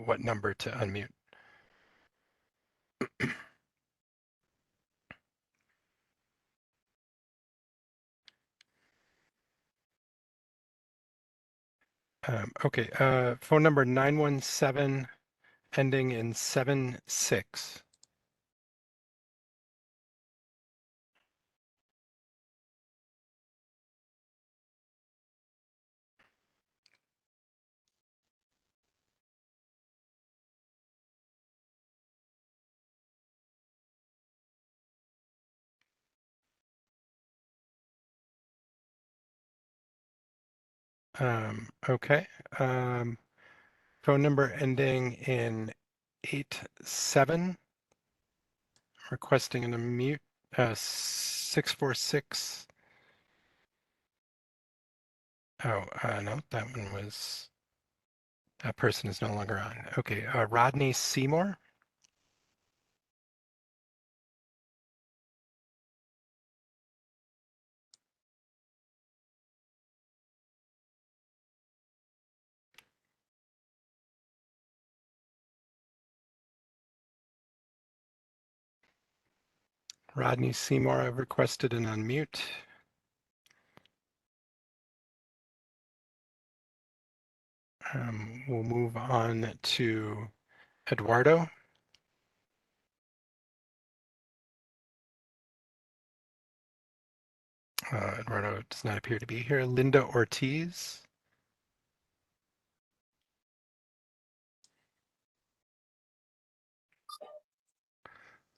what number to unmute. Okay, phone number 917 ending in 76. Okay, phone number ending in 87, requesting an unmute, 646 Oh, no, that one was, that person is no longer on. Okay, Rodney Seymour. Rodney Seymour, I've requested an unmute. We'll move on to Eduardo. Eduardo does not appear to be here. Linda Ortiz.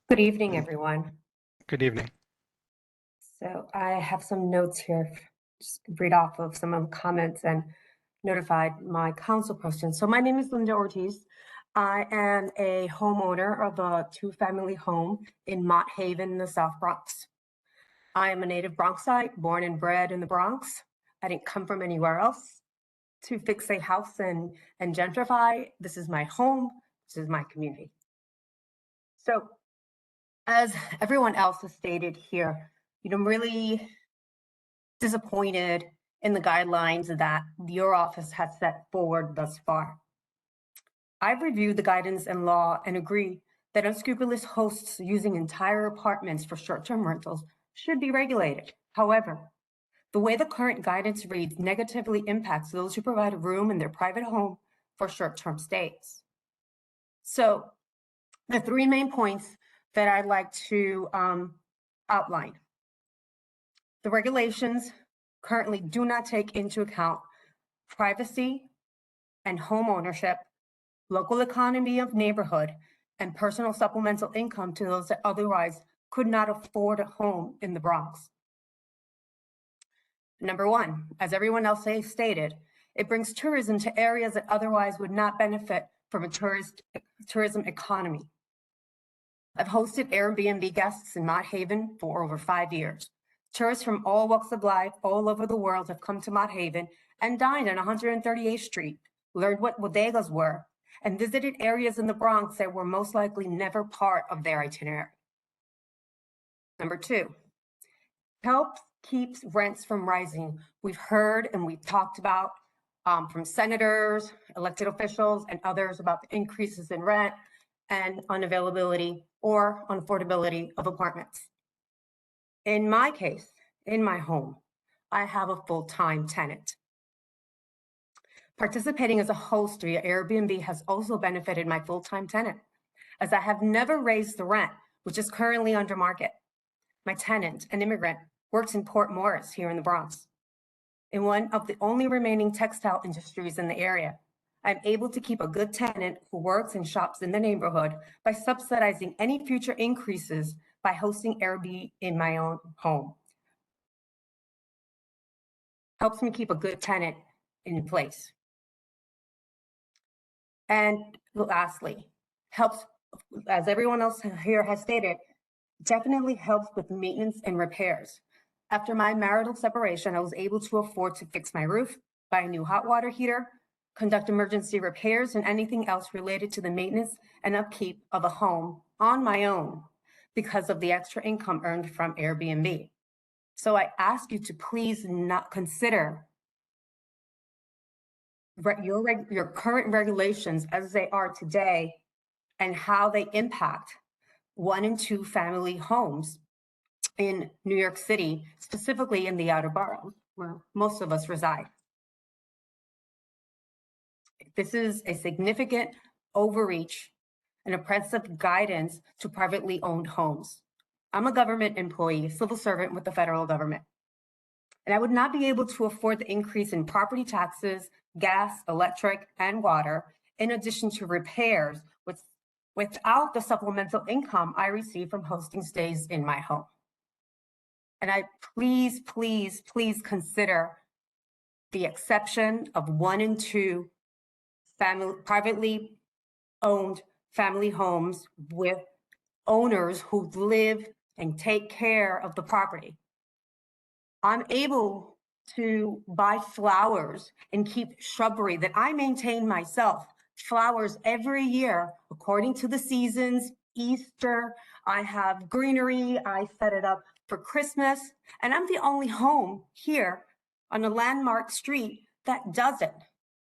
Good evening, everyone. Good evening. So I have some notes here, just read off of some of the comments and notified my council person. So my name is Linda Ortiz. I am a homeowner of a two-family home in Mott Haven, the South Bronx. I am a native Bronxite, born and bred in the Bronx. I didn't come from anywhere else to fix a house and gentrify. This is my home. This is my community. So as everyone else has stated here, I'm really disappointed in the guidelines that your office has set forward thus far. I've reviewed the guidance and law and agree that unscrupulous hosts using entire apartments for short-term rentals should be regulated. However, the way the current guidance reads negatively impacts those who provide a room in their private home for short-term stays. So the three main points that I'd like to outline. The regulations currently do not take into account privacy and home ownership, local economy of neighborhood, and personal supplemental income to those that otherwise could not afford a home in the Bronx. Number one, as everyone else has stated, it brings tourism to areas that otherwise would not benefit from a tourism economy. I've hosted Airbnb guests in Mott Haven for over 5 years. Tourists from all walks of life all over the world have come to Mott Haven and dined on 138th Street, learned what bodegas were, and visited areas in the Bronx that were most likely never part of their itinerary. Number two, help keeps rents from rising. We've heard and we've talked about from senators, elected officials, and others about the increases in rent and unavailability or unaffordability of apartments. In my case, in my home, I have a full-time tenant. Participating as a host via Airbnb has also benefited my full-time tenant, as I have never raised the rent, which is currently under market. My tenant, an immigrant, works in Port Morris here in the Bronx. In one of the only remaining textile industries in the area, I'm able to keep a good tenant who works and shops in the neighborhood by subsidizing any future increases by hosting Airbnb in my own home. Helps me keep a good tenant in place. And lastly, helps, as everyone else here has stated, definitely helps with maintenance and repairs. After my marital separation, I was able to afford to fix my roof, buy a new hot water heater, conduct emergency repairs, and anything else related to the maintenance and upkeep of a home on my own because of the extra income earned from Airbnb. So I ask you to please not consider your current regulations as they are today and how they impact 1 and 2 family homes in New York City, specifically in the outer boroughs where most of us reside. This is a significant overreach and oppressive guidance to privately owned homes. I'm a government employee, civil servant with the federal government, and I would not be able to afford the increase in property taxes, gas, electric, and water, in addition to repairs without the supplemental income I receive from hosting stays in my home. And I please, please, please consider the exception of 1 and 2 privately owned family homes with owners who live and take care of the property. I'm able to buy flowers and keep shrubbery that I maintain myself. Flowers every year, according to the seasons, Easter, I have greenery, I set it up for Christmas, and I'm the only home here on a landmark street that does it.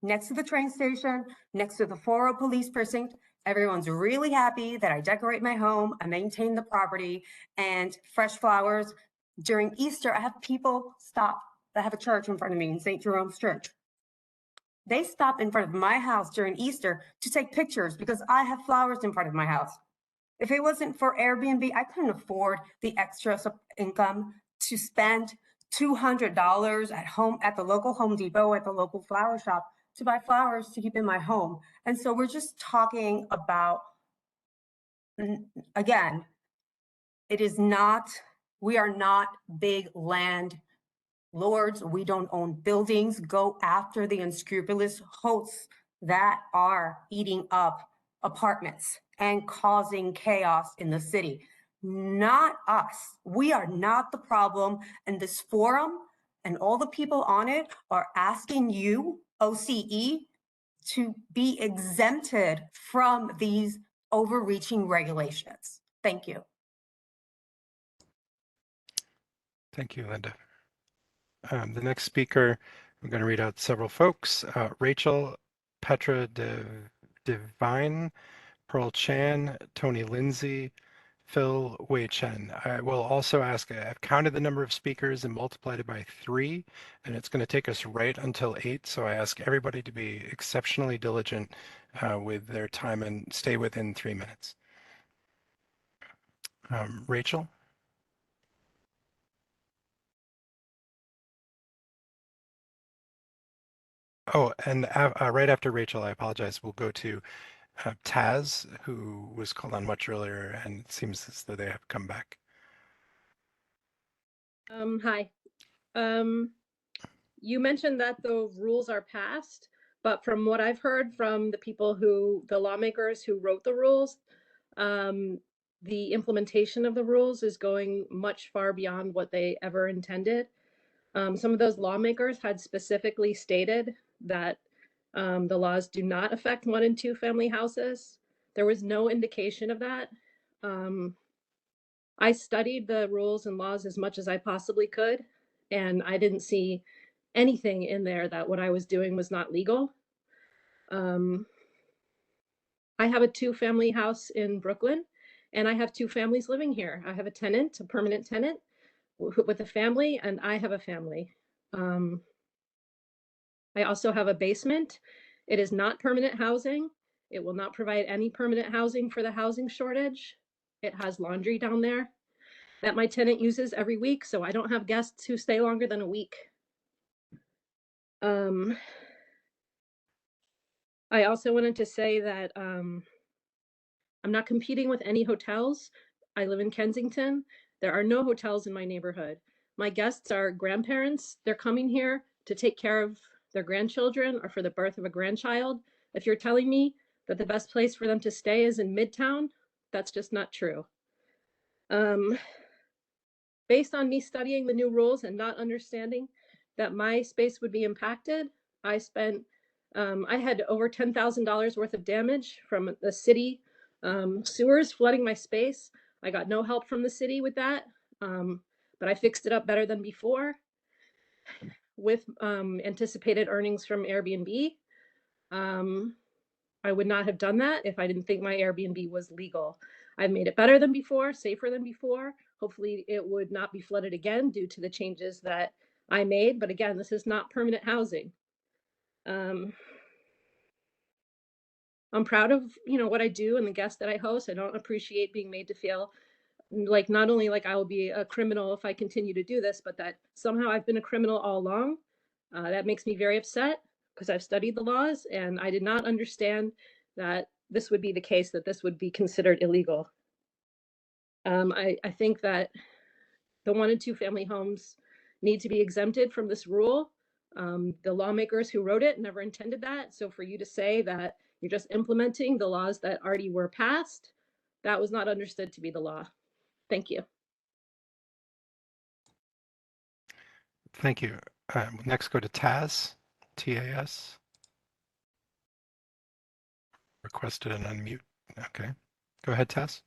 Next to the train station, next to the 4-0 police precinct, everyone's really happy that I decorate my home, I maintain the property, and fresh flowers. During Easter, I have people stop that have a church in front of me in St. Jerome's Church. They stop in front of my house during Easter to take pictures because I have flowers in front of my house. If it wasn't for Airbnb, I couldn't afford the extra income to spend $200 at the local Home Depot, at the local flower shop, to buy flowers to keep in my home. And so we're just talking about, again, we are not big land lords. We don't own buildings. Go after the unscrupulous hosts that are eating up apartments and causing chaos in the city. Not us. We are not the problem. And this forum and all the people on it are asking you, OCE, to be exempted from these overreaching regulations. Thank you. Thank you, Linda. The next speaker, I'm going to read out several folks. Rachel Petra Devine, Pearl Chan, Tony Lindsay, Phil Wei Chen. I will also ask, I've counted the number of speakers and multiplied it by 3, and it's going to take us right until 8. So I ask everybody to be exceptionally diligent with their time and stay within 3 minutes. Rachel? Oh, and right after Rachel, I apologize, we'll go to Taz, who was called on much earlier, and it seems as though they have come back. Hi. You mentioned that the rules are passed, but from what I've heard from the lawmakers who wrote the rules, the implementation of the rules is going much far beyond what they ever intended. Some of those lawmakers had specifically stated that the laws do not affect 1- and 2-family houses. There was no indication of that. I studied the rules and laws as much as I possibly could, and I didn't see anything in there that what I was doing was not legal. I have a 2-family house in Brooklyn, and I have 2 families living here. I have a permanent tenant with a family, and I have a family. I also have a basement. It is not permanent housing. It will not provide any permanent housing for the housing shortage. It has laundry down there that my tenant uses every week, so I don't have guests who stay longer than a week. I also wanted to say that I'm not competing with any hotels. I live in Kensington. There are no hotels in my neighborhood. My guests are grandparents. They're coming here to take care of their grandchildren or for the birth of a grandchild. If you're telling me that the best place for them to stay is in Midtown, that's just not true. Based on me studying the new rules and not understanding that my space would be impacted, I had over $10,000 worth of damage from the city sewers flooding my space. I got no help from the city with that, but I fixed it up better than before with anticipated earnings from Airbnb. I would not have done that if I didn't think my Airbnb was legal. I've made it better than before, safer than before. Hopefully it would not be flooded again due to the changes that I made. But again, this is not permanent housing. I'm proud of, what I do and the guests that I host. I don't appreciate being made to feel like not only like I will be a criminal if I continue to do this, but that somehow I've been a criminal all along. That makes me very upset because I've studied the laws and I did not understand that this would be the case, that this would be considered illegal. I think that the 1- and 2-family homes need to be exempted from this rule. The lawmakers who wrote it never intended that. So for you to say that you're just implementing the laws that already were passed, that was not understood to be the law. Thank you. Thank you. Next, go to Taz, T-A-S. Requested an unmute. Okay. Go ahead, Taz.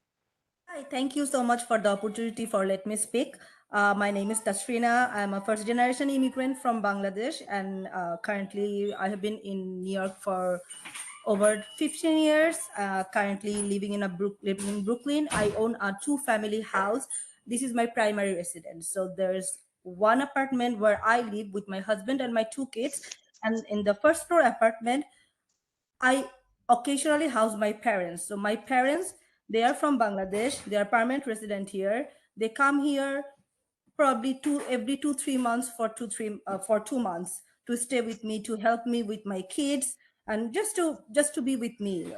Hi, thank you so much for the opportunity for let me speak. My name is Tashrina. I'm a first generation immigrant from Bangladesh, and currently I have been in New York for over 15 years. Currently living in Brooklyn. I own a 2-family house. This is my primary residence. So there's one apartment where I live with my husband and my 2 kids, and in the first floor apartment, I occasionally house my parents. So my parents, they are from Bangladesh. They are permanent resident here. They come here probably every 2-3 months for 2 months to stay with me, to help me with my kids, and just to be with me.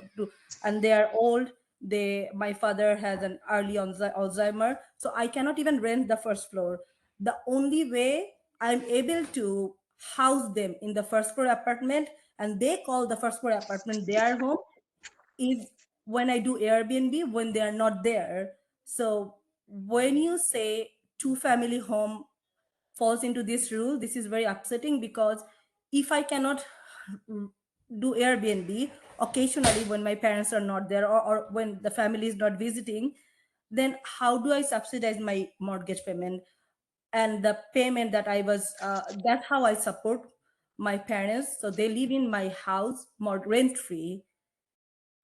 And they are old. My father has an early Alzheimer, so I cannot even rent the first floor. The only way I'm able to house them in the first floor apartment, and they call the first floor apartment their home, is when I do Airbnb when they are not there. So when you say 2-family home falls into this rule, this is very upsetting, because if I cannot do Airbnb occasionally when my parents are not there, or when the family is not visiting, then how do I subsidize my mortgage payment and the payment that that's how I support my parents. So they live in my house more rent free.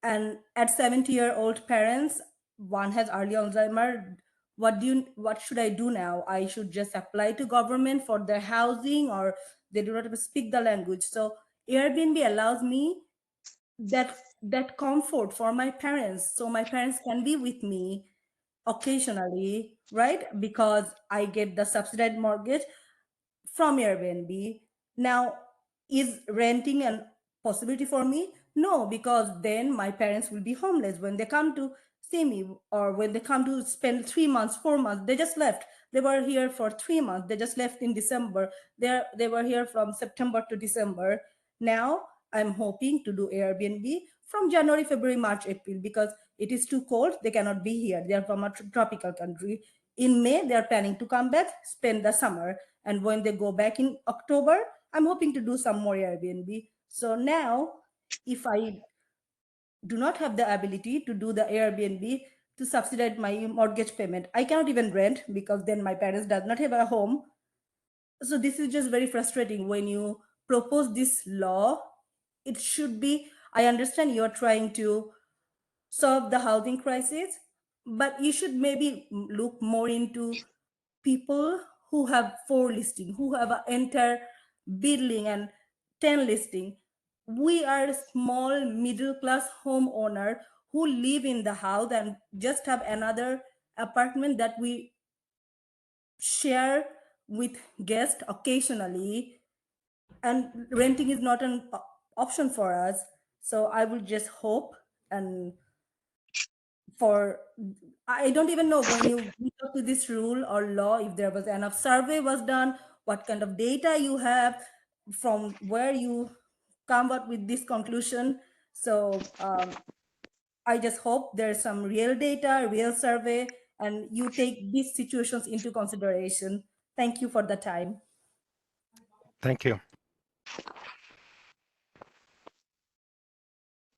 And at 70-year-old parents, one has early Alzheimer. What should I do now? I should just apply to government for their housing, or they do not even speak the language. So Airbnb allows me that comfort for my parents, so my parents can be with me occasionally, right? Because I get the subsidized mortgage from Airbnb. Now, is renting a possibility for me? No, because then my parents will be homeless when they come to see me, or when they come to spend 3 months, 4 months. They just left. They were here for 3 months. They just left in December. They were here from September to December. Now I'm hoping to do Airbnb from January, February, March, April, because it is too cold. They cannot be here. They are from a tropical country. In May, they are planning to come back, spend the summer. And when they go back in October, I'm hoping to do some more Airbnb. So now, if I do not have the ability to do the Airbnb to subsidize my mortgage payment, I cannot even rent, because then my parents does not have a home. So this is just very frustrating. When you propose this law, it should be, I understand you're trying to solve the housing crisis, but you should maybe look more into people who have 4 listing, who have an entire building and 10 listing. We are a small middle class homeowner who live in the house and just have another apartment that we share with guests occasionally, and renting is not an option for us. So I will just hope, and I don't even know, when you look to this rule or law, if there was enough survey was done, what kind of data you have, from where you come up with this conclusion. So I just hope there's some real data, real survey, and you take these situations into consideration. Thank you for the time. Thank you.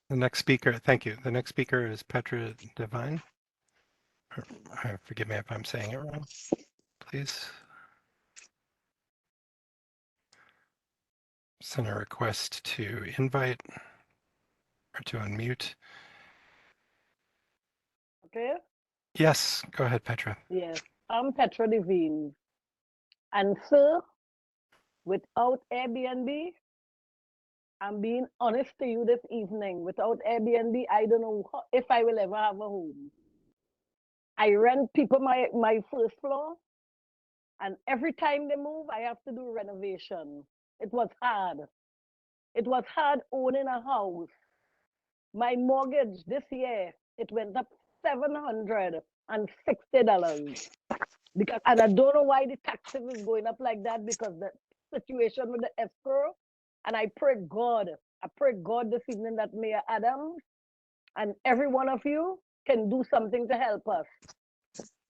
The next speaker, thank you. The next speaker is Petra Devine. Forgive me if I'm saying it wrong, please. Send a request to invite or to unmute. Okay. Yes, go ahead, Petra. Yes, I'm Petra Devine. And sir, without Airbnb, I'm being honest to you this evening. Without Airbnb, I don't know if I will ever have a home. I rent people my first floor, and every time they move, I have to do renovation. It was hard. It was hard owning a house. My mortgage this year, it went up $760. Because, and I don't know why the taxes is going up like that, because the situation with the escrow. And I pray God this evening that Mayor Adams and every one of you can do something to help us.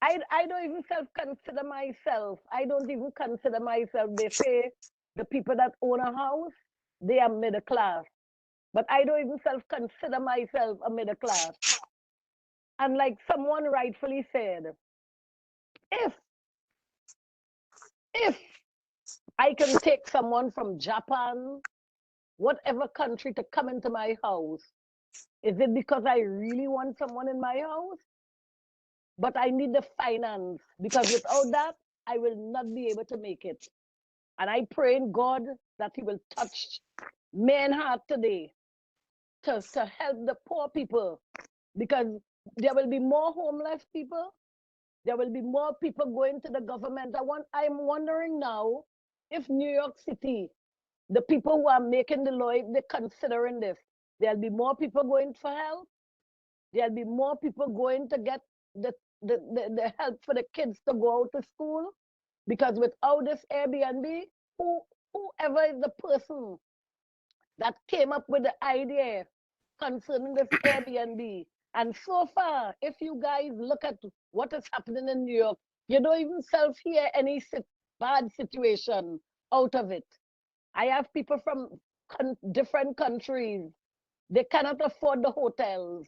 I don't even consider myself. I don't even consider myself. They say the people that own a house, they are middle class. But I don't even consider myself a middle class. And like someone rightfully said, if I can take someone from Japan, whatever country, to come into my house, is it because I really want someone in my house? But I need the finance, because without that, I will not be able to make it. And I pray in God that He will touch men's heart today to help the poor people, because there will be more homeless people. There will be more people going to the government. I'm wondering now if New York City, the people who are making the law, if they're considering this, there'll be more people going for help. There'll be more people going to get the help for the kids to go out to school. Because without this Airbnb, whoever is the person that came up with the idea concerning this Airbnb, and so far, if you guys look at what is happening in New York, you don't even hear any bad situation out of it. I have people from different countries. They cannot afford the hotels.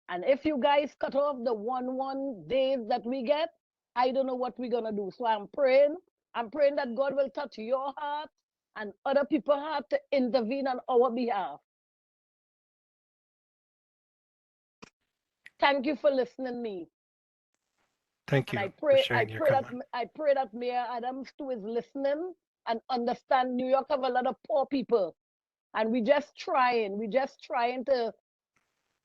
And if you guys cut off the one days that we get, I don't know what we're going to do. So I'm praying that God will touch your heart and other people's heart to intervene on our behalf. Thank you for listening to me. Thank you And for sharing your comment. I pray that Mayor Adams too is listening and understand New York have a lot of poor people. And we're just trying to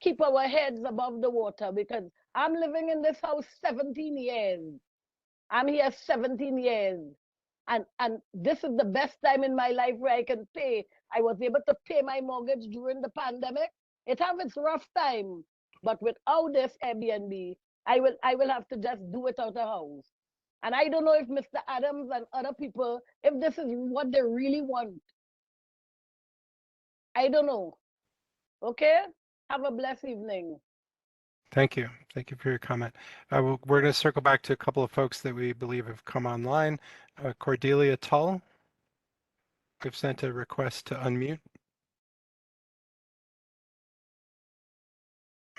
keep our heads above the water, because I'm living in this house 17 years. I'm here 17 years. And this is the best time in my life where I can pay. I was able to pay my mortgage during the pandemic. It have its rough time, but without this Airbnb, I will have to just do it out of house. And I don't know if Mr. Adams and other people, if this is what they really want. I don't know. Okay? Have a blessed evening. Thank you. Thank you for your comment. We're going to circle back to a couple of folks that we believe have come online. Cordelia Tull, we've sent a request to unmute.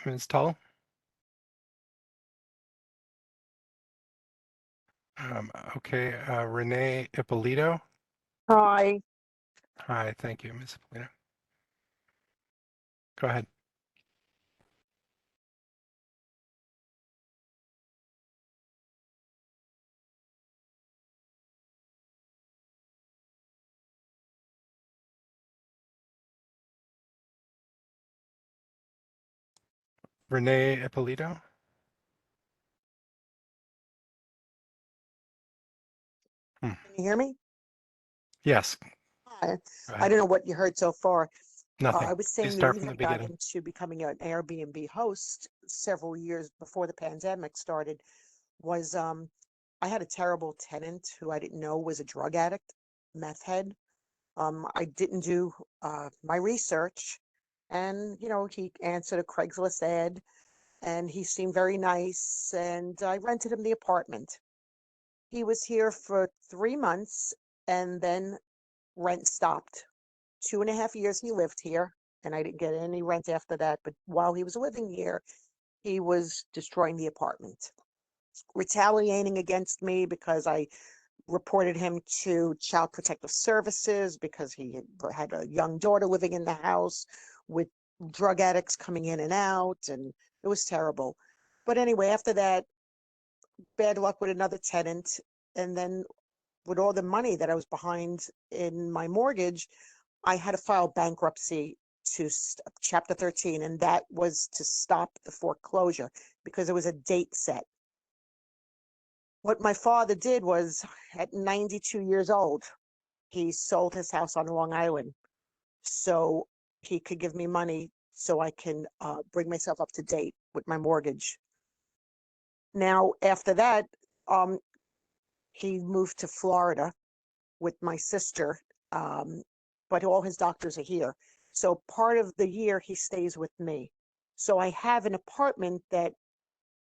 Ms. Tull? Okay, Renee Ippolito. Hi. Hi, thank you, Ms. Ippolito. Go ahead. Renee Ippolito. Can you hear me? Yes. Hi. I don't know what you heard so far. Nothing. I was saying Please the start reason from I the got beginning. into becoming an Airbnb host several years before the pandemic started was I had a terrible tenant who I didn't know was a drug addict, meth head. I didn't do my research, and he answered a Craigslist ad, and he seemed very nice, and I rented him the apartment. He was here for 3 months, and then rent stopped. 2.5 years he lived here, and I didn't get any rent after that. But while he was living here, he was destroying the apartment, retaliating against me because I reported him to Child Protective Services because he had a young daughter living in the house with drug addicts coming in and out, and it was terrible. But anyway, after that, bad luck with another tenant, and then with all the money that I was behind in my mortgage, I had to file bankruptcy to Chapter 13, and that was to stop the foreclosure because there was a date set. What my father did was, at 92 years old, he sold his house on Long Island so he could give me money so I can bring myself up to date with my mortgage. Now, after that, he moved to Florida with my sister, but all his doctors are here. So part of the year he stays with me. So I have an apartment that,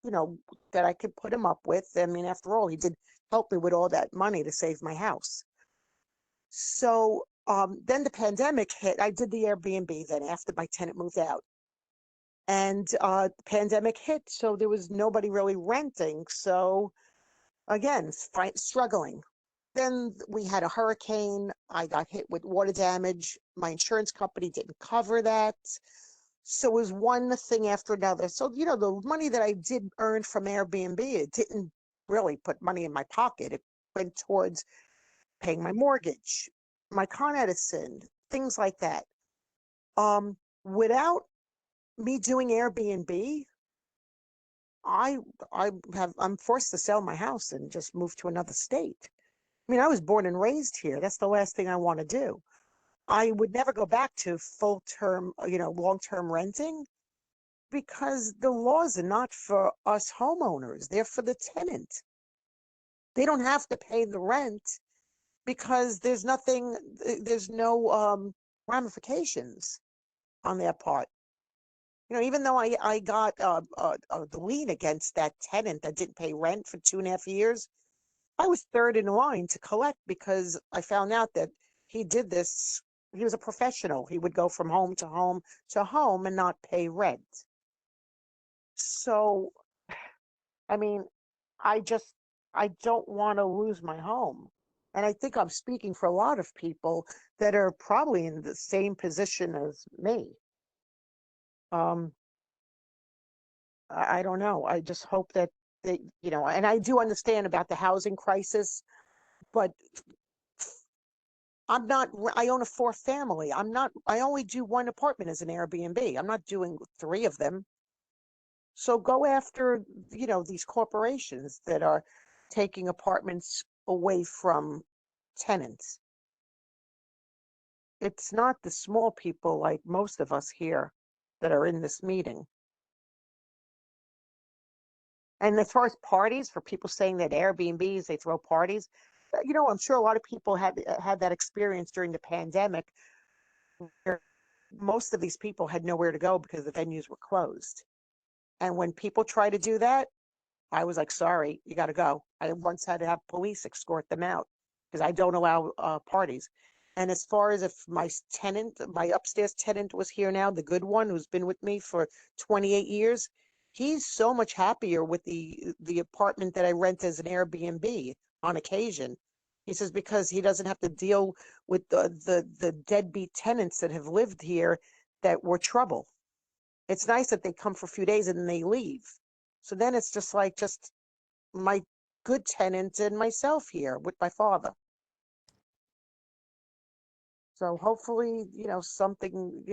that I could put him up with. I mean, after all, he did help me with all that money to save my house. So then the pandemic hit. I did the Airbnb then after my tenant moved out. And the pandemic hit, so there was nobody really renting. So again, struggling. Then we had a hurricane. I got hit with water damage. My insurance company didn't cover that. So it was one thing after another. So, you know, the money that I did earn from Airbnb, it didn't really put money in my pocket. It went towards paying my mortgage, my Con Edison, things like that. Without me doing Airbnb, I'm forced to sell my house and just move to another state. I mean, I was born and raised here. That's the last thing I want to do. I would never go back to full term, long term renting, because the laws are not for us homeowners. They're for the tenant. They don't have to pay the rent because there's no ramifications on their part. You know, even though I got the lien against that tenant that didn't pay rent for 2.5 years, I was third in line to collect because I found out that he did this. He was a professional. He would go from home to home to home and not pay rent. So, I mean, I don't want to lose my home. And I think I'm speaking for a lot of people that are probably in the same position as me. Um, I don't know. I just hope that they, and I do understand about the housing crisis, but I own a 4-family. I only do one apartment as an Airbnb. I'm not doing 3 of them. So go after, these corporations that are taking apartments away from tenants. It's not the small people like most of us here that are in this meeting. And as far as parties, for people saying that Airbnbs, they throw parties, I'm sure a lot of people had that experience during the pandemic, where most of these people had nowhere to go because the venues were closed. And when people try to do that, I was like, sorry, you got to go. I once had to have police escort them out because I don't allow parties. And as far as if my upstairs tenant was here now, the good one who's been with me for 28 years, he's so much happier with the apartment that I rent as an Airbnb on occasion. He says because he doesn't have to deal with the deadbeat tenants that have lived here that were trouble. It's nice that they come for a few days and then they leave. So then it's just my good tenant and myself here with my father. So hopefully, something,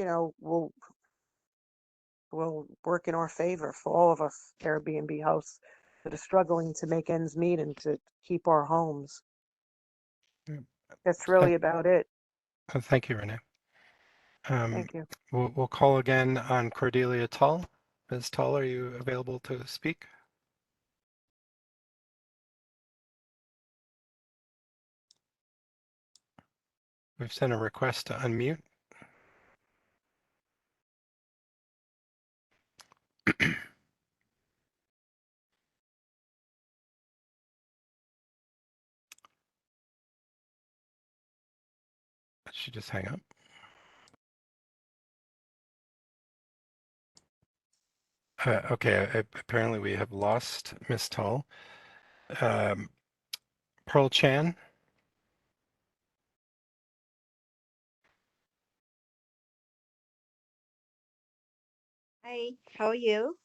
will work in our favor for all of us Airbnb hosts that are struggling to make ends meet and to keep our homes. That's really about it. Thank you, Renee. Thank you. We'll call again on Cordelia Tull. Ms. Tull, are you available to speak? We've sent a request to unmute. Did she just hang up? Okay, apparently we have lost Ms. Tull. Pearl Chan. Hi, how are you?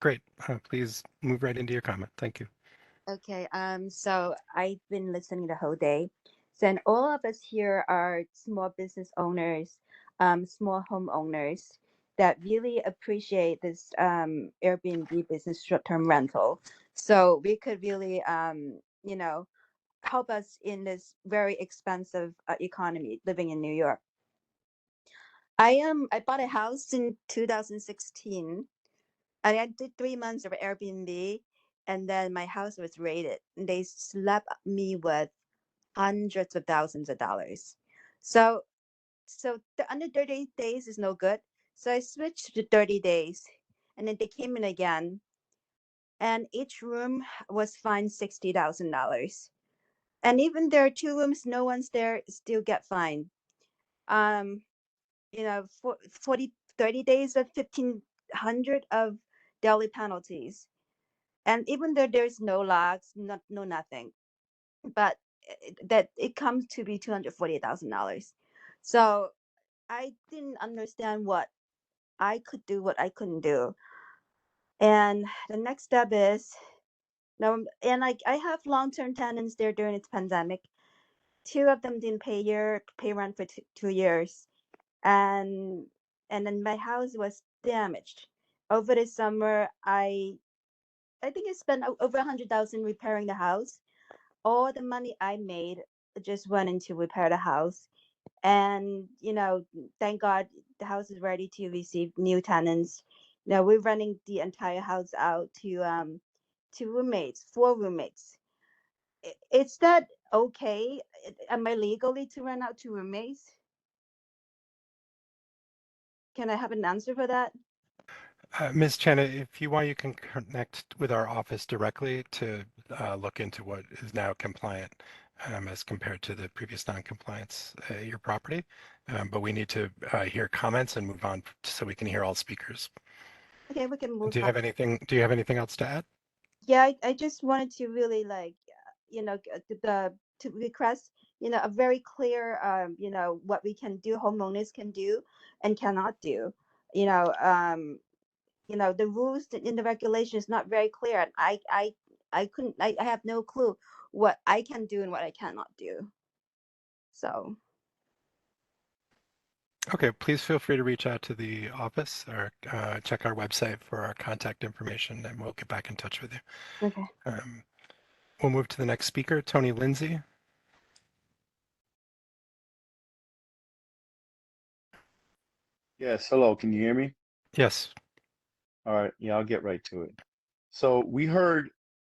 Great. Please move right into your comment. Thank you. Okay, so I've been listening the whole day. So, and all of us here are small business owners, small homeowners that really appreciate this Airbnb business short-term rental. So we could really, help us in this very expensive economy living in New York. I bought a house in 2016. And I did 3 months of Airbnb, and then my house was raided. And they slapped me with hundreds of thousands of dollars. So under 30 days is no good. So I switched to 30 days, and then they came in again, and each room was fined $60,000. And even there are 2 rooms, no one's there, still get fined. You know, 30 days of 1,500 of daily penalties. And even though there's no logs, no nothing, but that it comes to be $248,000. So I didn't understand what I could do, what I couldn't do. And the next step is now, and I have long-term tenants there during its pandemic. 2 of them didn't pay rent for 2 years, and then my house was damaged. Over the summer, I think I spent over 100,000 repairing the house. All the money I made just went into repair the house. And thank God the house is ready to receive new tenants. We're renting the entire house out to roommates, 4 roommates. Is that okay? Am I legally to rent out to roommates? Can I have an answer for that? Ms. Chen, if you want, you can connect with our office directly to look into what is now compliant as compared to the previous non-compliance at your property. But we need to hear comments and move on so we can hear all speakers. Okay, we can move Do you on. have anything else to add? Yeah, I just wanted to really to request, a very clear, what we can do, homeowners can do and cannot do. The rules in the regulation is not very clear, and I have no clue what I can do and what I cannot do. So Okay, please feel free to reach out to the office or check our website for our contact information, and we'll get back in touch with you. okay. We'll move to the next speaker, Tony Lindsay. Yes, hello, can you hear me? Yes. All right, yeah, I'll get right to it. So we heard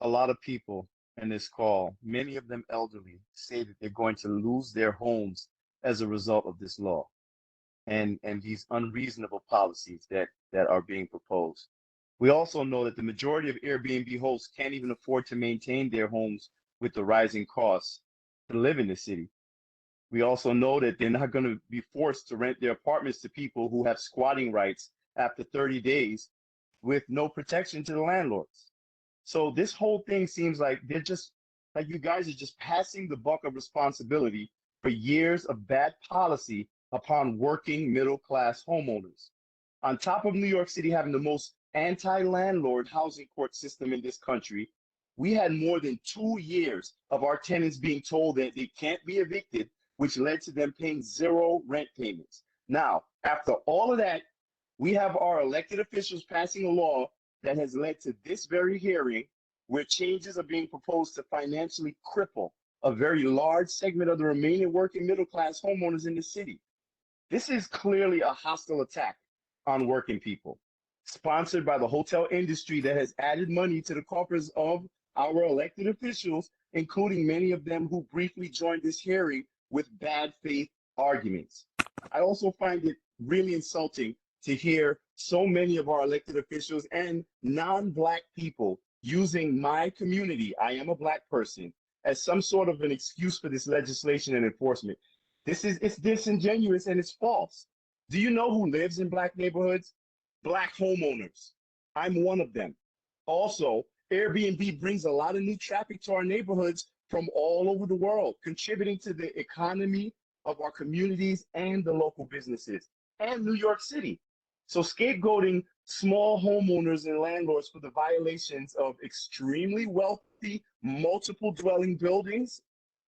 a lot of people in this call, many of them elderly, say that they're going to lose their homes as a result of this law and these unreasonable policies that are being proposed. We also know that the majority of Airbnb hosts can't even afford to maintain their homes with the rising costs to live in the city. We also know that they're not going to be forced to rent their apartments to people who have squatting rights after 30 days with no protection to the landlords. So this whole thing seems like they're just like you guys are just passing the buck of responsibility for years of bad policy upon working middle class homeowners. On top of New York City having the most anti-landlord housing court system in this country, we had more than 2 years of our tenants being told that they can't be evicted, which led to them paying 0 rent payments. Now, after all of that, we have our elected officials passing a law that has led to this very hearing where changes are being proposed to financially cripple a very large segment of the remaining working middle class homeowners in the city. This is clearly a hostile attack on working people, sponsored by the hotel industry that has added money to the coffers of our elected officials, including many of them who briefly joined this hearing with bad faith arguments. I also find it really insulting to hear so many of our elected officials and non-Black people using my community, I am a Black person, as some sort of an excuse for this legislation and enforcement. It's disingenuous and it's false. Do you know who lives in Black neighborhoods? Black homeowners. I'm one of them. Also, Airbnb brings a lot of new traffic to our neighborhoods from all over the world, contributing to the economy of our communities and the local businesses and New York City. So scapegoating small homeowners and landlords for the violations of extremely wealthy, multiple dwelling buildings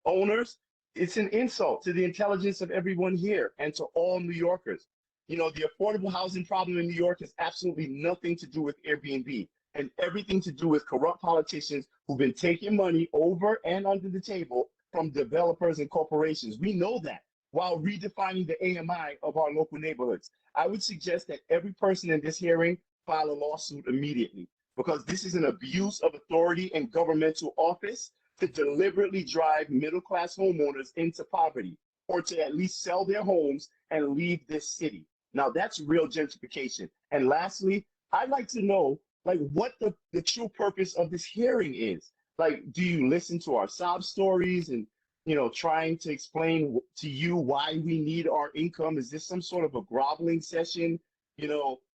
owners, it's an insult to the intelligence of everyone here and to all New Yorkers. The affordable housing problem in New York has absolutely nothing to do with Airbnb and everything to do with corrupt politicians who've been taking money over and under the table from developers and corporations. We know that while redefining the AMI of our local neighborhoods. I would suggest that every person in this hearing file a lawsuit immediately because this is an abuse of authority and governmental office to deliberately drive middle-class homeowners into poverty or to at least sell their homes and leave this city. Now, that's real gentrification. And lastly, I'd like to know what the true purpose of this hearing is. Like, do you listen to our sob stories and, trying to explain to you why we need our income? Is this some sort of a groveling session,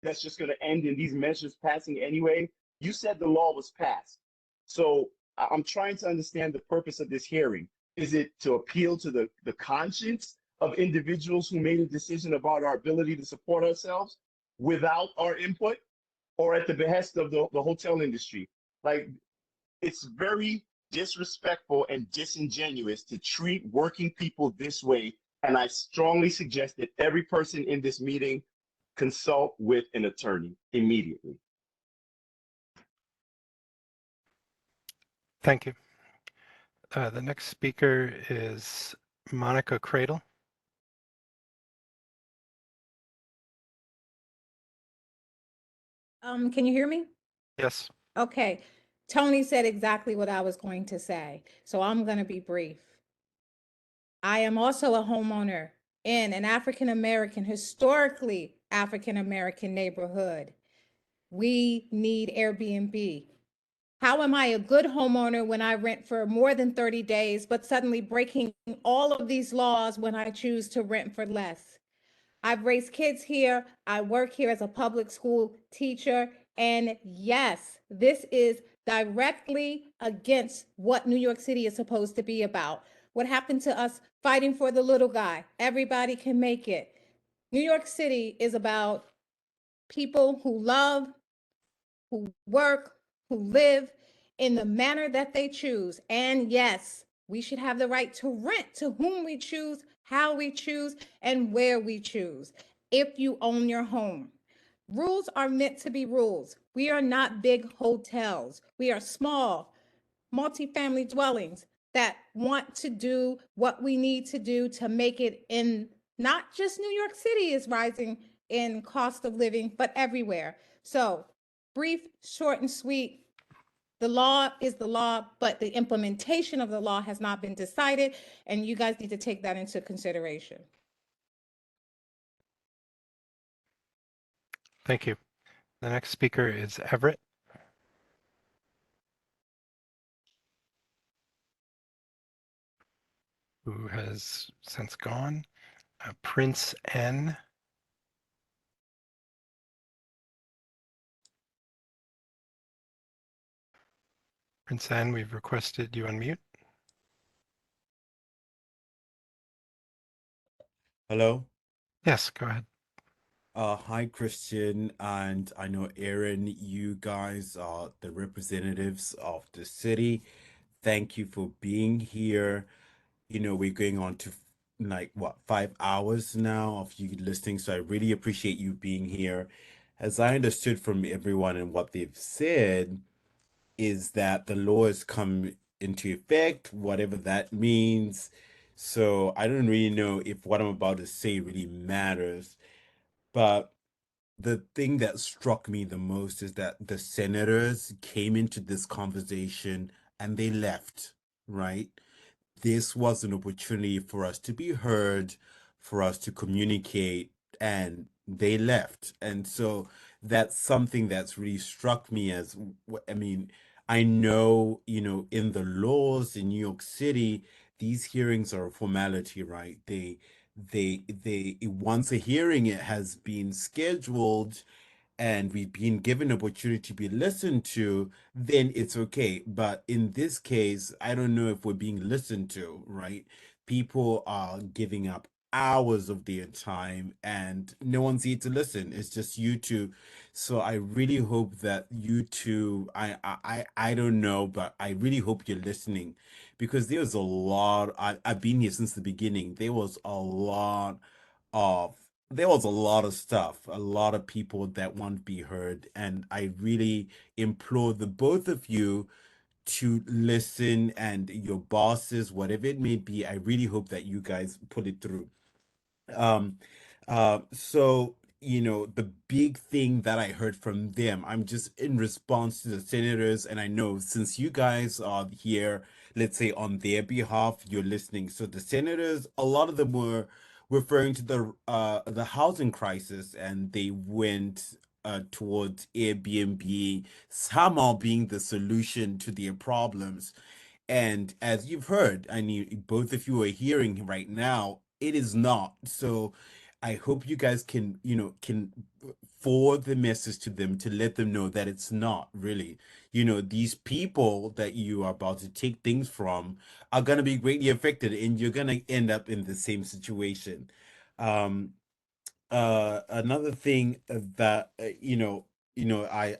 that's just going to end in these measures passing anyway? You said the law was passed. So I'm trying to understand the purpose of this hearing. Is it to appeal to the conscience of individuals who made a decision about our ability to support ourselves without our input, or at the behest of the hotel industry? Like, it's very disrespectful and disingenuous to treat working people this way. And I strongly suggest that every person in this meeting consult with an attorney immediately. Thank you. The next speaker is Monica Cradle. Can you hear me? Yes. Okay. Tony said exactly what I was going to say, so I'm going to be brief. I am also a homeowner in an African-American, historically African-American neighborhood. We need Airbnb. How am I a good homeowner when I rent for more than 30 days, but suddenly breaking all of these laws when I choose to rent for less? I've raised kids here. I work here as a public school teacher. And yes, this is directly against what New York City is supposed to be about. What happened to us fighting for the little guy? Everybody can make it. New York City is about people who love, who work, who live in the manner that they choose. And yes, we should have the right to rent to whom we choose, how we choose, and where we choose, if you own your home. Rules are meant to be rules. We are not big hotels. We are small, multifamily dwellings that want to do what we need to do to make it in not just New York City is rising in cost of living, but everywhere. So brief, short, and sweet. The law is the law, but the implementation of the law has not been decided, and you guys need to take that into consideration. Thank you. The next speaker is Everett. Who has since gone. Prince N. Prince N, we've requested you unmute. Hello. Yes, go ahead. Hi, Christian, and I know Aaron, you guys are the representatives of the city. Thank you for being here. We're going on to like what, 5 hours now of you listening, so I really appreciate you being here. As I understood from everyone and what they've said, is that the law has come into effect, whatever that means. So I don't really know if what I'm about to say really matters. But the thing that struck me the most is that the senators came into this conversation and they left, right? This was an opportunity for us to be heard, for us to communicate, and they left. And so that's something that's really struck me as, I mean, I know, in the laws in New York City, these hearings are a formality, right? Once a hearing it has been scheduled and we've been given an opportunity to be listened to, then it's okay. But in this case, I don't know if we're being listened to, right? People are giving up hours of their time and no one's here to listen. It's just you two. So I really hope that you two, I don't know, but I really hope you're listening, because there's a lot, I've been here since the beginning. There was a lot of stuff, a lot of people that want to be heard, and I really implore the both of you to listen, and your bosses, whatever it may be, I really hope that you guys put it through. So the big thing that I heard from them, I'm just in response to the senators, and I know since you guys are here, let's say on their behalf, you're listening. So the senators, a lot of them were referring to the housing crisis, and they went towards Airbnb somehow being the solution to their problems. And as you've heard, I mean, both of you are hearing right now, it is not. So I hope you guys can, can forward the message to them to let them know that it's not really. These people that you are about to take things from are going to be greatly affected, and you're going to end up in the same situation. Um, Another thing that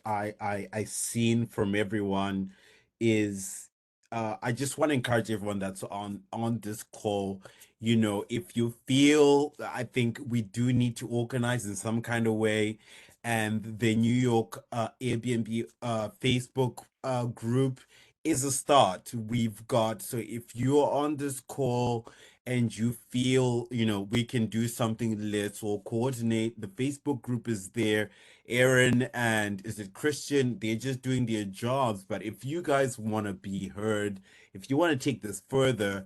I seen from everyone is, I just want to encourage everyone that's on this call. If you feel, I think we do need to organize in some kind of way, and the New York Airbnb Facebook group is a start. We've got, so if you're on this call and you feel, we can do something, let's all coordinate. The Facebook group is there. Aaron and is it Christian? They're just doing their jobs. But if you guys want to be heard, if you want to take this further,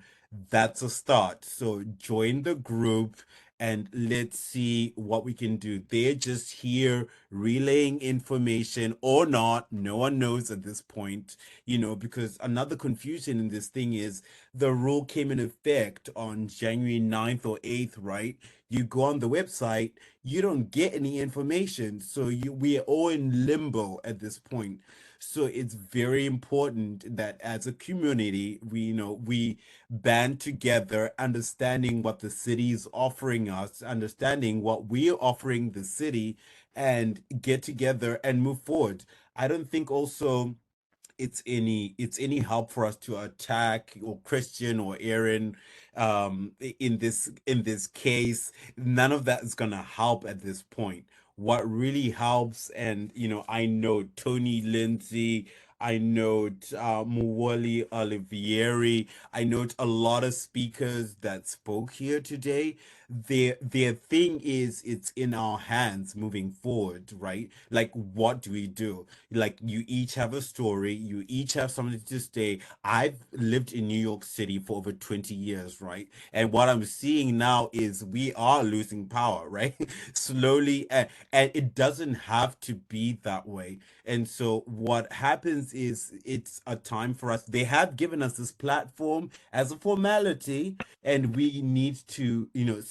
that's a start. So join the group and let's see what we can do. They're just here relaying information or not. No one knows at this point, because another confusion in this thing is the rule came in effect on January 9th or 8th, right? You go on the website, you don't get any information. So we are all in limbo at this point. So it's very important that as a community, we band together, understanding what the city is offering us, understanding what we're offering the city, and get together and move forward. I don't think also it's any help for us to attack or Christian or Aaron in this case. None of that is gonna help at this point. What really helps, and I know Tony Lindsay, I know Muwali Olivieri, I know a lot of speakers that spoke here today. Their thing is, it's in our hands moving forward, right? Like, what do we do? Like, you each have a story, you each have something to say. I've lived in New York City for over 20 years, right? And what I'm seeing now is we are losing power, right? Slowly, and it doesn't have to be that way. And so what happens is, it's a time for us. They have given us this platform as a formality, and we need to,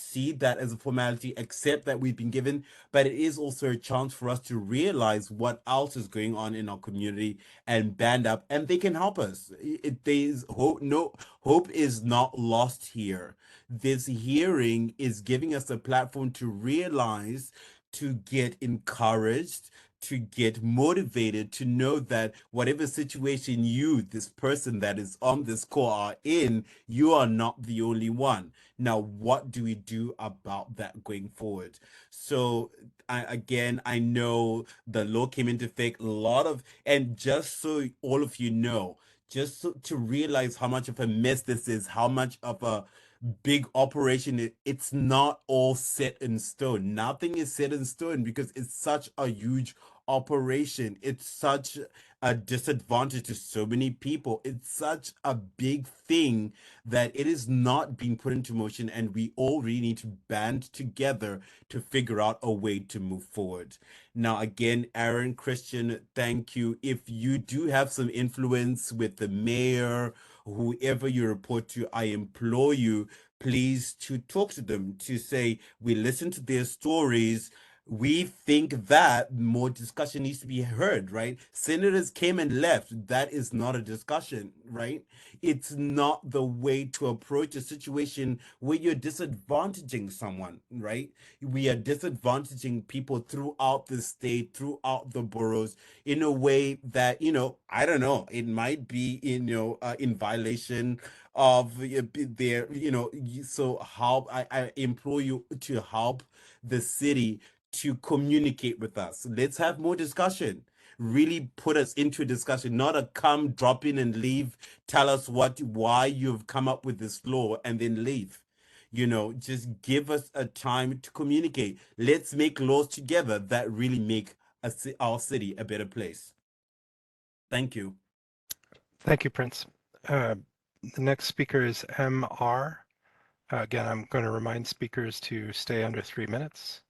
see that as a formality, accept that we've been given, but it is also a chance for us to realize what else is going on in our community and band up, and they can help us. There's hope. No, hope is not lost here. This hearing is giving us a platform to realize, to get encouraged, to get motivated, to know that whatever situation you, this person that is on this call, are in, you are not the only one. Now, what do we do about that going forward? So I know the law came into effect, and just so all of you know, just to realize how much of a mess this is, how much of a big operation, it's not all set in stone. Nothing is set in stone because it's such a huge operation. It's such a disadvantage to so many people. It's such a big thing that it is not being put into motion, and we all really need to band together to figure out a way to move forward. Now, again, Aaron, Christian, thank you. If you do have some influence with the mayor, whoever you report to, I implore you, please, to talk to them, to say, we listen to their stories. We think that more discussion needs to be heard, right? Senators came and left. That is not a discussion, right? It's not the way to approach a situation where you're disadvantaging someone, right? We are disadvantaging people throughout the state, throughout the boroughs, in a way that, I don't know, it might be, in violation of their, so help, I implore you to help the city to communicate with us. Let's have more discussion. Really put us into a discussion, not a come, drop in and leave, tell us why you've come up with this law and then leave. Just give us a time to communicate. Let's make laws together that really make our city a better place. Thank you. Thank you, Prince. The next speaker is MR. Again, I'm going to remind speakers to stay under 3 minutes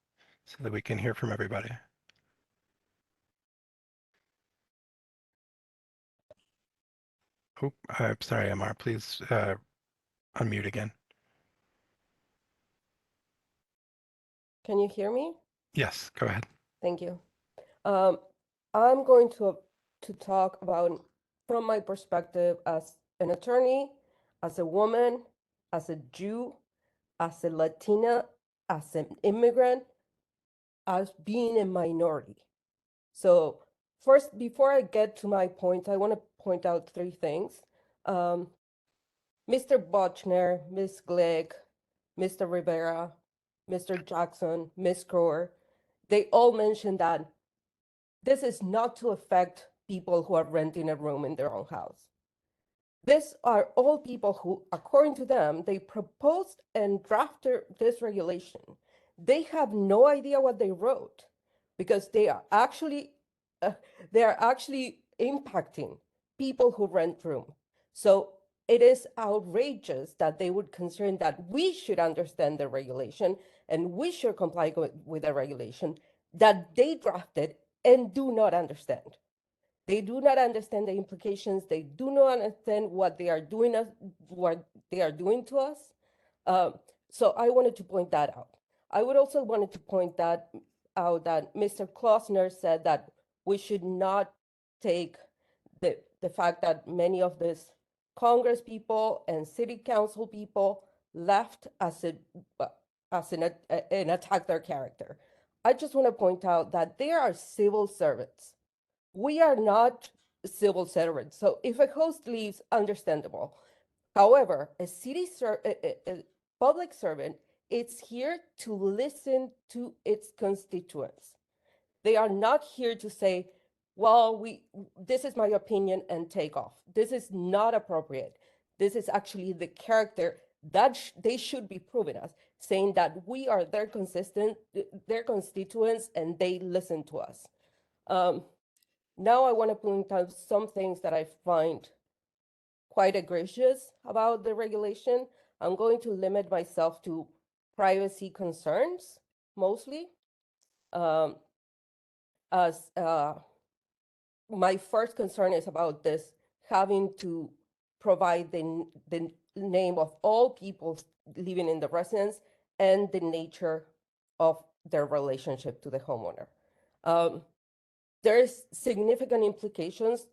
so that we can hear from everybody. Oh, I'm sorry, Amar, please unmute again. Can you hear me? Yes, go ahead. Thank you. I'm going to talk about from my perspective as an attorney, as a woman, as a Jew, as a Latina, as an immigrant, as being a minority. So first, before I get to my point, I want to point out three things. Mr. Bochner, Ms. Glegg, Mr. Rivera, Mr. Jackson, Ms. Crower, they all mentioned that this is not to affect people who are renting a room in their own house. These are all people who, according to them, they proposed and drafted this regulation. They have no idea what they wrote because they are actually impacting people who rent room. So it is outrageous that they would consider that we should understand the regulation and we should comply with the regulation that they drafted and do not understand. They do not understand the implications. They do not understand what they are doing to us. So I wanted to point that out. I would also wanted to point that out that Mr. Klausner said that we should not take the fact that many of these Congress people and city council people left as an attack their character. I just want to point out that they are civil servants. We are not civil servants. So if a host leaves, understandable. However, a public servant is here to listen to its constituents. They are not here to say, well, this is my opinion and take off. This is not appropriate. This is actually the character that they should be proving us, saying that we are their constituents and they listen to us. Now I want to point out some things that I find quite egregious about the regulation. I'm going to limit myself to privacy concerns, mostly. As my first concern is about this having to provide the name of all people living in the residence and the nature of their relationship to the homeowner. There's significant implications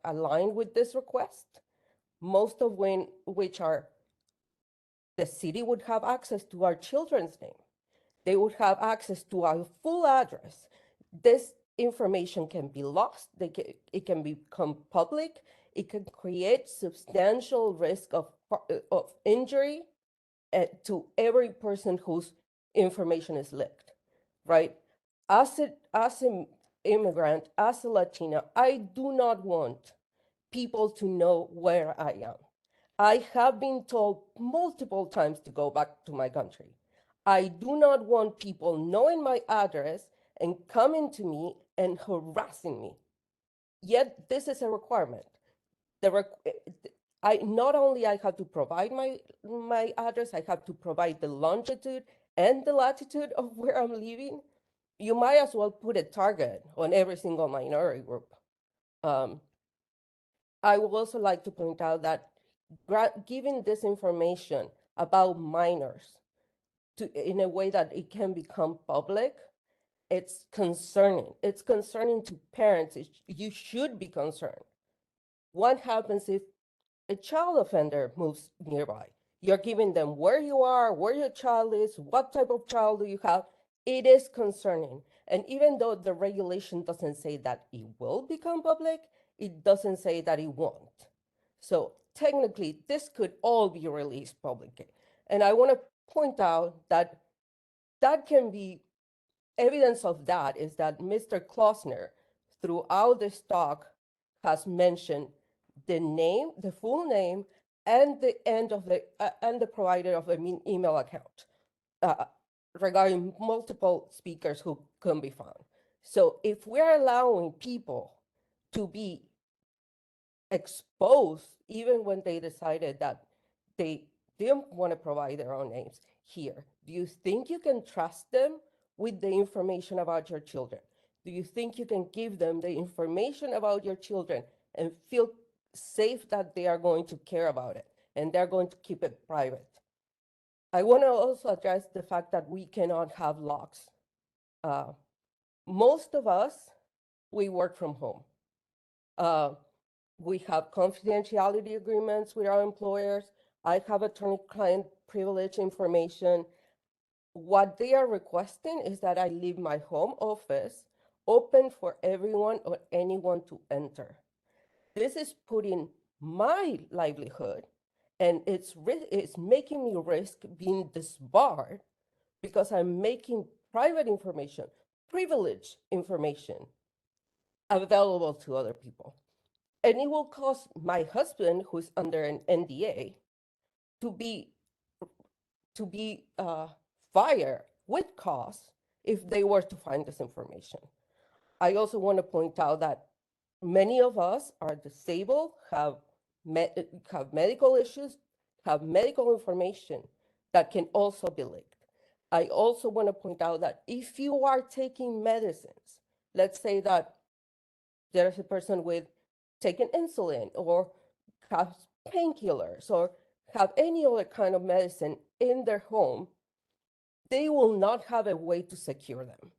aligned with this request, most of which are the city would have access to our children's name. They would have access to our full address. This information can be lost. It can become public. It can create substantial risk of injury to every person whose information is leaked, right? As an immigrant, as a Latina, I do not want people to know where I am. I have been told multiple times to go back to my country. I do not want people knowing my address and coming to me and harassing me. Yet this is a requirement. Not only I have to provide my address, I have to provide the longitude and the latitude of where I'm living. You might as well put a target on every single minority group. I would also like to point out that giving this information about minors in a way that it can become public, it's concerning. It's concerning to parents. You should be concerned. What happens if a child offender moves nearby? You're giving them where you are, where your child is, what type of child do you have. It is concerning. And even though the regulation doesn't say that it will become public, it doesn't say that it won't. So technically, this could all be released publicly. And I want to point out that that can be evidence of that is that Mr. Klausner, throughout this talk, has mentioned the name, the full name, and the end of and the provider of an email account regarding multiple speakers who can be found. So if we're allowing people to be exposed, even when they decided that they didn't want to provide their own names here, do you think you can trust them with the information about your children? Do you think you can give them the information about your children and feel safe that they are going to care about it and they're going to keep it private. I want to also address the fact that we cannot have locks. Most of us, we work from home. We have confidentiality agreements with our employers. I have attorney-client privilege information. What they are requesting is that I leave my home office open for everyone or anyone to enter. This is putting my livelihood and it's making me risk being disbarred because I'm making private information, privileged information available to other people. And it will cause my husband, who's under an NDA, to be fired with cause if they were to find this information. I also want to point out that many of us are disabled, have medical issues, have medical information that can also be leaked. I also want to point out that if you are taking medicines, let's say that there's a person with taking insulin or has painkillers or have any other kind of medicine in their home, they will not have a way to secure them.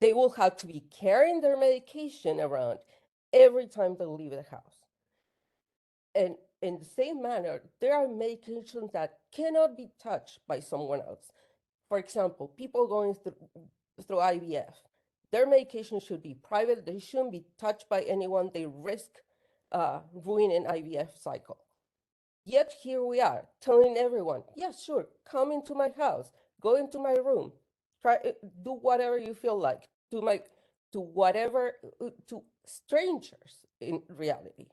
They will have to be carrying their medication around every time they leave the house. And in the same manner, there are medications that cannot be touched by someone else. For example, people going through IVF, their medication should be private. They shouldn't be touched by anyone. They risk ruining an IVF cycle. Yet here we are telling everyone, yes, sure, come into my house, go into my room, do whatever you feel like, to strangers in reality.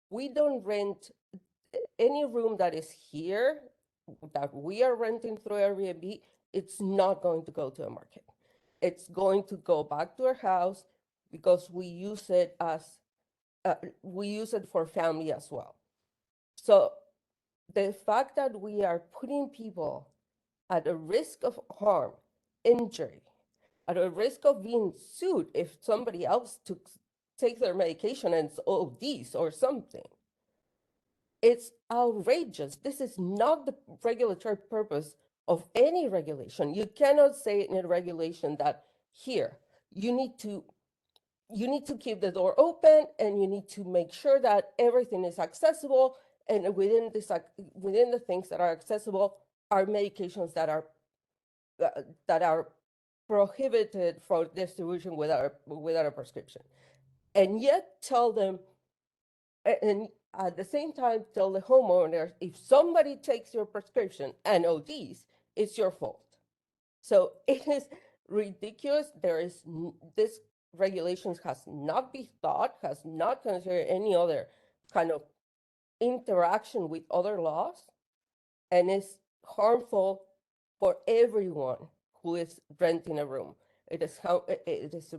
We don't rent any room that is here that we are renting through Airbnb. It's not going to go to a market. It's going to go back to our house because we use it for family as well. So the fact that we are putting people at a risk of harm, injury, at a risk of being sued if somebody else takes their medication and it's ODs or something, it's outrageous. This is not the regulatory purpose of any regulation. You cannot say in a regulation that here, you need to keep the door open and you need to make sure that everything is accessible, and within the things that are accessible are medications that are prohibited for distribution without a prescription. And yet tell them, and at the same time tell the homeowners, if somebody takes your prescription and ODs, it's your fault. So it is ridiculous. This regulations has not been thought, has not considered any other kind of interaction with other laws, and is harmful for everyone who is renting a room. It is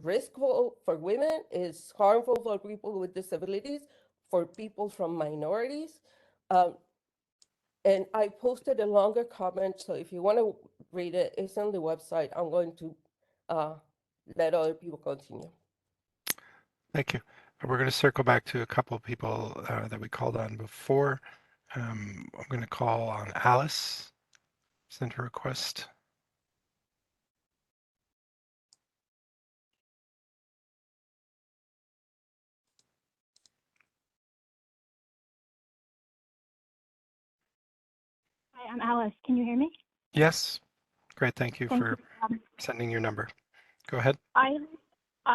risky for women, it's harmful for people with disabilities, for people from minorities. And I posted a longer comment, so if you want to read it, it's on the website. I'm going to let other people continue. Thank you. We're going to circle back to a couple of people that we called on before. I'm going to call on Alice, send her request. Hi, I'm Alice. Can you hear me? Yes. Great. Thank you Thank for you. sending your number. Go ahead. I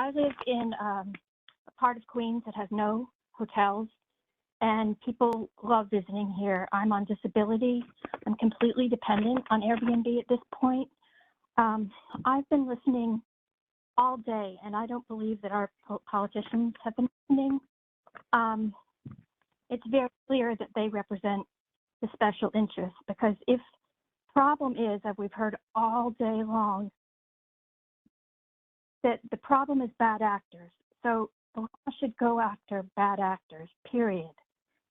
live in a part of Queens that has no hotels, and people love visiting here. I'm on disability. I'm completely dependent on Airbnb at this point. I've been listening all day, and I don't believe that our politicians have been listening. It's very clear that they represent the special interests, because if problem is, as we've heard all day long, that the problem is bad actors. So the law should go after bad actors, period.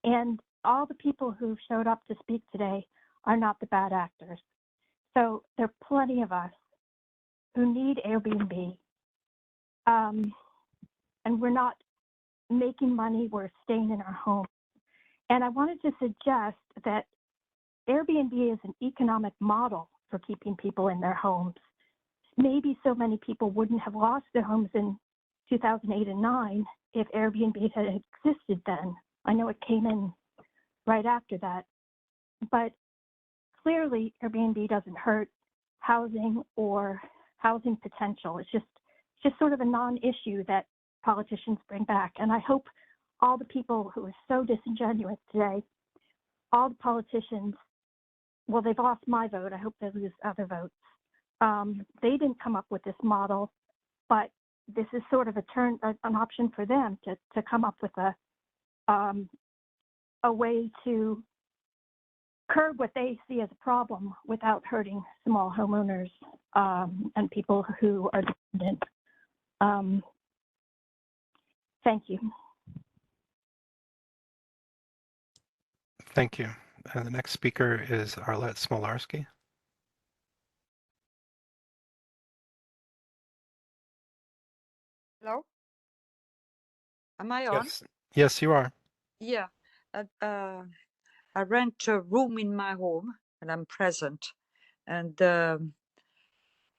And all the people who showed up to speak today are not the bad actors. So there are plenty of us who need Airbnb. And we're not making money, we're staying in our home. And I wanted to suggest that Airbnb is an economic model for keeping people in their homes. Maybe so many people wouldn't have lost their homes in 2008 and 9 if Airbnb had existed then. I know it came in right after that, but clearly Airbnb doesn't hurt housing or housing potential. It's just sort of a non-issue that politicians bring back. And I hope all the people who are so disingenuous today, all the politicians, well, they've lost my vote. I hope they lose other votes. They didn't come up with this model, but this is sort of an option for them to come up with a way to curb what they see as a problem without hurting small homeowners and people who are dependent. Thank you. Thank you. The next speaker is Arlette Smolarski. Hello? Am I on? Yes. Yes, you are. Yeah. I rent a room in my home and I'm present. And I'm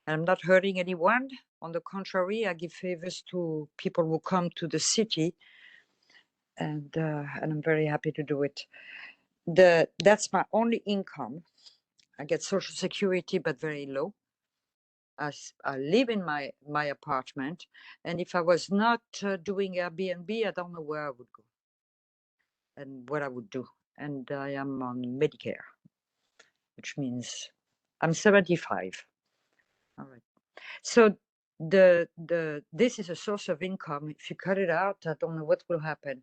not hurting anyone. On the contrary, I give favors to people who come to the city. And I'm very happy to do it. That's my only income. I get Social Security, but very low. I live in my apartment, and if I was not doing Airbnb, I don't know where I would go and what I would do. And I am on Medicare, which means I'm 75. All right. So this is a source of income. If you cut it out, I don't know what will happen.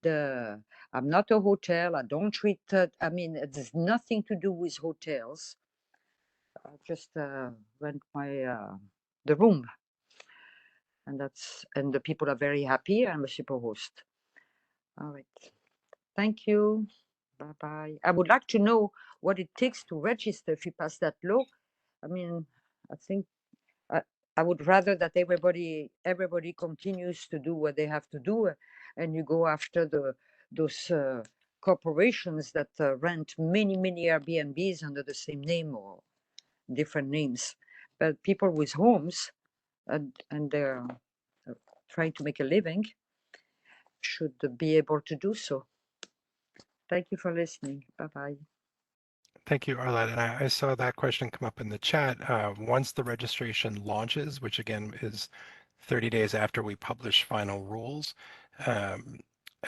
I'm not a hotel. I don't treat. I mean, it has nothing to do with hotels. I just rent the room, and the people are very happy. I'm a super host. All right, thank you. Bye bye. I would like to know what it takes to register if you pass that law. I mean, I think I would rather that everybody continues to do what they have to do, and you go after those corporations that rent many Airbnbs under the same name or different names. But people with homes and they're trying to make a living should be able to do so. Thank you for listening. Bye-bye. Thank you, Arlette. And I saw that question come up in the chat. Once the registration launches, which again is 30 days after we publish final rules,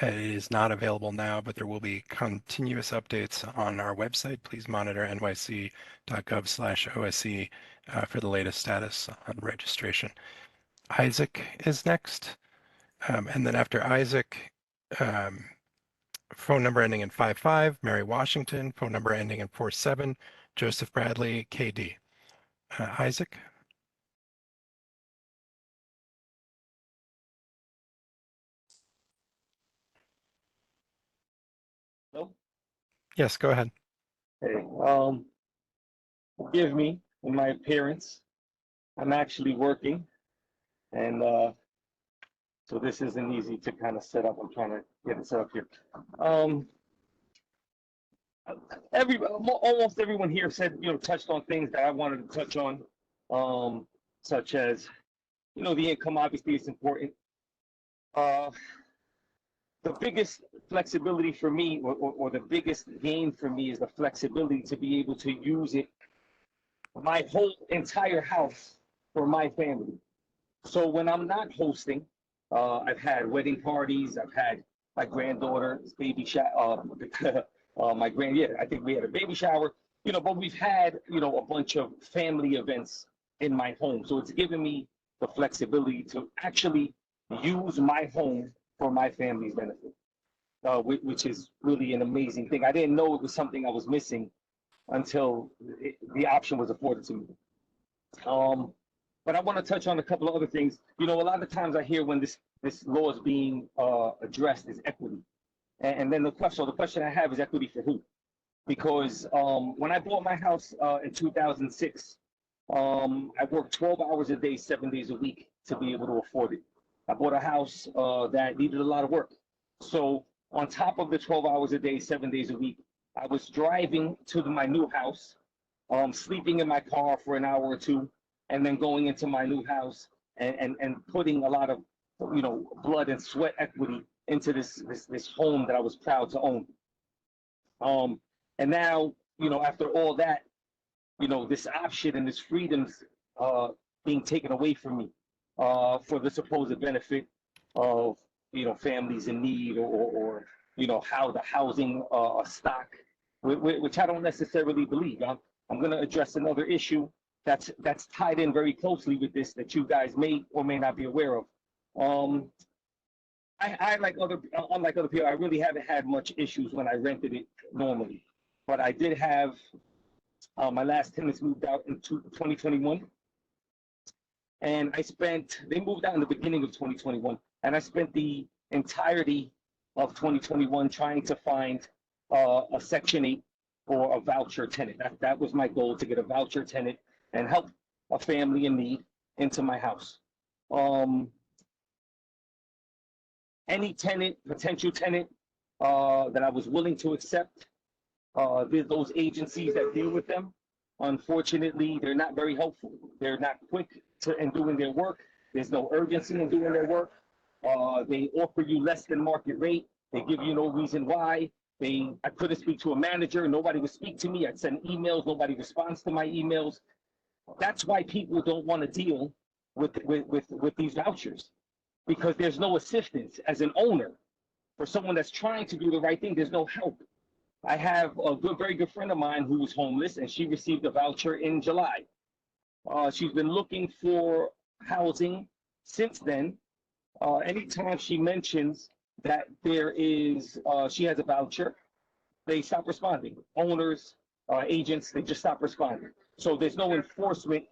it is not available now, but there will be continuous updates on our website. Please monitor nyc.gov/OSC for the latest status on registration. Isaac is next. And then after Isaac, phone number ending in 55, Mary Washington, phone number ending in 47, Joseph Bradley, KD. Isaac? Hello? Yes, go ahead. Hey, forgive me for my appearance. I'm actually working, and so this isn't easy to kind of set up. I'm trying to get it set up here. Almost everyone here said, touched on things that I wanted to touch on, such as, the income obviously is important. The biggest flexibility for me, or the biggest gain for me, is the flexibility to be able to use it, my whole entire house, for my family. So when I'm not hosting, I've had wedding parties, I've had my granddaughter's baby shower, I think we had a baby shower, but we've had, a bunch of family events in my home. So it's given me the flexibility to actually use my home for my family's benefit, which is really an amazing thing. I didn't know it was something I was missing until the option was afforded to me. But I want to touch on a couple of other things. A lot of times I hear when this law is being addressed is equity. And then the question I have is equity for who? Because when I bought my house in 2006, I worked 12 hours a day, 7 days a week to be able to afford it. I bought a house that needed a lot of work. So on top of the 12 hours a day, 7 days a week, I was driving to my new house, sleeping in my car for an hour or two, and then going into my new house and putting a lot of, blood and sweat equity into this home that I was proud to own. And now, after all that, this option and this freedoms being taken away from me for the supposed benefit of, families in need or how the housing stock, which I don't necessarily believe. I'm going to address another issue that's tied in very closely with this that you guys may or may not be aware of. Unlike other people, I really haven't had much issues when I rented it normally, but I did have my last tenants moved out in 2021, and they moved out in the beginning of 2021, and I spent the entirety of 2021 trying to find a Section 8 or a voucher tenant. That was my goal, to get a voucher tenant and help a family in need into my house. Any tenant, potential tenant that I was willing to accept, those agencies that deal with them, unfortunately, they're not very helpful. They're not quick in doing their work. There's no urgency in doing their work. They offer you less than market rate. They give you no reason why. I couldn't speak to a manager. Nobody would speak to me. I'd send emails. Nobody responds to my emails. That's why people don't want to deal with these vouchers, because there's no assistance as an owner. For someone that's trying to do the right thing, there's no help. I have a very good friend of mine who was homeless, and she received a voucher in July. She's been looking for housing since then. Anytime she mentions that she has a voucher, they stop responding. Owners, agents, they just stop responding. So there's no enforcement.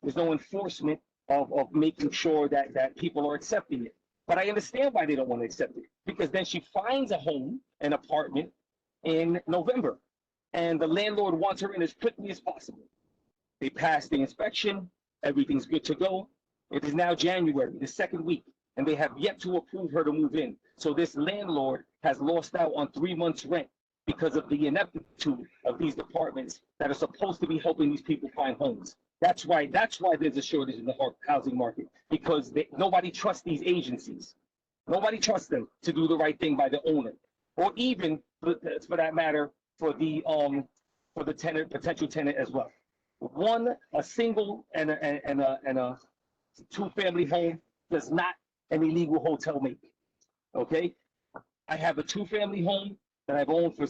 There's no enforcement of making sure that people are accepting it. But I understand why they don't want to accept it, because then she finds a home, an apartment, in November, and the landlord wants her in as quickly as possible. They pass the inspection, everything's good to go. It is now January, the second week, and they have yet to approve her to move in. So this landlord has lost out on 3 months' rent because of the ineptitude of these departments that are supposed to be helping these people find homes. That's why there's a shortage in the housing market, because nobody trusts these agencies. Nobody trusts them to do the right thing by the owner, or even for that matter, for the tenant, potential tenant as well. A single and a two-family home does not an illegal hotel make. Okay, I have a two-family home that I've owned for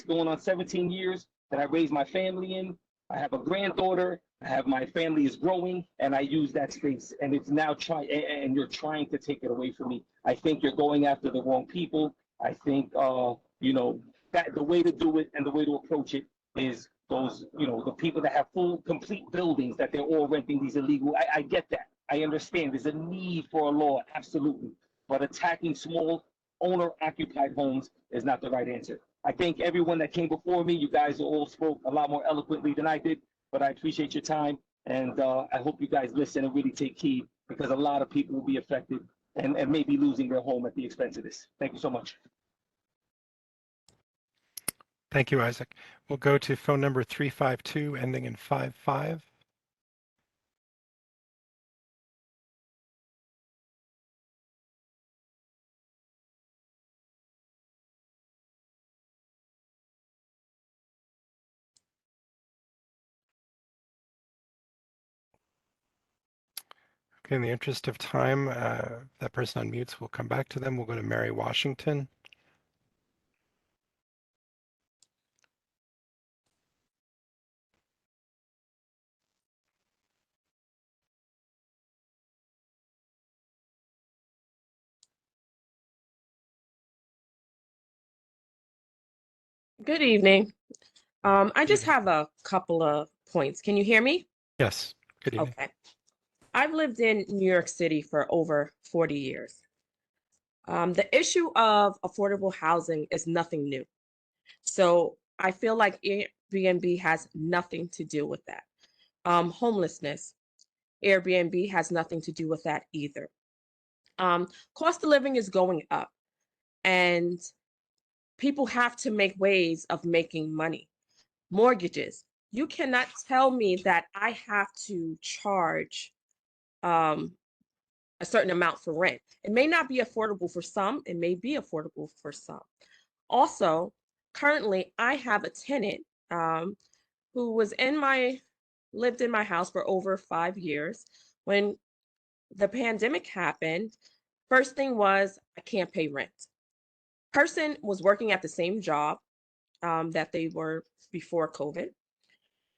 going on 17 years, that I raised my family in. I have a granddaughter. My family is growing, and I use that space. And it's now and you're trying to take it away from me. I think you're going after the wrong people. I think that the way to do it and the way to approach it is those, the people that have full, complete buildings that they're all renting these illegal. I get that. I understand there's a need for a law, absolutely. But attacking small owner-occupied homes is not the right answer. I think everyone that came before me, you guys all spoke a lot more eloquently than I did, but I appreciate your time, and I hope you guys listen and really take heed, because a lot of people will be affected and may be losing their home at the expense of this. Thank you so much. Thank you, Isaac. We'll go to phone number 352 ending in 55. Okay, in the interest of time, that person unmutes. We'll come back to them. We'll go to Mary Washington. Good evening. I just have a couple of points. Can you hear me? Yes. Good evening. Okay. I've lived in New York City for over 40 years. The issue of affordable housing is nothing new. So I feel like Airbnb has nothing to do with that. Homelessness, Airbnb has nothing to do with that either. Cost of living is going up, and people have to make ways of making money. Mortgages. You cannot tell me that I have to charge a certain amount for rent. It may not be affordable for some, it may be affordable for some. Also, currently, I have a tenant who lived in my house for over 5 years. When the pandemic happened, first thing was, I can't pay rent. Person was working at the same job that they were before COVID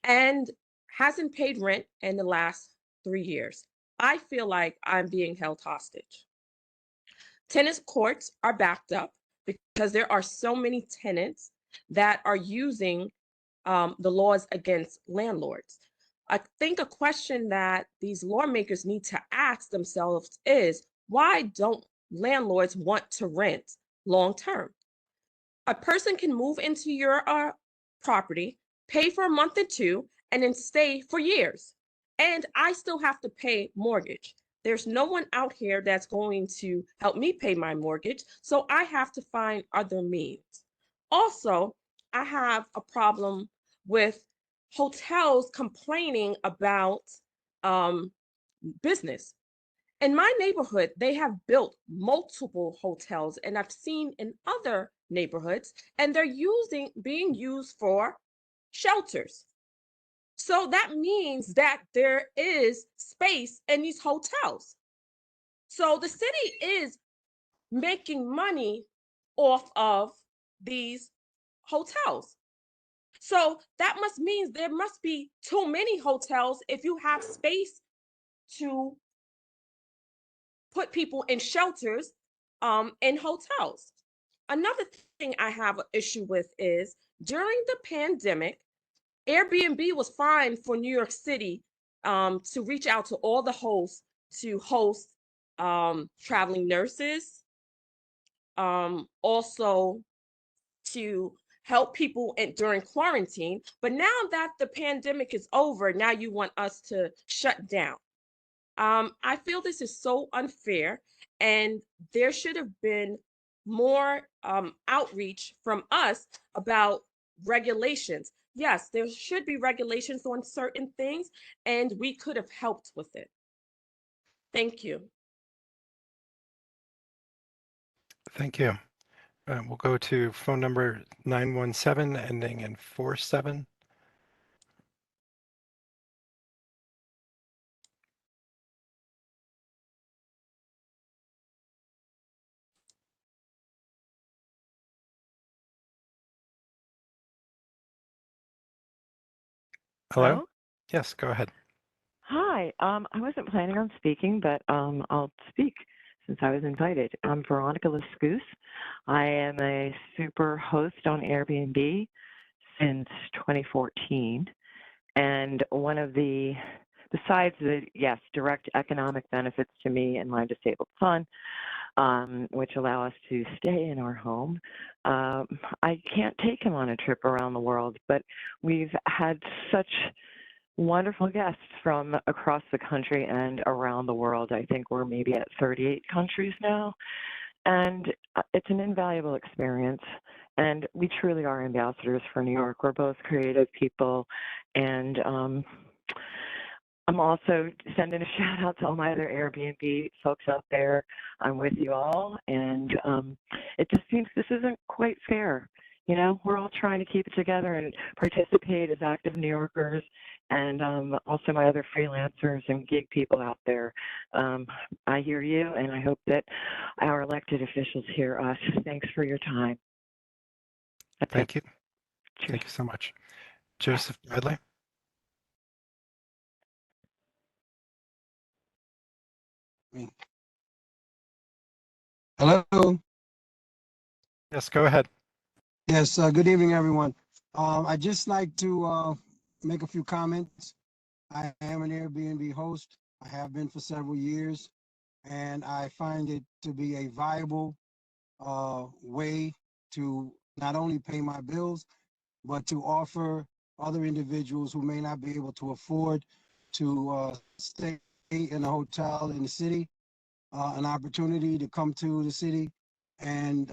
and hasn't paid rent in the last 3 years. I feel like I'm being held hostage. Tennis courts are backed up because there are so many tenants that are using the laws against landlords. I think a question that these lawmakers need to ask themselves is, why don't landlords want to rent long term? A person can move into your property, pay for a month or two, and then stay for years. And I still have to pay mortgage. There's no one out here that's going to help me pay my mortgage, so I have to find other means. Also, I have a problem with hotels complaining about business. In my neighborhood, they have built multiple hotels, and I've seen in other neighborhoods, and they're being used for shelters. So that means that there is space in these hotels. So the city is making money off of these hotels. So that must mean there must be too many hotels if you have space to put people in shelters in hotels. Another thing I have an issue with is during the pandemic, Airbnb was fined for New York City to reach out to all the hosts to host traveling nurses, also to help people during quarantine. But now that the pandemic is over, now you want us to shut down. I feel this is so unfair, and there should have been more outreach from us about regulations. Yes, there should be regulations on certain things, and we could have helped with it. Thank you. Thank you. We'll go to phone number 917 ending in 47. Hello? Hello? Yes, go ahead. Hi. I wasn't planning on speaking, but I'll speak since I was invited. I'm Veronica Lascuse. I am a super host on Airbnb since 2014. And one of the, besides the, yes, direct economic benefits to me and my disabled son, which allow us to stay in our home, I can't take him on a trip around the world, but we've had such wonderful guests from across the country and around the world. I think we're maybe at 38 countries now, and it's an invaluable experience. And we truly are ambassadors for New York. We're both creative people, and I'm also sending a shout out to all my other Airbnb folks out there. I'm with you all, and it just seems this isn't quite fair. You know, we're all trying to keep it together and participate as active New Yorkers, and also my other freelancers and gig people out there. I hear you, and I hope that our elected officials hear us. Thanks for your time. Thank you. Thank you so much. Joseph Bradley? Hello. Yes, go ahead. Yes, good evening, everyone. I'd just like to make a few comments. I am an Airbnb host. I have been for several years, and I find it to be a viable way to not only pay my bills, but to offer other individuals who may not be able to afford to stay in a hotel in the city an opportunity to come to the city and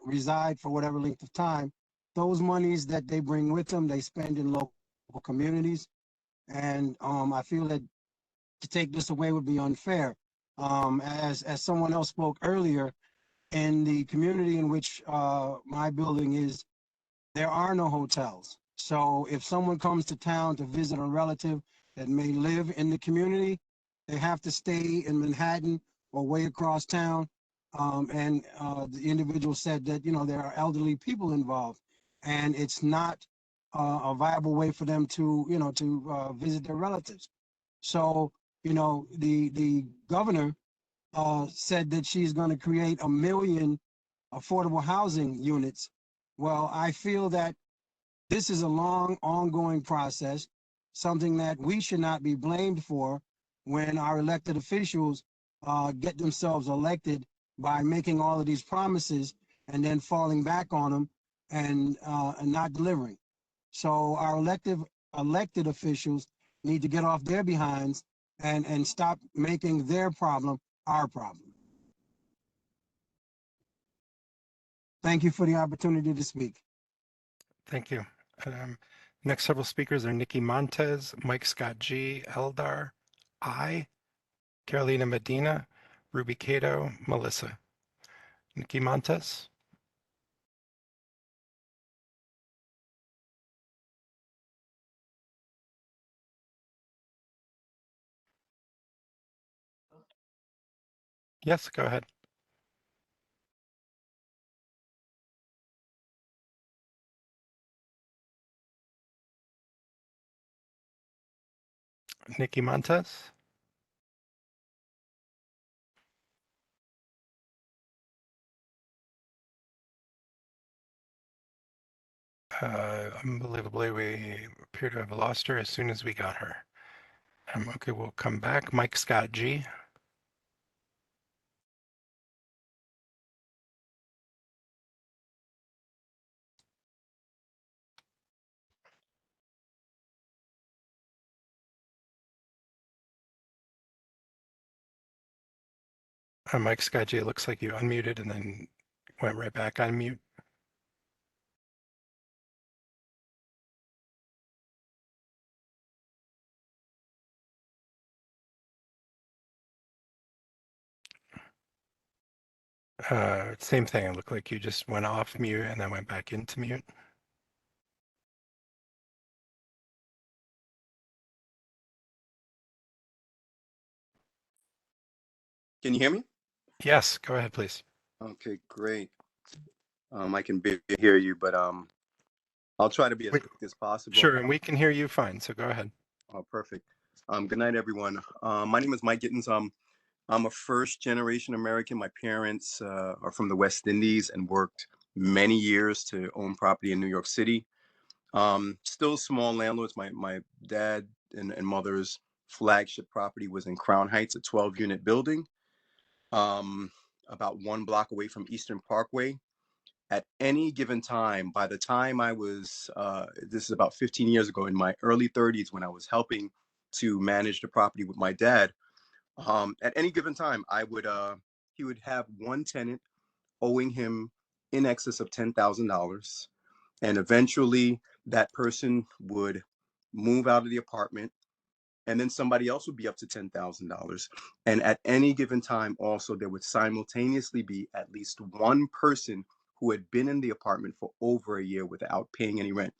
reside for whatever length of time, those monies that they bring with them, they spend in local communities. And I feel that to take this away would be unfair. As someone else spoke earlier, in the community in which my building is, there are no hotels. So if someone comes to town to visit a relative that may live in the community, they have to stay in Manhattan or way across town. The individual said that, there are elderly people involved, and it's not a viable way for them to, visit their relatives. So, the governor said that she's going to create 1 million affordable housing units. Well, I feel that this is a long, ongoing process, something that we should not be blamed for when our elected officials get themselves elected by making all of these promises and then falling back on them and not delivering. So our elected officials need to get off their behinds and stop making their problem our problem. Thank you for the opportunity to speak. Thank you. Next several speakers are Nikki Montez, Mike Scott G, Eldar, I, Carolina Medina, Ruby Cato, Melissa. Nikki Montez. Yes, go ahead. Nikki Montez. Unbelievably, we appear to have lost her as soon as we got her. Okay, we'll come back. Mike Scott G. Mike Scott G, it looks like you unmuted and then went right back on mute. Same thing. It looked like you just went off mute and then went back into mute. Can you hear me? Yes, go ahead, please. Okay, great. I can barely hear you, but I'll try to be as quick as possible. Sure, and we can hear you fine, so go ahead. Oh, perfect. Good night, everyone. My name is Mike Gittens. I'm a first-generation American. My parents are from the West Indies and worked many years to own property in New York City. Still small landlords. My dad and mother's flagship property was in Crown Heights, a 12-unit building, about 1 block away from Eastern Parkway. At any given time, by the time I was, this is about 15 years ago, in my early 30s, when I was helping to manage the property with my dad, at any given time, he would have one tenant owing him in excess of $10,000. And eventually that person would move out of the apartment, and then somebody else would be up to $10,000. And at any given time also, there would simultaneously be at least one person who had been in the apartment for over a year without paying any rent.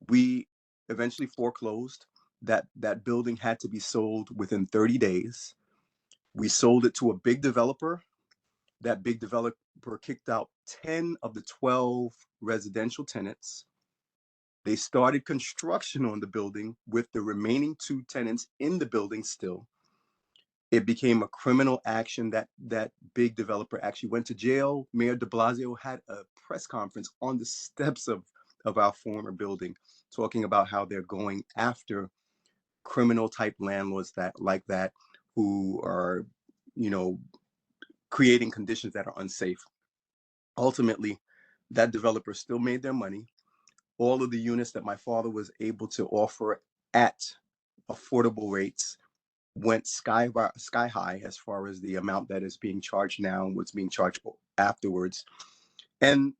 We eventually foreclosed. That building had to be sold within 30 days. We sold it to a big developer. That big developer kicked out 10 of the 12 residential tenants. They started construction on the building with the remaining 2 tenants in the building still. It became a criminal action. That big developer actually went to jail. Mayor de Blasio had a press conference on the steps of our former building, talking about how they're going after criminal type landlords like that who are, creating conditions that are unsafe. Ultimately, that developer still made their money. All of the units that my father was able to offer at affordable rates went sky high as far as the amount that is being charged now and what's being charged afterwards. And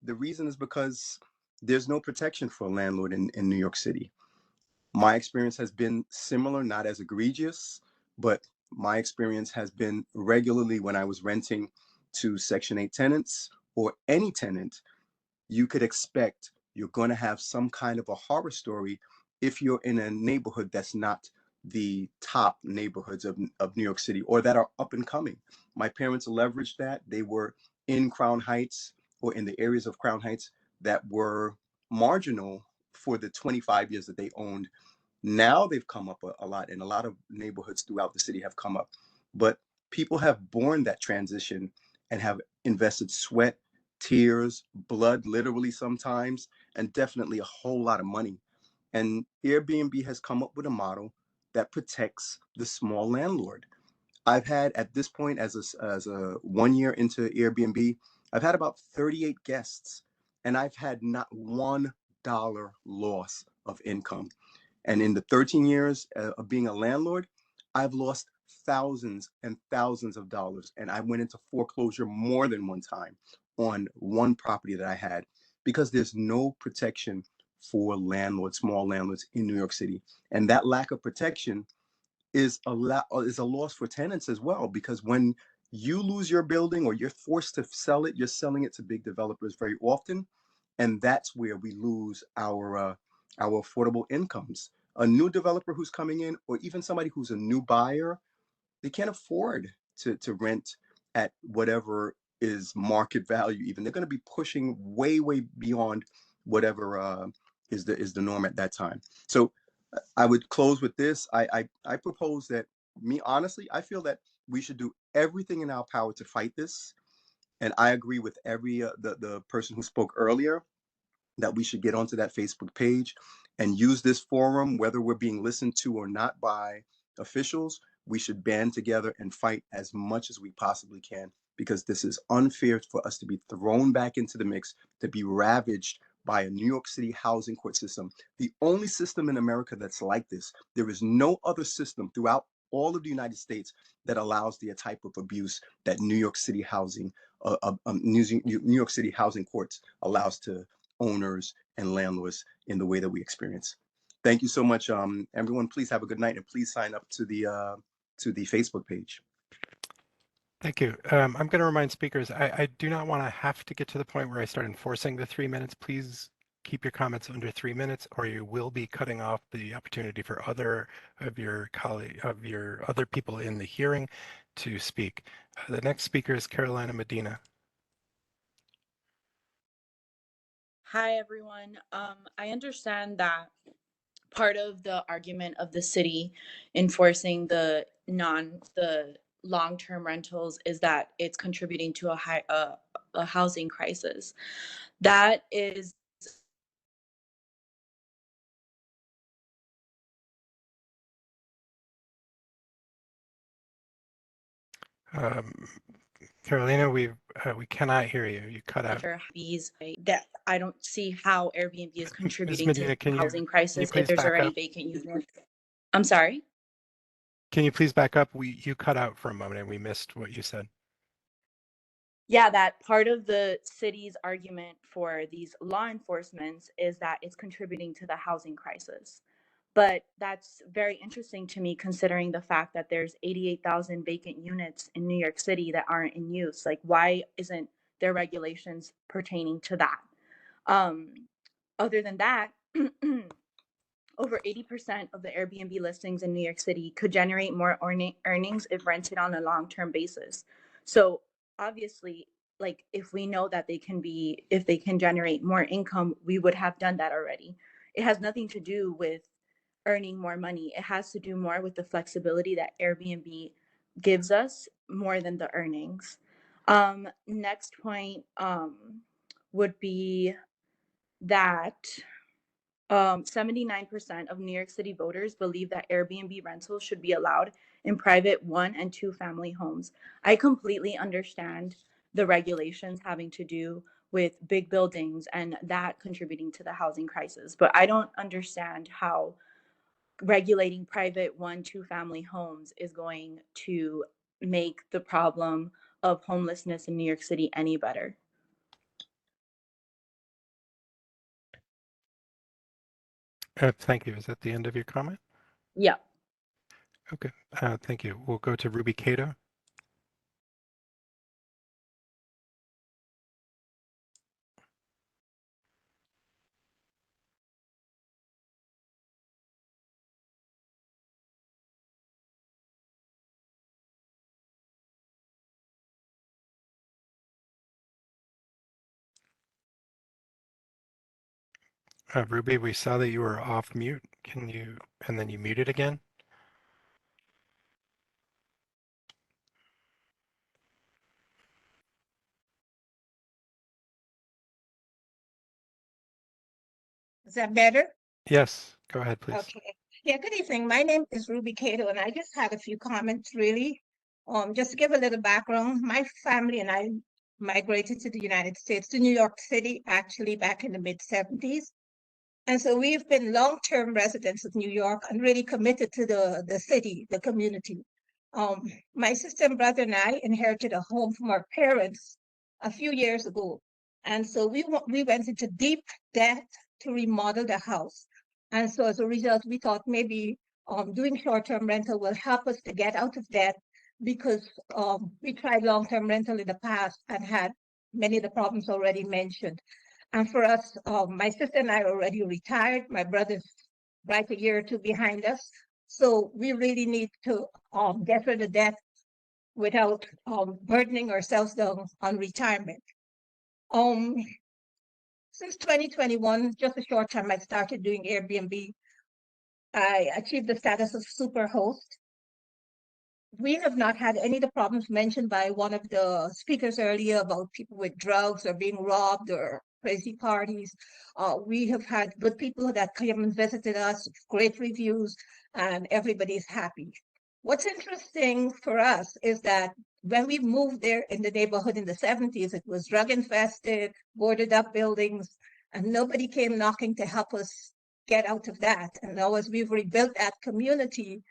the reason is because there's no protection for a landlord in New York City. My experience has been similar, not as egregious, but my experience has been regularly when I was renting to Section 8 tenants or any tenant, you could expect you're going to have some kind of a horror story if you're in a neighborhood that's not the top neighborhoods of New York City or that are up and coming. My parents leveraged that. They were in Crown Heights or in the areas of Crown Heights that were marginal for the 25 years that they owned. Now they've come up a lot, and a lot of neighborhoods throughout the city have come up. But people have borne that transition and have invested sweat, tears, blood, literally sometimes, and definitely a whole lot of money. And Airbnb has come up with a model that protects the small landlord. I've had at this point, as a 1 year into Airbnb, I've had about 38 guests, and I've had not $1 loss of income. And in the 13 years of being a landlord, I've lost thousands and thousands of dollars. And I went into foreclosure more than one time on one property that I had because there's no protection for landlords, small landlords in New York City. And that lack of protection is a loss for tenants as well, because when you lose your building or you're forced to sell it, you're selling it to big developers very often. And that's where we lose our affordable incomes. A new developer who's coming in, or even somebody who's a new buyer, they can't afford to rent at whatever is market value. Even they're going to be pushing way beyond whatever is the norm at that time. So I would close with this. I propose that, me honestly, I feel that we should do everything in our power to fight this. And I agree with every the person who spoke earlier that we should get onto that Facebook page and use this forum, whether we're being listened to or not by officials. We should band together and fight as much as we possibly can, because this is unfair for us to be thrown back into the mix, to be ravaged by a New York City housing court system. The only system in America that's like this. There is no other system throughout all of the United States that allows the type of abuse that New York City housing, New York City housing courts allows to owners and landlords in the way that we experience. Thank you so much, everyone. Please have a good night, and please sign up to the Facebook page. Thank you. I'm going to remind speakers, I do not want to have to get to the point where I start enforcing the 3 minutes. Please keep your comments under 3 minutes, or you will be cutting off the opportunity for other people in the hearing to speak. The next speaker is Carolina Medina. Hi, everyone. I understand that part of the argument of the city enforcing the long-term rentals is that it's contributing to a housing crisis. That is Carolina, we cannot hear you. You cut out. fees that I don't see how Airbnb is contributing Medina, to the housing crisis if there's back already up? vacant units. I'm sorry? Can you please back up? You cut out for a moment and we missed what you said. Yeah, that part of the city's argument for these law enforcements is that it's contributing to the housing crisis. But that's very interesting to me, considering the fact that there's 88,000 vacant units in New York City that aren't in use. Like, why isn't there regulations pertaining to that? Other than that, over 80% of the Airbnb listings in New York City could generate more earnings if rented on a long-term basis. So obviously, like, if we know that if they can generate more income, we would have done that already. It has nothing to do with earning more money. It has to do more with the flexibility that Airbnb gives us more than the earnings. Next point would be that 79% of New York City voters believe that Airbnb rentals should be allowed in private 1- and 2-family homes. I completely understand the regulations having to do with big buildings and that contributing to the housing crisis, but I don't understand how regulating private 1-2 family homes is going to make the problem of homelessness in New York City any better. Thank you. Is that the end of your comment? Yeah. Okay. Thank you. We'll go to Ruby Cato. Ruby, we saw that you were off mute. Can you, and then you muted again? Is that better? Yes, go ahead, please. Okay. Yeah, good evening. My name is Ruby Cato, and I just had a few comments, really. Just to give a little background, my family and I migrated to the United States, to New York City, actually back in the mid-70s. And so we've been long-term residents of New York and really committed to the city, the community. My sister and brother and I inherited a home from our parents a few years ago. And so we went into deep debt to remodel the house. And so as a result, we thought maybe doing short-term rental will help us to get out of debt, because we tried long-term rental in the past and had many of the problems already mentioned. And for us, my sister and I are already retired. My brother's right a year or two behind us. So we really need to get rid of debt without burdening ourselves down on retirement. Since 2021, just a short time, I started doing Airbnb. I achieved the status of super host. We have not had any of the problems mentioned by one of the speakers earlier about people with drugs or being robbed or crazy parties. We have had good people that came and visited us, great reviews, and everybody's happy. What's interesting for us is that when we moved there in the neighborhood in the 70s, it was drug infested, boarded up buildings, and nobody came knocking to help us get out of that. And now as we've rebuilt that community,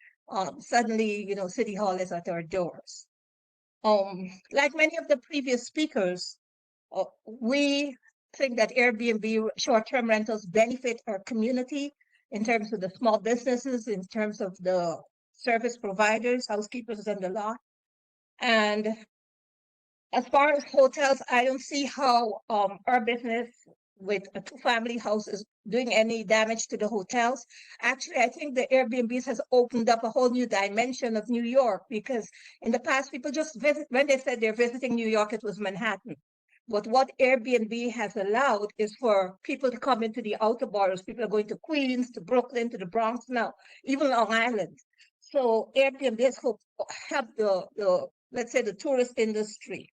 suddenly, you know, City Hall is at our doors. Like many of the previous speakers, we think that Airbnb short-term rentals benefit our community in terms of the small businesses, in terms of the service providers, housekeepers on the lot. And as far as hotels, I don't see how our business with a 2-family house is doing any damage to the hotels. Actually, I think the Airbnbs has opened up a whole new dimension of New York, because in the past, people just visit, when they said they're visiting New York, it was Manhattan. But what Airbnb has allowed is for people to come into the outer boroughs. People are going to Queens, to Brooklyn, to the Bronx now, even Long Island. So Airbnb has helped the let's say, the tourist industry.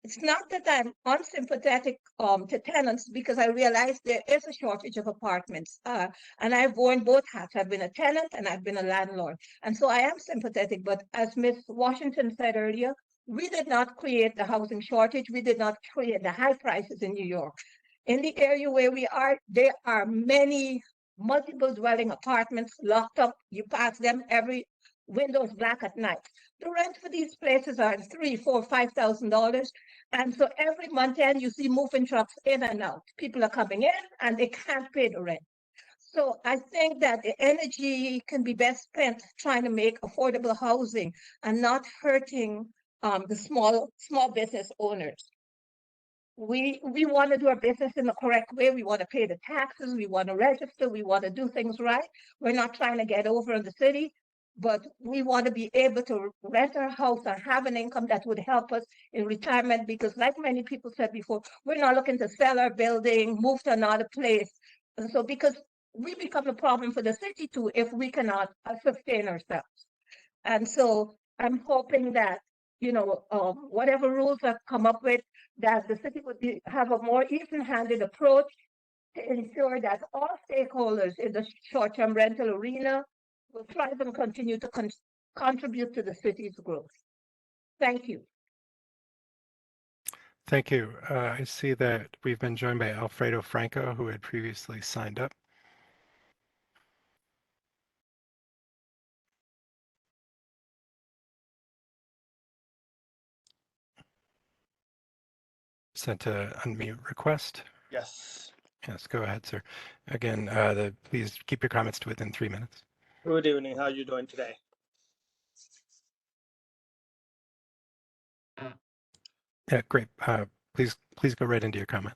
It's not that I'm unsympathetic to tenants, because I realize there is a shortage of apartments. And I've worn both hats. I've been a tenant and I've been a landlord. And so I am sympathetic. But as Ms. Washington said earlier, we did not create the housing shortage. We did not create the high prices in New York. In the area where we are, there are many multiple dwelling apartments locked up. You pass them, every window is black at night. The rent for these places are $3,000, $4,000, $5,000. And so every month end, you see moving trucks in and out. People are coming in and they can't pay the rent. So I think that the energy can be best spent trying to make affordable housing and not hurting the small business owners. We want to do our business in the correct way. We want to pay the taxes. We want to register. We want to do things right. We're not trying to get over in the city, but we want to be able to rent our house and have an income that would help us in retirement, because like many people said before, we're not looking to sell our building, move to another place. And so because we become a problem for the city too if we cannot sustain ourselves. And so I'm hoping that, you know, whatever rules have come up with, that the city would have a more even-handed approach to ensure that all stakeholders in the short-term rental arena will thrive and continue to contribute to the city's growth. Thank you. Thank you. I see that we've been joined by Alfredo Franco, who had previously signed up. sent a unmute request. Yes. Yes, go ahead, sir. Again, please keep your comments to within 3 minutes. Good evening. How are you doing today? Yeah, great. Please go right into your comment.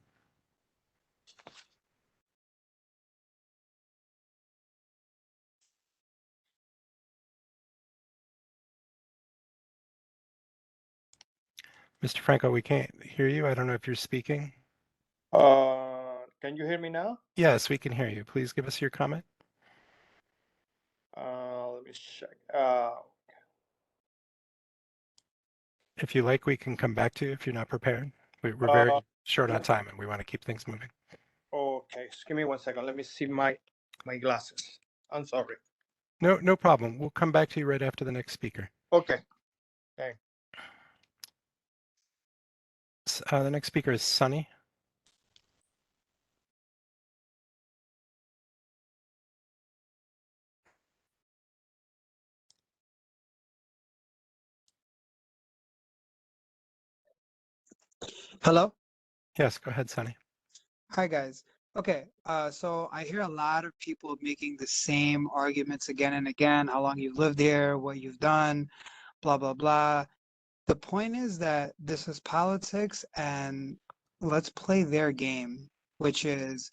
Mr. Franco, we can't hear you. I don't know if you're speaking. Can you hear me now? Yes, we can hear you. Please give us your comment. Let me check. If you like, we can come back to you if you're not prepared. We're Uh, very short on time and we want to keep things moving. Okay, just give me 1 second. Let me see my glasses. I'm sorry. No problem. We'll come back to you right after the next speaker. Okay. Okay. The next speaker is Sunny. Hello? Yes, go ahead, Sunny. Hi, guys. Okay, so I hear a lot of people making the same arguments again and again, how long you've lived here, what you've done, blah, blah, blah. The point is that this is politics and let's play their game, which is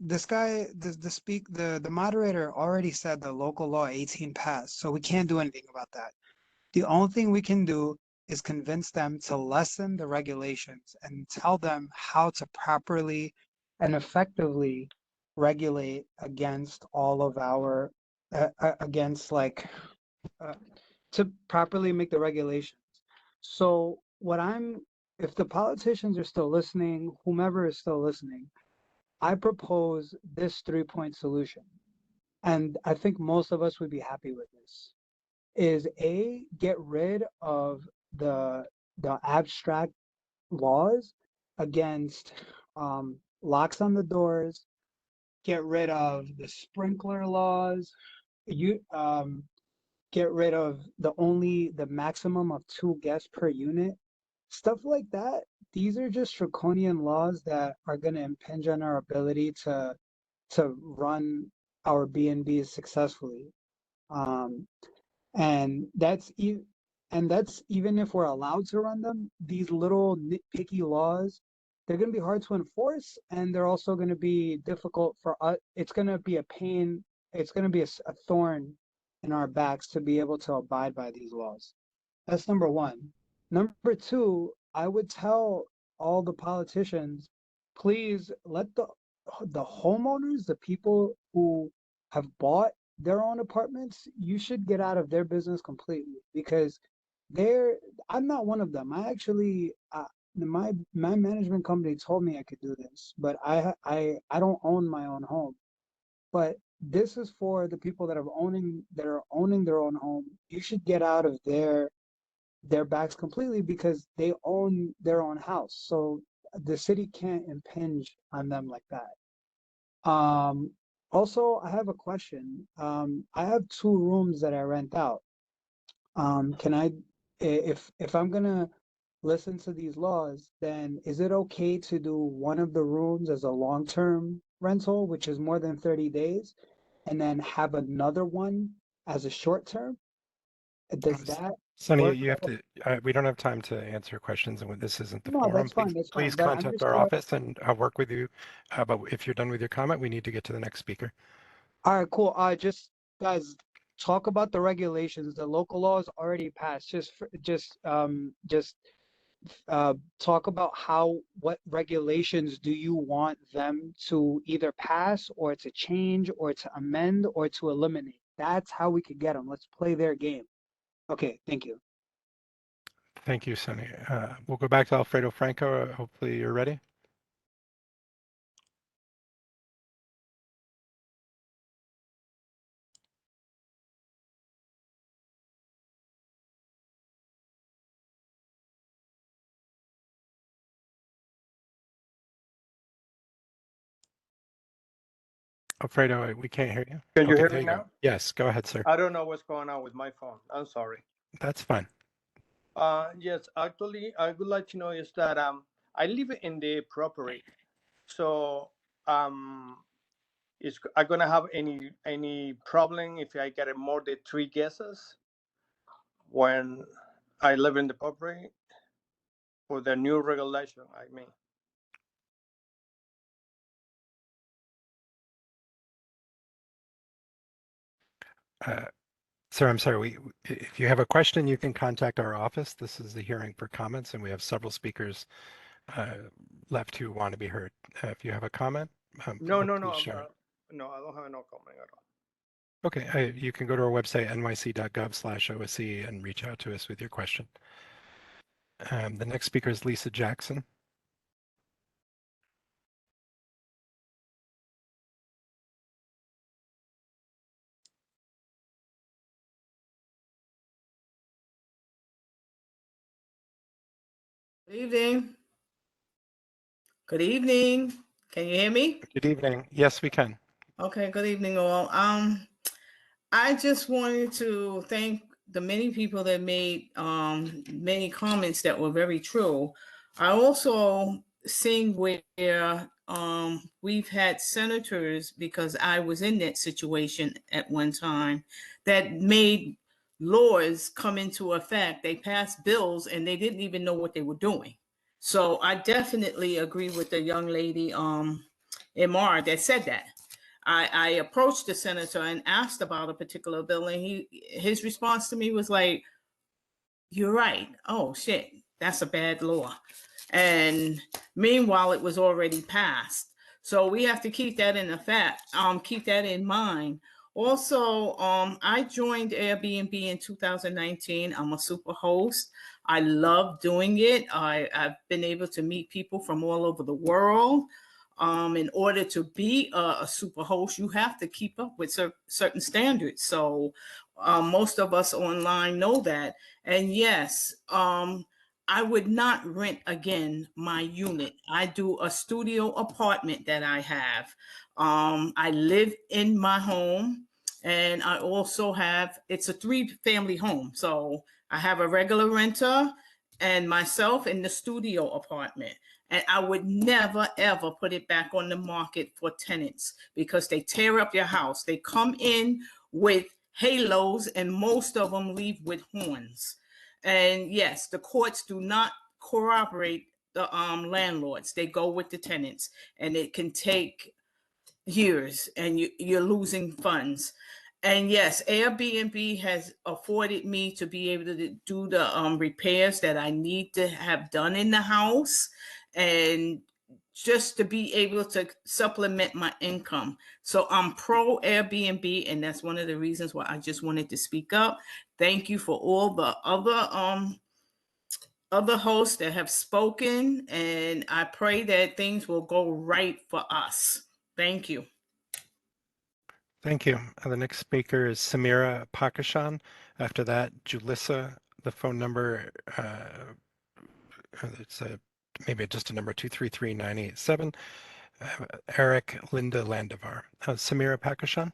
this guy, the moderator already said the local law 18 passed, so we can't do anything about that. The only thing we can do is convince them to lessen the regulations and tell them how to properly and effectively regulate against all of our, against like, to properly make the regulations. So if the politicians are still listening, whomever is still listening, I propose this 3-point solution. And I think most of us would be happy with this. Is A, get rid of the abstract laws against locks on the doors, get rid of the sprinkler laws, get rid of the maximum of 2 guests per unit, stuff like that. These are just draconian laws that are going to impinge on our ability to run our B&Bs successfully. And that's even if we're allowed to run them. These little nitpicky laws, they're going to be hard to enforce, and they're also going to be difficult for us. It's going to be a pain. It's going to be a thorn in our backs to be able to abide by these laws. That's number one. Number two, I would tell all the politicians, please let the homeowners, the people who have bought their own apartments, you should get out of their business completely, because I'm not one of them. I actually, my management company told me I could do this, but I don't own my own home. But this is for the people that are owning their own home. You should get out of their backs completely, because they own their own house. So the city can't impinge on them like that. Also, I have a question. I have 2 rooms that I rent out. Can I, if I'm gonna listen to these laws, then is it okay to do one of the rooms as a long-term rental, which is more than 30 days, and then have another one as a short-term? Does that Sunny, work? you have to, we don't have time to answer questions, and this isn't the No, forum. that's fine. That's fine. Please But I'm contact just our office and I'll work with you. But if you're done with your comment, we need to get to the next speaker. All right, cool. Just guys, talk about the regulations. The local law is already passed. Just talk about what regulations do you want them to either pass or to change or to amend or to eliminate. That's how we could get them. Let's play their game. Okay, thank you. Thank you, Sunny. We'll go back to Alfredo Franco. Hopefully you're ready. Alfredo, we can't hear you. Can you Okay, hear there me you go. now? Yes, go ahead, sir. I don't know what's going on with my phone. I'm sorry. That's fine. Yes, actually, I would like to know is that I live in the property, so is I gonna have any problem if I get more than 3 guests when I live in the property for the new regulation? I mean. Sir, I'm sorry. If you have a question, you can contact our office. This is the hearing for comments, and we have several speakers left who want to be heard. If you have a comment, No, please share it. no, I don't have no comment at all. Okay, you can go to our website, nyc.gov/OSC, and reach out to us with your question. The next speaker is Lisa Jackson. Good evening. Good evening. Can you hear me? Good evening. Yes, we can. Okay, good evening all. I just wanted to thank the many people that made many comments that were very true. I also seen where we've had senators, because I was in that situation at one time, that made laws come into effect. They passed bills and they didn't even know what they were doing. So I definitely agree with the young lady, Emar, that said that. I approached the senator and asked about a particular bill, and his response to me was like, "You're right. Oh shit, that's a bad law." And meanwhile, it was already passed. So we have to keep that in effect. Keep that in mind. Also, I joined Airbnb in 2019. I'm a super host. I love doing it. I've been able to meet people from all over the world. In order to be a super host, you have to keep up with certain standards. So most of us online know that. And yes, I would not rent again my unit. I do a studio apartment that I have. I live in my home, and I also have, it's a 3-family home. So I have a regular renter and myself in the studio apartment. And I would never, ever put it back on the market for tenants, because they tear up your house. They come in with halos, and most of them leave with horns. And yes, the courts do not corroborate the landlords. They go with the tenants, and it can take years, and you're losing funds. And yes, Airbnb has afforded me to be able to do the repairs that I need to have done in the house, and just to be able to supplement my income. So I'm pro Airbnb, and that's one of the reasons why I just wanted to speak up. Thank you for all the other hosts that have spoken, and I pray that things will go right for us. Thank you. Thank you. The next speaker is Samira Pakishan. After that, Julissa. The phone number, it's maybe just a number 233-987. Eric Linda Landivar. Samira Pakishan.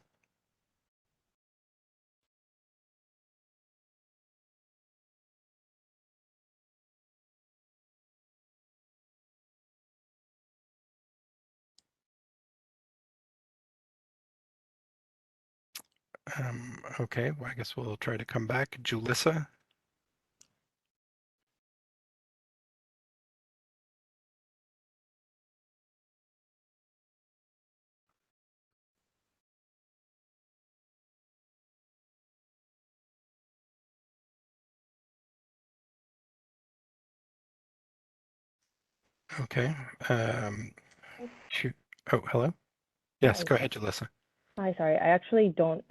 Okay, well, I guess we'll try to come back. Julissa. Okay. Shoot. Oh, hello. Yes, Hi. go ahead, Julissa. Hi, sorry. I actually don't,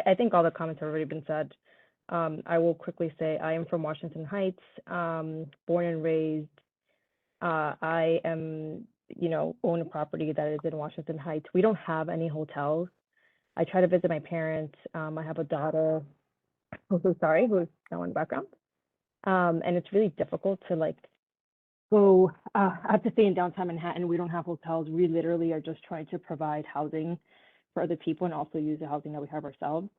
I think all the comments have already been said. I will quickly say I am from Washington Heights, born and raised. I am, own a property that is in Washington Heights. We don't have any hotels. I try to visit my parents. I have a daughter who's who's now in the background. And it's really difficult to go, I have to stay in downtown Manhattan. We don't have hotels. We literally are just trying to provide housing for other people and also use the housing that we have ourselves.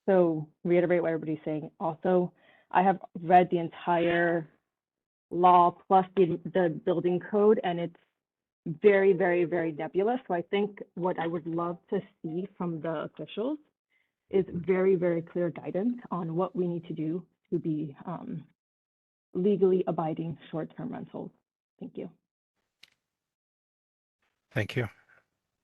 So reiterate what everybody's saying. Also, I have read the entire law plus the building code, and it's very, very, very nebulous. So I think what I would love to see from the officials is very, very clear guidance on what we need to do to be legally abiding short-term rentals. Thank you. Thank you.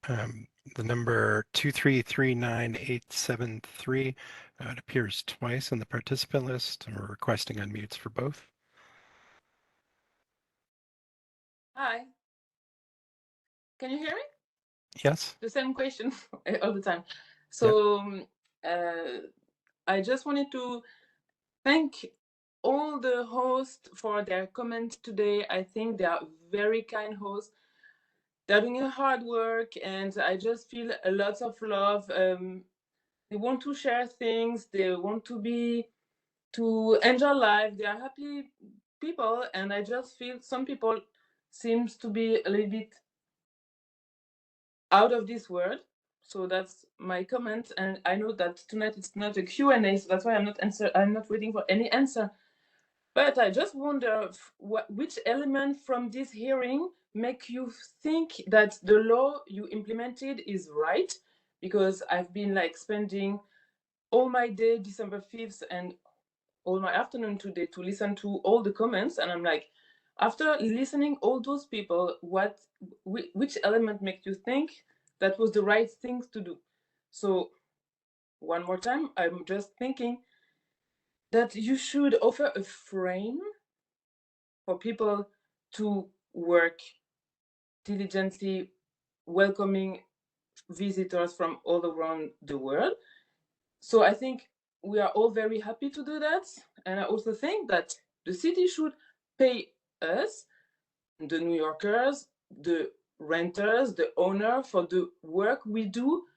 The number 2339873, it appears twice in the participant list. We're requesting unmutes for both. Hi. Can you hear me? Yes. The same question all the time. So I just wanted to thank all the hosts for their comments today. I think they are very kind hosts. They're doing hard work, and I just feel a lot of love. They want to share things. They want to enjoy life. They are happy people, and I just feel some people seems to be a little bit out of this world. So that's my comment, and I know that tonight it's not a Q&A, so that's why I'm not waiting for any answer. But I just wonder which element from this hearing make you think that the law you implemented is right? Because I've been like spending all my day, December 5th, and all my afternoon today to listen to all the comments, and I'm like, after listening all those people, which element makes you think that was the right thing to do? So one more time, I'm just thinking that you should offer a frame for people to work diligently, welcoming visitors from all around the world. So I think we are all very happy to do that. And I also think that the city should pay us, the New Yorkers, the renters, the owner, for the work we do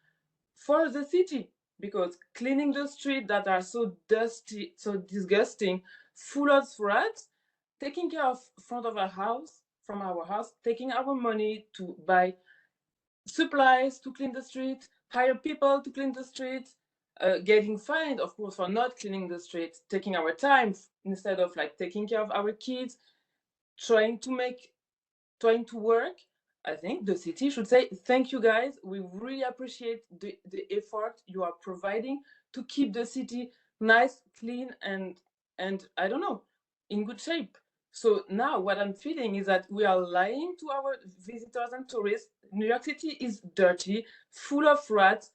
for the city. Because cleaning the streets that are so dusty, so disgusting, full of rats, taking care of front of our house, from our house, taking our money to buy supplies to clean the street, hire people to clean the street, getting fined, of course, for not cleaning the streets, taking our time instead of like taking care of our kids, trying to work. I think the city should say, thank you guys. We really appreciate the effort you are providing to keep the city nice, clean, and I don't know, in good shape. So now what I'm feeling is that we are lying to our visitors and tourists. New York City is dirty, full of rats,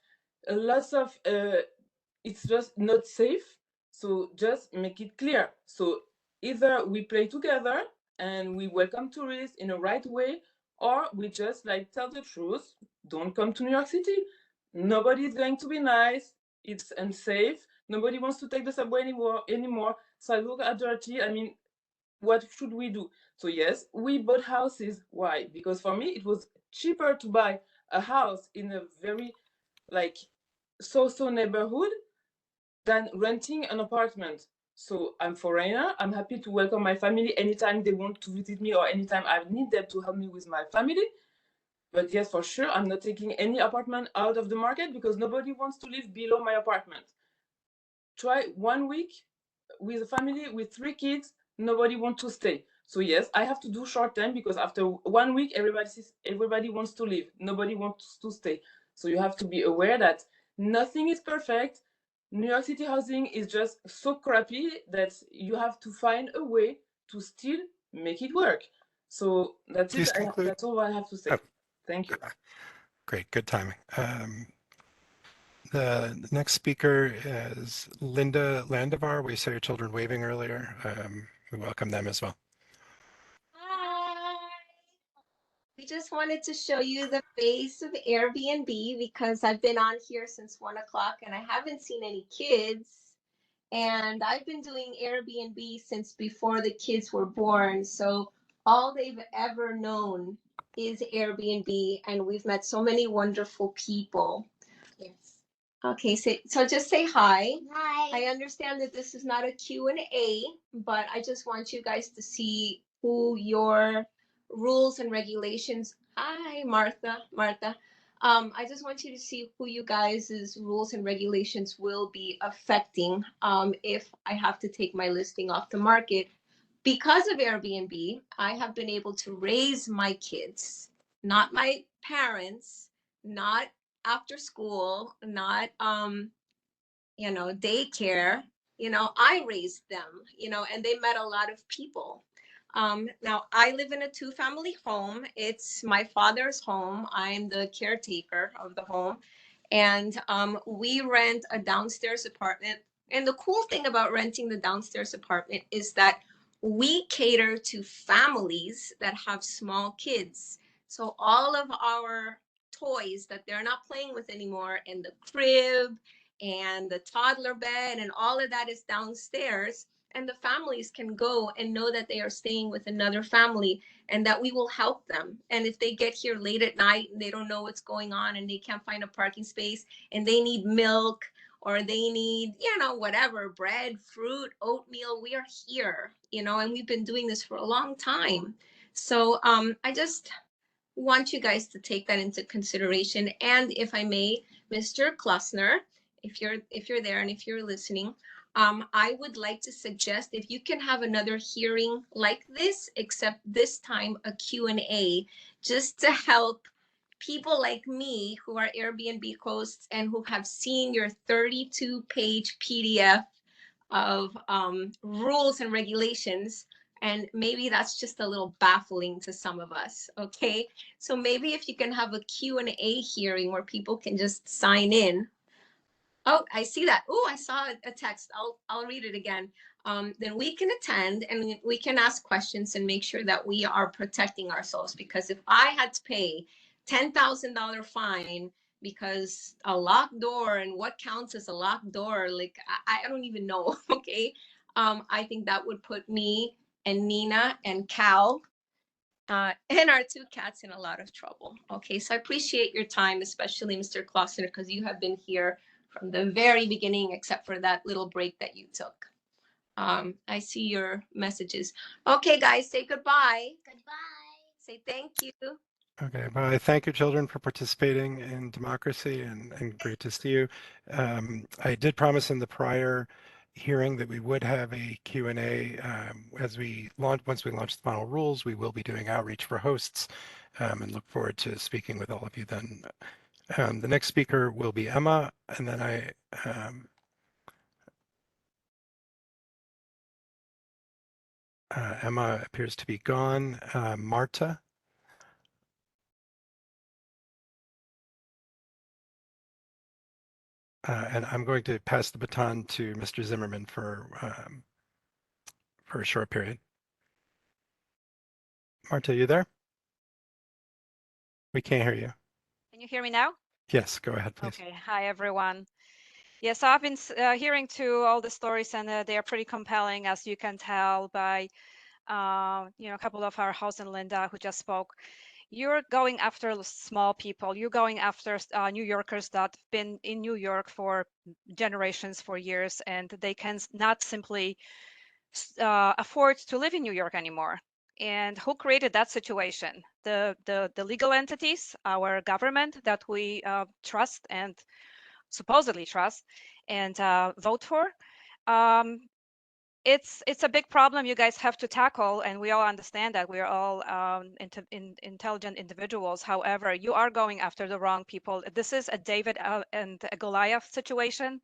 lots of, it's just not safe. So just make it clear. So either we play together and we welcome tourists in a right way, or we just like tell the truth. Don't come to New York City. Nobody is going to be nice. It's unsafe. Nobody wants to take the subway anymore. Sidewalks are dirty. I mean, what should we do? So yes, we bought houses. Why? Because for me, it was cheaper to buy a house in a very like so neighborhood than renting an apartment. So I'm foreigner. I'm happy to welcome my family anytime they want to visit me or anytime I need them to help me with my family. But yes, for sure, I'm not taking any apartment out of the market because nobody wants to live below my apartment. Try 1 week with a family with 3 kids, nobody wants to stay. So yes, I have to do short term because after 1 week, everybody wants to leave. Nobody wants to stay. So you have to be aware that nothing is perfect. New York City housing is just so crappy that you have to find a way to still make it work. So that's Please it. conclude. That's all I have to say. Oh. Thank you. Great, good timing. The next speaker is Linda Landivar. We saw your children waving earlier. We welcome them as well. Hi. We just wanted to show you the face of Airbnb because I've been on here since 1 o'clock and I haven't seen any kids. And I've been doing Airbnb since before the kids were born. So all they've ever known is Airbnb, and we've met so many wonderful people. Yes. Okay, so just say hi. Hi. I understand that this is not a Q&A, but I just want you guys to see who your rules and regulations. Hi, Martha. I just want you to see who you guys' rules and regulations will be affecting if I have to take my listing off the market because of Airbnb, I have been able to raise my kids, not my parents, not after school, not daycare. I raised them, and they met a lot of people. Now I live in a 2-family home. It's my father's home. I'm the caretaker of the home. And we rent a downstairs apartment. And the cool thing about renting the downstairs apartment is that we cater to families that have small kids. So all of our toys that they're not playing with anymore, and the crib and the toddler bed and all of that is downstairs, and the families can go and know that they are staying with another family and that we will help them. And if they get here late at night and they don't know what's going on and they can't find a parking space and they need milk or they need, whatever, bread, fruit, oatmeal, we are here, and we've been doing this for a long time. So I just want you guys to take that into consideration. And if I may, Mr. Klossner, if you're there and if you're listening, I would like to suggest if you can have another hearing like this, except this time a Q&A, just to help people like me who are Airbnb hosts and who have seen your 32-page PDF of rules and regulations. And maybe that's just a little baffling to some of us, okay? So maybe if you can have a Q&A hearing where people can just sign in. Oh, I see that. Oh, I saw a text. I'll read it again. Then we can attend and we can ask questions and make sure that we are protecting ourselves. Because if I had to pay $10,000 fine because a locked door, and what counts as a locked door, like I don't even know, okay? I think that would put me and Nina and Cal and our 2 cats in a lot of trouble. Okay, so I appreciate your time, especially Mr. Klossner, because you have been here from the very beginning, except for that little break that you took. I see your messages. Okay, guys, say goodbye. Goodbye. Say thank you. Okay, bye. Thank you, children, for participating in democracy, and great to see you. I did promise in the prior hearing that we would have a Q&A once we launch the final rules. We will be doing outreach for hosts, and look forward to speaking with all of you then. The next speaker will be Emma, and then Emma appears to be gone. Marta. And I'm going to pass the baton to Mr. Zimmerman for a short period. Marta, you there? We can't hear you. Can you hear me now? Yes, go ahead, please. Okay. Hi, everyone. Yes, I've been hearing to all the stories, and they are pretty compelling, as you can tell by, a couple of our hosts and Linda who just spoke. You're going after small people. You're going after New Yorkers that have been in New York for generations, for years, and they can not simply afford to live in New York anymore. And who created that situation? The legal entities, our government that we trust and supposedly trust and vote for. It's a big problem you guys have to tackle, and we all understand that. We're all intelligent individuals. However, you are going after the wrong people. This is a David and a Goliath situation.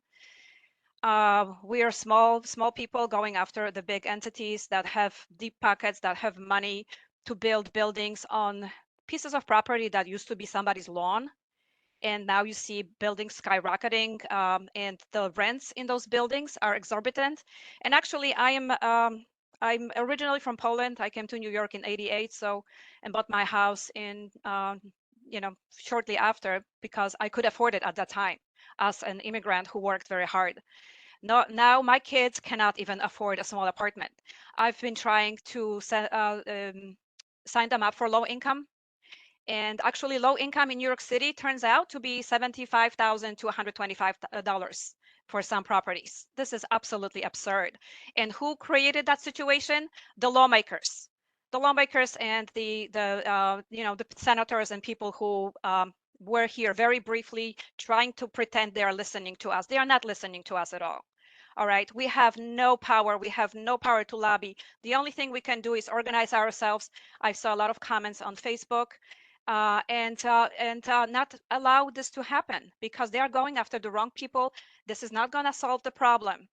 We are small people going after the big entities that have deep pockets, that have money to build buildings on pieces of property that used to be somebody's lawn. And now you see buildings skyrocketing, and the rents in those buildings are exorbitant. And actually, I'm originally from Poland. I came to New York in '88, and bought my house in shortly after, because I could afford it at that time as an immigrant who worked very hard. Now my kids cannot even afford a small apartment. I've been trying to sign them up for low income. And actually, low income in New York City turns out to be $75,000 to $125 for some properties. This is absolutely absurd. And who created that situation? The lawmakers. The lawmakers and the senators and people who were here very briefly trying to pretend they are listening to us. They are not listening to us at all. All right, we have no power. We have no power to lobby. The only thing we can do is organize ourselves. I saw a lot of comments on Facebook, and not allow this to happen because they are going after the wrong people. This is not going to solve the problem.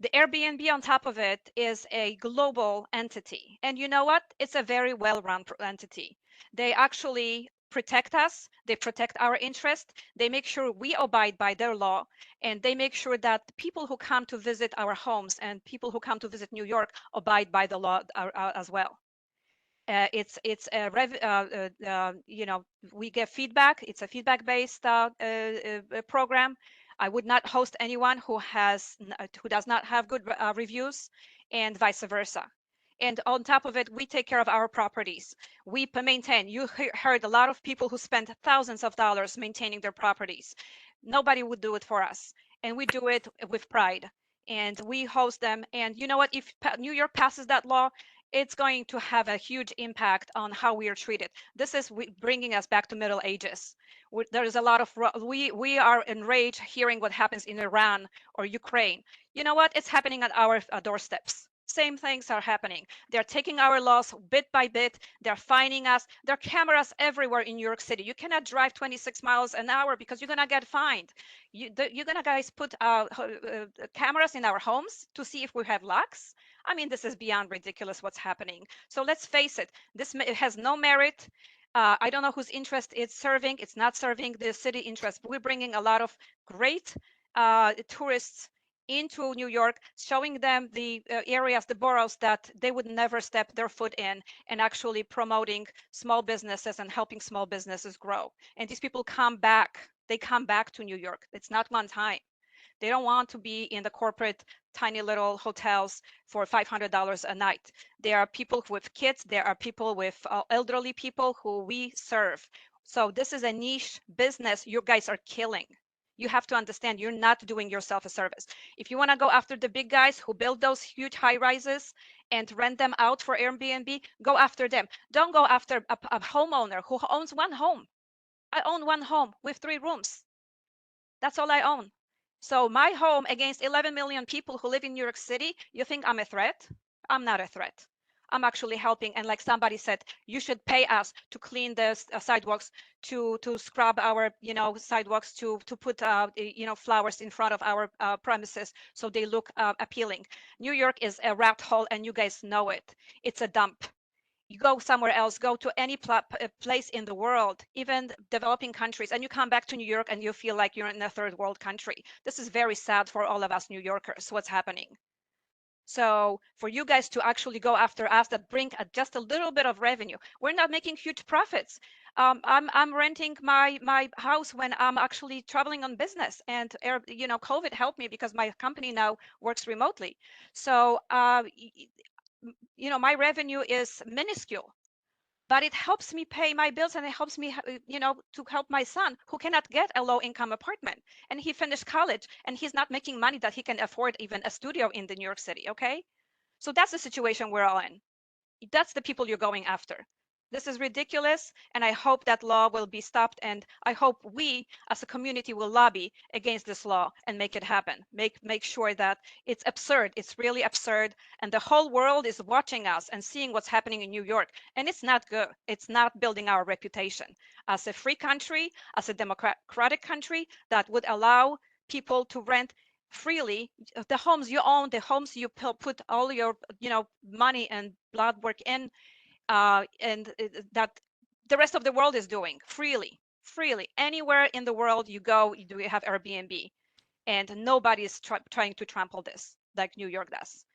The Airbnb on top of it is a global entity. And you know what? It's a very well-run entity. They actually protect us. They protect our interest. They make sure we abide by their law. And they make sure that people who come to visit our homes and people who come to visit New York abide by the law as well. It's a you know, we get feedback. It's a feedback-based program. I would not host anyone who does not have good reviews, and vice versa. And on top of it, we take care of our properties. We maintain. You heard a lot of people who spend thousands of dollars maintaining their properties. Nobody would do it for us, and we do it with pride. And we host them. And you know what? If New York passes that law, it's going to have a huge impact on how we are treated. This is bringing us back to Middle Ages. There's a lot of, we are enraged hearing what happens in Iran or Ukraine. You know what? It's happening at our doorsteps. Same things are happening. They're taking our laws bit by bit. They're fining us. There are cameras everywhere in New York City. You cannot drive 26 miles an hour because you're gonna get fined. You're gonna guys put cameras in our homes to see if we have locks. I mean, this is beyond ridiculous what's happening. So let's face it, it has no merit. I don't know whose interest it's serving. It's not serving the city interest. But we're bringing a lot of great tourists into New York, showing them the areas, the boroughs that they would never step their foot in, and actually promoting small businesses and helping small businesses grow. And these people come back. They come back to New York. It's not one time. They don't want to be in the corporate tiny little hotels for $500 a night. There are people with kids. There are people with elderly people who we serve. So this is a niche business you guys are killing. You have to understand you're not doing yourself a service. If you want to go after the big guys who build those huge high rises and rent them out for Airbnb, go after them. Don't go after a homeowner who owns one home. I own one home with 3 rooms. That's all I own. So my home against 11 million people who live in New York City, you think I'm a threat? I'm not a threat. I'm actually helping. And like somebody said, you should pay us to clean the sidewalks, to scrub our, sidewalks, to put, flowers in front of our premises so they look appealing. New York is a rat hole, and you guys know it. It's a dump. You go somewhere else, go to any place in the world, even developing countries, and you come back to New York and you feel like you're in a third world country. This is very sad for all of us New Yorkers, what's happening. So for you guys to actually go after us that bring just a little bit of revenue, we're not making huge profits. I'm renting my house when I'm actually traveling on business, and COVID helped me because my company now works remotely. So my revenue is minuscule, but it helps me pay my bills, and it helps me, to help my son who cannot get a low income apartment, and he finished college and he's not making money that he can afford even a studio in the New York City. Okay. So that's the situation we're all in. That's the people you're going after. This is ridiculous, and I hope that law will be stopped, and I hope we as a community will lobby against this law and make it happen. Make sure that it's absurd. It's really absurd, and the whole world is watching us and seeing what's happening in New York, and it's not good. It's not building our reputation as a free country, as a democratic country that would allow people to rent freely the homes you own, the homes you put all your money and blood work in, and that the rest of the world is doing freely anywhere in the world you go. You have Airbnb, and nobody is trying to trample this like New York does.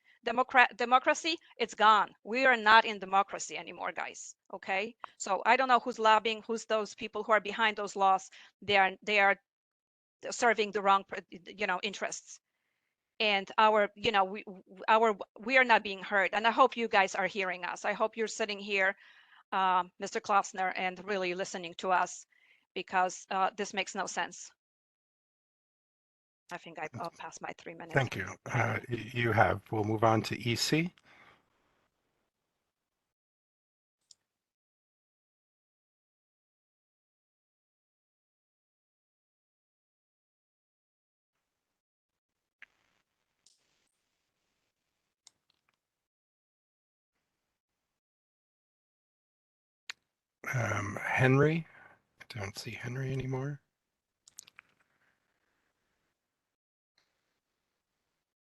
Democracy, it's gone. We are not in democracy anymore, guys. Okay, so I don't know who's lobbying, who's those people who are behind those laws. They are serving the wrong interests, and we are not being heard. And I hope you guys are hearing us. I hope you're sitting here, Mr. Klausner, and really listening to us, because this makes no sense. I think I'll pass my 3 minutes. Thank you. You have. We'll move on to EC. Henry. I don't see Henry anymore.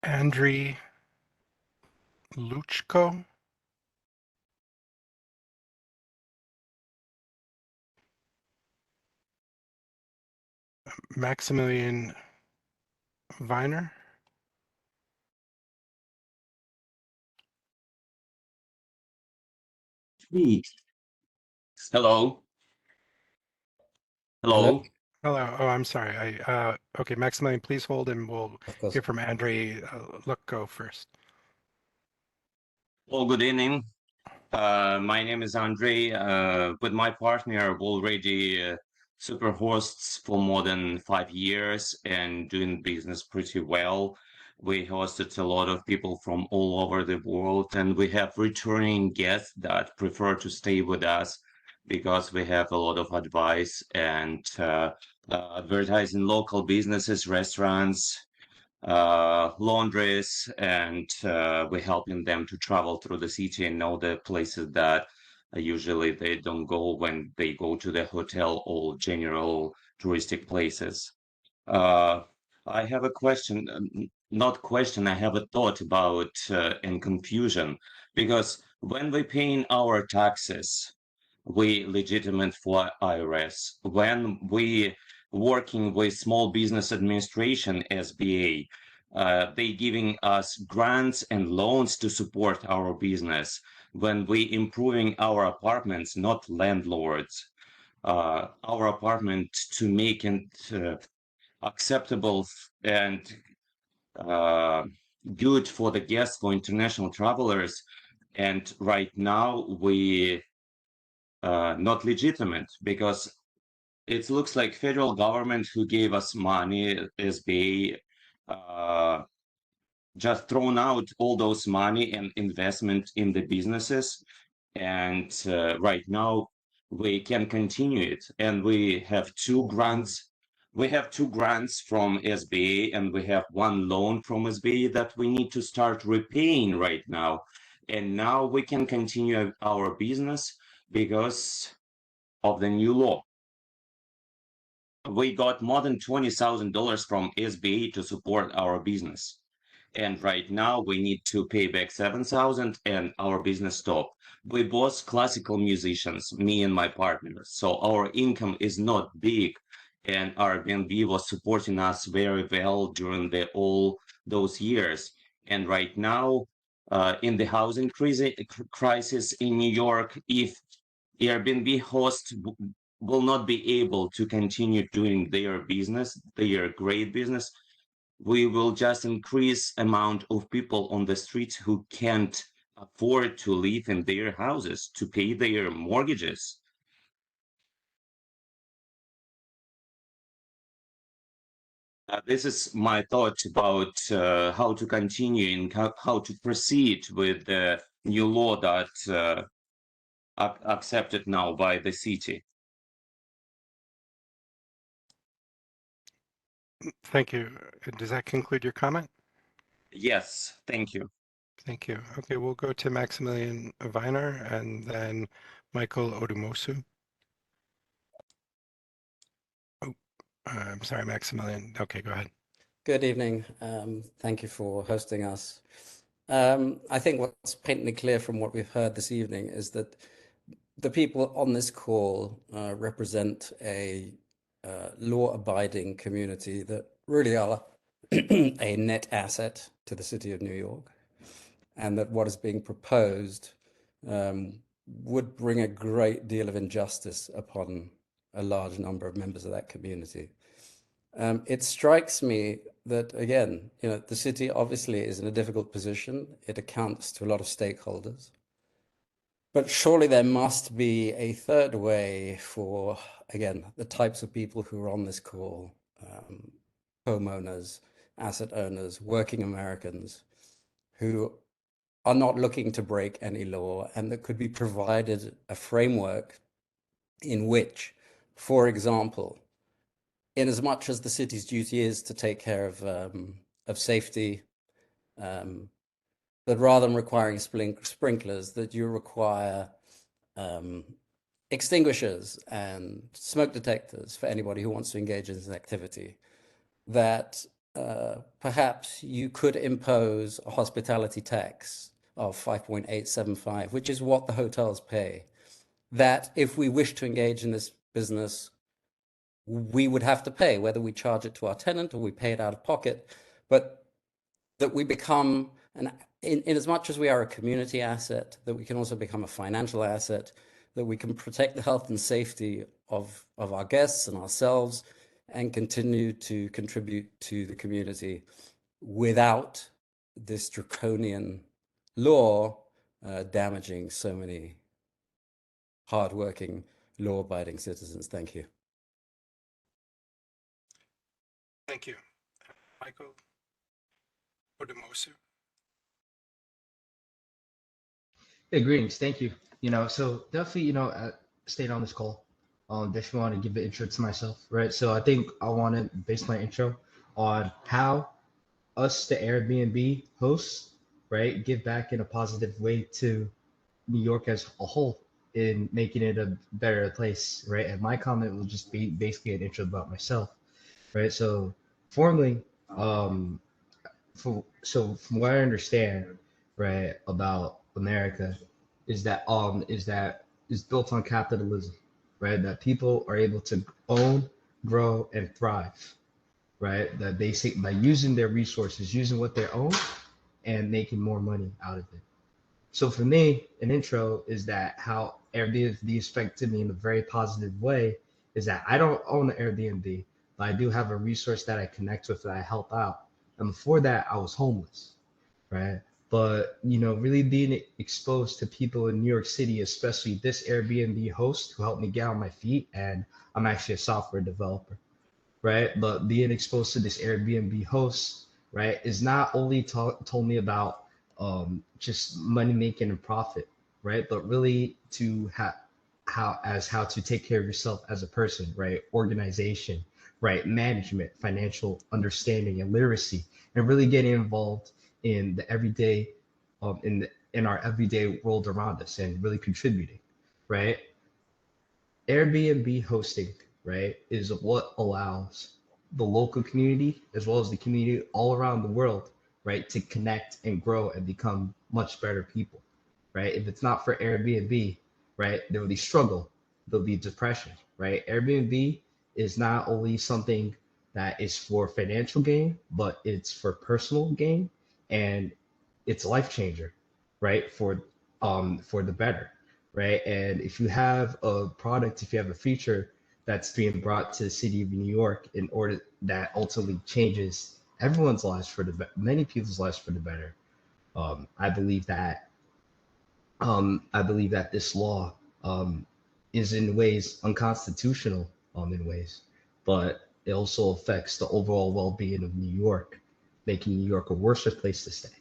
Andriy Luchko. Maximilian Viner. Hello. Hello. Hello. Hello. Oh, I'm sorry. Okay, Maximilian, please hold and we'll Of course. hear from Andrei Luchko first. Well, good evening. My name is Andrei. With my partner, we're already super hosts for more than 5 years and doing business pretty well. We hosted a lot of people from all over the world, and we have returning guests that prefer to stay with us because we have a lot of advice and advertising local businesses, restaurants, laundries, and we're helping them to travel through the city and know the places that usually they don't go when they go to the hotel or general touristic places. Uh, I have a question, not question, I have a thought about and confusion, because when we paying our taxes, we legitimate for IRS. When we working with Small Business Administration, SBA, they giving us grants and loans to support our business. When we improving our apartments, not landlords, our apartment to make it acceptable and good for the guests, for international travelers. And right now we not legitimate because it looks like federal government who gave us money, SBA, just thrown out all those money and investment in the businesses. And right now we can continue it. And we have two grants. We have two grants from SBA and we have one loan from SBA that we need to start repaying right now. And now we can continue our business because of the new law. We got more than $20,000 from SBA to support our business. And right now we need to pay back 7,000 and our business stopped. We both classical musicians, me and my partner. So our income is not big and Airbnb was supporting us very well during all those years. And right now, in the housing crisis in New York, if Airbnb hosts will not be able to continue doing their business, their great business, we will just increase amount of people on the streets who can't afford to live in their houses, to pay their mortgages. This is my thought about how to continue and how to proceed with the new law that accepted now by the city. Thank you. Does that conclude your comment? Yes, thank you. Thank you. Okay, we'll go to Maximilian Viner and then Michael Odumosu. Oh, I'm sorry, Maximilian. Okay, go ahead. Good evening. Thank you for hosting us. I think what's patently clear from what we've heard this evening is that the people on this call represent a law-abiding community that really are a net asset to the city of New York, and that what is being proposed would bring a great deal of injustice upon a large number of members of that community. It strikes me that, again, the city obviously is in a difficult position. It accounts to a lot of stakeholders. But surely there must be a third way for, again, the types of people who are on this call, homeowners, asset owners, working Americans, who are not looking to break any law, and that could be provided a framework in which, for example, in as much as the city's duty is to take care of safety, that rather than requiring sprinklers, that you require extinguishers and smoke detectors for anybody who wants to engage in this activity, that perhaps you could impose a hospitality tax of 5.875, which is what the hotels pay, that if we wish to engage in this business, we would have to pay, whether we charge it to our tenant or we pay it out of pocket, but that we become, in as much as we are a community asset, that we can also become a financial asset, that we can protect the health and safety of our guests and ourselves and continue to contribute to the community without this draconian law damaging so many hardworking, law-abiding citizens. Thank you. Thank you. Michael Odemosu. Hey, greetings. Thank you. So definitely, staying on this call, definitely want to give an intro to myself, right? So I think I want to base my intro on how us, the Airbnb hosts, right, give back in a positive way to New York as a whole in making it a better place, right? And my comment will just be basically an intro about myself, right? So formally, from what I understand, right, about America is that is built on capitalism, right? That people are able to own, grow, and thrive, right? That they say by using their resources, using what they own, and making more money out of it. So for me, an intro is that how Airbnb affected me in a very positive way is that I don't own an Airbnb, but I do have a resource that I connect with, that I help out. And before that, I was homeless, right? But really being exposed to people in New York City, especially this Airbnb host who helped me get on my feet, and I'm actually a software developer, right? But being exposed to this Airbnb host, right, is not only told me about just money making and profit, right, but really to how to take care of yourself as a person, right? Organization, right? Management, financial understanding, and literacy, and really getting involved in the everyday, in our everyday world around us, and really contributing, right? Airbnb hosting, right, is what allows the local community as well as the community all around the world, right, to connect and grow and become much better people, right? If it's not for Airbnb, right, there will be struggle, there'll be depression, right? Airbnb is not only something that is for financial gain, but it's for personal gain, and it's a life changer, right, for the better, right? And if you have a product, if you have a feature that's being brought to the city of New York in order that ultimately changes everyone's lives for the many people's lives for the better, I believe that this law is in ways unconstitutional, in ways, but it also affects the overall well-being of New York, making New York a worse place to stay,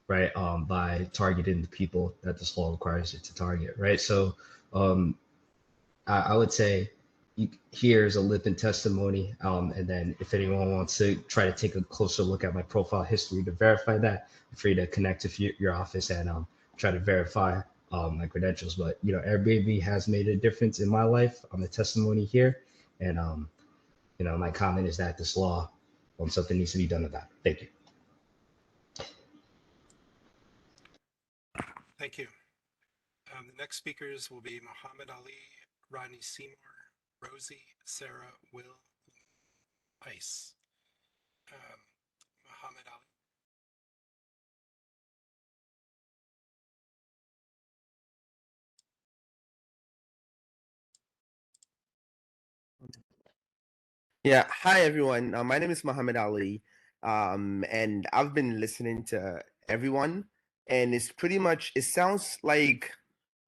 right? By targeting the people that this law requires it to target, right? So I would say here's a living testimony, and then if anyone wants to try to take a closer look at my profile history to verify that, feel free to connect with your office and try to verify my credentials. But Airbnb has made a difference in my life. I'm a testimony here, and my comment is that this law, something needs to be done about it. Thank you. Thank you. The next speakers will be Muhammad Ali, Rodney Seymour, Rosie, Sarah, Will, Ice. Muhammad Ali. Yeah, hi everyone. My name is Muhammad Ali, and I've been listening to everyone, and it's pretty much, it sounds like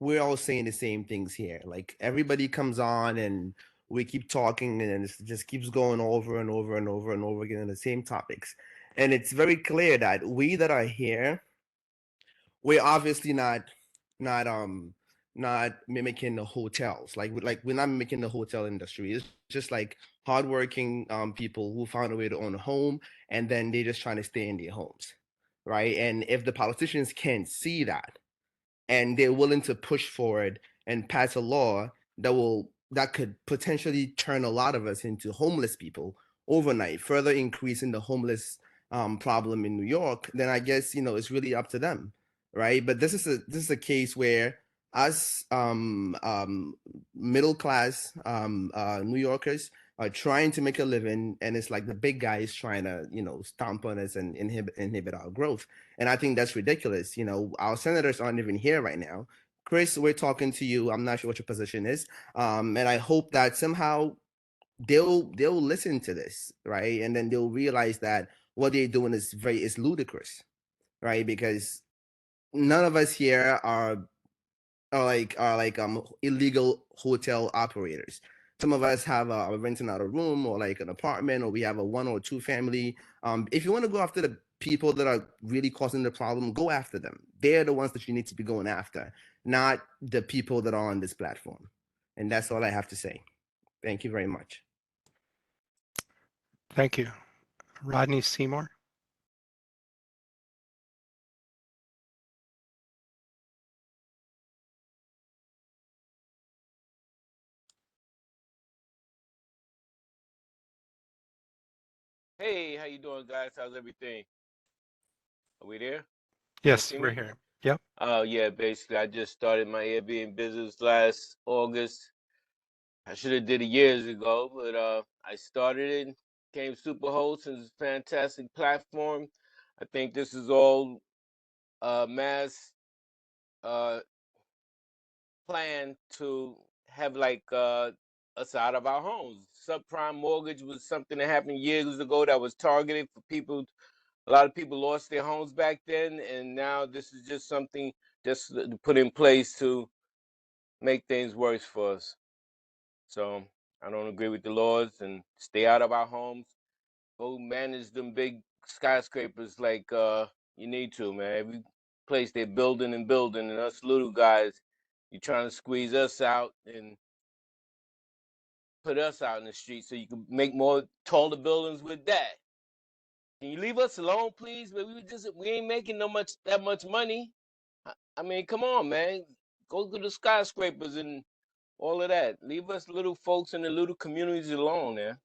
we're all saying the same things here. Like everybody comes on and we keep talking, and it just keeps going over and over and over and over again on the same topics. And it's very clear that we that are here, we're obviously not not mimicking the hotels. Like we're not mimicking the hotel industry. It's just like hardworking people who found a way to own a home, and then they're just trying to stay in their homes, right? And if the politicians can't see that, and they're willing to push forward and pass a law that could potentially turn a lot of us into homeless people overnight, further increasing the homeless problem in New York, then I guess it's really up to them, right? But this is a case where us middle class New Yorkers are trying to make a living, and it's like the big guys trying to stomp on us and inhibit our growth. And I think that's ridiculous. Our senators aren't even here right now. Chris, we're talking to you. I'm not sure what your position is, and I hope that somehow they'll listen to this, right? And then they'll realize that what they're doing is ludicrous, right? Because none of us here are like illegal hotel operators. Some of us are renting out a room or like an apartment, or we have a 1 or 2 family. If you want to go after the people that are really causing the problem, go after them. They're the ones that you need to be going after, not the people that are on this platform. And that's all I have to say. Thank you very much. Thank you. Rodney Seymour. Hey, how you doing, guys? How's everything? Are we there? Yes, See we're me? here. Yep. Oh, yeah, basically, I just started my Airbnb business last August. I should have did it years ago, but I started it, became Superhost, and it's a fantastic platform. I think this is all mass plan to have like us out of our homes. Subprime mortgage was something that happened years ago that was targeted for people. A lot of people lost their homes back then, and now this is just something just put in place to make things worse for us. So I don't agree with the laws and stay out of our homes. Go manage them big skyscrapers like you need to, man. Every place they're building and building, and us little guys, you're trying to squeeze us out and put us out in the street so you can make more taller buildings with that. Can you leave us alone, please? But we ain't making that much money. I mean, come on, man. Go to the skyscrapers and all of that. Leave us little folks in the little communities alone, man.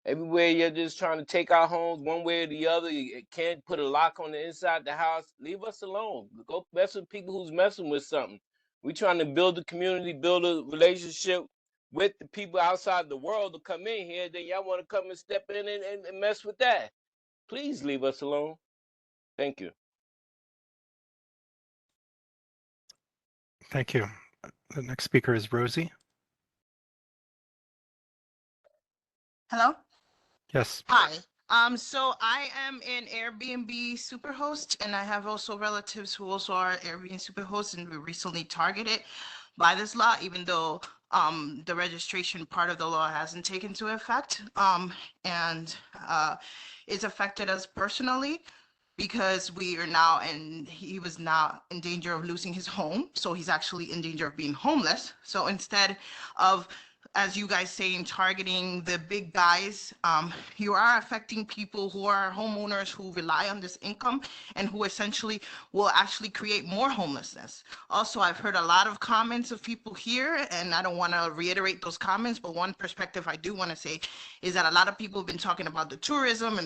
Everywhere you're just trying to take our homes one way or the other. You can't put a lock on the inside the house. Leave us alone. Go mess with people who's messing with something. We trying to build a community, build a relationship with the people outside the world to come in here. Then y'all want to come and step in and mess with that. Please leave us alone. Thank you. Thank you. The next speaker is Rosie. Hello? Yes. Hi. So I am an Airbnb superhost, and I have also relatives who also are Airbnb superhosts, and we recently targeted by this law, even though the registration part of the law hasn't taken into effect. And it's affected us personally because we are now, and he was now in danger of losing his home. So he's actually in danger of being homeless. So instead of, as you guys saying, targeting the big guys, you are affecting people who are homeowners who rely on this income and who essentially will actually create more homelessness. Also, I've heard a lot of comments of people here, and I don't want to reiterate those comments, but one perspective I do want to say is that a lot of people have been talking about the tourism,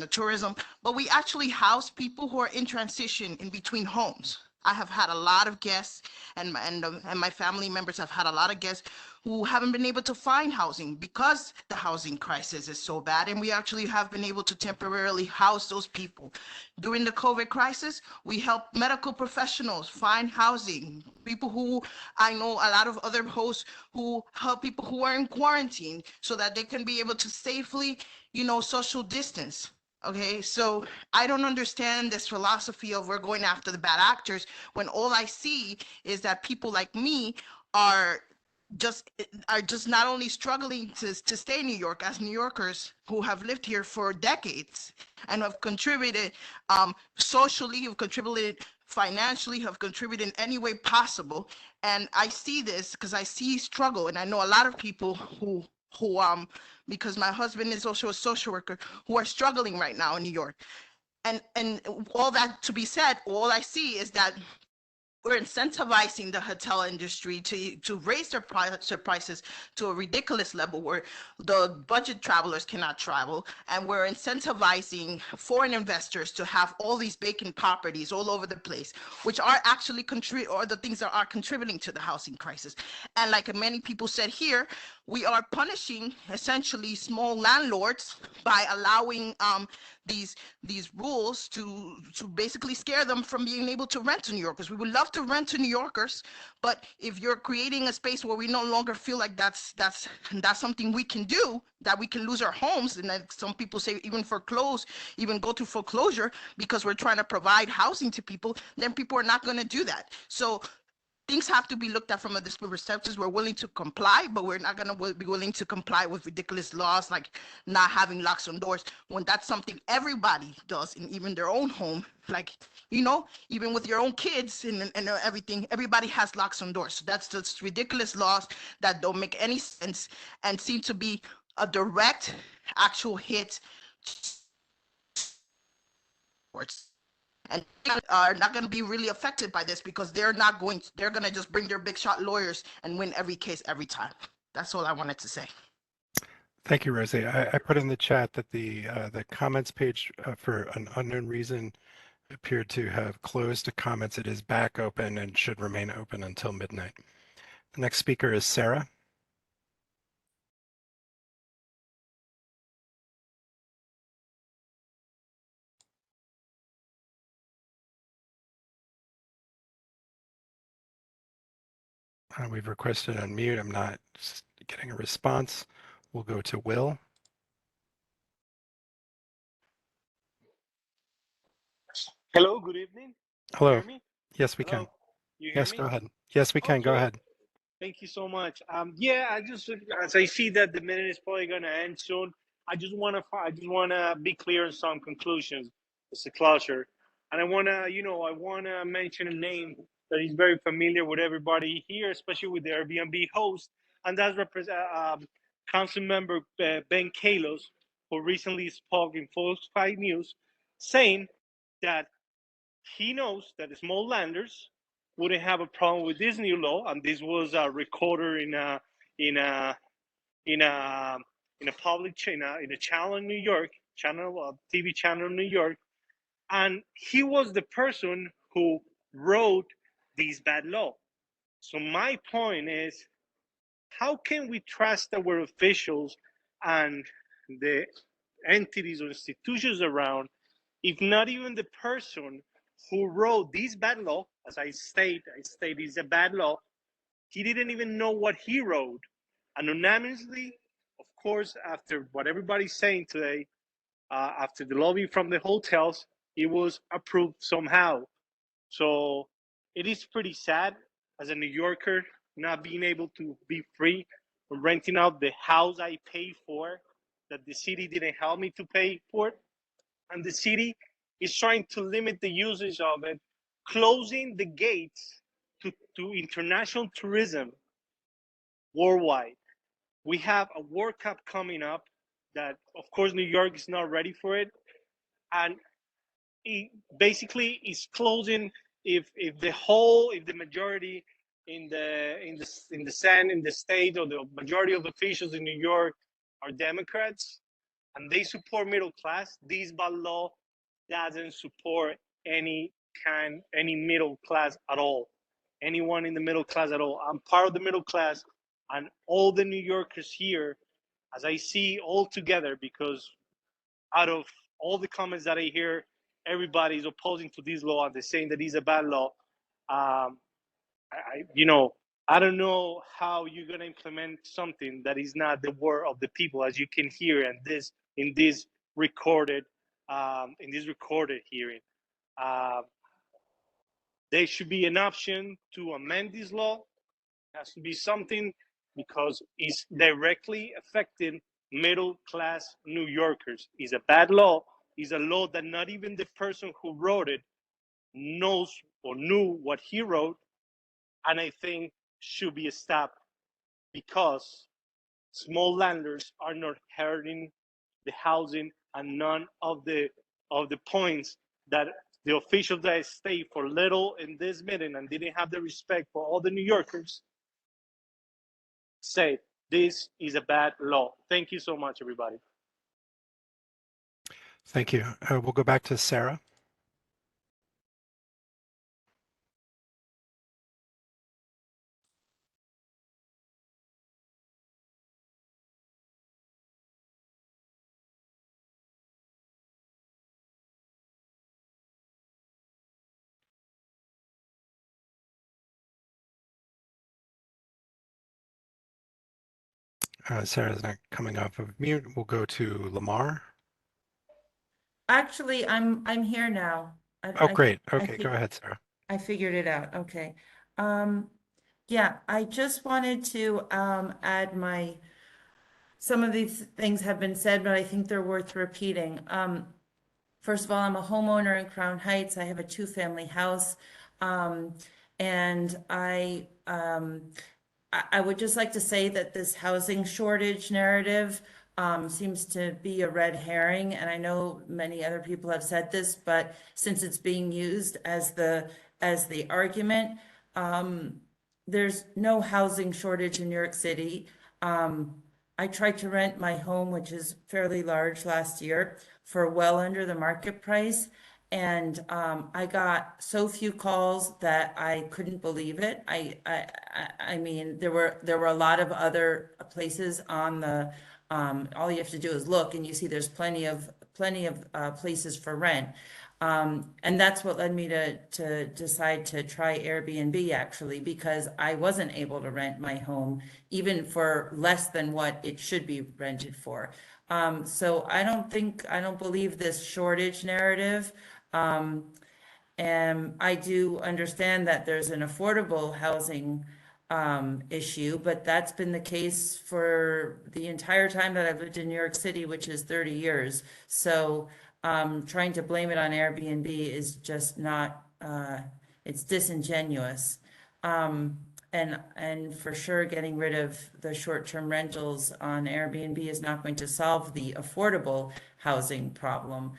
but we actually house people who are in transition in between homes. I have had a lot of guests, and my family members have had a lot of guests who haven't been able to find housing because the housing crisis is so bad. And we actually have been able to temporarily house those people. During the COVID crisis, we helped medical professionals find housing. People who, I know a lot of other hosts who help people who are in quarantine so that they can be able to safely, social distance. Okay, so I don't understand this philosophy of we're going after the bad actors when all I see is that people like me are just not only struggling to stay in New York as New Yorkers who have lived here for decades and have contributed socially, have contributed financially, have contributed in any way possible. And I see this because I see struggle, and I know a lot of people who because my husband is also a social worker, who are struggling right now in New York. And all that to be said, all I see is that we're incentivizing the hotel industry to raise their prices to a ridiculous level where the budget travelers cannot travel, and we're incentivizing foreign investors to have all these vacant properties all over the place, which are actually or the things that are contributing to the housing crisis. And like many people said here, we are punishing essentially small landlords by allowing these rules to basically scare them from being able to rent to New Yorkers. We would love to rent to New Yorkers, but if you're creating a space where we no longer feel like that's something we can do, that we can lose our homes, and then some people say even go through foreclosure because we're trying to provide housing to people, then people are not going to do that. So things have to be looked at from a disparate perspectives. We're willing to comply, but we're not going to be willing to comply with ridiculous laws like not having locks on doors when that's something everybody does in even their own home. Like, even with your own kids and everything, everybody has locks on doors. So that's just ridiculous laws that don't make any sense and seem to be a direct actual hit and are not going to be really affected by this because they're going to just bring their big shot lawyers and win every case every time. That's all I wanted to say. Thank you, Rosie. I put in the chat that the comments page for an unknown reason appeared to have closed to comments. It is back open and should remain open until midnight. The next speaker is Sarah. We've requested unmute. I'm not getting a response. We'll go to Will. Hello, good evening. Hello. You hear me? Yes, we can. Hello? You hear Yes, me? go ahead. Yes, we can. Go Okay. ahead. Thank you so much. Yeah, as I see that the minute is probably going to end soon, I just want to be clear on some conclusions. It's a closure, and I want to mention a name that is very familiar with everybody here, especially with the Airbnb host, and that's Council Member Ben Kalos, who recently spoke in Fox 5 News, saying that he knows that the small landers wouldn't have a problem with this new law, and this was recorded in a public channel, in a channel in New York, TV channel in New York, and he was the person who wrote this bad law. So my point is, how can we trust our officials and the entities or institutions around if not even the person who wrote this bad law, as I state is a bad law, he didn't even know what he wrote. Anonymously, of course, after what everybody's saying today, after the lobby from the hotels, it was approved somehow. So it is pretty sad as a New Yorker not being able to be free from renting out the house I paid for, that the city didn't help me to pay for. And the city is trying to limit the usage of it, closing the gates to international tourism worldwide. We have a World Cup coming up that, of course, New York is not ready for it. And it basically is closing if the majority in the state, or the majority of officials in New York are Democrats and they support middle class, this bad law doesn't support any middle class at all, anyone in the middle class at all. I'm part of the middle class, and all the New Yorkers here, as I see all together, because out of all the comments that I hear, everybody is opposing to this law and they're saying that it's a bad law. I don't know how you're gonna implement something that is not the word of the people, as you can hear in this recorded hearing. There should be an option to amend this law. It has to be something, because it's directly affecting middle class New Yorkers. It's a bad law. It's a law that not even the person who wrote it knows or knew what he wrote, and I think should be stopped, because small landlords are not hurting the housing, and none of the points that the officials that stayed for little in this meeting and didn't have the respect for all the New Yorkers, say this is a bad law. Thank you so much, everybody. Thank you. We'll go back to Sarah. Sarah's not coming off of mute. We'll go to Lamar. Actually, I'm here now. Oh, great. Okay, go ahead, Sarah. I figured it out. Okay. Yeah, I just wanted to add some of these things have been said, but I think they're worth repeating. First of all, I'm a homeowner in Crown Heights. I have a 2-family house. And I would just like to say that this housing shortage narrative seems to be a red herring. And I know many other people have said this, but since it's being used as the argument, there's no housing shortage in New York City. I tried to rent my home, which is fairly large, last year for well under the market price. And I got so few calls that I couldn't believe it. I mean, there were a lot of other places on the, all you have to do is look and you see there's plenty of places for rent. And that's what led me to decide to try Airbnb, actually, because I wasn't able to rent my home even for less than what it should be rented for. So I don't believe this shortage narrative. And I do understand that there's an affordable housing issue, but that's been the case for the entire time that I've lived in New York City, which is 30 years. So trying to blame it on Airbnb is just not, it's disingenuous. And for sure, getting rid of the short-term rentals on Airbnb is not going to solve the affordable housing problem.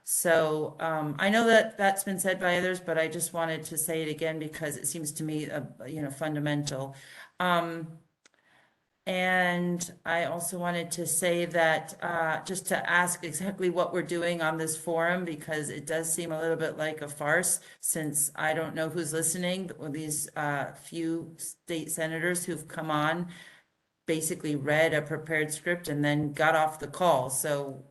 So I know that that's been said by others, but I just wanted to say it again because it seems to me, fundamental. And I also wanted to say that just to ask exactly what we're doing on this forum, because it does seem a little bit like a farce, since I don't know who's listening. These few state senators who've come on basically read a prepared script and then got off the call. So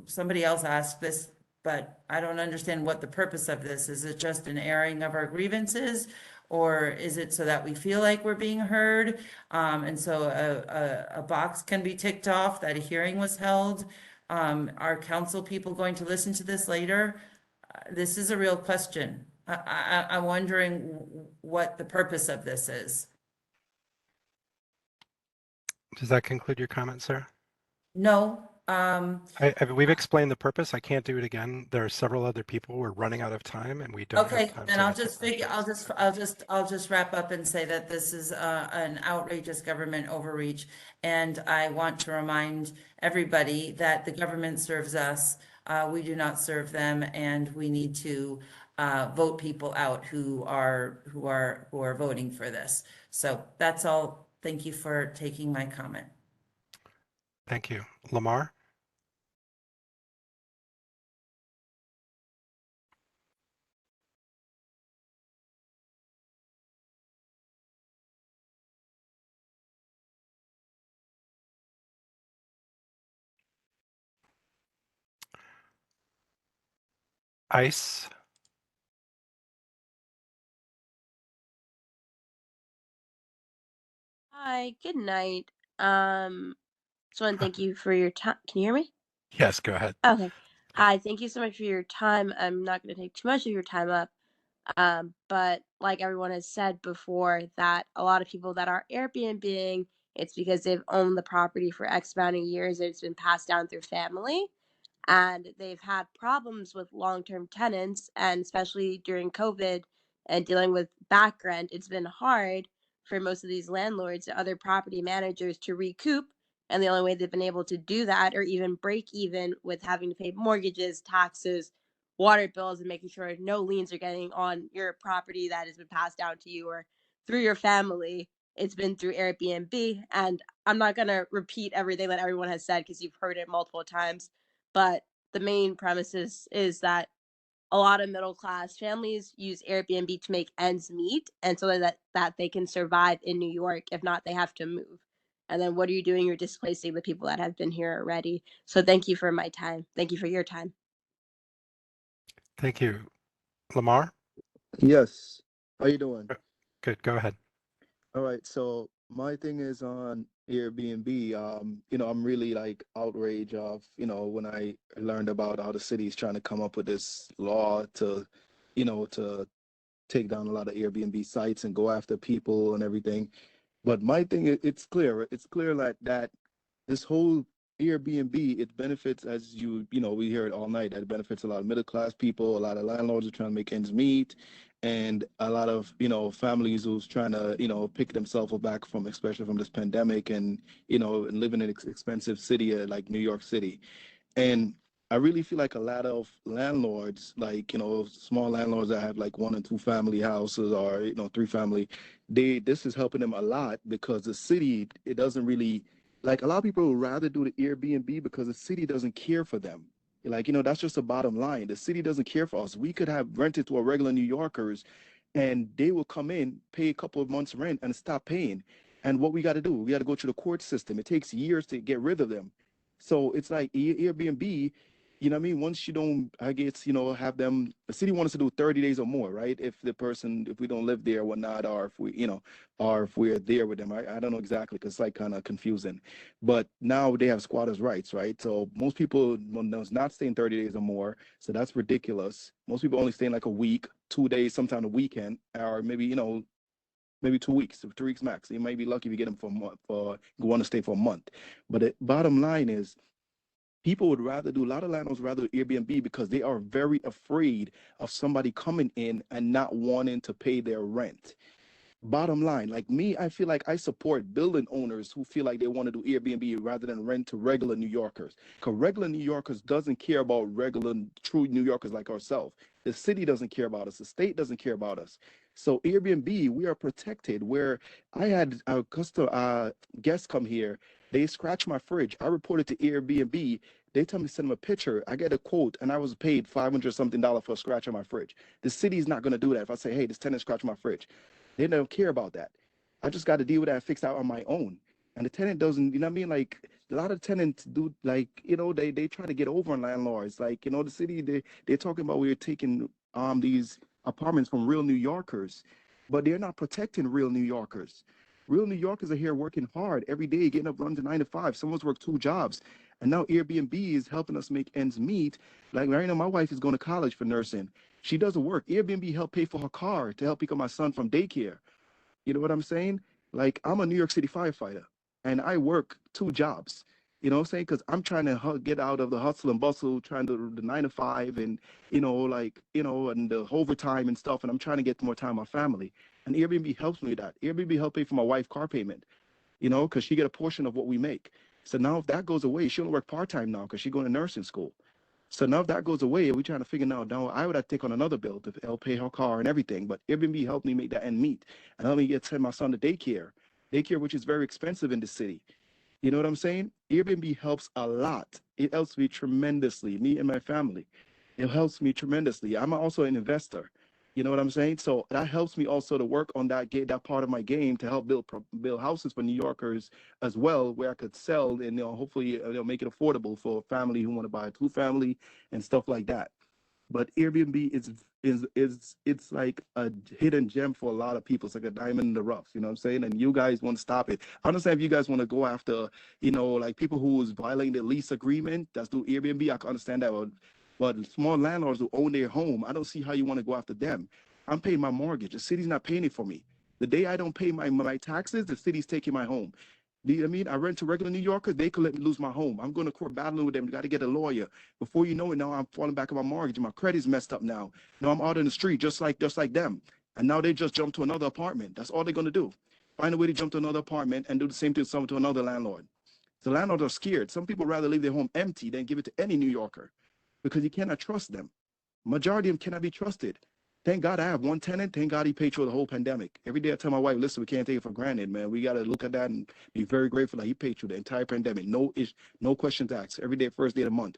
somebody else asked this, but I don't understand what the purpose of this is. Is it just an airing of our grievances? Or is it so that we feel like we're being heard? And so a box can be ticked off that a hearing was held? Are council people going to listen to this later? This is a real question. I'm wondering what the purpose of this is. Does that conclude your comment, Sarah? No. We've explained the purpose. I can't do it again. There are several other people. We're running out of time, and we don't Okay, have time then to I'll answer just figure, I'll just wrap up and say that this is an outrageous government overreach. And I want to remind everybody that the government serves us. We do not serve them, and we need to vote people out who are voting for this. So that's all. Thank you for taking my comment. Thank you. Lamar? Ice? Hi, good night. Just want to thank you for your time. Can you hear me? Yes, go ahead. Okay. Hi, thank you so much for your time. I'm not going to take too much of your time up. But like everyone has said before, that a lot of people that are Airbnb-ing, it's because they've owned the property for X amount of years. It's been passed down through family, and they've had problems with long-term tenants, and especially during COVID and dealing with back rent, it's been hard for most of these landlords and other property managers to recoup. And the only way they've been able to do that, or even break even with having to pay mortgages, taxes, water bills and making sure no liens are getting on your property that has been passed down to you or through your family. It's been through Airbnb. And I'm not going to repeat everything that everyone has said because you've heard it multiple times. But the main premise is that a lot of middle class families use Airbnb to make ends meet, and so that they can survive in New York. If not, they have to move. And then what are you doing? You're displacing the people that have been here already. So thank you for my time. Thank you for your time. Thank you. Lamar? Yes. How you doing? Good, go ahead. All right. So my thing is on Airbnb. I'm really like outraged of, when I learned about how the city is trying to come up with this law to take down a lot of Airbnb sites and go after people and everything. But my thing, it's clear. It's clear that this whole Airbnb, it benefits, as we hear it all night, that it benefits a lot of middle class people, a lot of landlords are trying to make ends meet, and a lot of, families who's trying to, pick themselves back from, especially from this pandemic and, and living in an expensive city like New York City. And I really feel like a lot of landlords, like, small landlords that have like 1 and 2 family houses or, 3 family, this is helping them a lot because the city, it doesn't really, like a lot of people would rather do the Airbnb because the city doesn't care for them. Like, that's just the bottom line. The city doesn't care for us. We could have rented to a regular New Yorkers and they will come in, pay a couple of months rent and stop paying. And what we got to do, we got to go to the court system. It takes years to get rid of them. So it's like Airbnb, you know what I mean? Once you don't, I guess, have them, the city wants us to do 30 days or more, right? If we don't live there or whatnot, or if or if we're there with them. I don't know exactly because it's like kind of confusing. But now they have squatters' rights, right? So most people does not staying 30 days or more. So that's ridiculous. Most people only staying like a week, 2 days, sometimes a weekend, or maybe, maybe 2 weeks, 3 weeks max. You might be lucky if you get them for a month, for you want to stay for a month. But the bottom line is, people would rather do, a lot of landlords rather do Airbnb because they are very afraid of somebody coming in and not wanting to pay their rent. Bottom line, like me, I feel like I support building owners who feel like they want to do Airbnb rather than rent to regular New Yorkers. Because regular New Yorkers doesn't care about regular, true New Yorkers like ourselves. The city doesn't care about us. The state doesn't care about us. So Airbnb, we are protected. Where I had a customer guests come here, they scratched my fridge. I reported to Airbnb. They tell me to send them a picture. I get a quote, and I was paid $500 something for a scratch on my fridge. The city's not going to do that. If I say, hey, this tenant scratched my fridge, they don't care about that. I just got to deal with that and fix that on my own. And the tenant doesn't, you know what I mean? Like a lot of tenants do, like, they try to get over on landlords. Like, the city, they're talking about we're taking these apartments from real New Yorkers, but they're not protecting real New Yorkers. Real New Yorkers are here working hard every day, getting up running to 9 to 5. Some of us work 2 jobs. And now Airbnb is helping us make ends meet. Like right now, my wife is going to college for nursing. She doesn't work. Airbnb helped pay for her car to help pick up my son from daycare. You know what I'm saying? Like, I'm a New York City firefighter and I work 2 jobs. You know what I'm saying? Because I'm trying to get out of the hustle and bustle, trying to do the 9 to 5 and, and the overtime and stuff. And I'm trying to get more time with my family. And Airbnb helps me with that. Airbnb helped pay for my wife's car payment, because she get a portion of what we make. So now if that goes away, she only work part-time now because she's going to nursing school. So now if that goes away, we're trying to figure out now I would have to take on another bill to help pay her car and everything. But Airbnb helped me make that end meet and helped me send my son to daycare, which is very expensive in the city. You know what I'm saying? Airbnb helps a lot. It helps me tremendously, me and my family. It helps me tremendously. I'm also an investor. You know what I'm saying? So that helps me also to work on that part of my game to help build houses for New Yorkers as well, where I could sell and hopefully make it affordable for a family who want to buy a 2-family and stuff like that. But Airbnb it's like a hidden gem for a lot of people. It's like a diamond in the rough, you know what I'm saying? And you guys want to stop it. I understand if you guys want to go after, like people who is violating the lease agreement, that's through Airbnb. I can understand that. But small landlords who own their home, I don't see how you want to go after them. I'm paying my mortgage. The city's not paying it for me. The day I don't pay my taxes, the city's taking my home. Do you know what I mean? I rent to regular New Yorkers, they could let me lose my home. I'm going to court battling with them. You got to get a lawyer. Before you know it, now I'm falling back on my mortgage. My credit's messed up now. Now I'm out in the street just like them. And now they just jump to another apartment. That's all they're going to do. Find a way to jump to another apartment and do the same thing to another landlord. The landlords are scared. Some people rather leave their home empty than give it to any New Yorker because you cannot trust them. Majority of them cannot be trusted. Thank God I have one tenant. Thank God he paid through the whole pandemic. Every day I tell my wife, listen, we can't take it for granted, man. We got to look at that and be very grateful that he paid through the entire pandemic. No questions asked. Every day, first day of the month.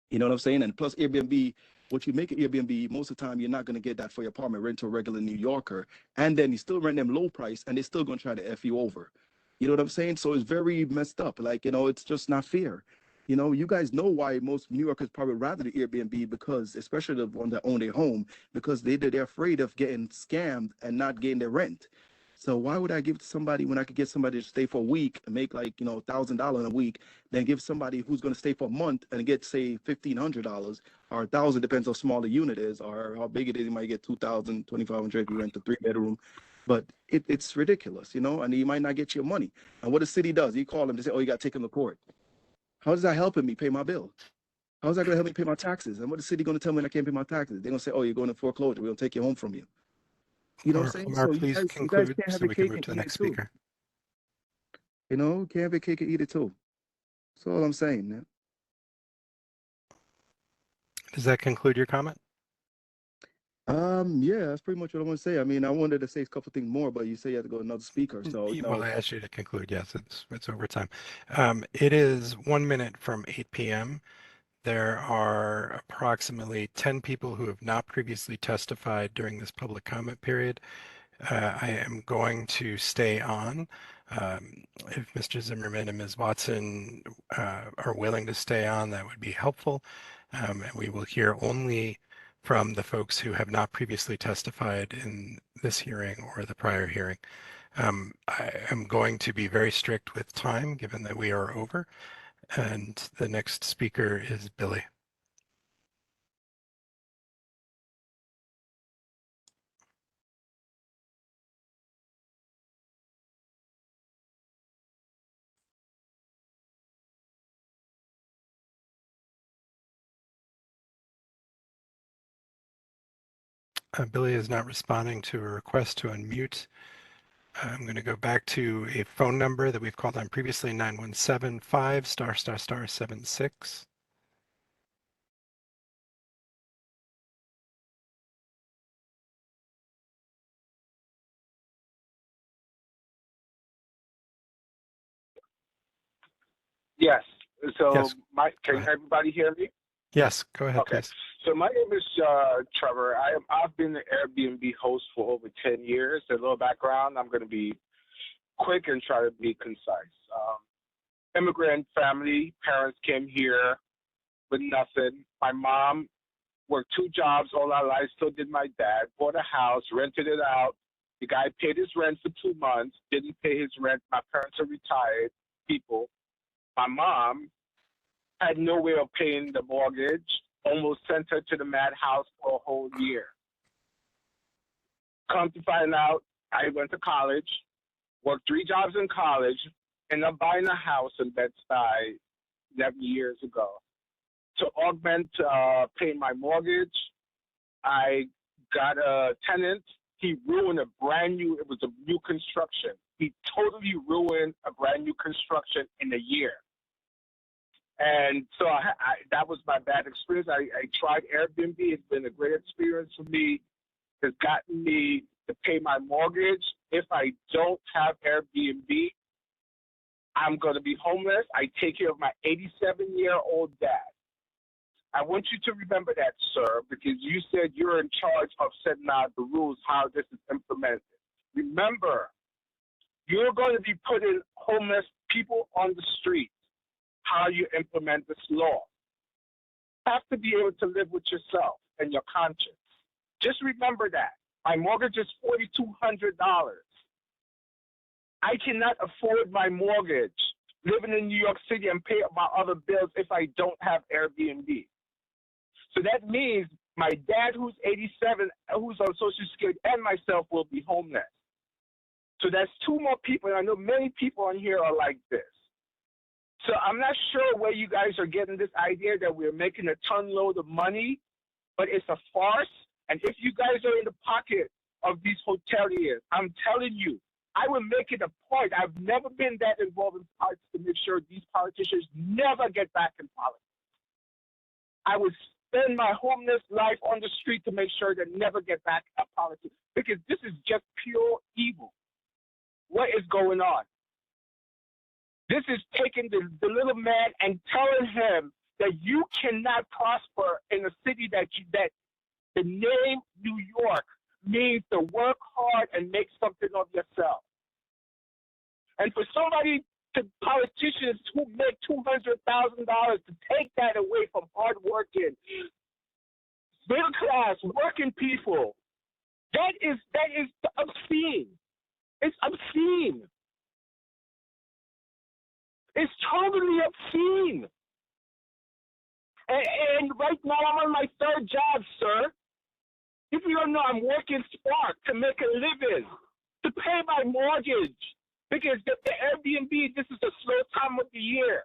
You know what I'm saying? And plus Airbnb, what you make an Airbnb, most of the time you're not going to get that for your apartment rent to a regular New Yorker. And then you still rent them low price and they're still going to try to F you over. You know what I'm saying? So it's very messed up. Like, you know, it's just not fair. You know, you guys know why most New Yorkers probably rather the Airbnb, because especially the ones that own their home, because they're afraid of getting scammed and not getting their rent. So why would I give to somebody when I could get somebody to stay for a week and make like, you know, $1,000 a week, then give somebody who's going to stay for a month and get, say, $1,500 or $1,000, depends how small the unit is or how big it is. You might get $2,000, $2,500 if you rent a 3-bedroom. But it's ridiculous, you know, and you might not get your money. And what the city does, you call them, they say, oh, you got to take them to court. How is that helping me pay my bill? How is that going to help me pay my taxes? And what the city going to tell me when I can't pay my taxes? They're going to say, oh, you're going to foreclosure. We're going to take your home from you. You know what I'm saying? Omar, So please you guys conclude can't have so your we can cake move and to the eat next it too. speaker. You know, can't have your cake and eat it too. That's all I'm saying, man. Does that conclude your comment? Yeah, that's pretty much what I want to say. I mean, I wanted to say a couple of things more, but you say you have to go to another speaker. So, you Well, know, I asked you to conclude. Yes, it's over time. It is 1 minute from 8 p.m. There are approximately 10 people who have not previously testified during this public comment period. I am going to stay on. If Mr. Zimmerman and Ms. Watson are willing to stay on, that would be helpful. And we will hear only from the folks who have not previously testified in this hearing or the prior hearing. I am going to be very strict with time, given that we are over. And the next speaker is Billy. Billy is not responding to a request to unmute. I'm going to go back to a phone number that we've called on previously, 917-5****76. Yes. So Yes, can everybody hear me? Yes, go ahead, Okay. please. So my name is Trevor. I've been an Airbnb host for over 10 years. A little background. I'm going to be quick and try to be concise. Immigrant family, parents came here with nothing. My mom worked 2 jobs all our life, so did my dad. Bought a house, rented it out. The guy paid his rent for 2 months, didn't pay his rent. My parents are retired people. My mom had no way of paying the mortgage, almost sent her to the madhouse for a whole year. Come to find out, I went to college, worked 3 jobs in college, ended up buying a house in Bed-Stuy 11 years ago. To augment paying my mortgage, I got a tenant. He ruined it was a new construction. He totally ruined a brand new construction in a year. And so that was my bad experience. I tried Airbnb. It's been a great experience for me. It's gotten me to pay my mortgage. If I don't have Airbnb, I'm going to be homeless. I take care of my 87-year-old dad. I want you to remember that, sir, because you said you're in charge of setting out the rules, how this is implemented. Remember, you're going to be putting homeless people on the street. How you implement this law. You have to be able to live with yourself and your conscience. Just remember that. My mortgage is $4,200. I cannot afford my mortgage living in New York City and pay my other bills if I don't have Airbnb. So that means my dad, who's 87, who's on Social Security, and myself will be homeless. So that's 2 more people, and I know many people on here are like this. So I'm not sure where you guys are getting this idea that we're making a ton load of money, but it's a farce. And if you guys are in the pocket of these hoteliers, I'm telling you, I will make it a point. I've never been that involved in politics to make sure these politicians never get back in politics. I would spend my homeless life on the street to make sure they never get back at politics, because this is just pure evil. What is going on? This is taking the little man and telling him that you cannot prosper in a city that the name New York means to work hard and make something of yourself. And for politicians who make $200,000 to take that away from hardworking, middle class, working people, that is obscene. It's obscene. It's totally obscene. And right now I'm on my third job, sir. If you don't know, I'm working Spark to make a living, to pay my mortgage. Because the Airbnb, this is a slow time of the year.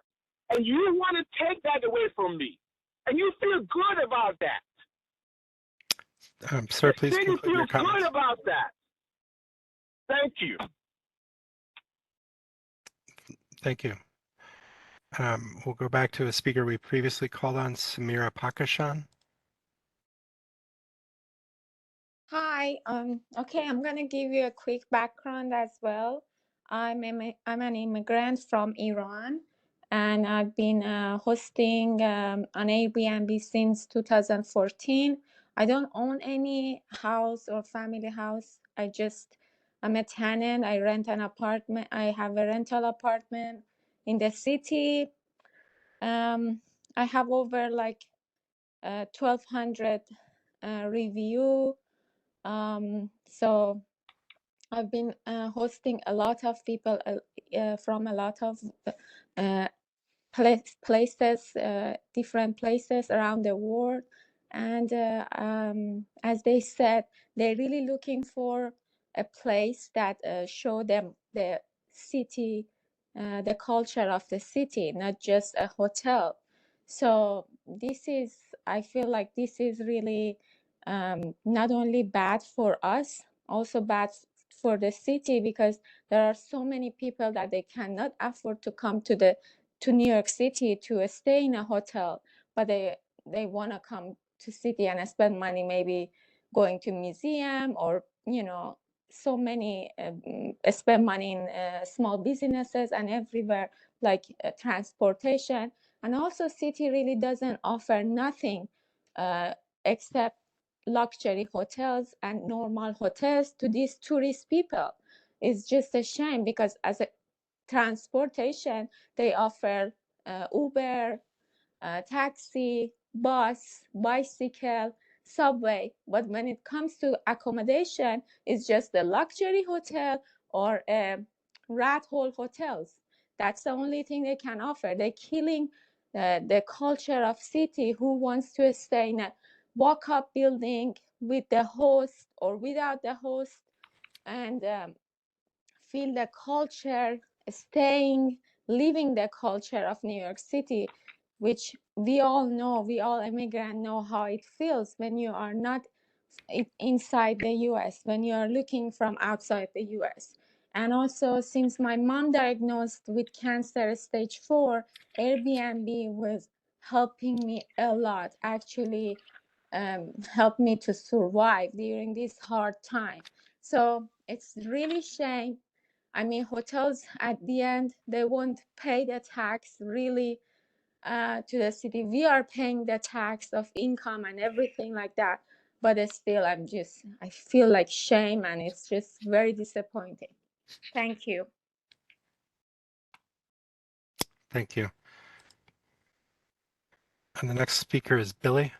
And you want to take that away from me. And you feel good about that. Sir, please Then you conclude feel your comments. good about that. Thank you. Thank you. We'll go back to a speaker we previously called on, Samira Pakishan. Hi, okay, I'm gonna give you a quick background as well. I'm an immigrant from Iran, and I've been hosting an Airbnb since 2014. I don't own any house or family house. I'm a tenant. I rent an apartment. I have a rental apartment in the city. I have over like 1,200 review. So I've been hosting a lot of people from a lot of places, different places around the world. And as they said, they're really looking for a place that show them the city, the culture of the city, not just a hotel. So I feel like this is really not only bad for us, also bad for the city, because there are so many people that they cannot afford to come to New York City to stay in a hotel, but they want to come to city and spend money, maybe going to museum, or so many spend money in small businesses and everywhere, like transportation. And also city really doesn't offer nothing except luxury hotels and normal hotels to these tourist people. It's just a shame, because as a transportation, they offer Uber, taxi, bus, bicycle, subway. But when it comes to accommodation, it's just a luxury hotel or rat hole hotels. That's the only thing they can offer. They're killing the culture of city. Who wants to stay in a walk-up building with the host or without the host, and feel the culture, living the culture of New York City, which we all know, we all immigrants know how it feels when you are not inside the US, when you are looking from outside the US. And also, since my mom diagnosed with cancer stage 4, Airbnb was helping me a lot, actually helped me to survive during this hard time. So it's really shame. I mean, hotels at the end, they won't pay the tax really to the city. We are paying the tax of income and everything like that. But still, I feel like shame, and it's just very disappointing. Thank you. Thank you. And the next speaker is Billy.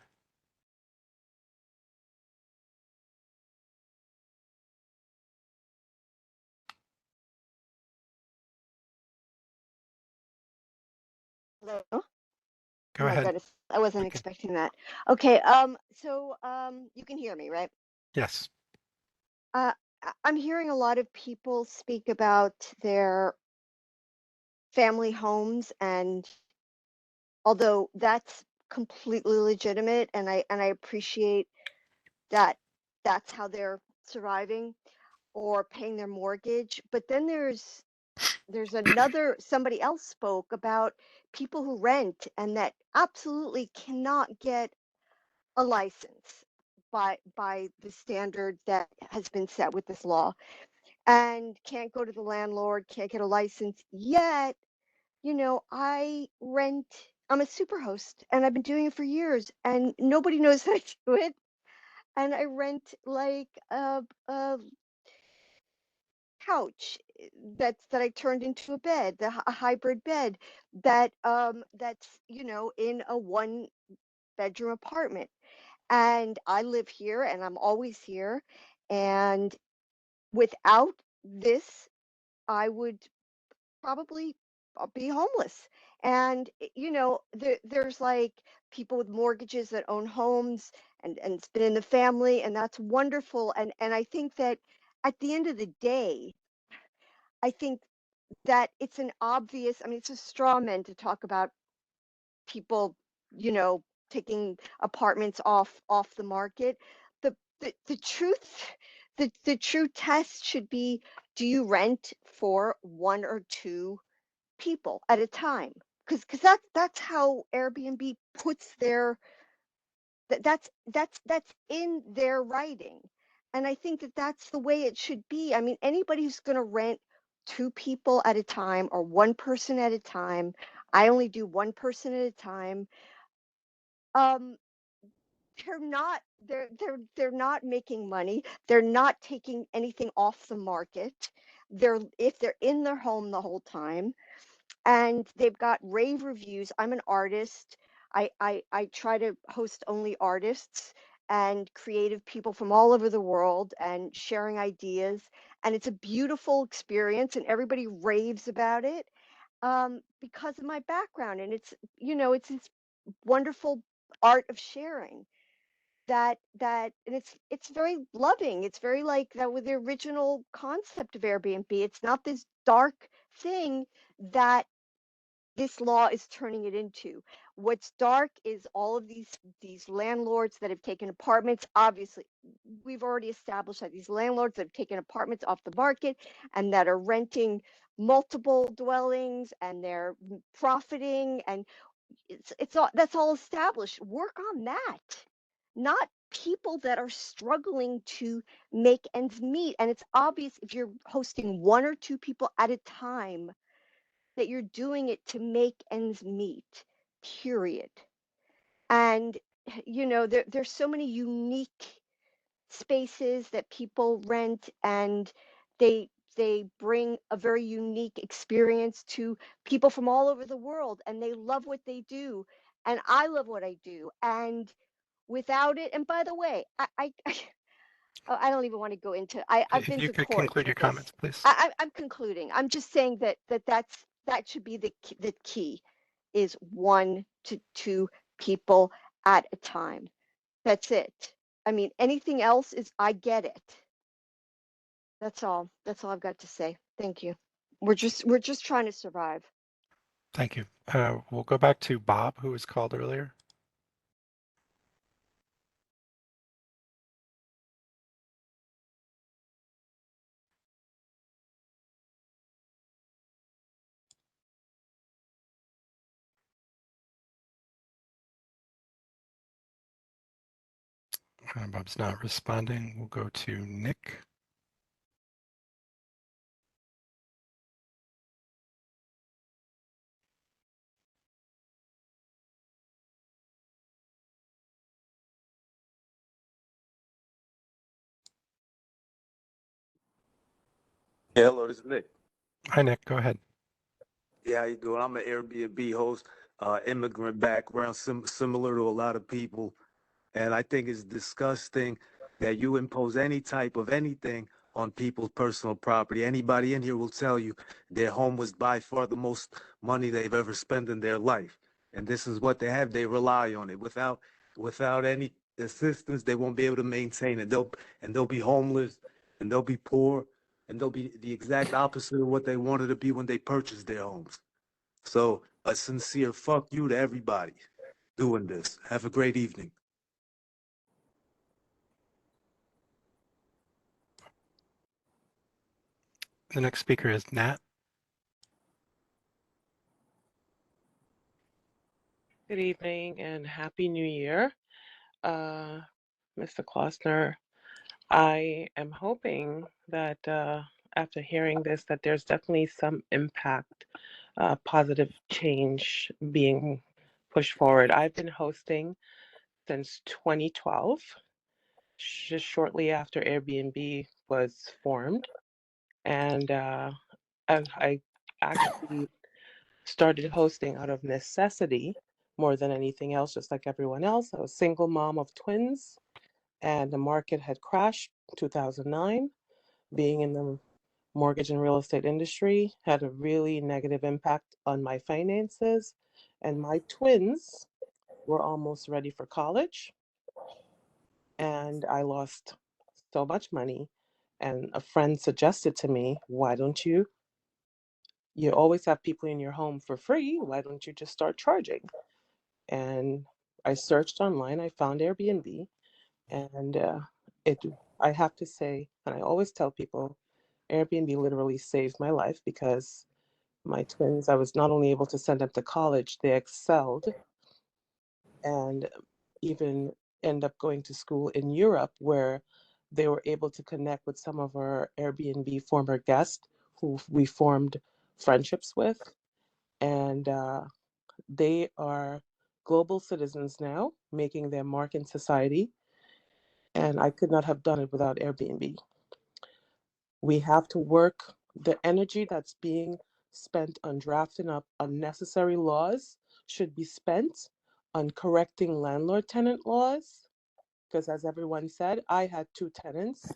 Hello. Go Oh my ahead. goodness, I wasn't Okay. expecting that. Okay, so you can hear me, right? Yes. I'm hearing a lot of people speak about their family homes, and although that's completely legitimate, and I appreciate that that's how they're surviving or paying their mortgage, but then there's somebody else spoke about people who rent and that absolutely cannot get a license by the standard that has been set with this law, and can't go to the landlord, can't get a license yet. You know, I'm a super host and I've been doing it for years and nobody knows how to do it. And I rent like a couch that I turned into a bed, a hybrid bed that's, you know, in a 1 bedroom apartment. And I live here and I'm always here. And without this, I would probably be homeless. And you know, there's like people with mortgages that own homes, and it's been in the family, and that's wonderful. And I think that at the end of the day, I think that it's an obvious, I mean, it's a straw man to talk about people, you know, taking apartments off the market. The truth, the true test should be, do you rent for 1 or 2 people at a time? Because that's how Airbnb puts their that's in their writing. And I think that that's the way it should be. I mean, anybody who's going to rent 2 people at a time or 1 person at a time, I only do 1 person at a time. Um, they're not making money. They're not taking anything off the market. If they're in their home the whole time, and they've got rave reviews. I'm an artist. I try to host only artists and creative people from all over the world and sharing ideas. And it's a beautiful experience, and everybody raves about it because of my background. And it's, you know, it's this wonderful art of sharing and it's very loving. It's very like that with the original concept of Airbnb. It's not this dark thing that this law is turning it into. What's dark is all of these landlords that have taken apartments. Obviously, we've already established that these landlords that have taken apartments off the market and that are renting multiple dwellings, and they're profiting, and it's all, that's all established. Work on that, not people that are struggling to make ends meet. And it's obvious if you're hosting 1 or 2 people at a time that you're doing it to make ends meet, period. And you know, there's so many unique spaces that people rent, and they bring a very unique experience to people from all over the world, and they love what they do, and I love what I do. And without it, and by the way, I don't even want to go into. I've If been you to could court conclude for your this. comments, please. I'm concluding. I'm just saying that should be the key, is 1 to 2 people at a time. That's it. I mean, anything else is, I get it. That's all. That's all I've got to say. Thank you. We're just trying to survive. Thank you. We'll go back to Bob, who was called earlier. Bob's not responding. We'll go to Nick. Yeah, hello, this is Nick. Hi, Nick. Go ahead. Yeah, how you doing? I'm an Airbnb host, immigrant background, similar to a lot of people. And I think it's disgusting that you impose any type of anything on people's personal property. Anybody in here will tell you their home was by far the most money they've ever spent in their life. And this is what they have. They rely on it. Without any assistance, they won't be able to maintain it. They'll be homeless, and they'll be poor, and they'll be the exact opposite of what they wanted to be when they purchased their homes. So a sincere fuck you to everybody doing this. Have a great evening. The next speaker is Nat. Good evening and Happy New Year. Mr. Klossner, I am hoping that after hearing this, that there's definitely some impact, positive change being pushed forward. I've been hosting since 2012, just shortly after Airbnb was formed. And I actually started hosting out of necessity more than anything else, just like everyone else. I was a single mom of twins, and the market had crashed in 2009. Being in the mortgage and real estate industry had a really negative impact on my finances, and my twins were almost ready for college, and I lost so much money. And a friend suggested to me, why don't you always have people in your home for free, why don't you just start charging? And I searched online, I found Airbnb, and I have to say, and I always tell people, Airbnb literally saved my life, because my twins, I was not only able to send them to college, they excelled, and even end up going to school in Europe, where they were able to connect with some of our Airbnb former guests who we formed friendships with. And they are global citizens now, making their mark in society. And I could not have done it without Airbnb. We have to work the energy that's being spent on drafting up unnecessary laws should be spent on correcting landlord-tenant laws. Because as everyone said, I had 2 tenants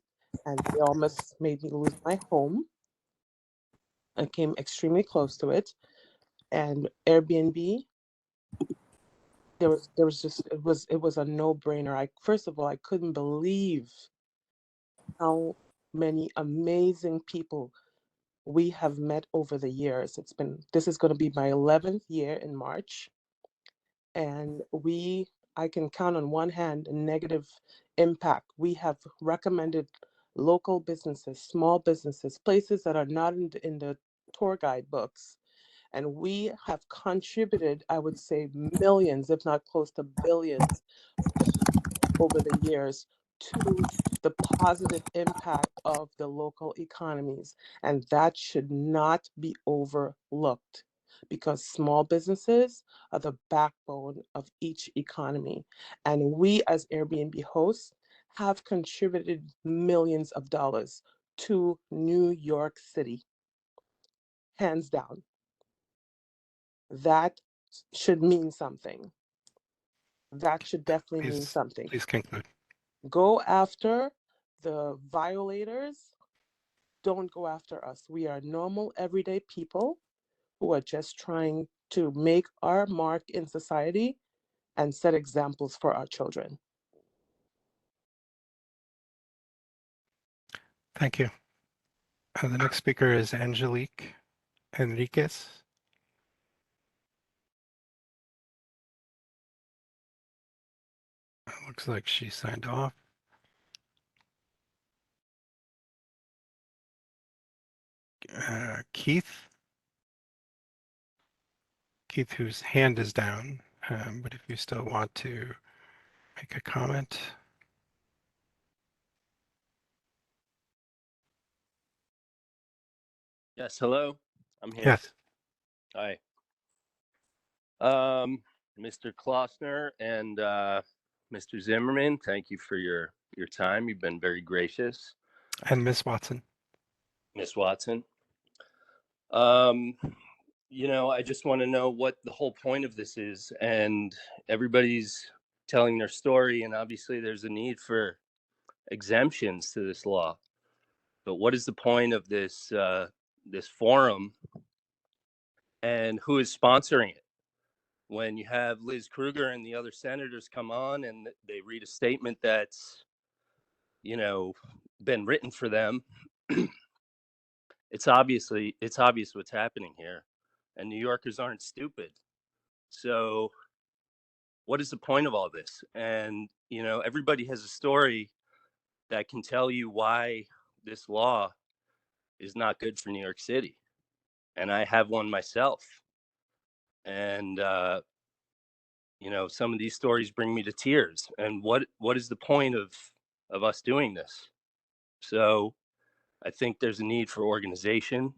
and they almost made me lose my home. I came extremely close to it. And Airbnb, there was just, it was a no-brainer. First of all, I couldn't believe how many amazing people we have met over the years. This is going to be my 11th year in March. And I can count on one hand a negative impact. We have recommended local businesses, small businesses, places that are not in the tour guide books. And we have contributed, I would say, millions, if not close to billions, over the years to the positive impact of the local economies. And that should not be overlooked, because small businesses are the backbone of each economy. And we as Airbnb hosts have contributed millions of dollars to New York City, hands down. That should mean something. That should definitely mean something. Please conclude. Go after the violators. Don't go after us. We are normal, everyday people who are just trying to make our mark in society and set examples for our children. Thank you. The next speaker is Angelique Enriquez. Looks like she signed off. Keith, whose hand is down, but if you still want to make a comment. Yes, hello. I'm here. Yes. Hi. Mr. Klossner and Mr. Zimmerman, thank you for your time. You've been very gracious. And Miss Watson. Miss Watson. I just want to know what the whole point of this is, and everybody's telling their story, and obviously there's a need for exemptions to this law. But what is the point of this this forum, and who is sponsoring it? When you have Liz Krueger and the other senators come on and they read a statement that's, been written for them, it's obvious what's happening here, and New Yorkers aren't stupid. So what is the point of all this? And, everybody has a story that can tell you why this law is not good for New York City. And I have one myself. And, You know, some of these stories bring me to tears. And what is the point of us doing this? So I think there's a need for organization.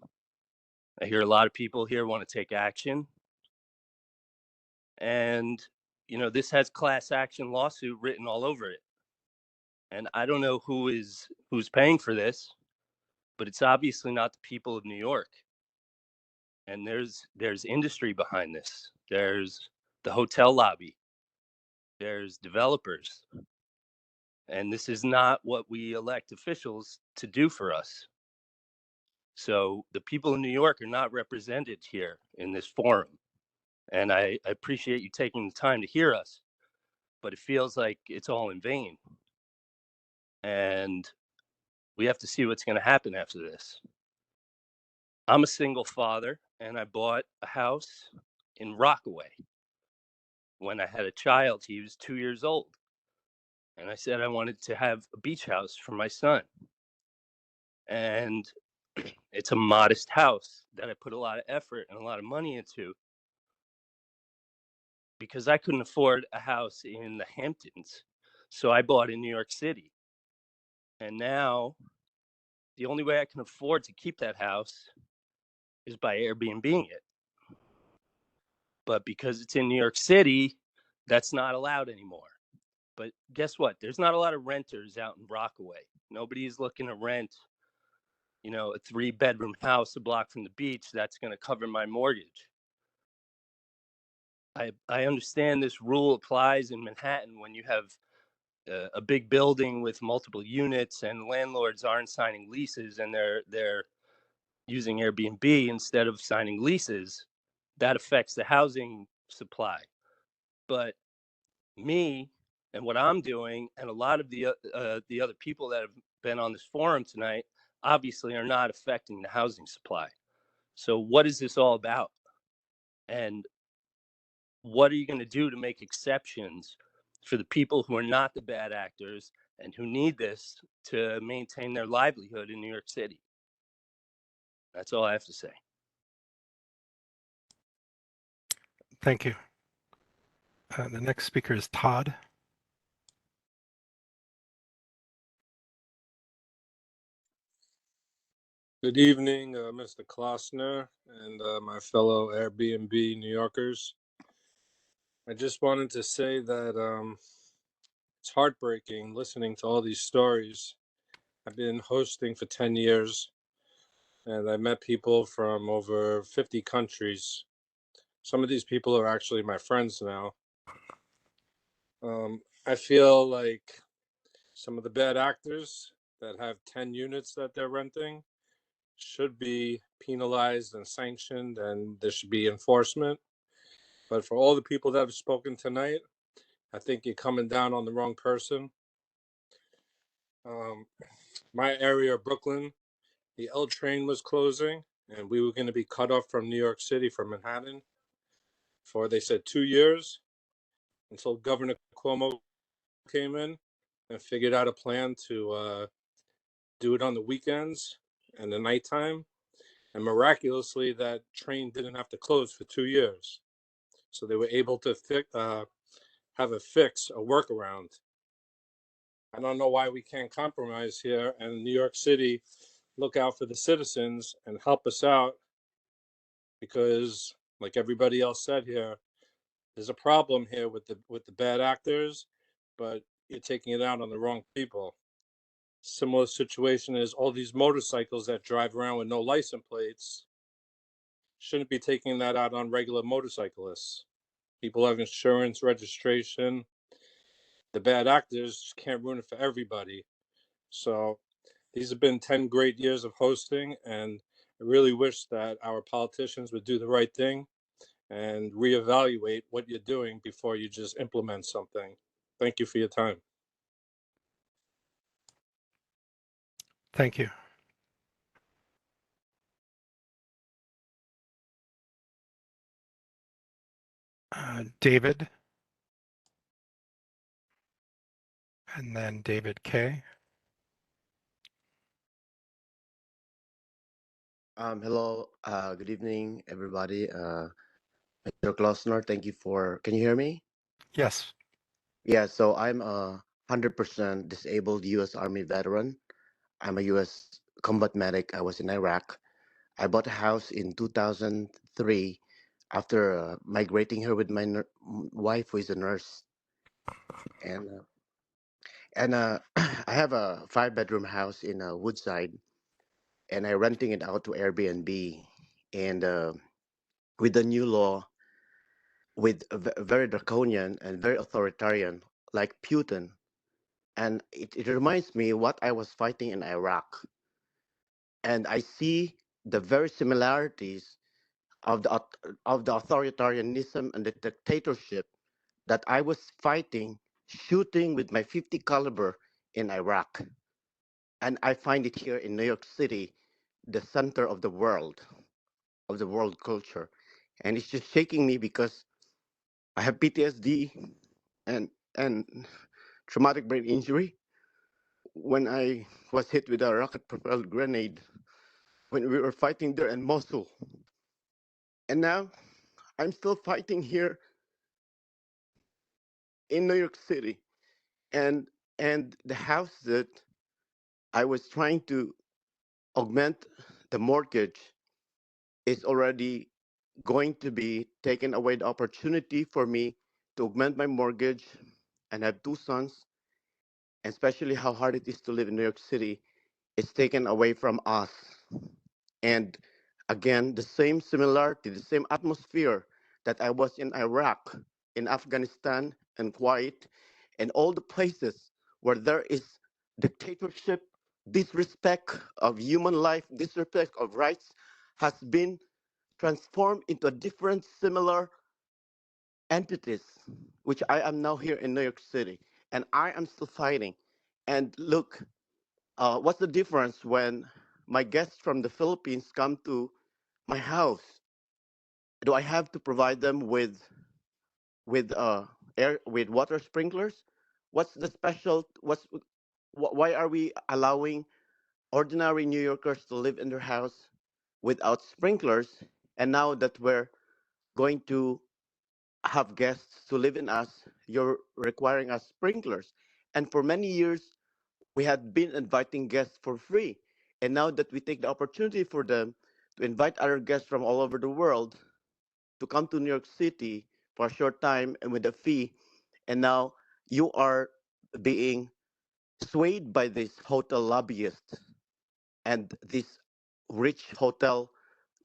I hear a lot of people here want to take action. And, you know, this has class action lawsuit written all over it. And I don't know who's paying for this, but it's obviously not the people of New York. And there's industry behind this. There's the hotel lobby. There's developers. And this is not what we elect officials to do for us. So the people in New York are not represented here in this forum. And I appreciate you taking the time to hear us, but it feels like it's all in vain. And we have to see what's going to happen after this. I'm a single father, and I bought a house in Rockaway. When I had a child, he was 2 years old. And I said I wanted to have a beach house for my son. And it's a modest house that I put a lot of effort and a lot of money into because I couldn't afford a house in the Hamptons. So I bought in New York City. And now the only way I can afford to keep that house is by Airbnb-ing it. But because it's in New York City, that's not allowed anymore. But guess what? There's not a lot of renters out in Rockaway. Nobody's looking to rent, you know, a 3-bedroom house a block from the beach that's going to cover my mortgage. I understand this rule applies in Manhattan when you have a big building with multiple units and landlords aren't signing leases and they're using Airbnb instead of signing leases. That affects the housing supply. But me and what I'm doing, and a lot of the other people that have been on this forum tonight, obviously are not affecting the housing supply. So what is this all about? And what are you going to do to make exceptions for the people who are not the bad actors and who need this to maintain their livelihood in New York City? That's all I have to say. Thank you. The next speaker is Todd. Good evening, Mr. Klossner and my fellow Airbnb New Yorkers. I just wanted to say that it's heartbreaking listening to all these stories. I've been hosting for 10 years, and I met people from over 50 countries. Some of these people are actually my friends now. I feel like some of the bad actors that have 10 units that they're renting should be penalized and sanctioned, and there should be enforcement. But for all the people that have spoken tonight, I think you're coming down on the wrong person. My area of Brooklyn, the L train was closing, and we were going to be cut off from New York City, from Manhattan, for, they said, 2 years, until Governor Cuomo came in and figured out a plan to do it on the weekends and the nighttime. And miraculously, that train didn't have to close for 2 years. So they were able to have a fix, a workaround. I don't know why we can't compromise here and New York City look out for the citizens and help us out, because like everybody else said here, there's a problem here with the bad actors, but you're taking it out on the wrong people. Similar situation is all these motorcycles that drive around with no license plates. Shouldn't be taking that out on regular motorcyclists. People have insurance, registration. The bad actors can't ruin it for everybody. So these have been 10 great years of hosting, and I really wish that our politicians would do the right thing and reevaluate what you're doing before you just implement something. Thank you for your time. Thank you. David. And then David K. Hello, good evening, everybody. Mr. Klossner, thank you for, can you hear me? Yes. Yeah, so I'm a 100% disabled U.S. Army veteran. I'm a U.S. combat medic. I was in Iraq. I bought a house in 2003 after migrating here with my wife, who is a nurse. And I have a 5-bedroom house in Woodside, and I renting it out to Airbnb. And with the new law, with very draconian and very authoritarian, like Putin, and it reminds me what I was fighting in Iraq, and I see the very similarities of the authoritarianism and the dictatorship that I was fighting, shooting with my 50 caliber in Iraq. And I find it here in New York City, the center of the world culture. And it's just shaking me because I have PTSD and traumatic brain injury when I was hit with a rocket propelled grenade when we were fighting there in Mosul. And now I'm still fighting here in New York City. And the house that I was trying to augment the mortgage is already going to be taken away, the opportunity for me to augment my mortgage and have 2 sons, and especially how hard it is to live in New York City, is taken away from us. And again, the same similarity, the same atmosphere that I was in Iraq, in Afghanistan, and Kuwait, and all the places where there is dictatorship, disrespect of human life, disrespect of rights, has been transformed into different similar entities, which I am now here in New York City, and I am still fighting. And look, what's the difference when my guests from the Philippines come to my house? Do I have to provide them with air with water sprinklers? What's the special? Why are we allowing ordinary New Yorkers to live in their house without sprinklers? And now that we're going to have guests to live in us, you're requiring us sprinklers. And for many years, we had been inviting guests for free. And now that we take the opportunity for them to invite other guests from all over the world to come to New York City for a short time and with a fee, and now you are being swayed by this hotel lobbyist and this rich hotel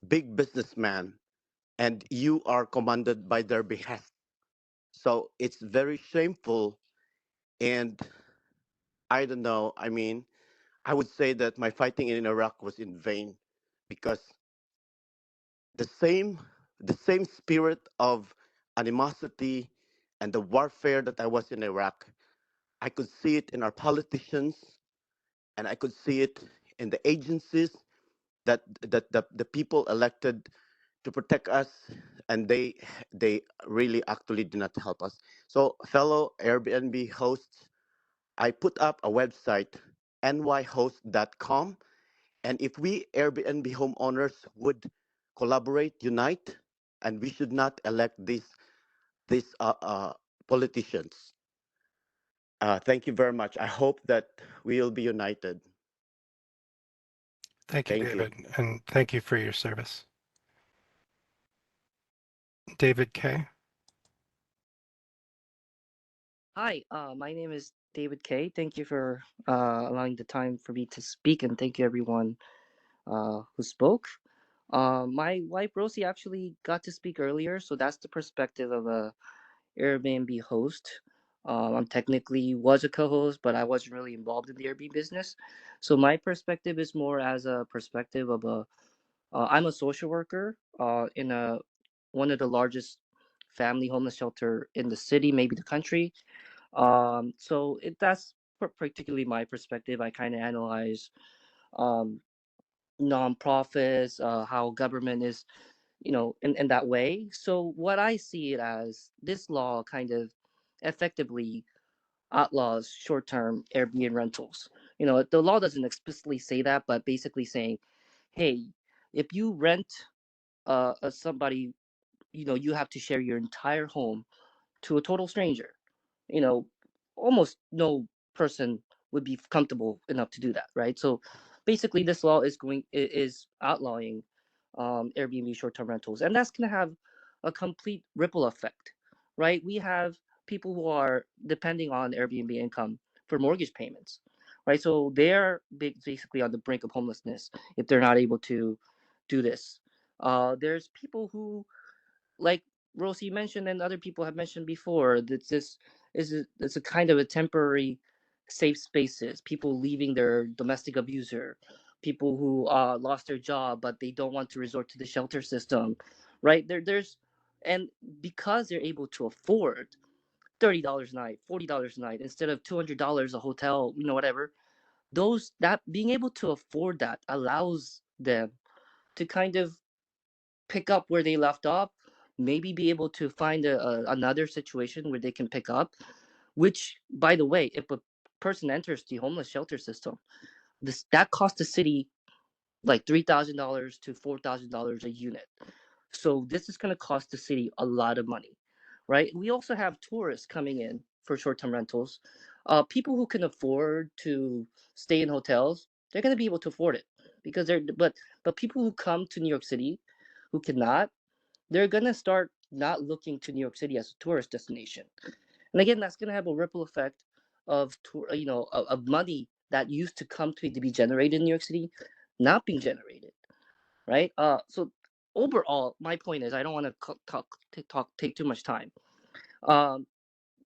big businessman, and you are commanded by their behest. So it's very shameful. And I don't know. I mean, I would say that my fighting in Iraq was in vain because the same the same spirit of animosity and the warfare that I was in Iraq, I could see it in our politicians, and I could see it in the agencies that the people elected to protect us, and they really actually do not help us. So fellow Airbnb hosts, I put up a website, nyhost.com, and if we Airbnb homeowners would collaborate, unite, and we should not elect these politicians. Thank you very much. I hope that we will be united. Thank you, Thank you. David, and thank you for your service. David K. Hi, my name is David Kay. Thank you for allowing the time for me to speak, and thank you everyone who spoke. My wife Rosie actually got to speak earlier, so that's the perspective of a Airbnb host. I'm technically was a co-host, but I wasn't really involved in the Airbnb business. So my perspective is more as a perspective of a. I'm a social worker in a one of the largest family homeless shelter in the city, maybe the country. That's particularly my perspective. I kind of analyze um, nonprofits, how government is, in that way. So what I see it as, this law kind of effectively outlaws short-term Airbnb rentals. The law doesn't explicitly say that, but basically saying, hey, if you rent somebody, you have to share your entire home to a total stranger. You know, almost no person would be comfortable enough to do that, right? So basically this law is outlawing Airbnb short-term rentals, and that's going to have a complete ripple effect, right? We have people who are depending on Airbnb income for mortgage payments, right? So they're basically on the brink of homelessness if they're not able to do this. There's people who, like Rosie mentioned and other people have mentioned before, that this it's a kind of a temporary safe spaces. People leaving their domestic abuser, people who lost their job but they don't want to resort to the shelter system, right? There's and because they're able to afford $30 a night, $40 a night instead of $200 a hotel, you know, whatever. Those that being able to afford that allows them to kind of pick up where they left off, maybe be able to find another situation where they can pick up, which, by the way, if a person enters the homeless shelter system, that costs the city like $3,000 to $4,000 a unit. So this is going to cost the city a lot of money, right? We also have tourists coming in for short-term rentals. People who can afford to stay in hotels, they're going to be able to afford it because but people who come to New York City who cannot, they're gonna start not looking to New York City as a tourist destination. And again, that's gonna have a ripple effect of of money that used to come to be generated in New York City, not being generated, right? So overall, my point is, I don't want to take too much time.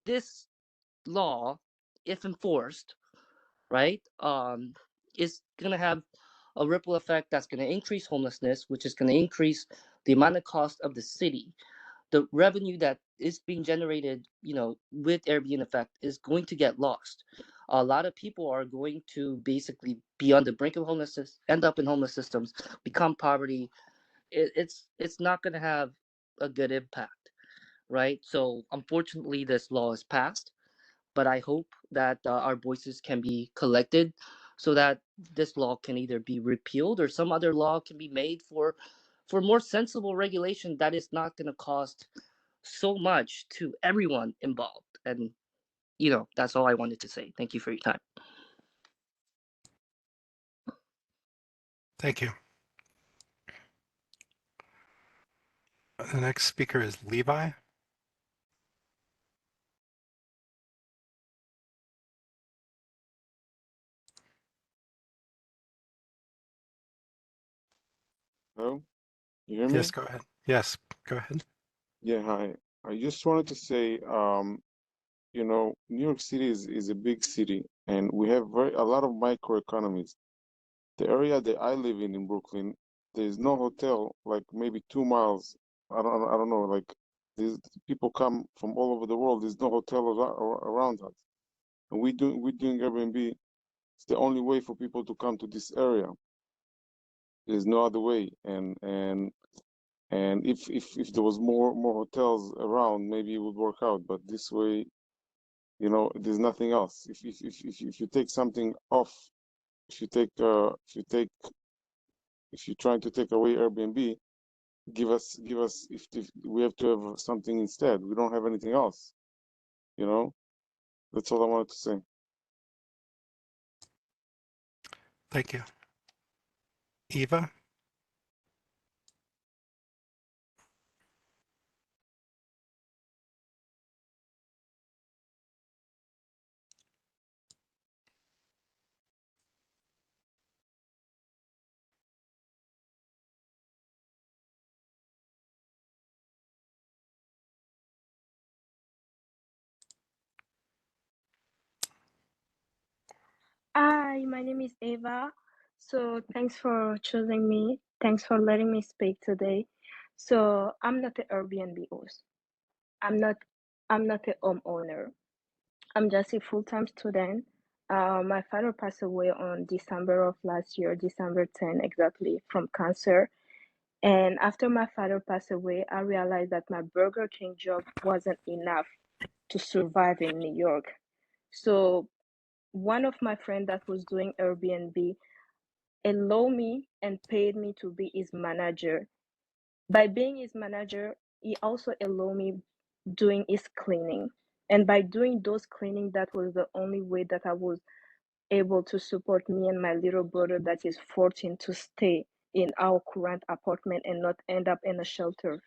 This law, if enforced, right, is gonna have a ripple effect that's gonna increase homelessness, which is gonna increase the amount of cost of the city. The revenue that is being generated, with Airbnb effect is going to get lost. A lot of people are going to basically be on the brink of homelessness, end up in homeless systems, become poverty. It's not going to have a good impact, right? So unfortunately, this law is passed, but I hope that our voices can be collected so that this law can either be repealed or some other law can be made for more sensible regulation that is not going to cost so much to everyone involved. And that's all I wanted to say. Thank you for your time. Thank you. The next speaker is Levi. Hello, you hear me? Yes, go ahead. Yes, go ahead. Yeah, hi. I just wanted to say, New York City is a big city, and we have a lot of microeconomies. The area that I live in Brooklyn, there's no hotel, like maybe 2 miles. I don't know, like these people come from all over the world. There's no hotel around us, and we're doing Airbnb. It's the only way for people to come to this area. There's no other way, and if there was more hotels around, maybe it would work out. But this way, there's nothing else. If you take something off, if you're trying to take away Airbnb, give us if we have to have something instead. We don't have anything else. That's all I wanted to say. Thank you. Eva? Hi, my name is Eva. So thanks for choosing me. Thanks for letting me speak today. So I'm not an Airbnb host. I'm not a homeowner. I'm just a full-time student. My father passed away on December of last year, December 10 exactly, from cancer. And after my father passed away, I realized that my Burger King job wasn't enough to survive in New York. So one of my friends that was doing Airbnb allowed me and paid me to be his manager. By being his manager, he also allowed me doing is cleaning. And by doing those cleaning, that was the only way that I was able to support me and my little brother that is 14 to stay in our current apartment and not end up in a shelter.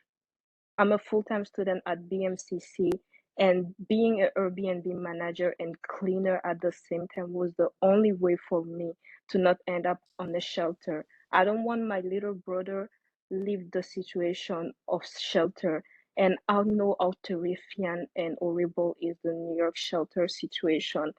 I'm a full-time student at BMCC, and being an Airbnb manager and cleaner at the same time was the only way for me to not end up on a shelter. I don't want my little brother leave the situation of shelter, and I know how terrifying and horrible is the New York shelter situation.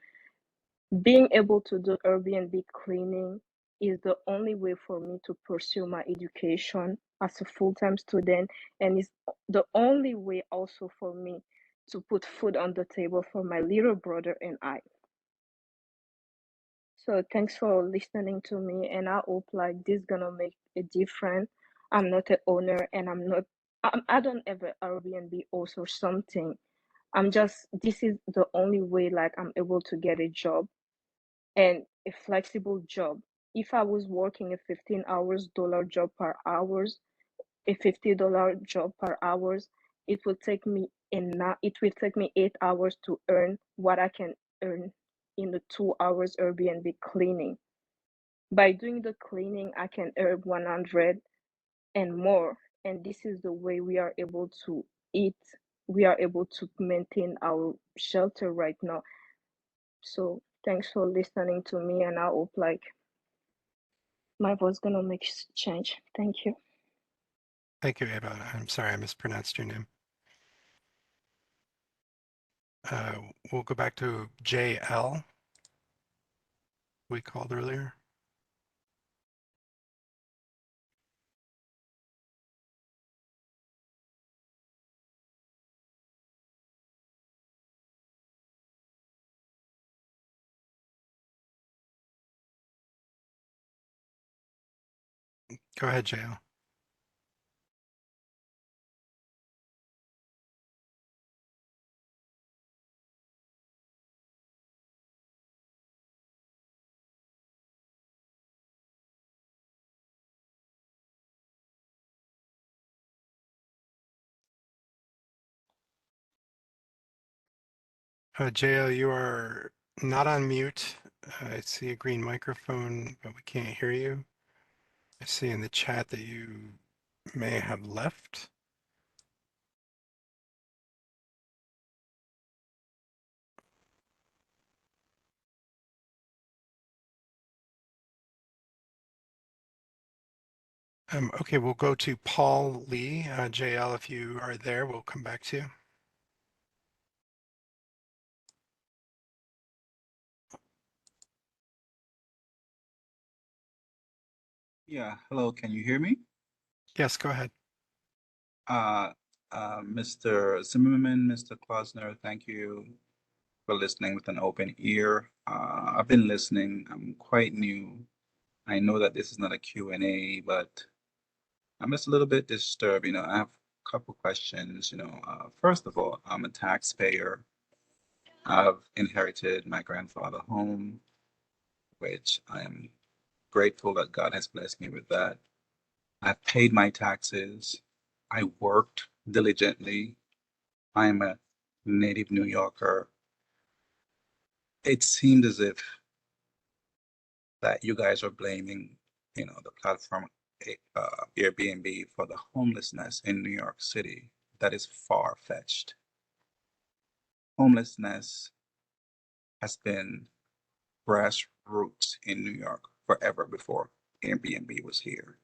Being able to do Airbnb cleaning is the only way for me to pursue my education as a full-time student, and it's the only way also for me to put food on the table for my little brother and I. So thanks for listening to me, and I hope like this gonna make a difference. I'm not an owner, and I don't have an Airbnb host or something. This is the only way like I'm able to get a job and a flexible job. If I was working a 15 hours dollar job per hours, a $50 job per hours, it will take me it will take me 8 hours to earn what I can earn in the 2 hours Airbnb cleaning. By doing the cleaning, I can earn 100 and more. And this is the way we are able to eat. We are able to maintain our shelter right now. So thanks for listening to me, and I hope like my voice gonna make change. Thank you. Thank you, Ava. I'm sorry I mispronounced your name. We'll go back to JL, we called earlier. Go ahead, JL. JL, you are not on mute. I see a green microphone, but we can't hear you. I see in the chat that you may have left. Okay, we'll go to Paul Lee. JL, if you are there, we'll come back to you. Yeah, hello, can you hear me? Yes, go ahead. Mr. Zimmerman, Mr. Klausner, thank you for listening with an open ear. I've been listening. I'm quite new. I know that this is not a Q&A, but I'm just a little bit disturbed. I have a couple questions. First of all, I'm a taxpayer. I've inherited my grandfather's home, which I am grateful that God has blessed me with that. I've paid my taxes. I worked diligently. I'm a native New Yorker. It seemed as if that you guys are blaming, the platform Airbnb for the homelessness in New York City. That is far-fetched. Homelessness has been grassroots in New York forever before Airbnb was here.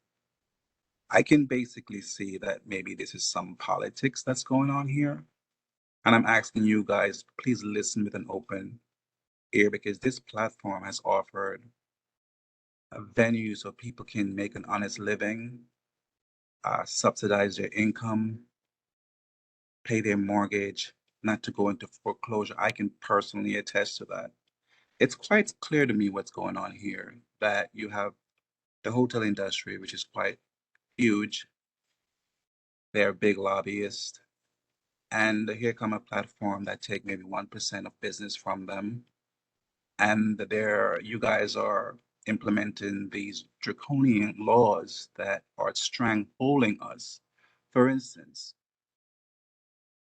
I can basically see that maybe this is some politics that's going on here. And I'm asking you guys, please listen with an open ear, because this platform has offered a venue so people can make an honest living, subsidize their income, pay their mortgage, not to go into foreclosure. I can personally attest to that. It's quite clear to me what's going on here, that you have the hotel industry, which is quite huge. They're big lobbyists. And here come a platform that take maybe 1% of business from them. And you guys are implementing these draconian laws that are strangleholding us. For instance,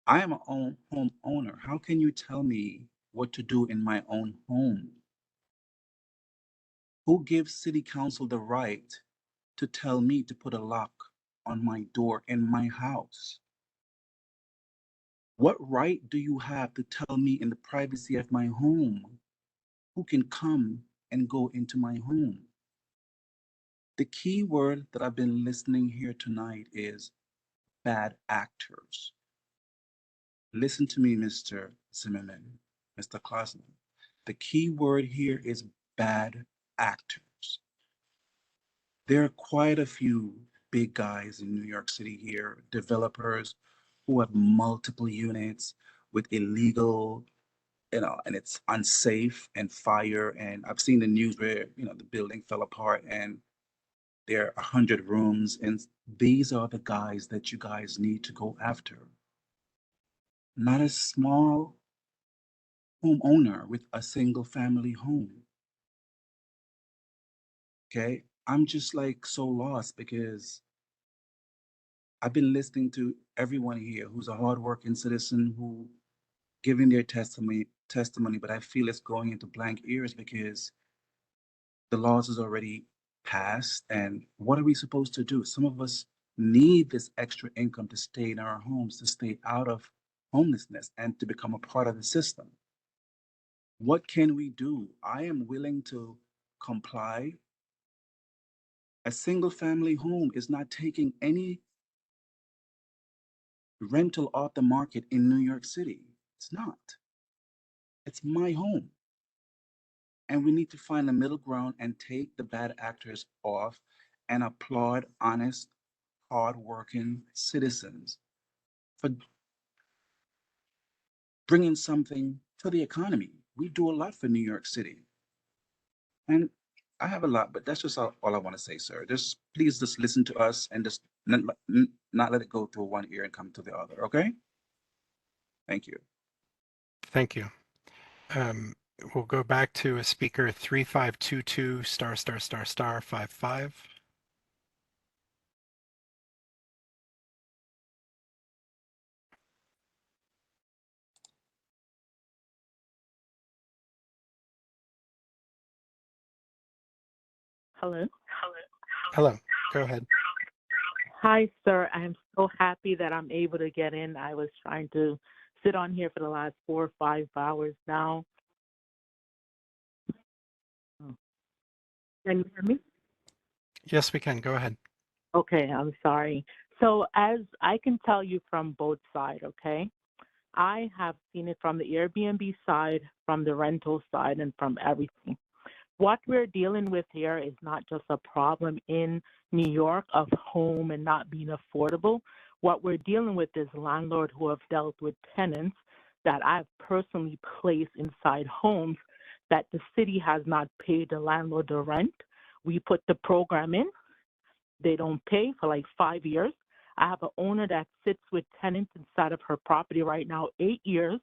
I am a own homeowner. How can you tell me what to do in my own home? Who gives city council the right to tell me to put a lock on my door in my house? What right do you have to tell me in the privacy of my home who can come and go into my home? The key word that I've been listening here tonight is bad actors. Listen to me, Mr. Zimmerman, Mr. Klausner. The key word here is bad actors. There are quite a few big guys in New York City here, developers who have multiple units with illegal, and it's unsafe and fire. And I've seen the news where, the building fell apart and there are 100 rooms. And these are the guys that you guys need to go after. Not a small homeowner with a single family home. Okay. I'm just like so lost because I've been listening to everyone here who's a hardworking citizen who giving their testimony, but I feel it's going into blank ears because the laws is already passed. And what are we supposed to do? Some of us need this extra income to stay in our homes, to stay out of homelessness and to become a part of the system. What can we do? I am willing to comply. A single family home is not taking any rental off the market in New York City. It's not. It's my home. And we need to find a middle ground and take the bad actors off and applaud honest, hardworking citizens for bringing something to the economy. We do a lot for New York City. And I have a lot, but that's just all I want to say, sir. Just please just listen to us and just not let it go through one ear and come to the other, okay? Thank you. Thank you. We'll go back to a speaker 3522 *** 55. Hello. Hello, go ahead. Hi, sir. I'm so happy that I'm able to get in. I was trying to sit on here for the last 4 or 5 hours now. Can you hear me? Yes, we can. Go ahead. Okay, I'm sorry. So as I can tell you from both sides, okay? I have seen it from the Airbnb side, from the rental side, and from everything. What we're dealing with here is not just a problem in New York of home and not being affordable. What we're dealing with is landlords who have dealt with tenants that I've personally placed inside homes that the city has not paid the landlord the rent. We put the program in. They don't pay for like 5 years. I have an owner that sits with tenants inside of her property right now, 8 years,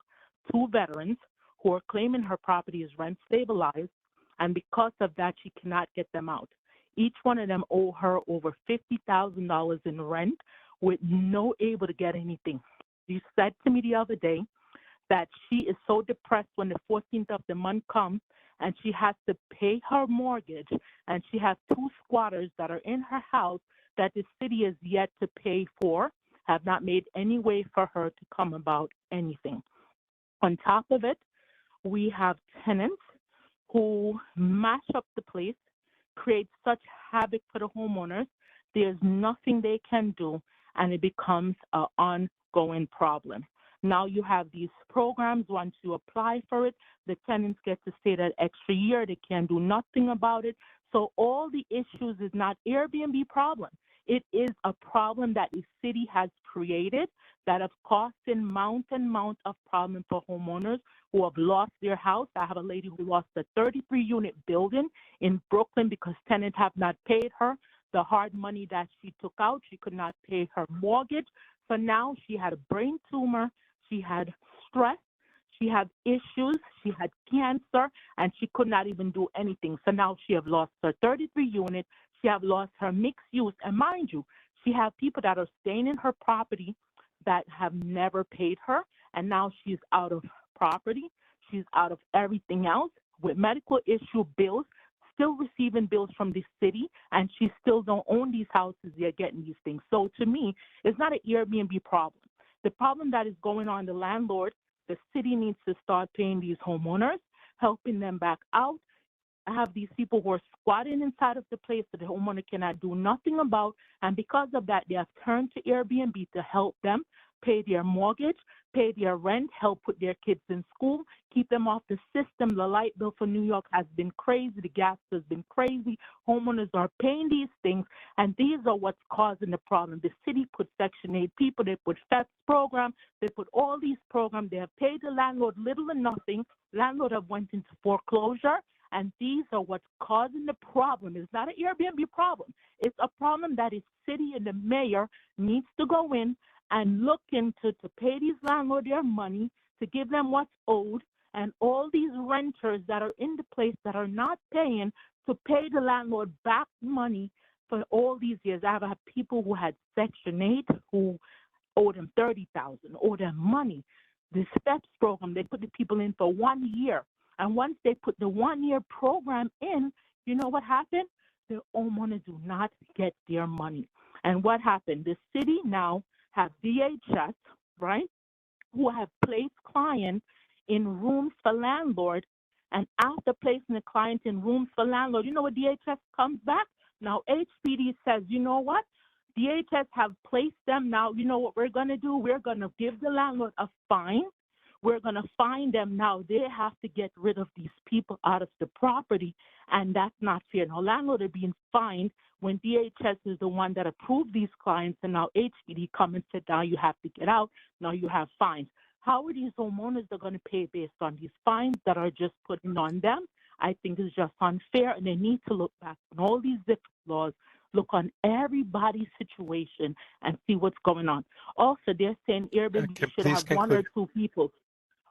2 veterans who are claiming her property is rent stabilized. And because of that, she cannot get them out. Each one of them owe her over $50,000 in rent with no able to get anything. She said to me the other day that she is so depressed when the 14th of the month comes and she has to pay her mortgage, and she has 2 squatters that are in her house that the city is yet to pay for, have not made any way for her to come about anything. On top of it, we have tenants who mash up the place, create such havoc for the homeowners. There's nothing they can do, and it becomes an ongoing problem. Now you have these programs. Once you apply for it, the tenants get to stay that extra year. They can't do nothing about it. So all the issues is not Airbnb problem. It is a problem that the city has created that have caused amount of problem for homeowners who have lost their house. I have a lady who lost a 33-unit building in Brooklyn because tenants have not paid her the hard money that she took out. She could not pay her mortgage. So now she had a brain tumor. She had stress. She had issues. She had cancer, and she could not even do anything. So now she have lost her 33 unit. She have lost her mixed use. And mind you, she have people that are staying in her property that have never paid her, and now she's out of property. She's out of everything else with medical issue bills, still receiving bills from the city, and she still don't own these houses yet getting these things. So to me, it's not an Airbnb problem. The problem that is going on, the landlord, the city needs to start paying these homeowners, helping them back out. I have these people who are squatting inside of the place that the homeowner cannot do nothing about, and because of that, they have turned to Airbnb to help them pay their mortgage, pay their rent, help put their kids in school, keep them off the system. The light bill for New York has been crazy. The gas has been crazy. Homeowners are paying these things, and these are what's causing the problem. The city put Section 8 people, they put FEPS program, they put all these programs. They have paid the landlord little or nothing. Landlord have went into foreclosure, and these are what's causing the problem. It's not an Airbnb problem. It's a problem that is city and the mayor needs to go in and look into to pay these landlords their money, to give them what's owed, and all these renters that are in the place that are not paying, to pay the landlord back money for all these years. I've had people who had Section 8 who owed them $30,000, owed them money. The STEPS program, they put the people in for 1 year. And once they put the 1 year program in, you know what happened? The homeowners do not get their money. And what happened? The city now have DHS, right, who have placed clients in rooms for landlord. And after placing the client in rooms for landlord, you know what DHS comes back? Now HPD says, you know what? DHS have placed them now. You know what we're going to do? We're going to give the landlord a fine. We're going to fine them now. They have to get rid of these people out of the property, and that's not fair. Now, landlords are being fined when DHS is the one that approved these clients, and now HPD come and said, now you have to get out. Now you have fines. How are these homeowners are going to pay based on these fines that are just putting on them? I think it's just unfair, and they need to look back on all these different laws, look on everybody's situation, and see what's going on. Also, they're saying Airbnb should Please have one or conclude. two people.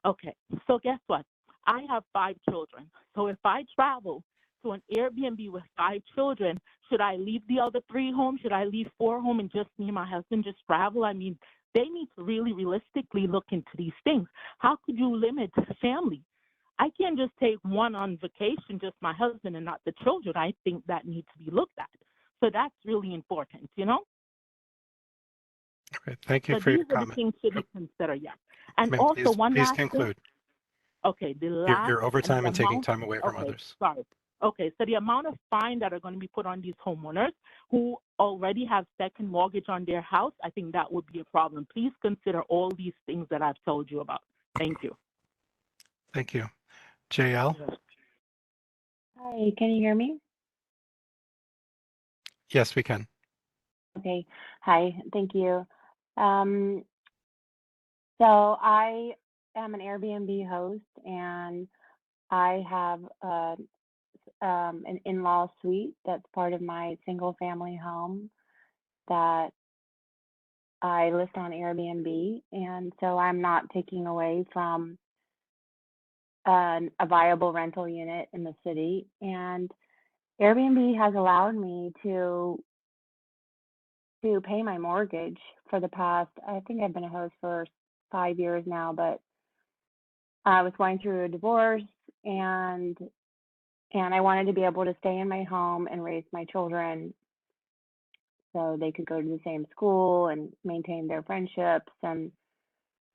Okay, so guess what? I have 5 children. So if I travel to an Airbnb with 5 children, should I leave the other 3 home? Should I leave 4 home and just me and my husband just travel? I mean, they need to really realistically look into these things. How could you limit family? I can't just take one on vacation, just my husband and not the children. I think that needs to be looked at. So that's really important, you know? Okay, thank you So for your these are the comment. things to be considered, yeah. And Ma'am, also one please last thing. conclude. Okay, the last You're over and the time and taking amount. time away from Okay, others. sorry. Okay, so the amount of fine that are going to be put on these homeowners who already have second mortgage on their house, I think that would be a problem. Please consider all these things that I've told you about. Thank you. Thank you. JL? Hi, can you hear me? Yes, we can. Okay. Hi, thank you. Um, so I am an Airbnb host, and I have an in-law suite that's part of my single family home that I list on Airbnb. And so I'm not taking away from a viable rental unit in the city. And Airbnb has allowed me to pay my mortgage for the past, I think I've been a host for 5 years now, but I was going through a divorce, and I wanted to be able to stay in my home and raise my children so they could go to the same school and maintain their friendships and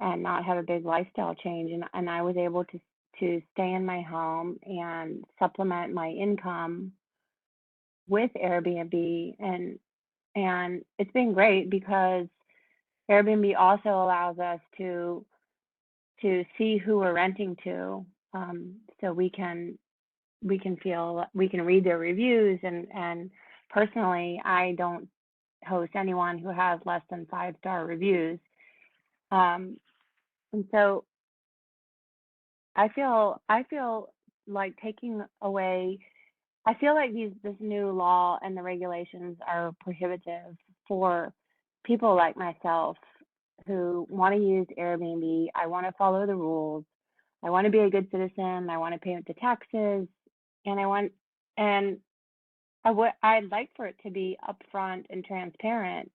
not have a big lifestyle change. And I was able to stay in my home and supplement my income with Airbnb, and it's been great because Airbnb also allows us to see who we're renting to, so we can read their reviews, and personally, I don't host anyone who has less than 5-star reviews, and so I feel like taking away. I feel like this new law and the regulations are prohibitive for people like myself who want to use Airbnb. I want to follow the rules. I want to be a good citizen. I want to pay the taxes, and I'd like for it to be upfront and transparent.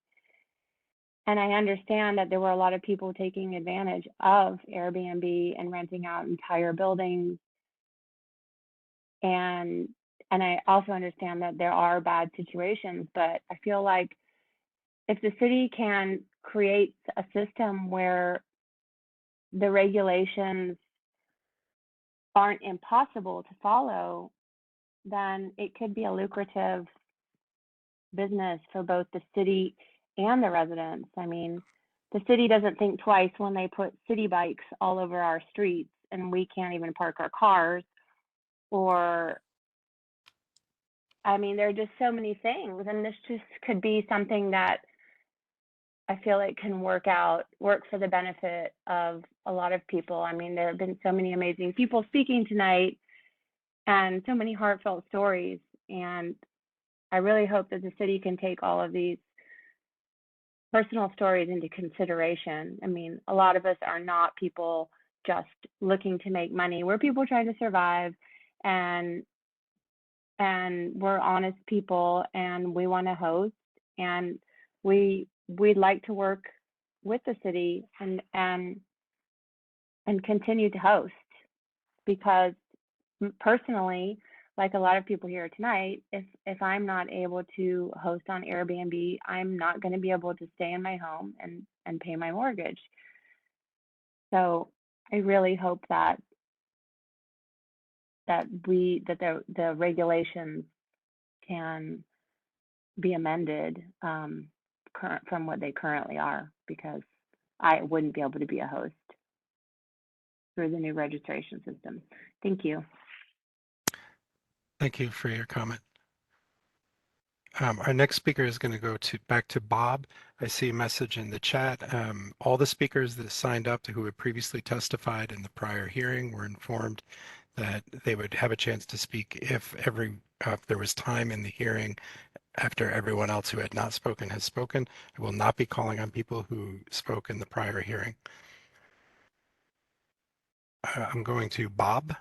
And I understand that there were a lot of people taking advantage of Airbnb and renting out entire buildings. And I also understand that there are bad situations, but I feel like if the city can create a system where the regulations aren't impossible to follow, then it could be a lucrative business for both the city and the residents. I mean, the city doesn't think twice when they put city bikes all over our streets and we can't even park our cars. Or, I mean, there are just so many things, and this just could be something that I feel like can work for the benefit of a lot of people. I mean, there have been so many amazing people speaking tonight and so many heartfelt stories. And I really hope that the city can take all of these personal stories into consideration. I mean, a lot of us are not people just looking to make money. We're people trying to survive, and we're honest people, and we want to host, and we'd like to work with the city and continue to host, because personally, like a lot of people here tonight, if I'm not able to host on Airbnb, I'm not going to be able to stay in my home and pay my mortgage. So I really hope that the regulations can be amended from what they currently are, because I wouldn't be able to be a host through the new registration system. Thank you. Thank you for your comment. Our next speaker is going to go back to Bob. I see a message in the chat. All the speakers that signed up who had previously testified in the prior hearing were informed that they would have a chance to speak if there was time in the hearing after everyone else who had not spoken has spoken. I will not be calling on people who spoke in the prior hearing. I'm going to Bob.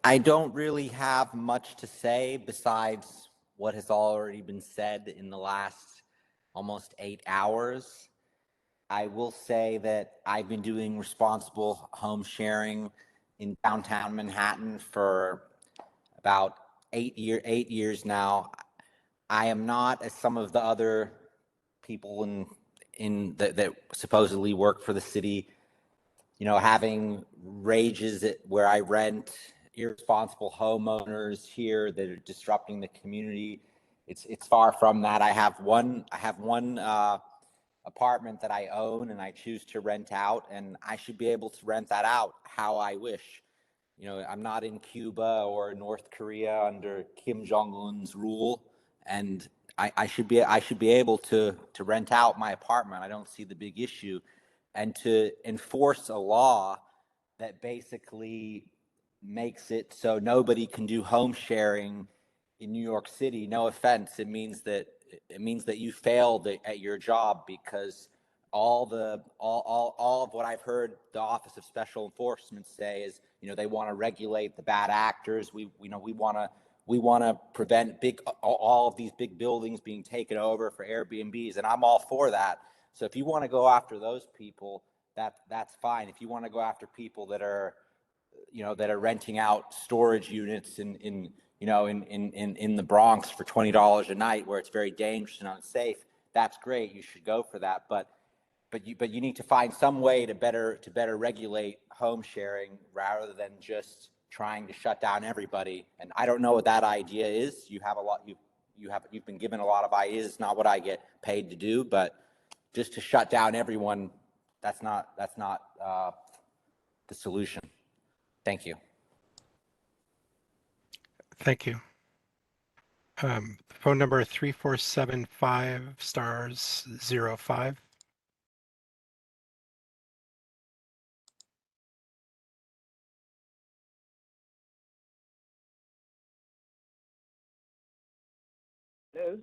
I don't really have much to say besides what has already been said in the last almost 8 hours. I will say that I've been doing responsible home sharing in downtown Manhattan for about 8 years now. I am not, as some of the other people that supposedly work for the city, having rages where I rent, irresponsible homeowners here that are disrupting the community. It's far from that. I have one apartment that I own and I choose to rent out, and I should be able to rent that out how I wish. I'm not in Cuba or North Korea under Kim Jong-un's rule, and I should be able to rent out my apartment. I don't see the big issue. And to enforce a law that basically makes it so nobody can do home sharing in New York City, no offense, it means that you failed at your job, because all of what I've heard the Office of Special Enforcement say is, they want to regulate the bad actors. We want to prevent all of these big buildings being taken over for Airbnbs, and I'm all for that. So if you want to go after those people, that's fine. If you want to go after people that are renting out storage units in the Bronx for $20 a night, where it's very dangerous and unsafe, that's great. You should go for that. But you need to find some way to better regulate home sharing rather than just trying to shut down everybody. And I don't know what that idea is. You've been given a lot of ideas. It's not what I get paid to do, but just to shut down everyone, that's not the solution. Thank you. Thank you. Phone number 3475*05. Hello.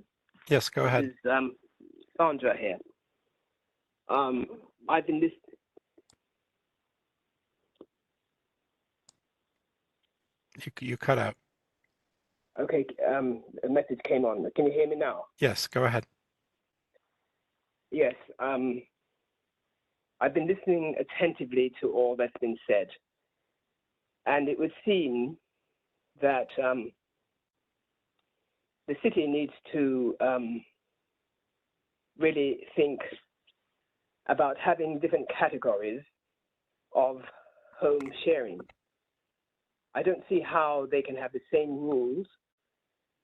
Yes, go ahead. This is Sandra here. I've been listening. You cut out. Okay, a message came on. Can you hear me now? Yes, go ahead. Yes, I've been listening attentively to all that's been said, and it would seem that the city needs to really think about having different categories of home sharing. I don't see how they can have the same rules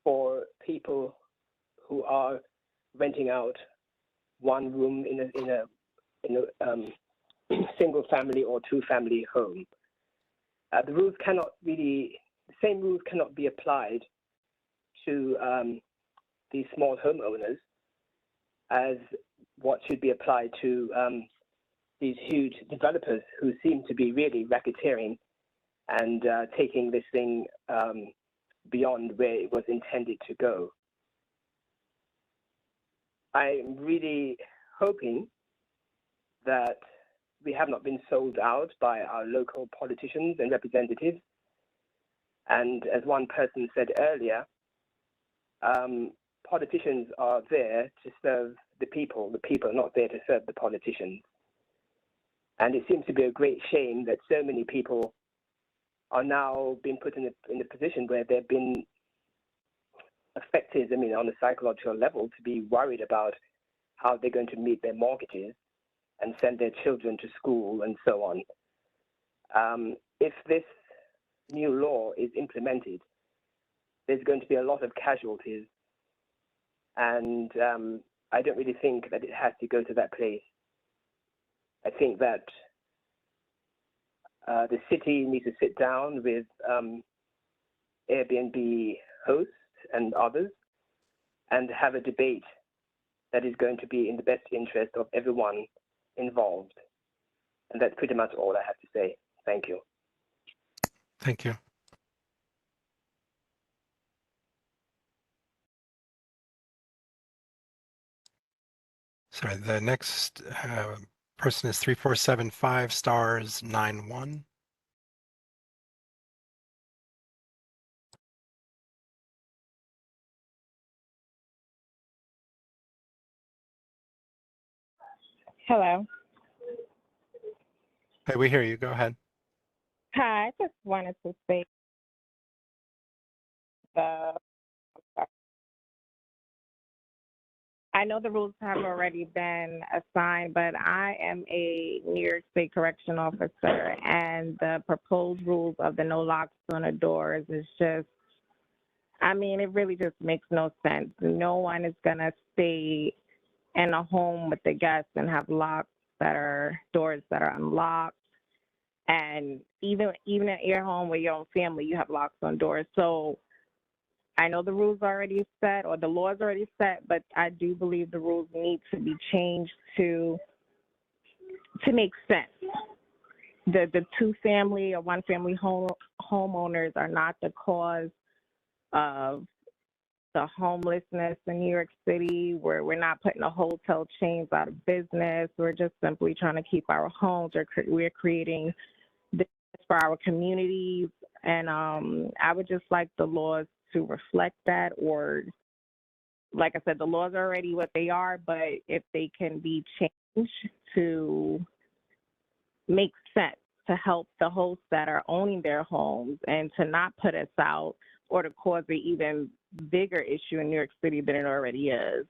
for people who are renting out one room in a single family or two family home. The same rules cannot be applied to these small homeowners as what should be applied to these huge developers who seem to be really racketeering and taking this thing beyond where it was intended to go. I'm really hoping that we have not been sold out by our local politicians and representatives. And as one person said earlier, politicians are there to serve the people are not there to serve the politicians. And it seems to be a great shame that so many people are now being put in a position where they've been affected, on a psychological level, to be worried about how they're going to meet their mortgages and send their children to school and so on. If this new law is implemented, there's going to be a lot of casualties, and I don't really think that it has to go to that place. I think that the city needs to sit down with Airbnb hosts and others and have a debate that is going to be in the best interest of everyone involved. And that's pretty much all I have to say. Thank you. Thank you. Sorry, the next person is 3475 stars 91. Hello. Hey, we hear you. Go ahead. Hi, I just wanted to say I know the rules have already been assigned, but I am a New York State correction officer, and the proposed rules of the no locks on the doors is just, it really just makes no sense. No one is going to stay in a home with the guests and have doors that are unlocked. And even at your home with your own family, you have locks on doors. So I know the rules are already set, or the law is already set, but I do believe the rules need to be changed to make sense. The two family or one family homeowners are not the cause of the homelessness in New York City, where we're not putting the hotel chains out of business. We're just simply trying to keep our homes. We're creating this for our communities. And I would just like the laws to reflect that, or like I said, the laws are already what they are, but if they can be changed to make sense, to help the hosts that are owning their homes and to not put us out or to cause an even bigger issue in New York City than it already is.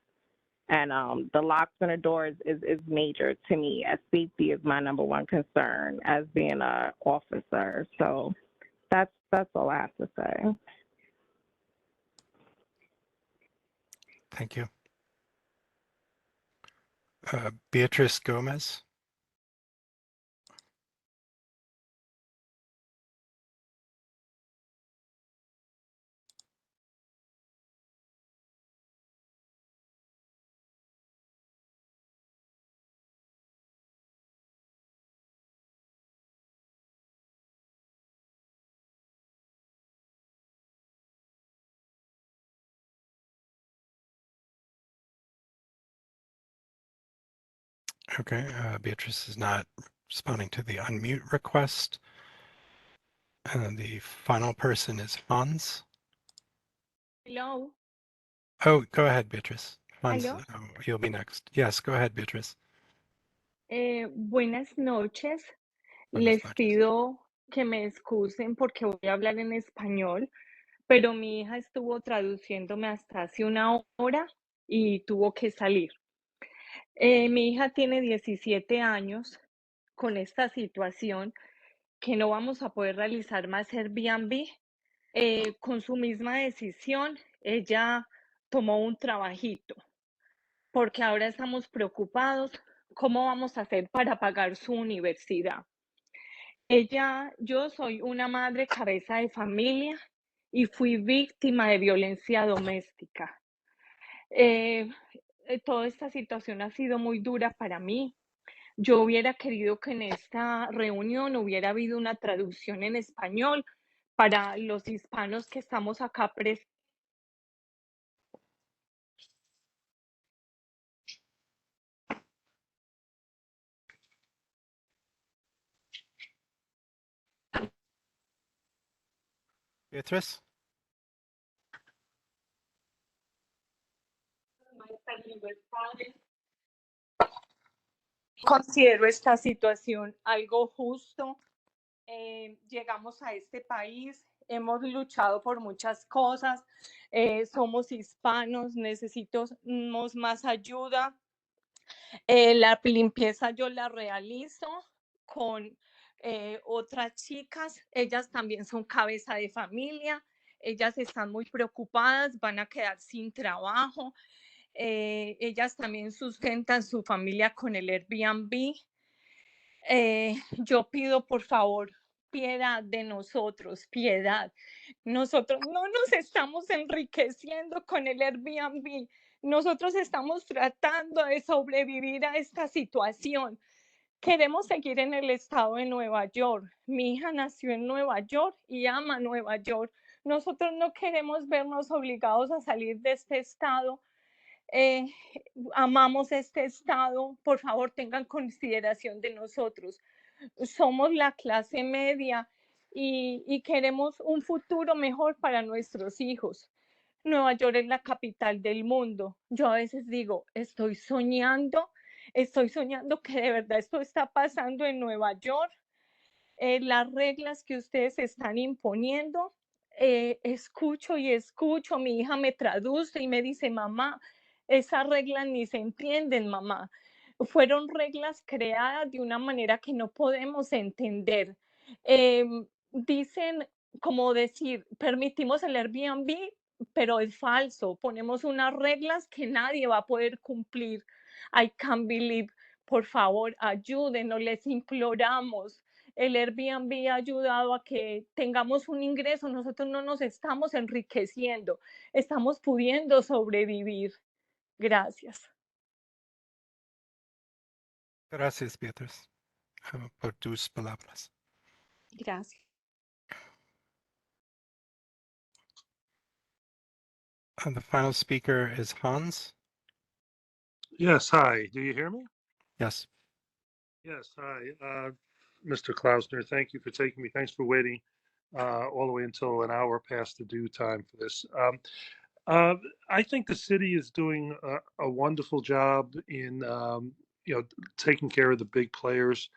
And the locks on the doors is major to me, as safety is my number one concern as being an officer. So that's all I have to say. Thank you. Beatrice Gomez. Okay, Beatrice is not responding to the unmute request. And the final person is Hans. Hello. Oh, go ahead, Beatrice. ¿Aló? You'll be next. Yes, go ahead, Beatrice. Buenas noches. Buenas Les noches. pido que me excusen porque voy a hablar en español, pero mi hija estuvo traduciéndome hasta hace una hora y tuvo que salir. Mi hija tiene 17 años con esta situación que no vamos a poder realizar más Airbnb. Con su misma decisión, ella tomó un trabajito porque ahora estamos preocupados cómo vamos a hacer para pagar su universidad. Yo soy una madre cabeza de familia y fui víctima de violencia doméstica. Toda esta situación ha sido muy dura para mí. Yo hubiera querido que en esta reunión hubiera habido una traducción en español para los hispanos que estamos acá presentes. Beatrice? Considero esta situación algo justo. Llegamos a este país, hemos luchado por muchas cosas, somos hispanos, necesitamos más ayuda. La limpieza yo la realizo con otras chicas, ellas también son cabeza de familia, ellas están muy preocupadas, van a quedar sin trabajo. Ellas también sustentan su familia con el Airbnb. Yo pido por favor piedad de nosotros, piedad. Nosotros no nos estamos enriqueciendo con el Airbnb. Nosotros estamos tratando de sobrevivir a esta situación. Queremos seguir en el estado de Nueva York. Mi hija nació en Nueva York y ama Nueva York. Nosotros no queremos vernos obligados a salir de este estado. Amamos este estado. Por favor, tengan consideración de nosotros. Somos la clase media y queremos un futuro mejor para nuestros hijos. Nueva York es la capital del mundo. Yo a veces digo, estoy soñando que de verdad esto está pasando en Nueva York. Las reglas que ustedes están imponiendo, escucho y escucho, mi hija me traduce y me dice, mamá, esas reglas ni se entienden, mamá. Fueron reglas creadas de una manera que no podemos entender. Dicen, como decir, permitimos el Airbnb, pero es falso. Ponemos unas reglas que nadie va a poder cumplir. I can't believe. Por favor, ayúdenos, les imploramos. El Airbnb ha ayudado a que tengamos un ingreso. Nosotros no nos estamos enriqueciendo, estamos pudiendo sobrevivir. Gracias. Gracias, Beatrice, por tus palabras. Gracias. And the final speaker is Hans. Yes, hi. Do you hear me? Yes. Yes, hi. Mr. Klausner, thank you for taking me. Thanks for waiting all the way until an hour past the due time for this. I think the city is doing a wonderful job in, taking care of the big players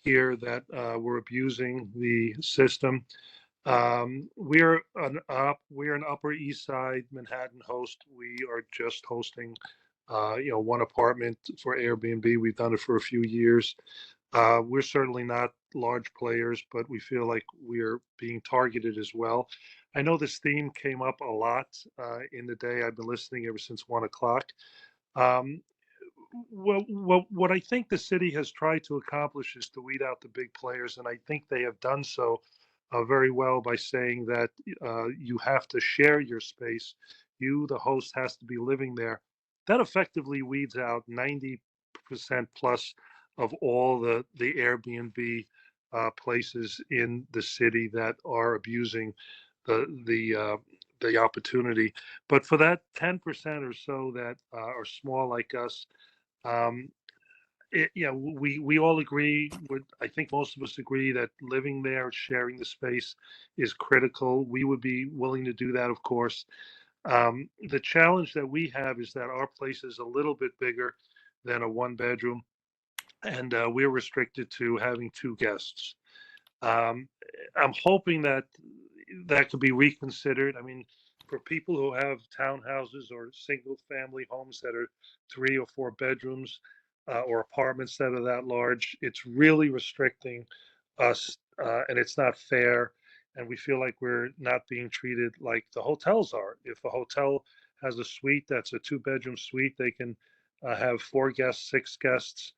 here that were abusing the system. We're an Upper East Side Manhattan host. We are just hosting, one apartment for Airbnb. We've done it for a few years. We're certainly not large players, but we feel like we're being targeted as well. I know this theme came up a lot in the day. I've been listening ever since 1 o'clock. Um, what I think the city has tried to accomplish is to weed out the big players, and I think they have done so very well by saying that you have to share your space. You, the host, has to be living there. That effectively weeds out 90% plus of all the Airbnb places in the city that are abusing the opportunity. But for that 10% or so that are small like us, we all agree. I think most of us agree that living there, sharing the space, is critical. We would be willing to do that, of course. The challenge that we have is that our place is a little bit bigger than a one bedroom, and we're restricted to having 2 guests. I'm hoping that that could be reconsidered. I mean, for people who have townhouses or single family homes that are 3 or 4 bedrooms, or apartments that are that large, it's really restricting us, and it's not fair. And we feel like we're not being treated like the hotels are. If a hotel has a suite that's a 2 bedroom suite, they can have 4 guests, 6 guests,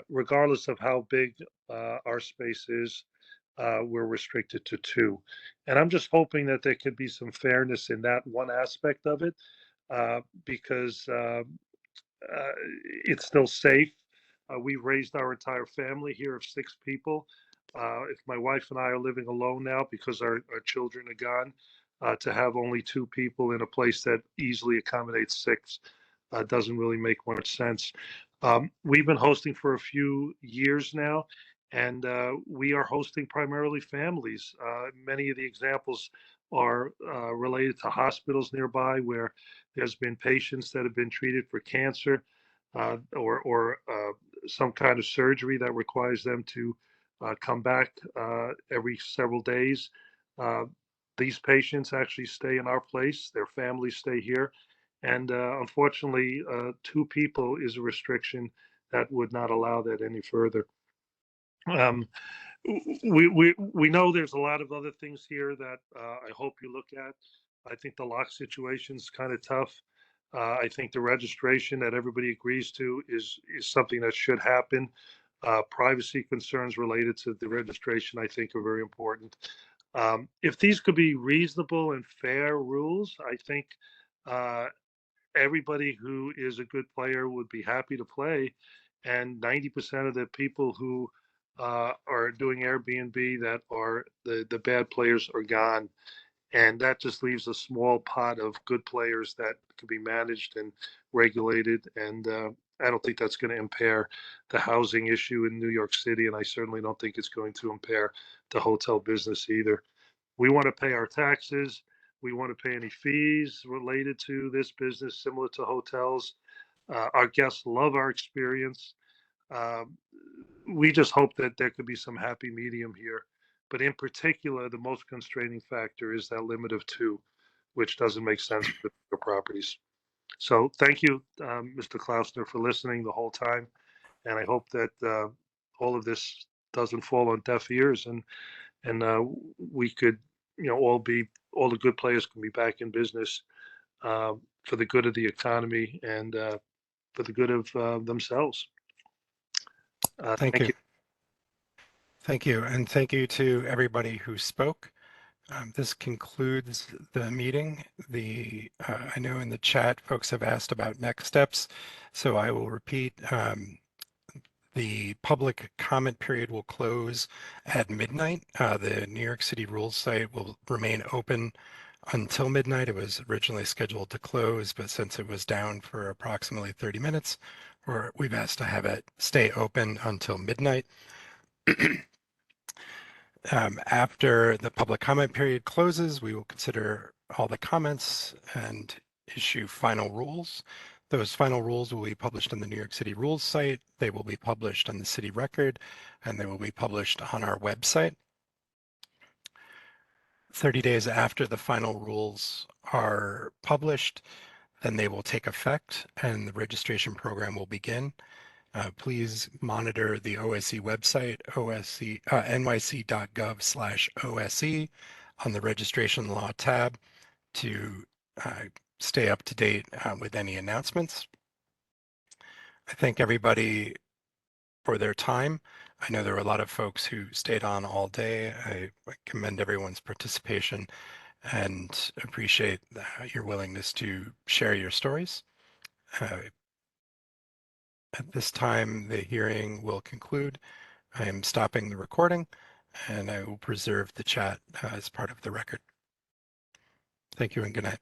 regardless of how big our space is. We're restricted to 2. And I'm just hoping that there could be some fairness in that one aspect of it, because it's still safe. We've raised our entire family here of 6 people. If my wife and I are living alone now because our children are gone, to have only 2 people in a place that easily accommodates 6 doesn't really make much sense. We've been hosting for a few years now, and we are hosting primarily families. Many of the examples are related to hospitals nearby where there's been patients that have been treated for cancer, or some kind of surgery that requires them to come back every several days. Uh, these patients actually stay in our place, their families stay here. And unfortunately, 2 people is a restriction that would not allow that any further. Um, we know there's a lot of other things here that I hope you look at. I think the lock situation is kind of tough. I think the registration that everybody agrees to is something that should happen. Privacy concerns related to the registration, I think, are very important. If these could be reasonable and fair rules, I think uh, everybody who is a good player would be happy to play. And 90% of the people who are doing Airbnb that are the bad players are gone. And that just leaves a small pot of good players that can be managed and regulated. And I don't think that's going to impair the housing issue in New York City. And I certainly don't think it's going to impair the hotel business either. We want to pay our taxes. We want to pay any fees related to this business, similar to hotels. Our guests love our experience. Um, we just hope that there could be some happy medium here. But in particular, the most constraining factor is that limit of 2, which doesn't make sense for the properties. So thank you, Mr. Klausner, for listening the whole time. And I hope that all of this doesn't fall on deaf ears, and we could, all the good players can be back in business for the good of the economy and for the good of themselves. Thank you. Thank you. And thank you to everybody who spoke. This concludes the meeting. I know in the chat folks have asked about next steps, so I will repeat. The public comment period will close at midnight. The New York City rules site will remain open until midnight. It was originally scheduled to close, but since it was down for approximately 30 minutes, we've asked to have it stay open until midnight. After the public comment period closes, we will consider all the comments and issue final rules. Those final rules will be published on the New York City rules site. They will be published on the city record, and they will be published on our website. 30 days after the final rules are published, then they will take effect and the registration program will begin. Please monitor the OSC website, nyc.gov/OSE on the registration law tab to stay up to date with any announcements. I thank everybody for their time. I know there were a lot of folks who stayed on all day. I commend everyone's participation and appreciate your willingness to share your stories. At this time, the hearing will conclude. I am stopping the recording and I will preserve the chat as part of the record. Thank you and good night.